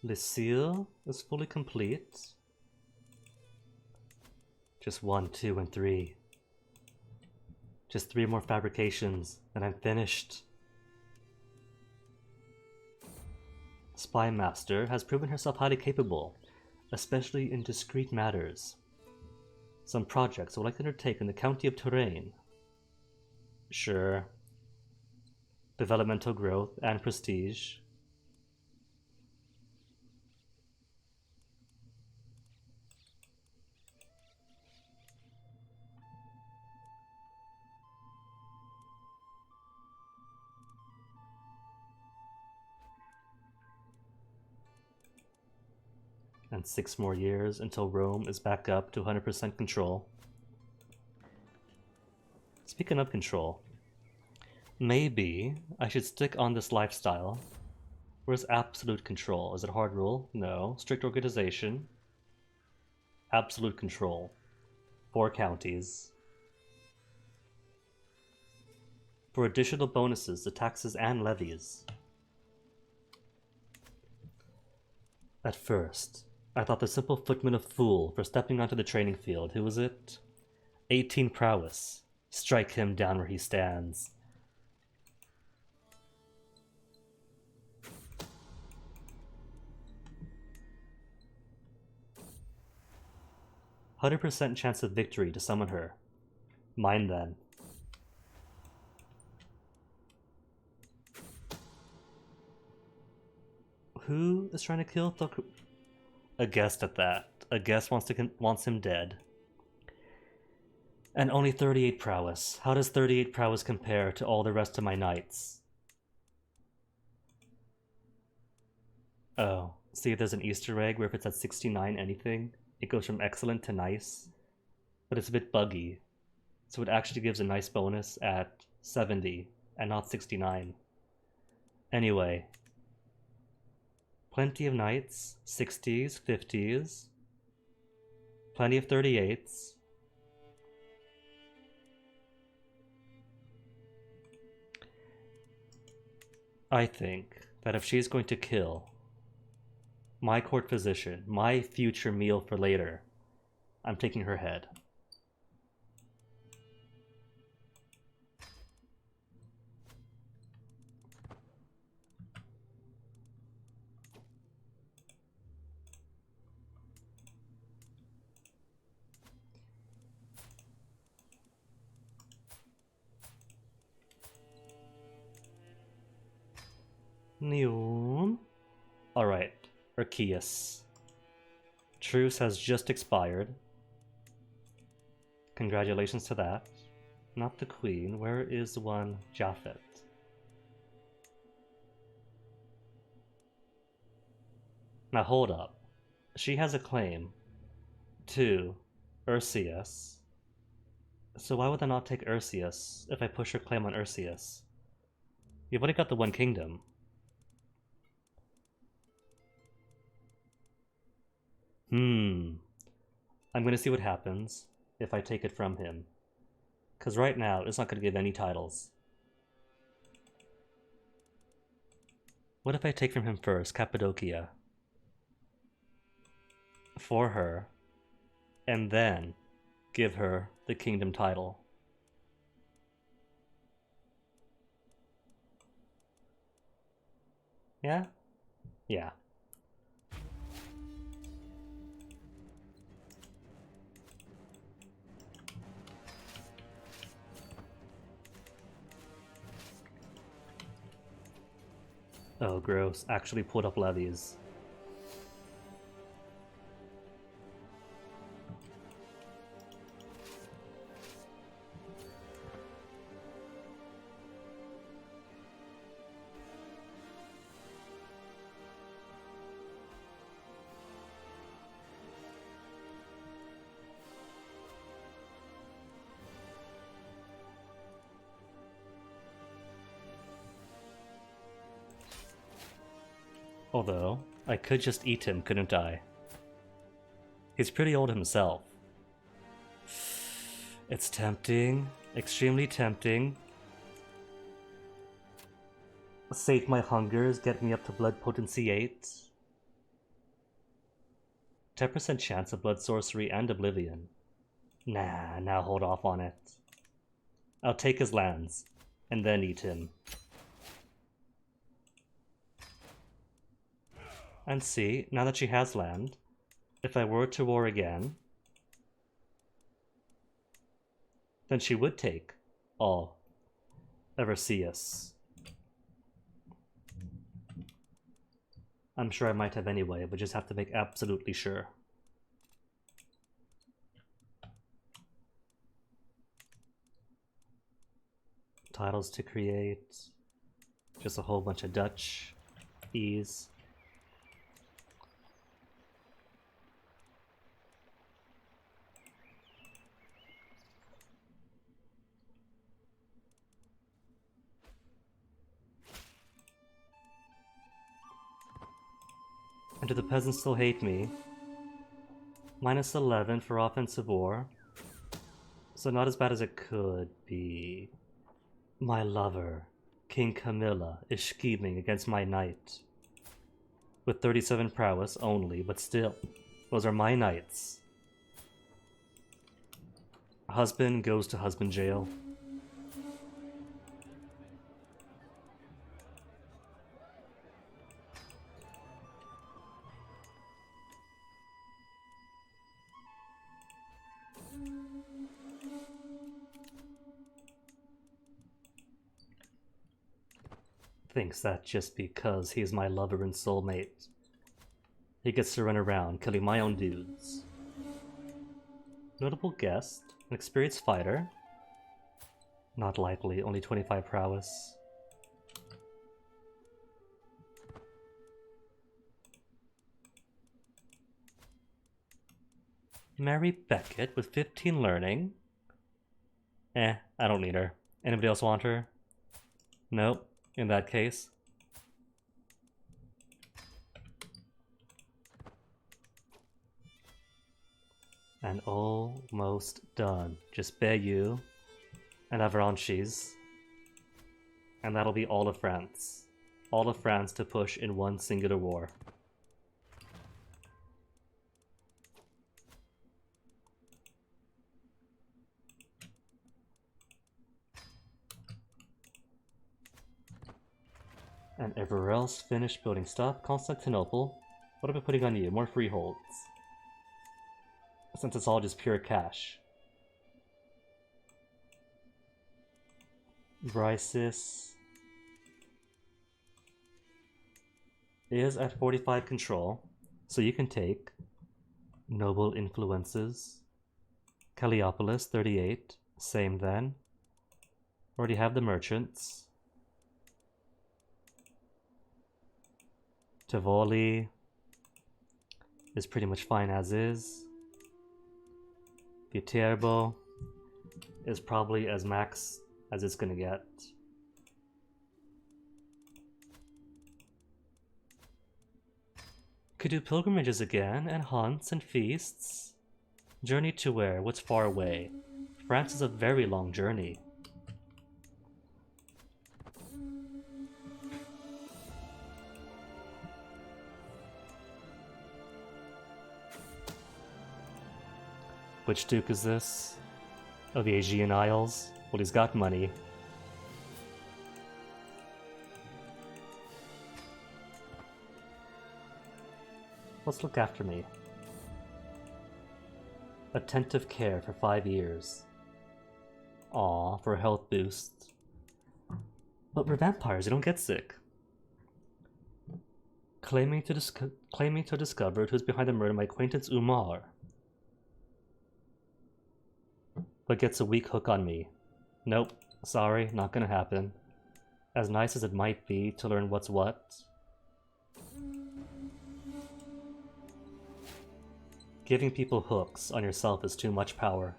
Lucille is fully complete. Just 1, 2, and 3. Just 3 more fabrications, and I'm finished. Spy Master has proven herself highly capable, especially in discreet matters. Some projects I would like to undertake in the county of Touraine. Sure. Developmental growth and prestige. And 6 more years until Rome is back up to 100% control. Speaking of control, maybe I should stick on this lifestyle. Where's absolute control? Is it hard rule? No. Strict organization. Absolute control. 4 counties. For additional bonuses to taxes and levies. At first, I thought the simple footman a fool for stepping onto the training field. Who was it? 18 prowess. Strike him down where he stands. "100% chance of victory to summon her. Mine then." Who is trying to kill Thoku? A guest at that. A guest wants him dead. And only 38 prowess. How does 38 prowess compare to all the rest of my knights? Oh, see, there's an Easter egg where if it's at 69 anything, it goes from excellent to nice. But it's a bit buggy. So it actually gives a nice bonus at 70 and not 69. Anyway. Plenty of knights, 60s, 50s. Plenty of 38s. I think that if she's going to kill my court physician, my future meal for later, I'm taking her head. Neon. Alright, Arceus. Truce has just expired. Congratulations to that. Not the queen. Where is the one Japhet? Now hold up. She has a claim to Ursius. So why would I not take Ursius if I push her claim on Ursius? You've already got the one kingdom. I'm gonna see what happens if I take it from him. Because right now, it's not gonna give any titles. What if I take from him first, Cappadocia? For her. And then give her the kingdom title. Yeah? Yeah. Oh, gross. Actually pulled up levies. Although, I could just eat him, couldn't I? He's pretty old himself. It's tempting. Extremely tempting. Sate my hungers, get me up to blood potency 8. 10% chance of blood sorcery and oblivion. Nah, now hold off on it. I'll take his lands, and then eat him. And see, now that she has land, if I were to war again, then she would take all Everseus. I'm sure I might have anyway, but just have to make absolutely sure. Titles to create. Just a whole bunch of Dutch. Ease. And do the peasants still hate me? Minus 11 for offensive war. So not as bad as it could be. My lover, King Camilla, is scheming against my knight. With 37 prowess only, but still, those are my knights. Husband goes to husband jail. Thinks that just because he's my lover and soulmate, he gets to run around killing my own dudes. Notable guest, an experienced fighter. Not likely, only 25 prowess. Mary Beckett with 15 learning. I don't need her. Anybody else want her? Nope. In that case. And almost done. Just Bayeux and Avranches. And that'll be all of France. All of France to push in one singular war. And everywhere else, finished building stuff. Constantinople. What am I putting on you? More freeholds. Since it's all just pure cash. Brysis is at 45 control, so you can take Noble Influences. Calliopolis, 38. Same then. Already have the merchants. Tivoli is pretty much fine as is. Viterbo is probably as max as it's gonna get. Could do pilgrimages again, and haunts and feasts. Journey to where? What's far away? France is a very long journey. Which duke is this? Oh, the Aegean Isles? Well, he's got money. Let's look after me. Attentive care for 5 years. Aw, for a health boost. But we're vampires, you don't get sick. Claiming to have discovered who's behind the murder of my acquaintance Umar. But gets a weak hook on me. Nope, sorry, not gonna happen. As nice as it might be to learn what's what. Giving people hooks on yourself is too much power.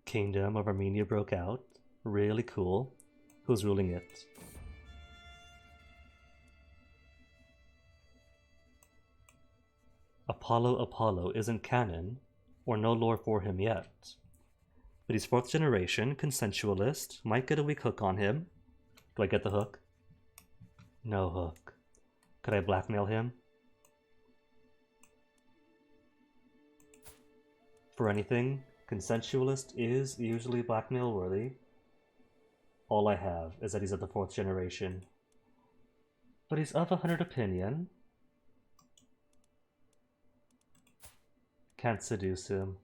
Kingdom of Armenia broke out. Really cool. Who's ruling it? Apollo isn't canon, or no lore for him yet. But he's 4th generation, consensualist, might get a weak hook on him. Do I get the hook? No hook. Could I blackmail him? For anything, consensualist is usually blackmail worthy. All I have is that he's of the 4th generation. But he's of 100 opinion. Can't seduce him.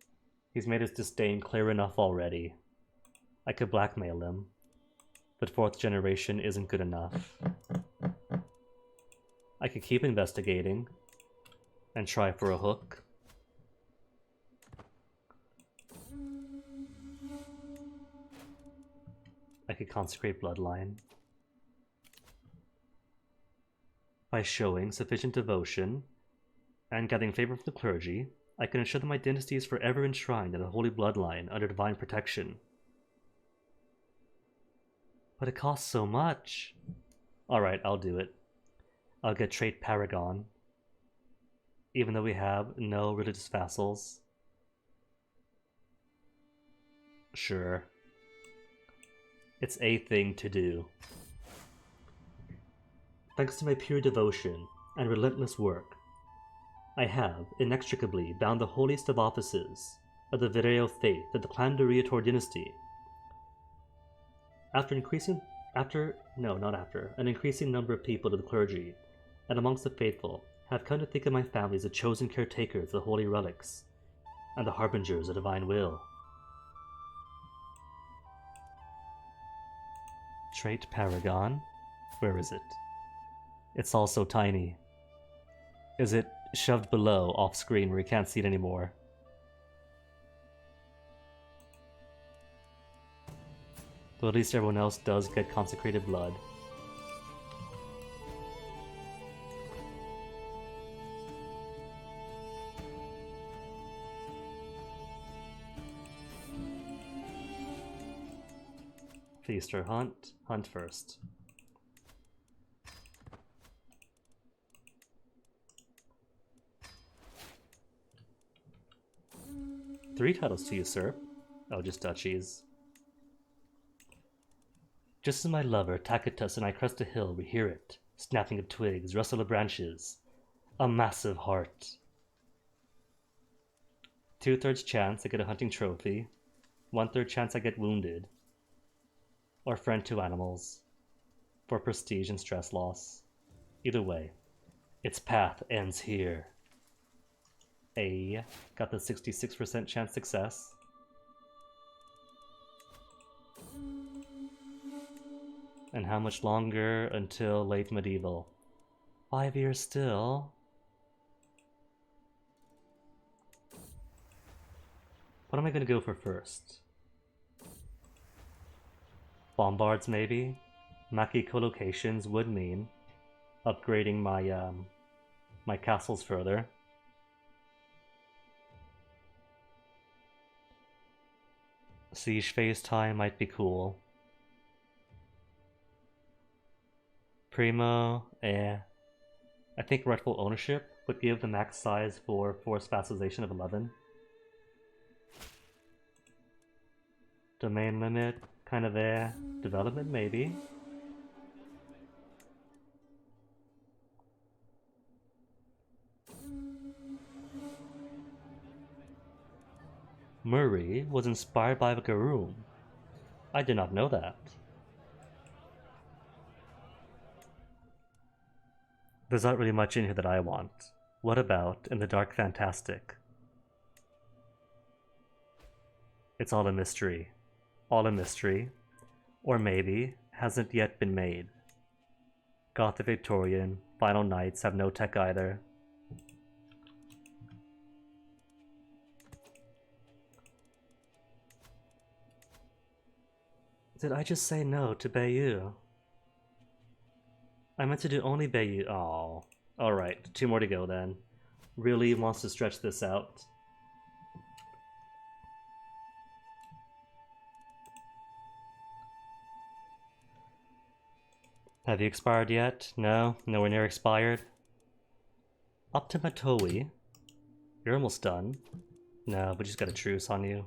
He's made his disdain clear enough already. I could blackmail him, but 4th generation isn't good enough. I could keep investigating and try for a hook. I could consecrate bloodline. By showing sufficient devotion and getting favor from the clergy, I can ensure that my dynasty is forever enshrined in a holy bloodline under divine protection. But it costs so much. Alright, I'll do it. I'll get trait Paragon. Even though we have no religious vassals. Sure. It's a thing to do. Thanks to my pure devotion and relentless work, I have inextricably bound the holiest of offices of the Vireo faith of the Clan Toreador dynasty. An increasing number of people to the clergy and amongst the faithful have come to think of my family as the chosen caretakers of the holy relics and the harbingers of divine will. Trait Paragon? Where is it? It's all so tiny. Is it shoved below, off screen, where you can't see it anymore? But at least everyone else does get consecrated blood. Feast or hunt? Hunt first. Three titles to usurp. Oh, just duchies. Just as my lover, Tacitus, and I crest a hill, we hear it. Snapping of twigs, rustle of branches. A massive heart. 2/3 chance I get a hunting trophy. 1/3 chance I get wounded. Or friend to animals. For prestige and stress loss. Either way, its path ends here. Got the 66% chance success. And how much longer until late medieval? 5 years still. What am I gonna go for first? Bombards, maybe? Maki co-locations would mean upgrading my castles further. Siege phase time might be cool. Primo, I think rightful ownership would give the max size for forced vassalization of 11. Domain limit, kind of there. Development, maybe. Murray was inspired by the Garoom. I did not know that. There's not really much in here that I want. What about in the Dark Fantastic? It's all a mystery. All a mystery. Or maybe hasn't yet been made. Gothic Victorian, Final Knights have no tech either. Did I just say no to Bayou? I meant to do only Bayou. Oh. Alright, 2 more to go then. Really wants to stretch this out. Have you expired yet? No? Nowhere near expired? Optima Toei. You're almost done. No, we just got a truce on you.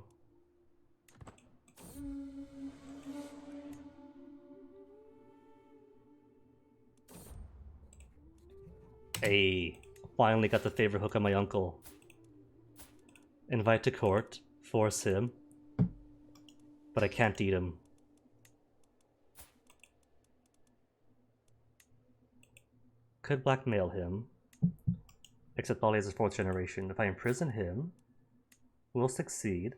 Hey, finally got the favor hook on my uncle. Invite to court, force him, but I can't eat him. Could blackmail him, except Bali is his 4th generation. If I imprison him, we'll succeed.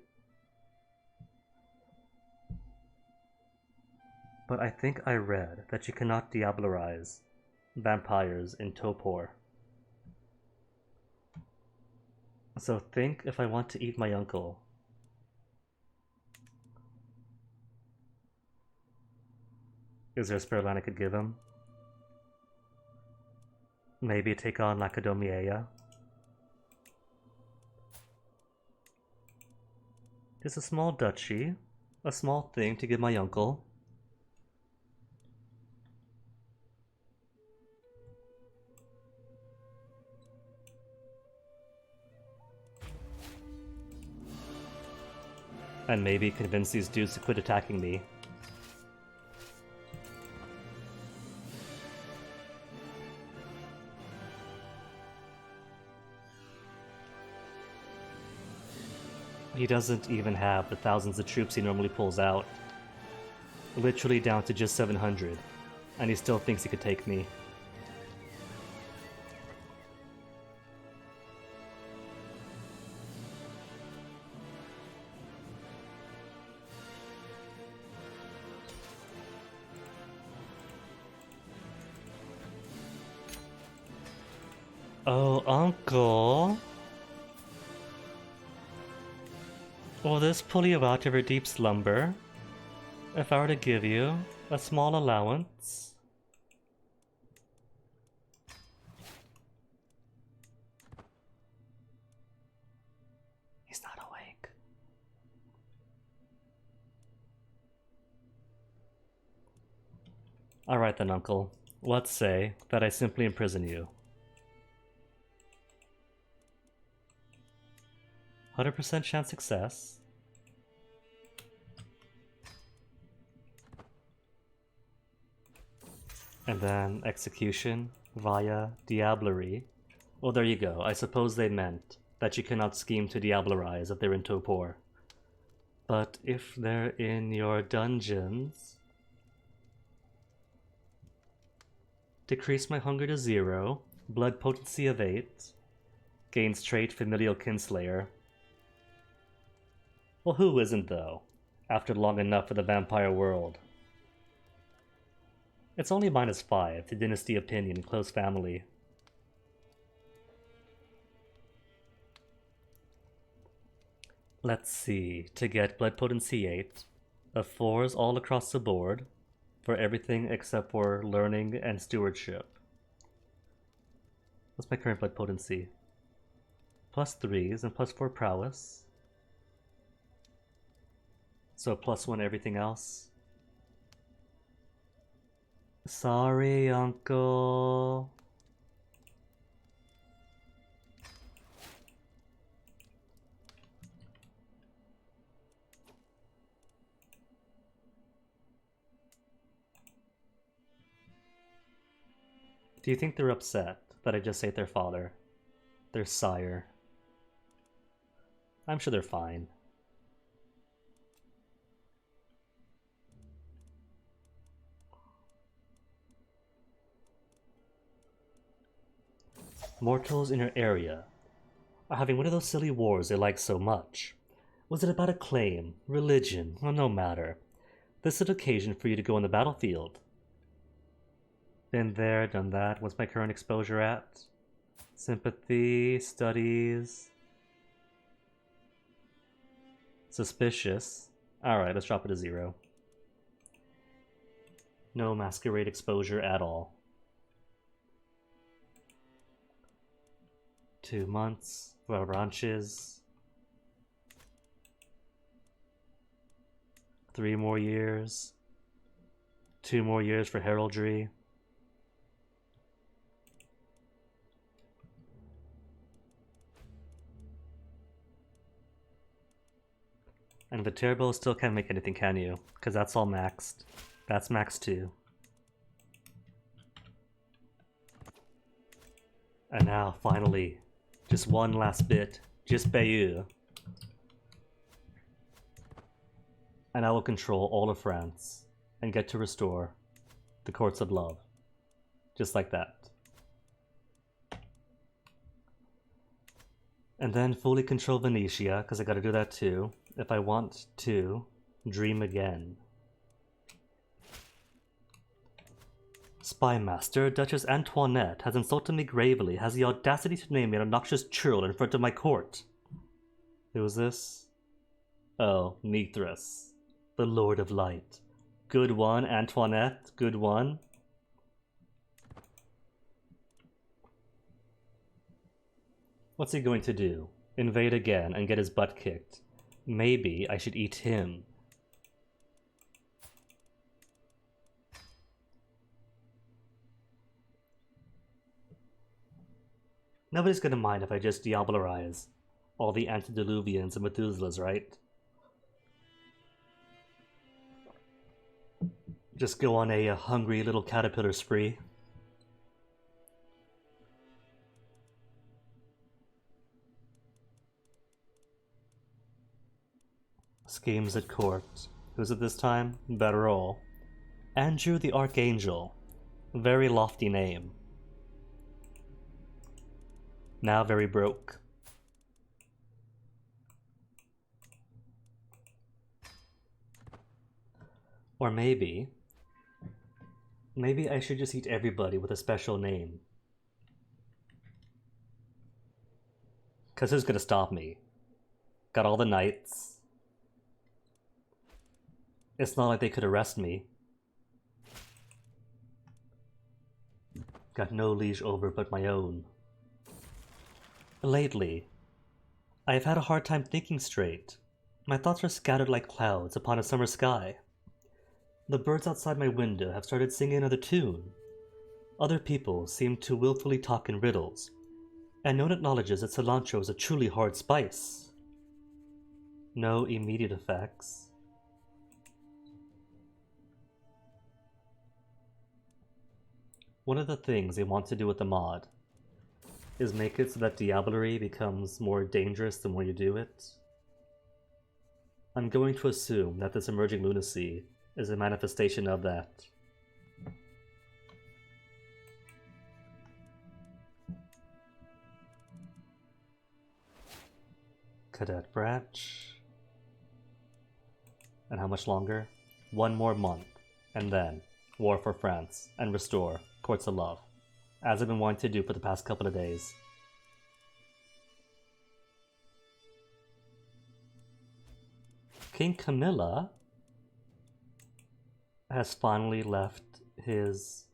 But I think I read that you cannot diablerize vampires in Topor. So think if I want to eat my uncle. Is there a spare line I could give him? Maybe take on Lacedomiea. Just a small duchy. A small thing to give my uncle. And maybe convince these dudes to quit attacking me. He doesn't even have the thousands of troops he normally pulls out. Literally down to just 700. And he still thinks he could take me. Oh, uncle. Will this pull you out of your deep slumber? If I were to give you a small allowance? He's not awake. Alright then, uncle. Let's say that I simply imprison you. 100% chance success. And then execution via diablerie. Well, there you go. I suppose they meant that you cannot scheme to diablerize if they're in Topor. But if they're in your dungeons... Decrease my hunger to 0. Blood potency of 8. Gains trait familial kinslayer. Well, who isn't, though, after long enough for the vampire world? It's only -5 to dynasty opinion, close family. Let's see, to get blood potency 8, of 4s all across the board, for everything except for learning and stewardship. What's my current blood potency? +3s and +4 prowess. So +1 everything else. Sorry, uncle. Do you think they're upset that I just ate their father? Their sire? I'm sure they're fine. Mortals in your area are having one of those silly wars they like so much. Was it about a claim, religion, or no matter? This is an occasion for you to go on the battlefield. Been there, done that. What's my current exposure at? Sympathy, studies. Suspicious. Alright, let's drop it to 0. No masquerade exposure at all. 2 months for branches. 3 more years. 2 more years for heraldry. And the Turbo still can't make anything, can you? Because that's all maxed. That's max 2. And now, finally, just one last bit. Just Bayeux. And I will control all of France and get to restore the courts of love. Just like that. And then fully control Venetia, because I gotta do that too, if I want to dream again. Spymaster Duchess Antoinette has insulted me gravely, has the audacity to name me an obnoxious churl in front of my court. Who is this? Oh, Mithras, the Lord of Light. Good one, Antoinette, good one. What's he going to do? Invade again and get his butt kicked. Maybe I should eat him. Nobody's gonna mind if I just diablerize all the antediluvians and Methuselahs, right? Just go on a hungry little caterpillar spree. Schemes at court. Who's it this time? Better all. Andrew the Archangel. Very lofty name. Now very broke. Or maybe I should just eat everybody with a special name. Cause who's gonna stop me? Got all the knights. It's not like they could arrest me. Got no leash over but my own. Lately, I have had a hard time thinking straight. My thoughts are scattered like clouds upon a summer sky. The birds outside my window have started singing another tune. Other people seem to willfully talk in riddles, and no one acknowledges that cilantro is a truly hard spice. No immediate effects. One of the things they want to do with the mod is make it so that diablerie becomes more dangerous the more you do it. I'm going to assume that this emerging lunacy is a manifestation of that. Cadet branch. And how much longer? 1 more month, and then war for France and restore Courts of Love, as I've been wanting to do for the past couple of days. King Camilla? has finally left his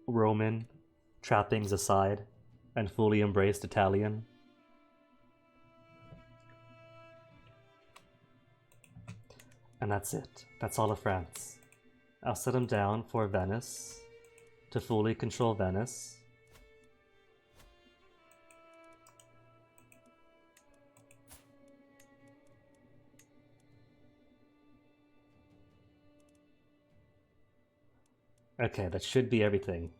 Roman trappings aside and fully embraced Italian. And that's it. That's all of France. I'll set him down for Venice to fully control Venice. Okay, that should be everything.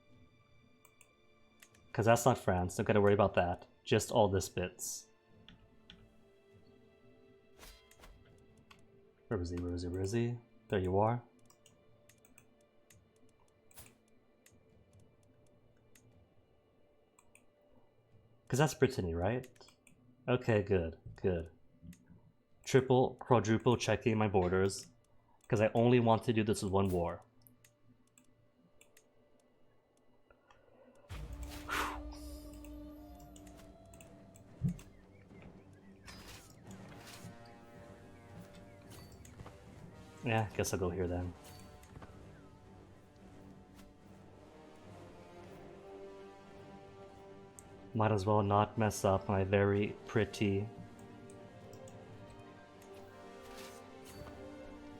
Because that's not France, don't gotta worry about that. Just all this bits. Where is he? Where is he? Where is he? There you are. Because that's Brittany, right? Okay, good, good. Triple, quadruple checking my borders. Because I only want to do this with one war. Yeah, guess I'll go here then. Might as well not mess up my very pretty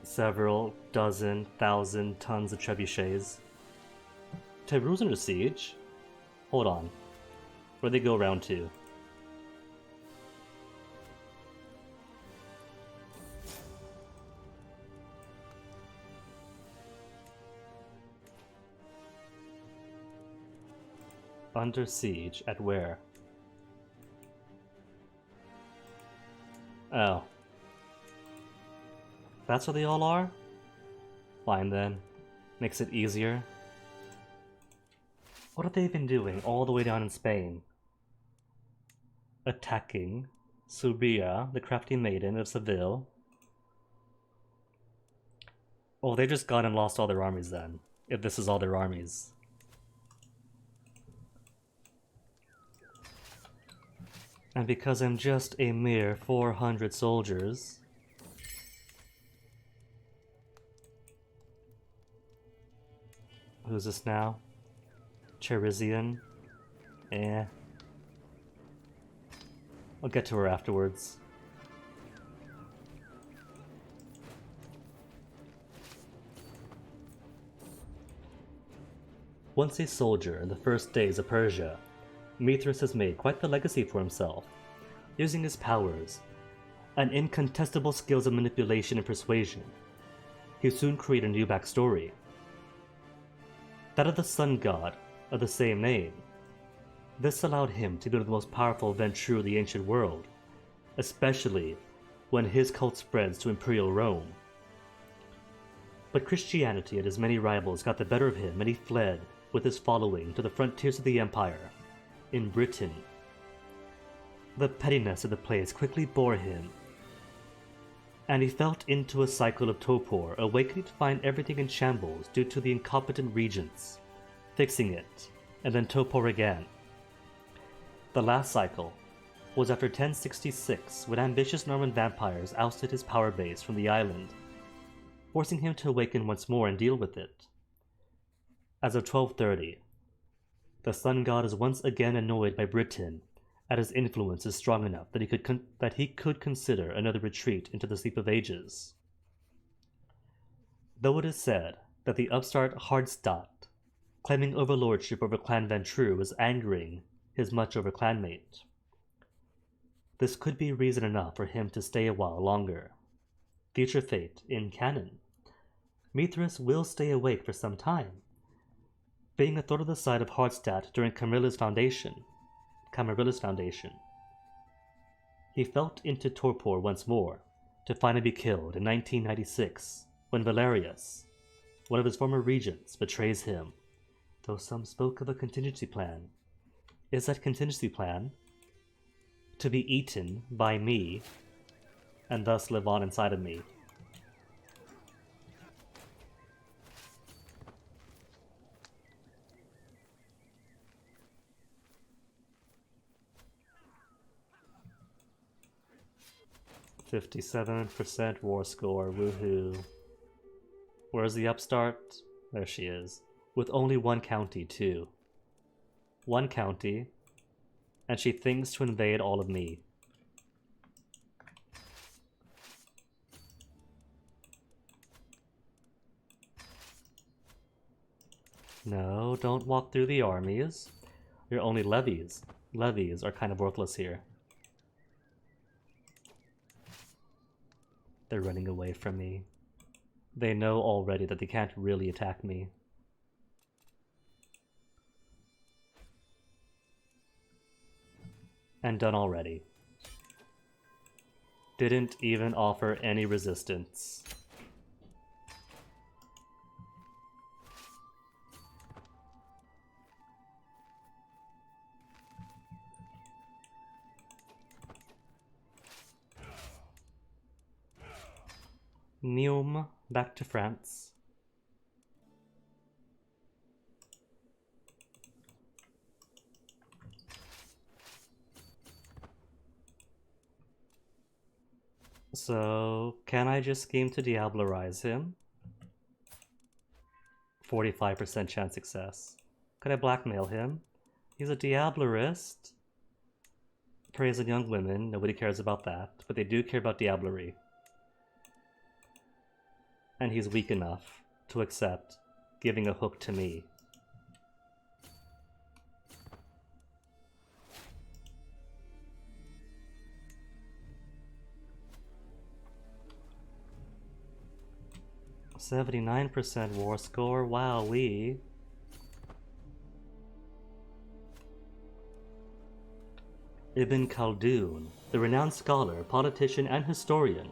several dozen thousand tons of trebuchets. Tebru's under siege? Hold on. Where'd they go round to? Under siege at where? Oh. That's where they all are? Fine then. Makes it easier. What have they been doing all the way down in Spain? Attacking Subria, the crafty maiden of Seville. Oh, they just gone and lost all their armies then. If this is all their armies. And because I'm just a mere 400 soldiers... Who's this now? Cherizian? Eh. I'll get to her afterwards. Once a soldier in the first days of Persia, Mithras has made quite the legacy for himself, using his powers and incontestable skills of manipulation and persuasion. He soon created a new backstory, that of the sun god of the same name. This allowed him to be the most powerful Ventrue of the ancient world, especially when his cult spreads to Imperial Rome. But Christianity and his many rivals got the better of him, and he fled with his following to the frontiers of the empire, in Britain. The pettiness of the place quickly bore him, and he fell into a cycle of torpor, awakening to find everything in shambles due to the incompetent regents, fixing it, and then torpor again. The last cycle was after 1066, when ambitious Norman vampires ousted his power base from the island, forcing him to awaken once more and deal with it. As of 1230, the sun god is once again annoyed by Britain, and his influence is strong enough that he could consider another retreat into the sleep of ages. Though it is said that the upstart Hardstadt, claiming overlordship over Clan Ventrue, was angering his much-over clanmate, this could be reason enough for him to stay a while longer. Future fate in canon. Mithras will stay awake for some time, being a thorn on the side of Hardstadt during Camarilla's foundation. He fell into torpor once more, to finally be killed in 1996, when Valerius, one of his former regents, betrays him, though some spoke of a contingency plan. Is that contingency plan to be eaten by me, and thus live on inside of me? %57% war score, woohoo. Where's the upstart? There she is. With only one county, too. One county, and she thinks to invade all of me. No, don't walk through the armies. You're only levies. Levies are kind of worthless here. They're running away from me. They know already that they can't really attack me. And done already. Didn't even offer any resistance. Neum, back to France. So, can I just scheme to diablerize him? 45% chance success. Could I blackmail him? He's a diablerist. Preys on young women, nobody cares about that, but they do care about diablerie. And he's weak enough to accept giving a hook to me. "79% war score, wowee." Ibn Khaldun, the renowned scholar, politician, and historian,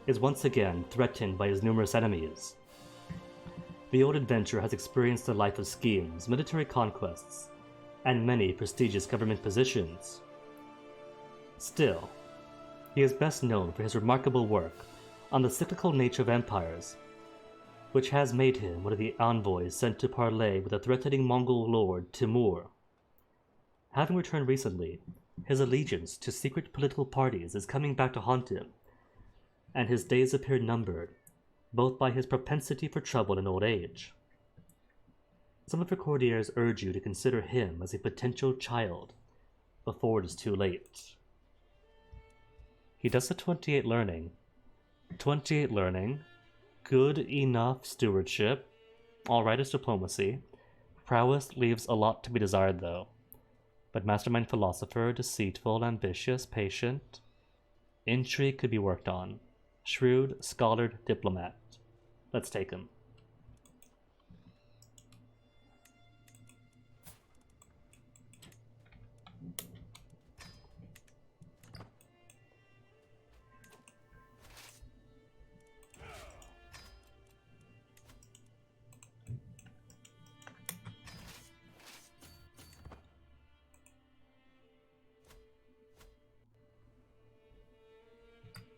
is once again threatened by his numerous enemies. The old adventurer has experienced a life of schemes, military conquests, and many prestigious government positions. Still, he is best known for his remarkable work on the cyclical nature of empires, which has made him one of the envoys sent to parley with the threatening Mongol lord Timur. Having returned recently, his allegiance to secret political parties is coming back to haunt him, and his days appear numbered, both by his propensity for trouble in old age. Some of your courtiers urge you to consider him as a potential child before it is too late. He does a 28 learning. 28 learning. Good enough stewardship. Alright is diplomacy. Prowess leaves a lot to be desired though. But mastermind philosopher, deceitful, ambitious, patient. Intrigue could be worked on. Shrewd, scholared, diplomat. Let's take him.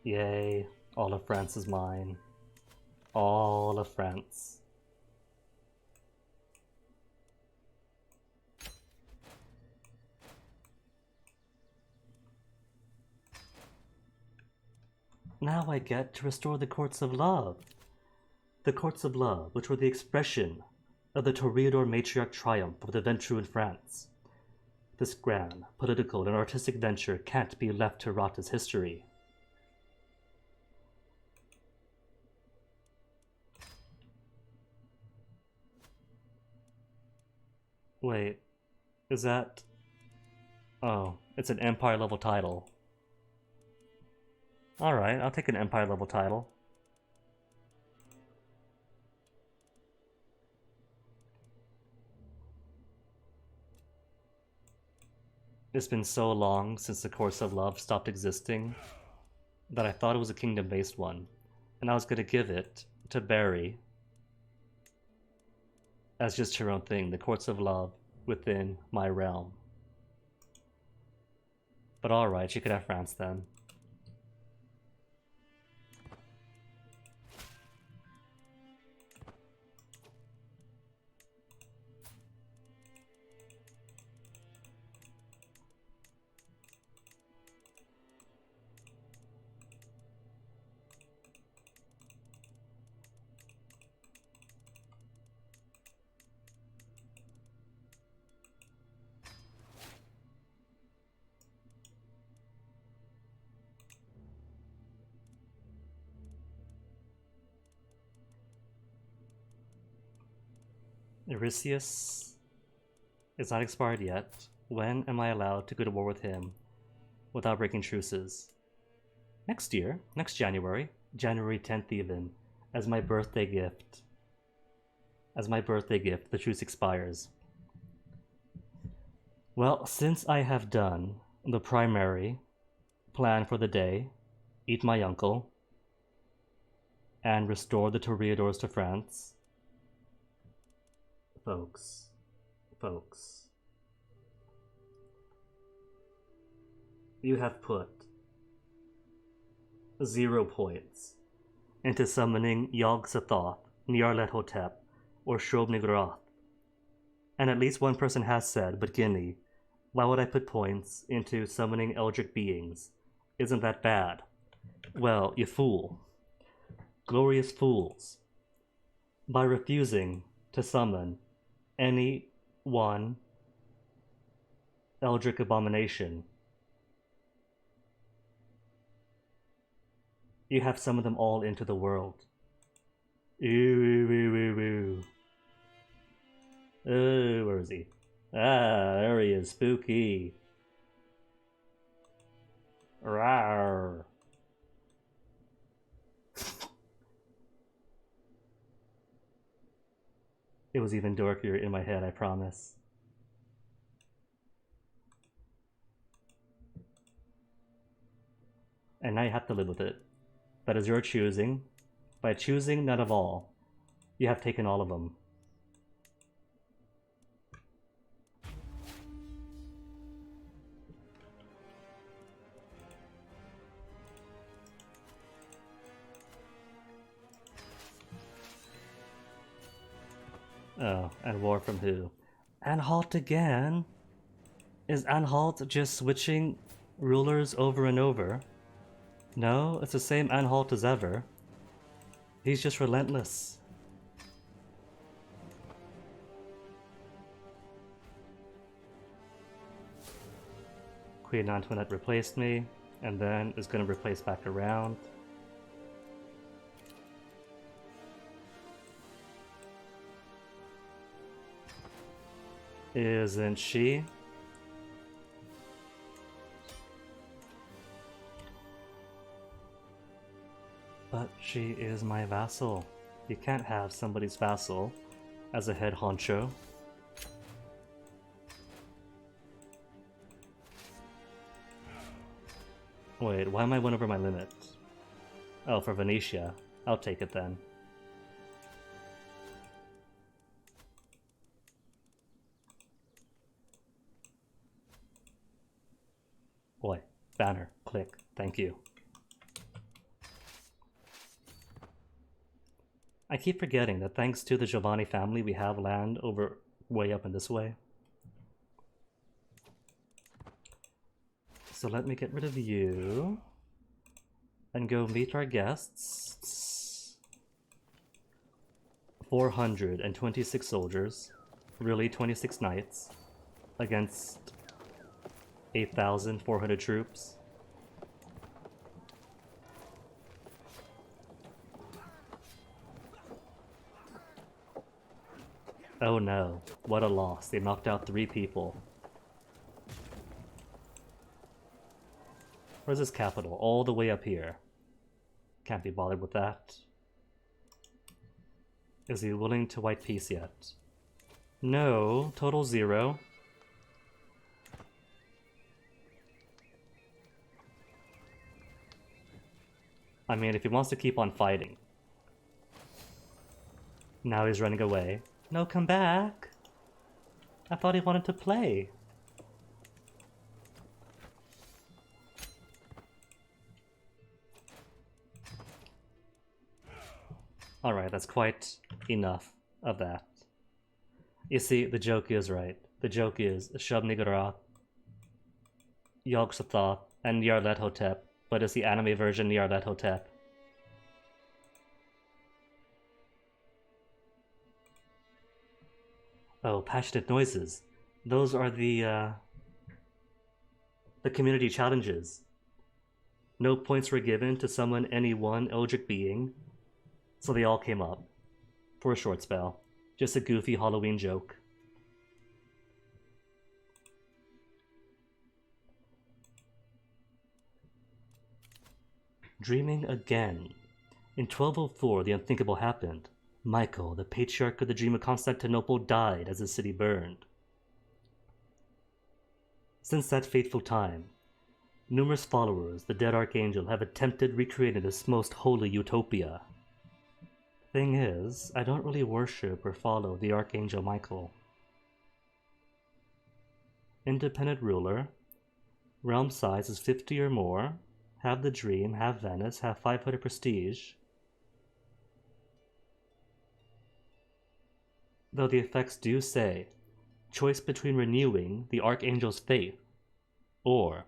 Yay, all of France is mine. All of France. Now I get to restore the courts of love. The courts of love, which were the expression of the Toreador matriarch triumph of the Ventrue in France. This grand, political, and artistic venture can't be left to rot as history. Wait, is that... Oh, it's an Empire level title. Alright, I'll take an Empire level title. It's been so long since the Course of Love stopped existing that I thought it was a kingdom-based one, and I was gonna give it to Barry as just her own thing, the Courts of Love within my realm. But alright, she could have France then. Eurystheus is not expired yet. When am I allowed to go to war with him without breaking truces? Next year, next January, January 10th even, as my birthday gift. As my birthday gift, the truce expires. Well, since I have done the primary plan for the day, eat my uncle, and restore the Toreadors to France, folks, you have put 0 points into summoning Yog-Sothoth, Nyarlathotep, or Shub-Niggurath. And at least one person has said, but Guinea, why would I put points into summoning Eldritch beings? Isn't that bad? Well, you fool. Glorious fools. By refusing to summon any one Eldritch abomination, you have summoned them all into the world. Ooh. Oh, where is he? Ah, there he is. Spooky. Rawr. It was even darker in my head, I promise. And now you have to live with it. That is your choosing. By choosing none of all, you have taken all of them. Oh, and war from who? Anhalt again? Is Anhalt just switching rulers over and over? No, it's the same Anhalt as ever. He's just relentless. Queen Antoinette replaced me, and then is going to replace back around. Isn't she? But she is my vassal. You can't have somebody's vassal as a head honcho. Wait, why am I one over my limit? Oh, for Venetia. I'll take it then. Boy, banner, click, thank you. I keep forgetting that thanks to the Giovanni family, we have land over way up in this way. So let me get rid of you and go meet our guests. 426 soldiers, really 26 knights, against 8,400 troops. Oh no, what a loss. They knocked out 3 people. Where's his capital? All the way up here. Can't be bothered with that. Is he willing to white peace yet? No, total 0. I mean, if he wants to keep on fighting. Now he's running away. No, come back. I thought he wanted to play. Alright, that's quite enough of that. You see, the joke is right. The joke is Shub-Niggurath, Yog-Sothoth, and Nyarlathotep, but it's the anime version Nyarlathotep. Oh, passionate noises. Those are the community challenges. No points were given to summon any one Eldritch being, so they all came up for a short spell. Just a goofy Halloween joke. Dreaming again. In 1204, the unthinkable happened. Michael, the patriarch of the dream of Constantinople, died as the city burned. Since that fateful time, numerous followers, the dead archangel, have attempted recreating this most holy utopia. Thing is, I don't really worship or follow the Archangel Michael. Independent ruler, realm size is 50 or more, have the dream, have Venice, have 500 prestige. Though the effects do say, choice between renewing the Archangel's faith or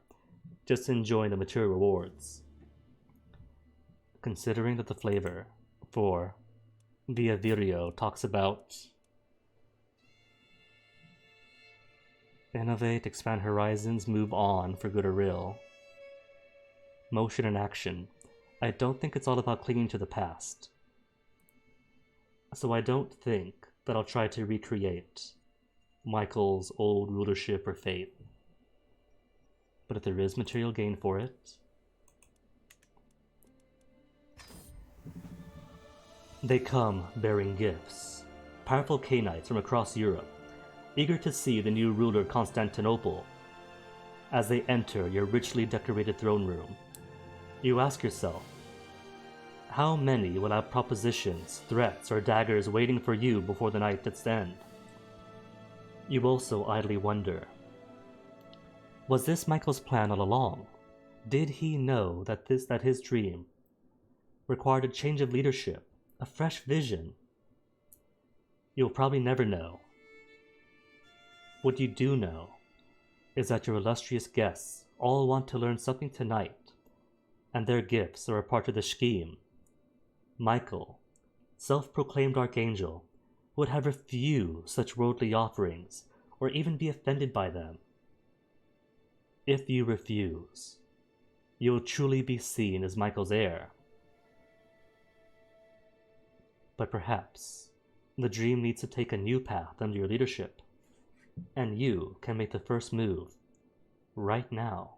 just enjoying the material rewards. Considering that the flavor for Via Virio talks about innovate, expand horizons, move on for good or ill. Motion and action. I don't think it's all about clinging to the past. So I don't think that I'll try to recreate Michael's old rulership or fate. But if there is material gain for it, they come bearing gifts. Powerful Cainites from across Europe, eager to see the new ruler Constantinople. As they enter your richly decorated throne room, you ask yourself, how many will have propositions, threats, or daggers waiting for you before the night's end? You also idly wonder, was this Michael's plan all along? Did he know that his dream required a change of leadership, a fresh vision? You'll probably never know. What you do know is that your illustrious guests all want to learn something tonight, and their gifts are a part of the scheme. Michael, self-proclaimed archangel, would have refused such worldly offerings, or even be offended by them. If you refuse, you'll truly be seen as Michael's heir. But perhaps the dream needs to take a new path under your leadership, and you can make the first move right now.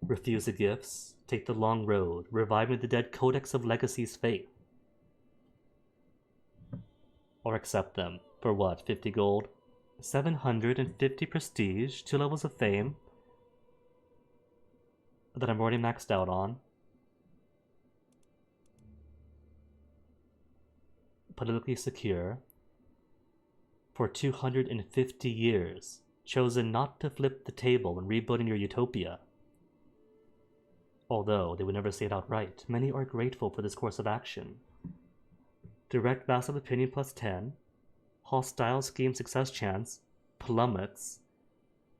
Refuse the gifts, take the long road, reviving the dead Codex of Legacy's faith. Or accept them for what, 50 gold? 750 prestige, 2 levels of fame that I'm already maxed out on. Politically secure for 250 years, chosen not to flip the table when rebuilding your utopia. Although they would never say it outright, many are grateful for this course of action. Direct massive opinion plus 10, hostile scheme success chance plummets,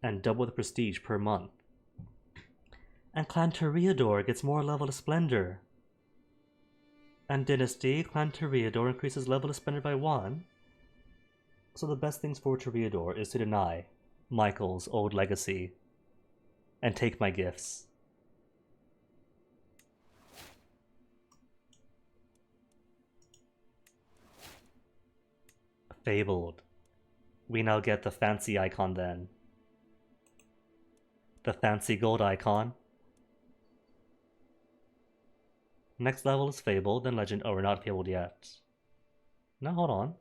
and double the prestige per month. And Clan Toreador gets more level of splendor. And Dynasty, Clan Toreador increases level of splendor by 1. So the best things for Toreador is to deny Michael's old legacy and take my gifts. Fabled. We now get the fancy icon then. The fancy gold icon. Next level is Fabled, then Legend. Oh, we're not Fabled yet. No, hold on.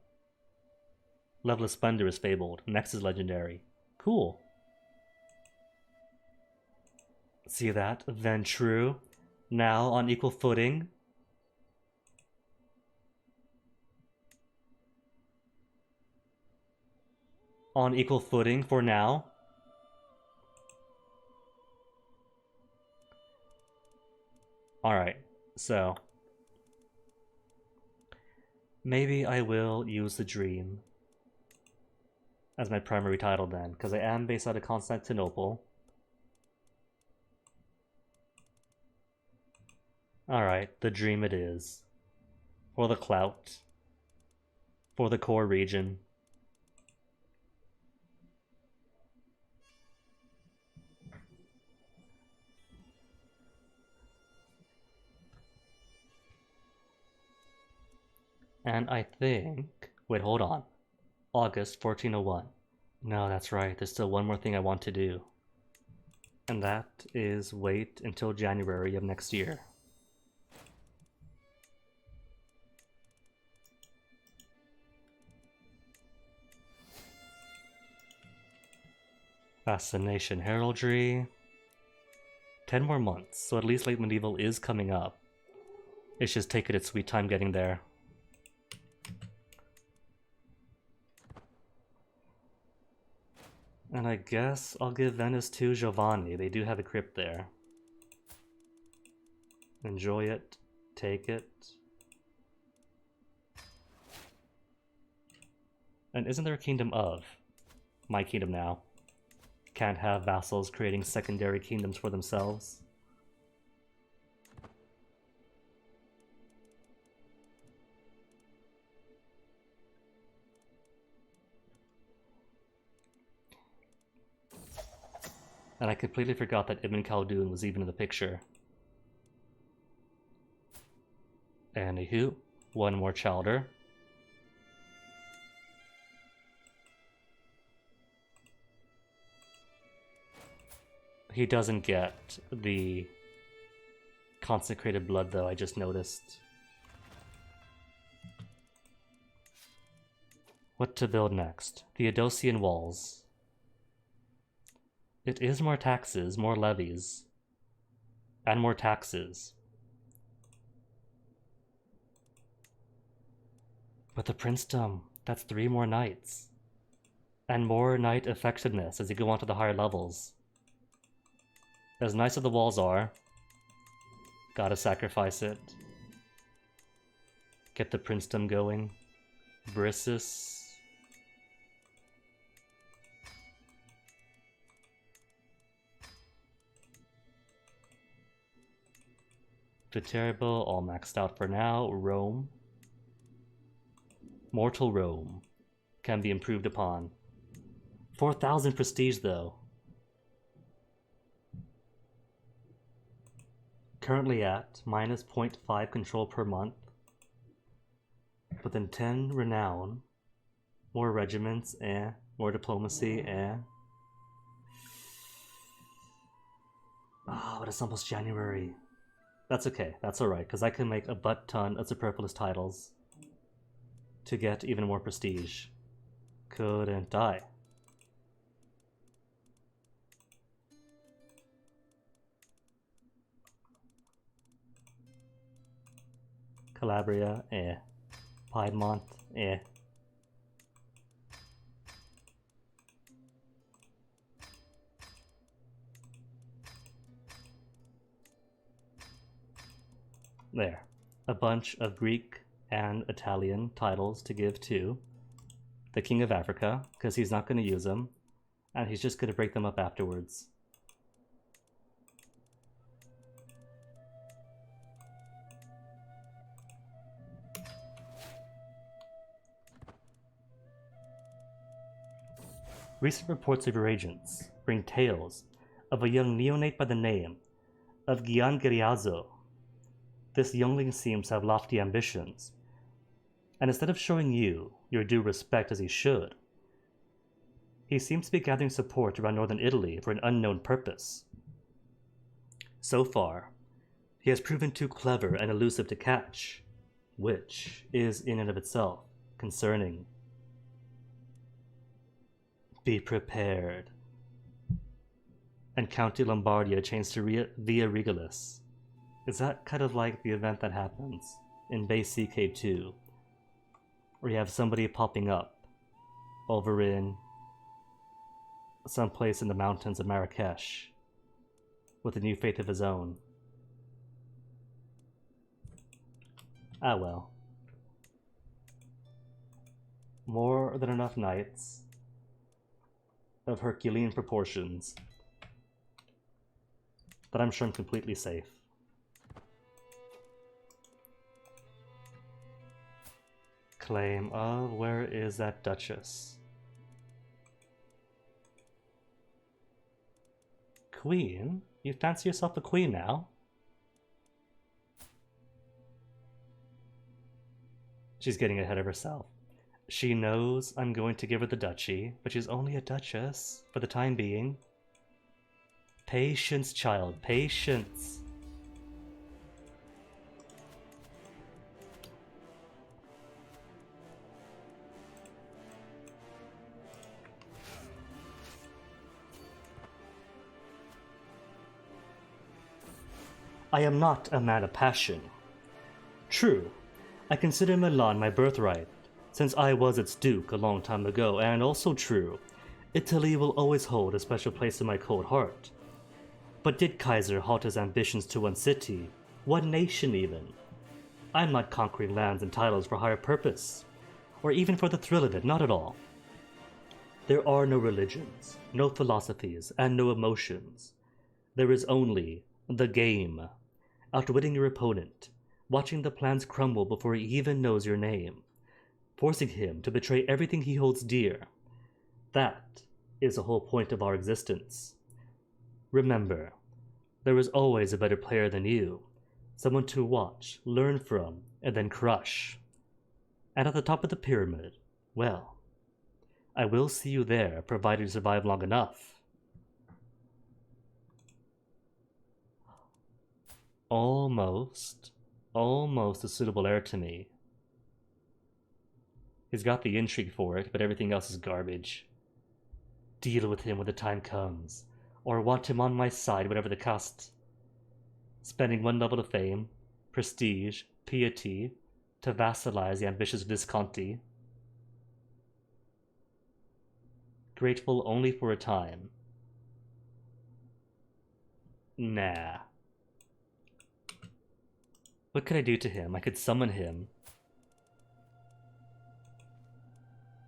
Level of Splendor is Fabled. Next is Legendary. Cool. See that? Then True. Now on equal footing. On equal footing for now. Alright, so maybe I will use the dream as my primary title then, because I am based out of Constantinople. Alright, the dream it is. For the clout. For the core region. And I think... Wait, hold on. August 1401. No, that's right. There's still one more thing I want to do. And that is wait until January of next year. Fascination Heraldry. 10 more months, so at least late medieval is coming up. It's just taking its sweet time getting there. And I guess I'll give Venice to Giovanni. They do have a crypt there. Enjoy it. Take it. And isn't there a kingdom of? My kingdom now. Can't have vassals creating secondary kingdoms for themselves. And I completely forgot that Ibn Khaldun was even in the picture. Anywho, one more chowder. He doesn't get the consecrated blood though, I just noticed. What to build next? Theodosian walls. It is more taxes, more levies, and more taxes. But the princedom, that's 3 more knights. And more knight effectiveness as you go on to the higher levels. As nice as the walls are, gotta sacrifice it. Get the princedom going. Brissus. Viterbo, all maxed out for now. Rome. Mortal Rome. Can be improved upon. 4,000 prestige though. Currently at minus 0.5 control per month. But then 10 renown. More regiments, eh. More diplomacy, eh. Ah, but it's almost January. That's okay, that's alright, because I can make a butt ton of superfluous titles to get even more prestige. Couldn't die. Calabria, eh. Piedmont, eh. There. A bunch of Greek and Italian titles to give to the King of Africa, because he's not going to use them, and he's just going to break them up afterwards. Recent reports of your agents bring tales of a young neonate by the name of Gian Giriazzo. This youngling seems to have lofty ambitions, and instead of showing you your due respect as he should, he seems to be gathering support around northern Italy for an unknown purpose. So far, he has proven too clever and elusive to catch, which is in and of itself concerning. Be prepared. And County Lombardia changed to Via Regalis. Is that kind of like the event that happens in Base CK2, where you have somebody popping up over in someplace in the mountains of Marrakesh with a new faith of his own? Ah well. More than enough knights of Herculean proportions that I'm sure I'm completely safe. Claim of, where is that Duchess? Queen? You fancy yourself a queen now? She's getting ahead of herself. She knows I'm going to give her the duchy, but she's only a duchess for the time being. Patience, child, patience. I am not a man of passion. True, I consider Milan my birthright, since I was its duke a long time ago, and also true, Italy will always hold a special place in my cold heart. But did Kaiser halt his ambitions to one city, one nation even? I'm not conquering lands and titles for higher purpose, or even for the thrill of it, not at all. There are no religions, no philosophies, and no emotions. There is only the game. Outwitting your opponent, watching the plans crumble before he even knows your name, forcing him to betray everything he holds dear. That is the whole point of our existence. Remember, there is always a better player than you, someone to watch, learn from, and then crush. And at the top of the pyramid, well, I will see you there, provided you survive long enough. Almost a suitable heir to me. He's got the intrigue for it, but everything else is garbage. Deal with him when the time comes, or want him on my side, whatever the cost. Spending one level of fame, prestige, piety, to vassalize the ambitious Visconti. Grateful only for a time. Nah. What could I do to him? I could summon him.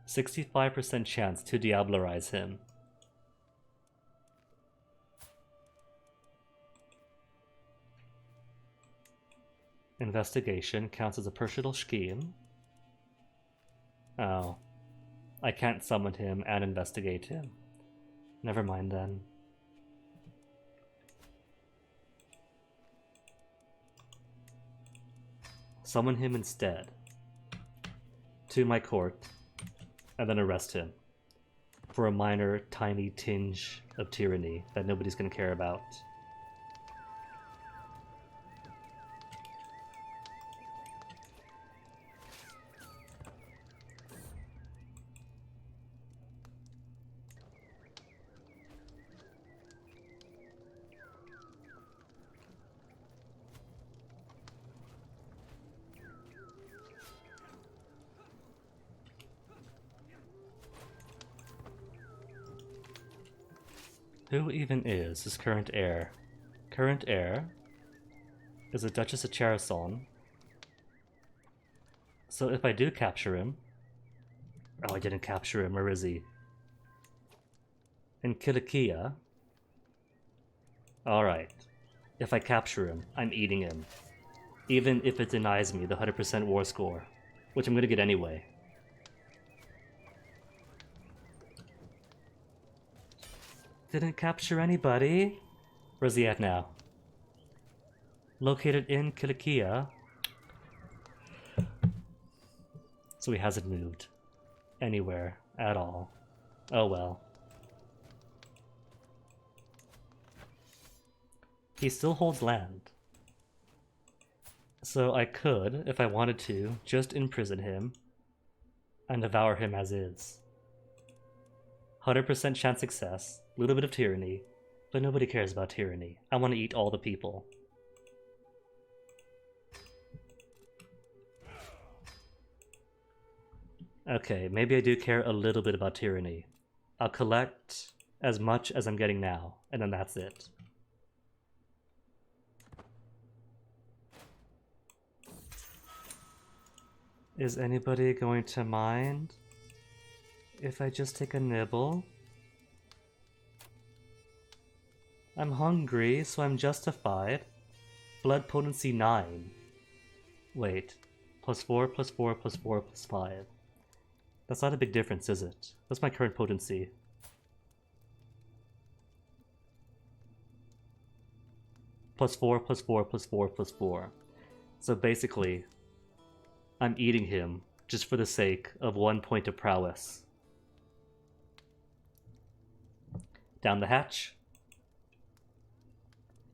65% chance to diablerize him. Investigation counts as a personal scheme. Oh. I can't summon him and investigate him. Never mind then. Summon him instead to my court, and then arrest him for a minor, tiny tinge of tyranny that nobody's going to care about. Who even is his current heir? Current heir is the Duchess of Cherson. So if I do capture him... Oh, I didn't capture him, where is he? In Kilikia. Alright. If I capture him, I'm eating him. Even if it denies me the 100% war score. Which I'm gonna get anyway. Didn't capture anybody. Where's he at now? Located in Kilikia. So he hasn't moved anywhere at all. Oh well. He still holds land. So I could, if I wanted to, just imprison him and devour him as is. 100% chance success, a little bit of tyranny, but nobody cares about tyranny. I want to eat all the people. Okay, maybe I do care a little bit about tyranny. I'll collect as much as I'm getting now, and then that's it. Is anybody going to mind if I just take a nibble? I'm hungry, so I'm justified. Blood potency 9. Wait. +4, +4, +4, +5. That's not a big difference, is it? That's my current potency. +4, +4, +4, +4. So basically, I'm eating him just for the sake of 1 point of prowess. Down the hatch.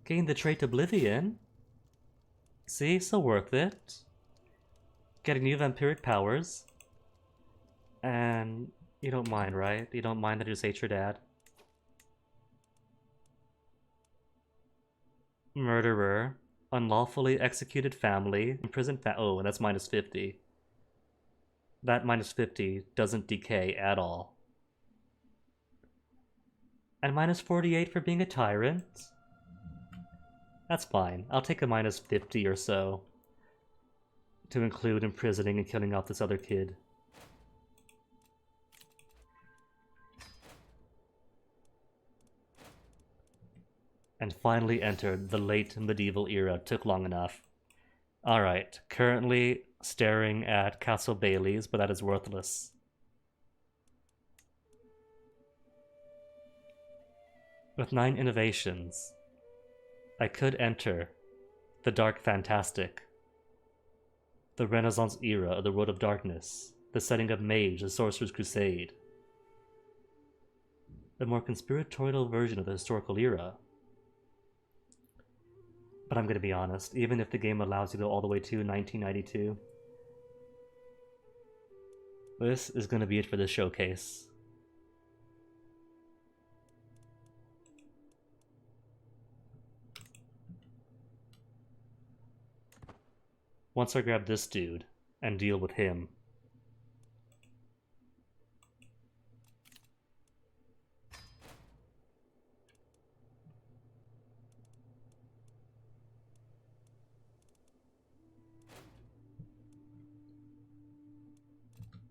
Gain the trait Oblivion. See, so worth it. Getting new vampiric powers. And you don't mind, right? You don't mind that I just ate your dad? Murderer. Unlawfully executed family. Imprisoned oh, and that's minus 50. That minus 50 doesn't decay at all. And minus 48 for being a tyrant? That's fine. I'll take a minus 50 or so to include imprisoning and killing off this other kid. And finally entered the late medieval era. Took long enough. Alright, currently staring at Castle Bailey's, but that is worthless. With 9 innovations, I could enter the Dark Fantastic, the Renaissance era of the World of Darkness, the setting of Mage, the Sorcerer's Crusade, a more conspiratorial version of the historical era. But I'm going to be honest, even if the game allows you to go all the way to 1992, this is going to be it for this showcase. Once I grab this dude and deal with him,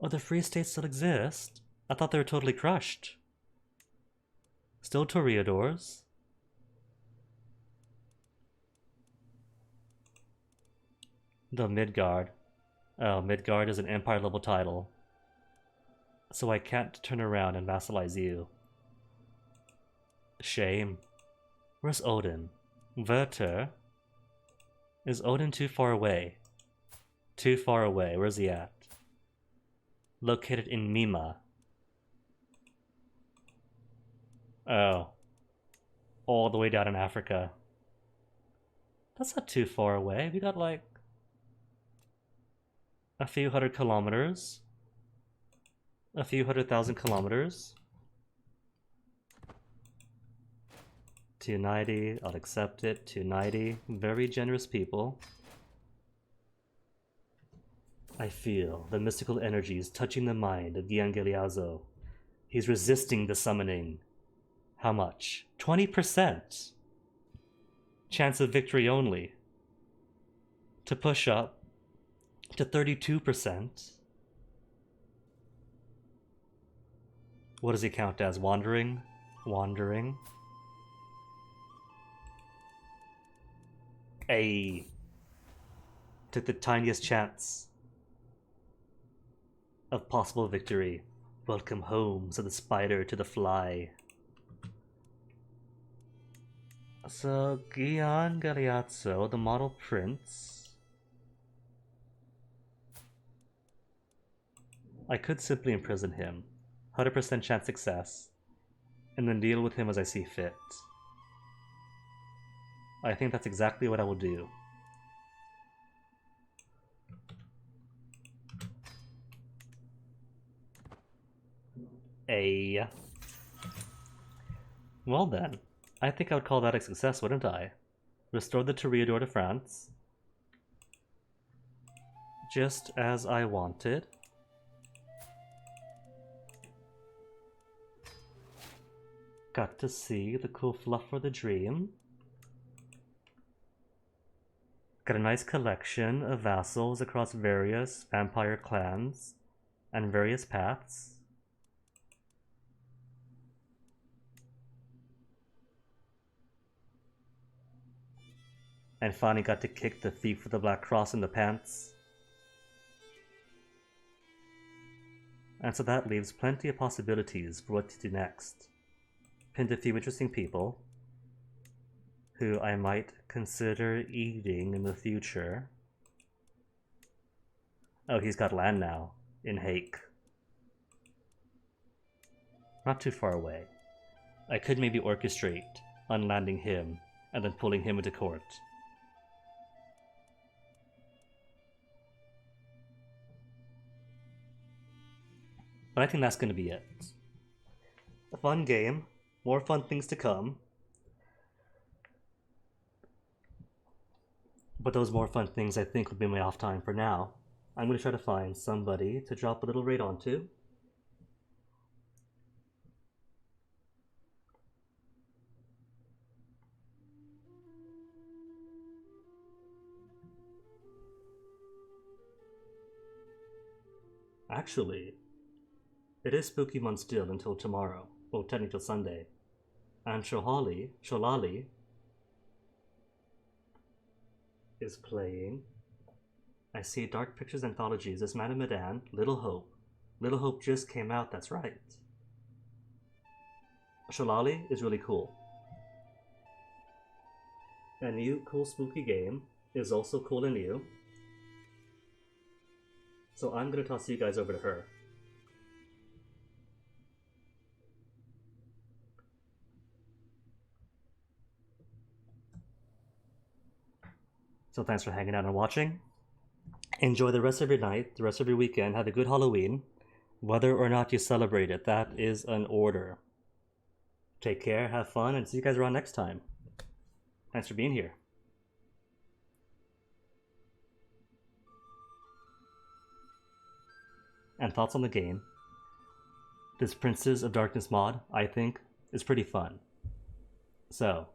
oh, the Free States still exist? I thought they were totally crushed. Still Toreadors. The Midgard. Oh, Midgard is an Empire level title. So I can't turn around and vassalize you. Shame. Where's Odin? Werther? Is Odin too far away? Too far away. Where's he at? Located in Mima. Oh. All the way down in Africa. That's not too far away. We got like a few 100 kilometers. A few 100,000 kilometers. 290, I'll accept it. 290, very generous people. I feel the mystical energies touching the mind of Gian Galeazzo. He's resisting the summoning. How much? 20%! Chance of victory only. To push up to 32%. What does he count as? Wandering? Wandering. Ayy. Took the tiniest chance of possible victory. Welcome home, said the spider to the fly. So, Gian Galeazzo, the model prince. I could simply imprison him. 100% chance success. And then deal with him as I see fit. I think that's exactly what I will do. Well then, I think I would call that a success, wouldn't I? Restore the Toreador to France. Just as I wanted. Got to see the cool fluff for the dream. Got a nice collection of vassals across various vampire clans and various paths. And finally got to kick the thief with the black cross in the pants. And so that leaves plenty of possibilities for what to do next. Pinned a few interesting people who I might consider eating in the future. Oh, he's got land now in Hake. Not too far away. I could maybe orchestrate unlanding him and then pulling him into court. But I think that's going to be it. A fun game. More fun things to come. But those more fun things, I think, will be my off time for now. I'm going to try to find somebody to drop a little raid onto. Actually, it is Spooky Month still until tomorrow. Well, technically till Sunday. And Sholali is playing. I see Dark Pictures Anthologies. This Madame Medan, Little Hope. Little Hope just came out, that's right. Sholali is really cool. A new cool spooky game is also cool and new. So I'm gonna toss you guys over to her. So thanks for hanging out and watching. Enjoy the rest of your night, the rest of your weekend. Have a good Halloween. Whether or not you celebrate it, that is an order. Take care, have fun, and see you guys around next time. Thanks for being here. And thoughts on the game. This Princes of Darkness mod, I think, is pretty fun. So,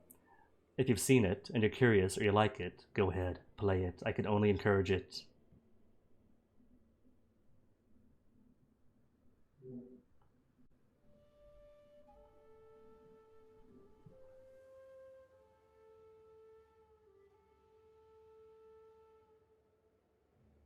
if you've seen it and you're curious or you like it, go ahead, play it. I can only encourage it.